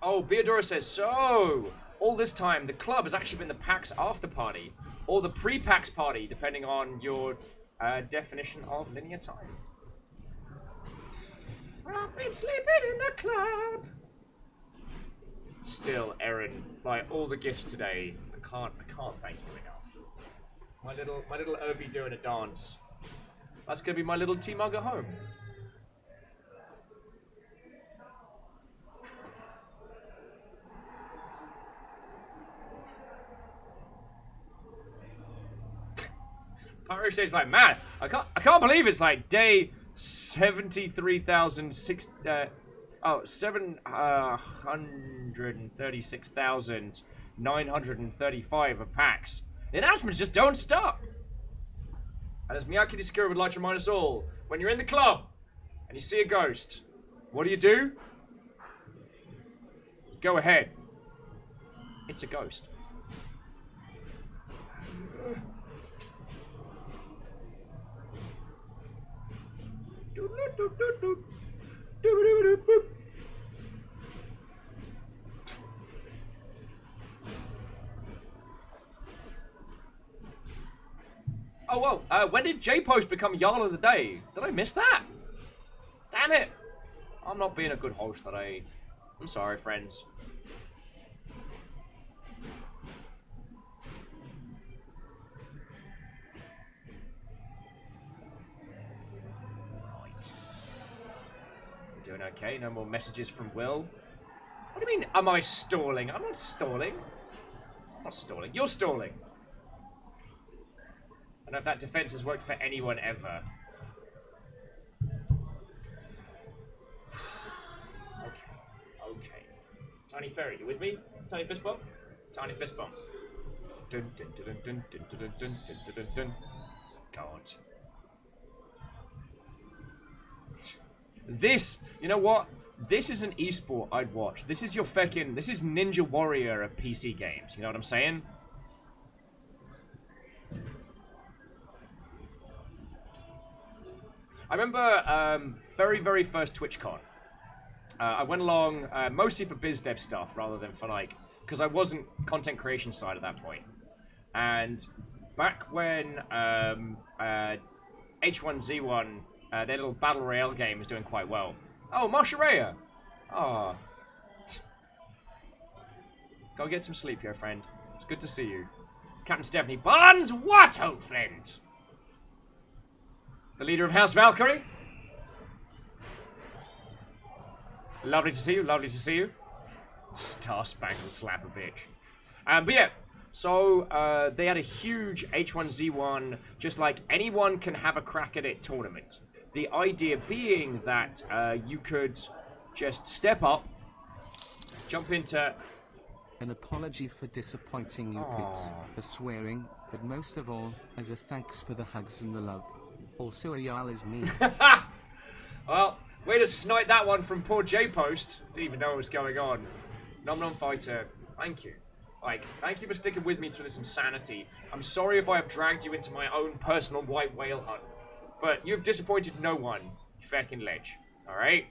Oh, Beodora says, so, all this time, the club has actually been the PAX after party, or the pre-PAX party, depending on your definition of linear time. I've been sleeping in the club. Still, Erin, by all the gifts today, I can't thank you enough. My little Obi doing a dance. That's gonna be my little T-Mug at home. Pyro says like, man, I can't believe it's like day 736,935 of PAX. The announcements just don't stop. And as Miyaki Disakura would like to remind us all, when you're in the club and you see a ghost, what do? Go ahead. It's a ghost. Oh, whoa. When did J-Post become Jarl of the Day? Did I miss that? Damn it. I'm not being a good host today. I'm sorry, friends. Right. We're doing okay. No more messages from Will. What do you mean, am I stalling? I'm not stalling. I'm not stalling. You're stalling. I don't know if that defense has worked for anyone ever. Okay. Tiny Fairy, you with me? Tiny fist bump? Tiny fist bump. Dun dun dun dun dun dun dun dun dun dun dun. God. This, you know what? This is an esport I'd watch. This is your feckin', this is Ninja Warrior of PC games. You know what I'm saying? I remember very, very first TwitchCon. I went along mostly for biz dev stuff rather than for like, because I wasn't content creation side at that point. And back when H1Z1, their little battle royale game was doing quite well. Oh, Marshareya! Oh. Go get some sleep, your friend. It's good to see you. Captain Stephanie Barnes, what, old friend? The leader of House Valkyrie? Lovely to see you, lovely to see you. Star Spangled slap a bitch. But yeah, so they had a huge H1Z1, just like anyone can have a crack at it tournament. The idea being that you could just step up, jump into... An apology for disappointing you, Pips, for swearing, but most of all, as a thanks for the hugs and the love. Also, a Jarl is me. Well, way to snipe that one from poor J-Post. Didn't even know what was going on. Nom Nom Fighter, thank you. Like, thank you for sticking with me through this insanity. I'm sorry if I have dragged you into my own personal white whale hunt. But you've disappointed no one, you fucking ledge. Alright?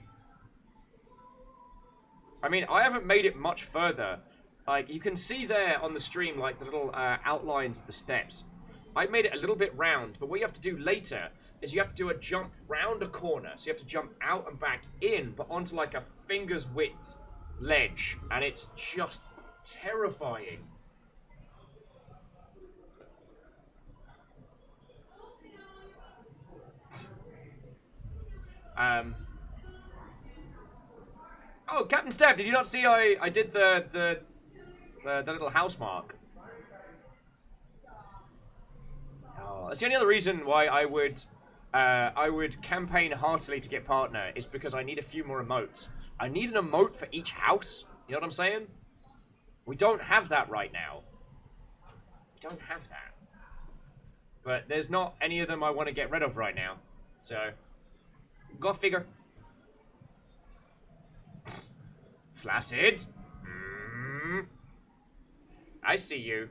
I mean, I haven't made it much further. Like, you can see there on the stream, like, the little outlines of the steps. I made it a little bit round, but what you have to do later is you have to do a jump round a corner. So you have to jump out and back in, but onto like a finger's width ledge. And it's just terrifying. Oh, Captain Steph, did you not see I did the little house mark? Oh, that's the only other reason why I would campaign heartily to get partner is because I need a few more emotes. I need an emote for each house. You know what I'm saying? We don't have that right now. We don't have that. But there's not any of them I want to get rid of right now. So, go figure. Flaccid. I see you.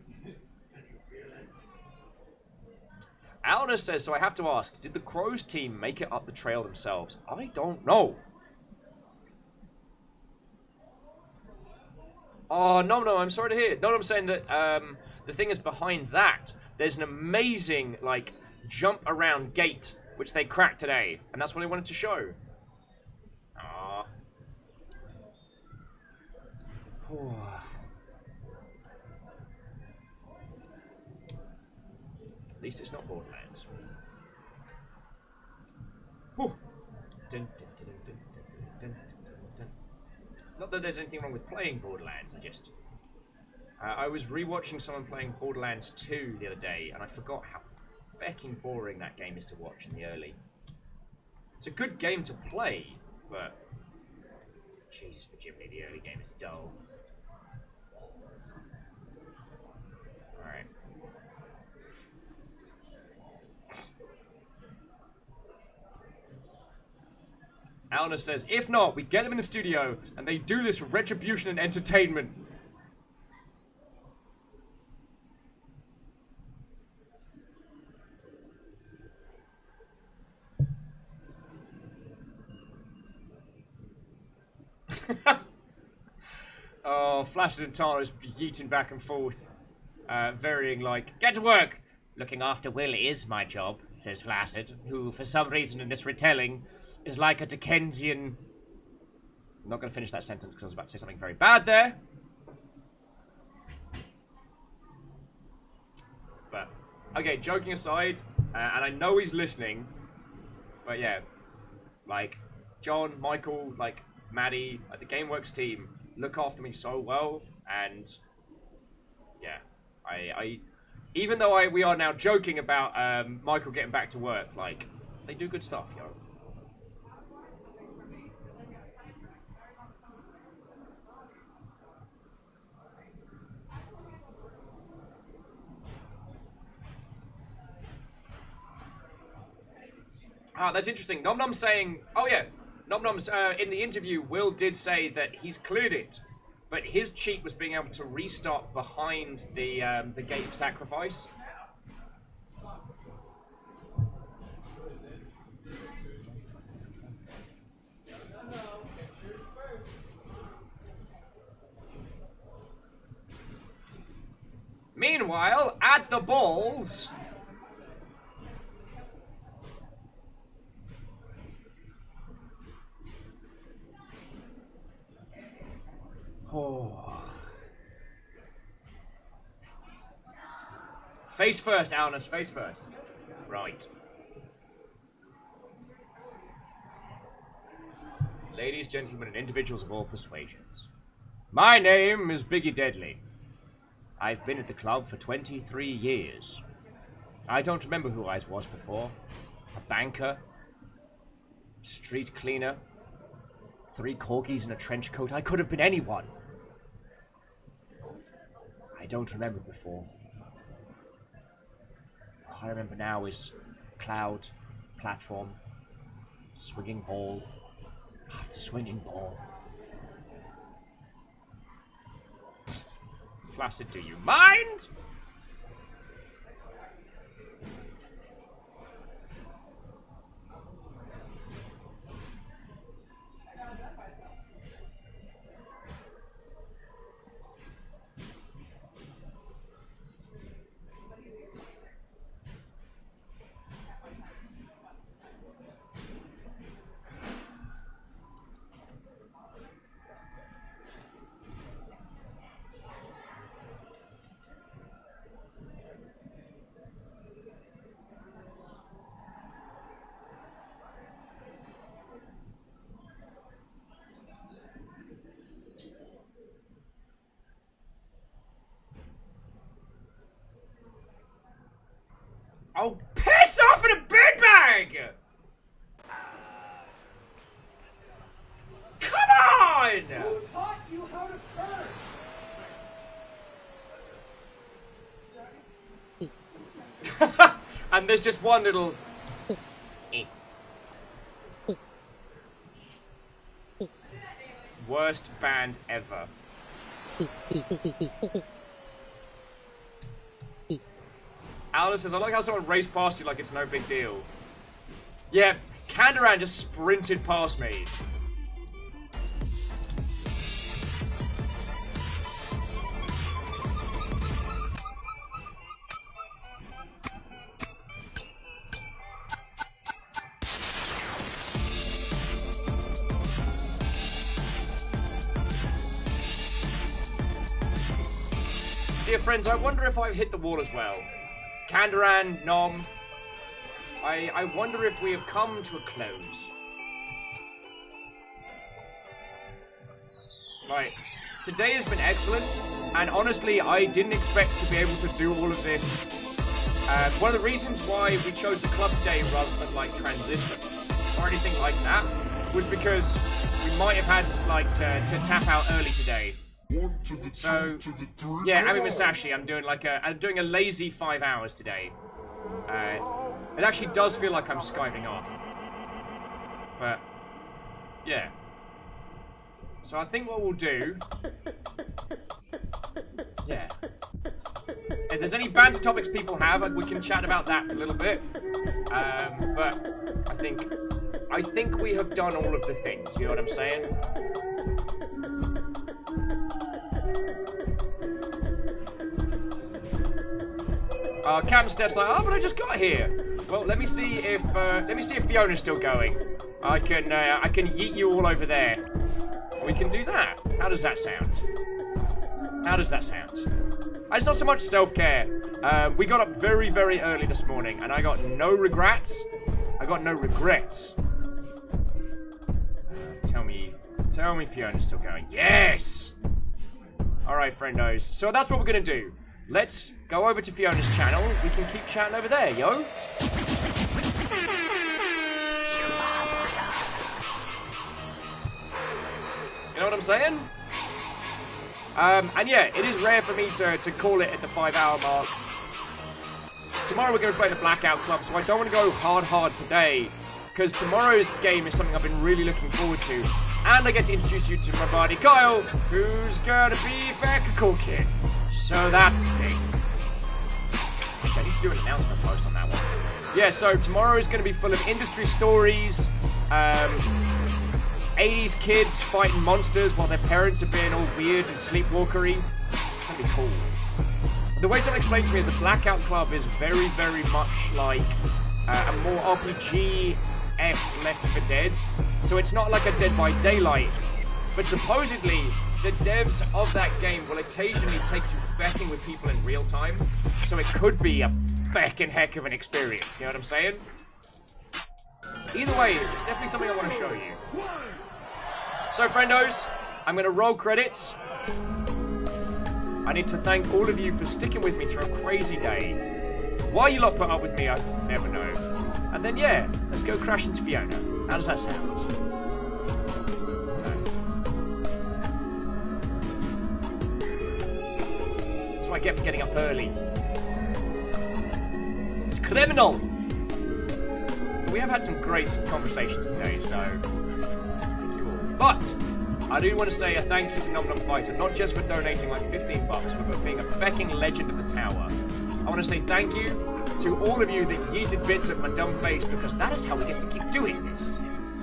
Alna says, so I have to ask, did the Crows team make it up the trail themselves? I don't know. Oh, no, I'm sorry to hear. No, I'm saying that the thing is behind that, there's an amazing, like, jump around gate, which they cracked today. And that's what they wanted to show. Aww. At least it's not Borderlands. Not that there's anything wrong with playing Borderlands, I was rewatching someone playing Borderlands 2 the other day, and I forgot how fucking boring that game is to watch in the early. It's a good game to play, but Jesus, but Jiminy, the early game is dull. Alright. Alna says, if not, we get them in the studio and they do this for retribution and entertainment. Oh, Flaccid and Tara's yeeting back and forth, varying like, get to work! Looking after Will is my job, says Flaccid, who, for some reason in this retelling, is like a Dickensian... I'm not going to finish that sentence because I was about to say something very bad there. But, okay, joking aside, and I know he's listening, but yeah, like, John, Michael, like, Maddie, like, the GameWorks team look after me so well, and yeah, I even though we are now joking about Michael getting back to work, like, they do good stuff, yo. Ah, that's interesting. Nom Nom's saying, oh yeah, Nom Nom's, in the interview, Will did say that he's cleared it, but his cheat was being able to restart behind the Gate of Sacrifice. Meanwhile, at the balls... Oh. Face first, Alnus, face first. Right. Ladies, gentlemen, and individuals of all persuasions. My name is Biggie Deadly. I've been at the club for 23 years. I don't remember who I was before. A banker? Street cleaner? 3 corgis in a trench coat? I could have been anyone. I don't remember before. All I remember now is cloud, platform, swinging ball, after swinging ball. Flaccid, do you mind? Oh, piss off in a bed bag! Come on! Who taught you how to curse? And there's just one little... Worst band ever. Alice says, I like how someone raced past you like it's no big deal. Yeah, Kandaran just sprinted past me. Dear friends, I wonder if I've hit the wall as well. Kandaran, Nom, I wonder if we have come to a close. Right, today has been excellent, and honestly, I didn't expect to be able to do all of this. One of the reasons why we chose the club today rather than like transition or anything like that was because we might have had like to tap out early today. So, yeah, Ami Masashi, I'm doing a lazy 5 hours today. It actually does feel like I'm skiving off. But, Yeah. So I think what we'll do... Yeah. If there's any banter topics people have, we can chat about that for a little bit. But I think we have done all of the things, you know what I'm saying? Captain Steph's like, oh, but I just got here. Well, let me see if Fiona's still going. I can yeet you all over there. We can do that. How does that sound? How does that sound? It's not so much self-care. We got up very, very early this morning, and I got no regrets. I got no regrets. Tell me Fiona's still going. Yes! Alright, friendos. So that's what we're gonna do. Let's go over to Fiona's channel. We can keep chatting over there, yo. You know what I'm saying? And yeah, it is rare for me to call it at the 5-hour mark. Tomorrow we're going to play the Blackout Club, so I don't want to go hard today, because tomorrow's game is something I've been really looking forward to. And I get to introduce you to my buddy Kyle, who's going to be Fecker Cool Kid. So that's the thing. Actually, I need to do an announcement post on that one. Yeah, so tomorrow is going to be full of industry stories, 80s kids fighting monsters while their parents are being all weird and sleepwalkery. It's going to be cool. The way someone explained to me is the Blackout Club is very, very much like a more RPG-esque Left 4 Dead. So it's not like a Dead by Daylight. But supposedly, the devs of that game will occasionally take to fecking with people in real time. So it could be a feckin' heck of an experience, you know what I'm saying? Either way, it's definitely something I want to show you. So, friendos, I'm going to roll credits. I need to thank all of you for sticking with me through a crazy day. Why you lot put up with me, I never know. And then, yeah, let's go crash into Fiona. How does that sound? That's what I get for getting up early. It's criminal! We have had some great conversations today, so... But I do want to say a thank you to Nom Nom Fighter, not just for donating like $15, but being a fecking legend of the tower. I want to say thank you to all of you that yeeted bits at my dumb face, because that is how we get to keep doing this.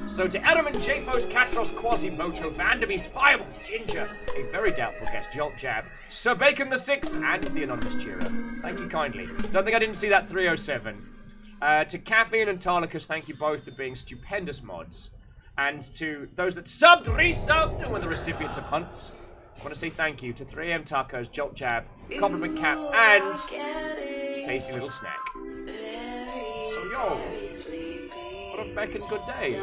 So to Edelman, Japos, Katros, Quasimoto, Vanderbeest, Fireball, Ginger, a very doubtful guest, Jolt Jab, Sir Bacon the Sixth, and the Anonymous Cheerer. Thank you kindly. Don't think I didn't see that 307. To Caffeine and Tarlicus, thank you both for being stupendous mods. And to those that subbed, resubbed, and were the recipients of hunts, I want to say thank you to 3AM Tacos, Jolt Jab, Compliment Cap, and Tasty Little Snack. So yo, what a feckin' good day.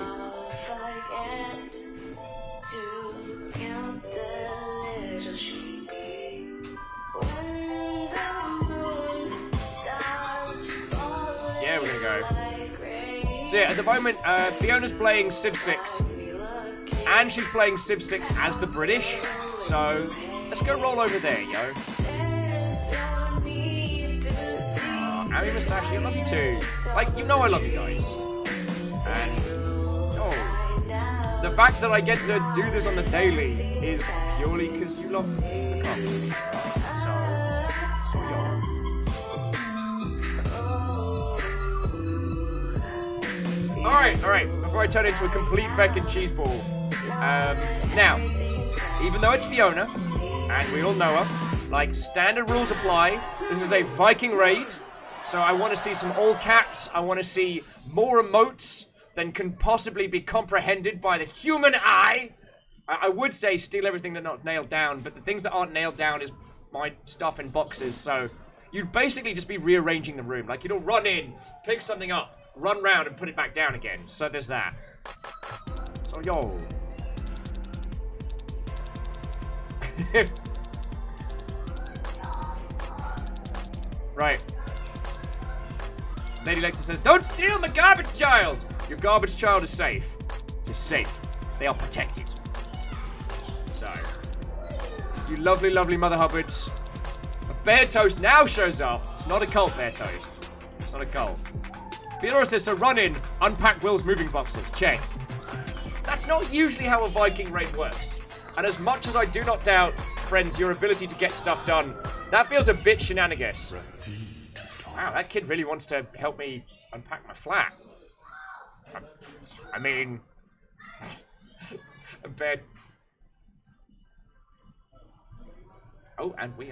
Yeah, we're gonna go. So yeah, at the moment, Fiona's playing Civ 6, and she's playing Civ 6 as the British, so let's go roll over there, yo. Ami Musashi, I love you too. Like, you know I love you guys. And, oh, the fact that I get to do this on the daily is purely because you love the company. So yo. Alright, before I turn into a complete feckin' cheese ball. Now, even though it's Fiona, and we all know her, like, standard rules apply, this is a Viking raid, so I want to see some all caps, I want to see more emotes than can possibly be comprehended by the human eye. I would say steal everything that's not nailed down, but the things that aren't nailed down is my stuff in boxes, so you'd basically just be rearranging the room. Like, you'll run in, pick something up, run round and put it back down again. So there's that. So yo. Right. Lady Lexa says, don't steal my garbage child! Your garbage child is safe. It is safe. They are protected. So, you lovely, lovely Mother Hubbards. A Bear Toast now shows up. It's not a cult, Bear Toast. It's not a cult. Theodora says, so run in, unpack Will's moving boxes. Check. That's That's not usually how a Viking raid works. And as much as I do not doubt, friends, your ability to get stuff done, that feels a bit shenanigans. Wow, that kid really wants to help me unpack my flat. I mean, a bed. Oh, and we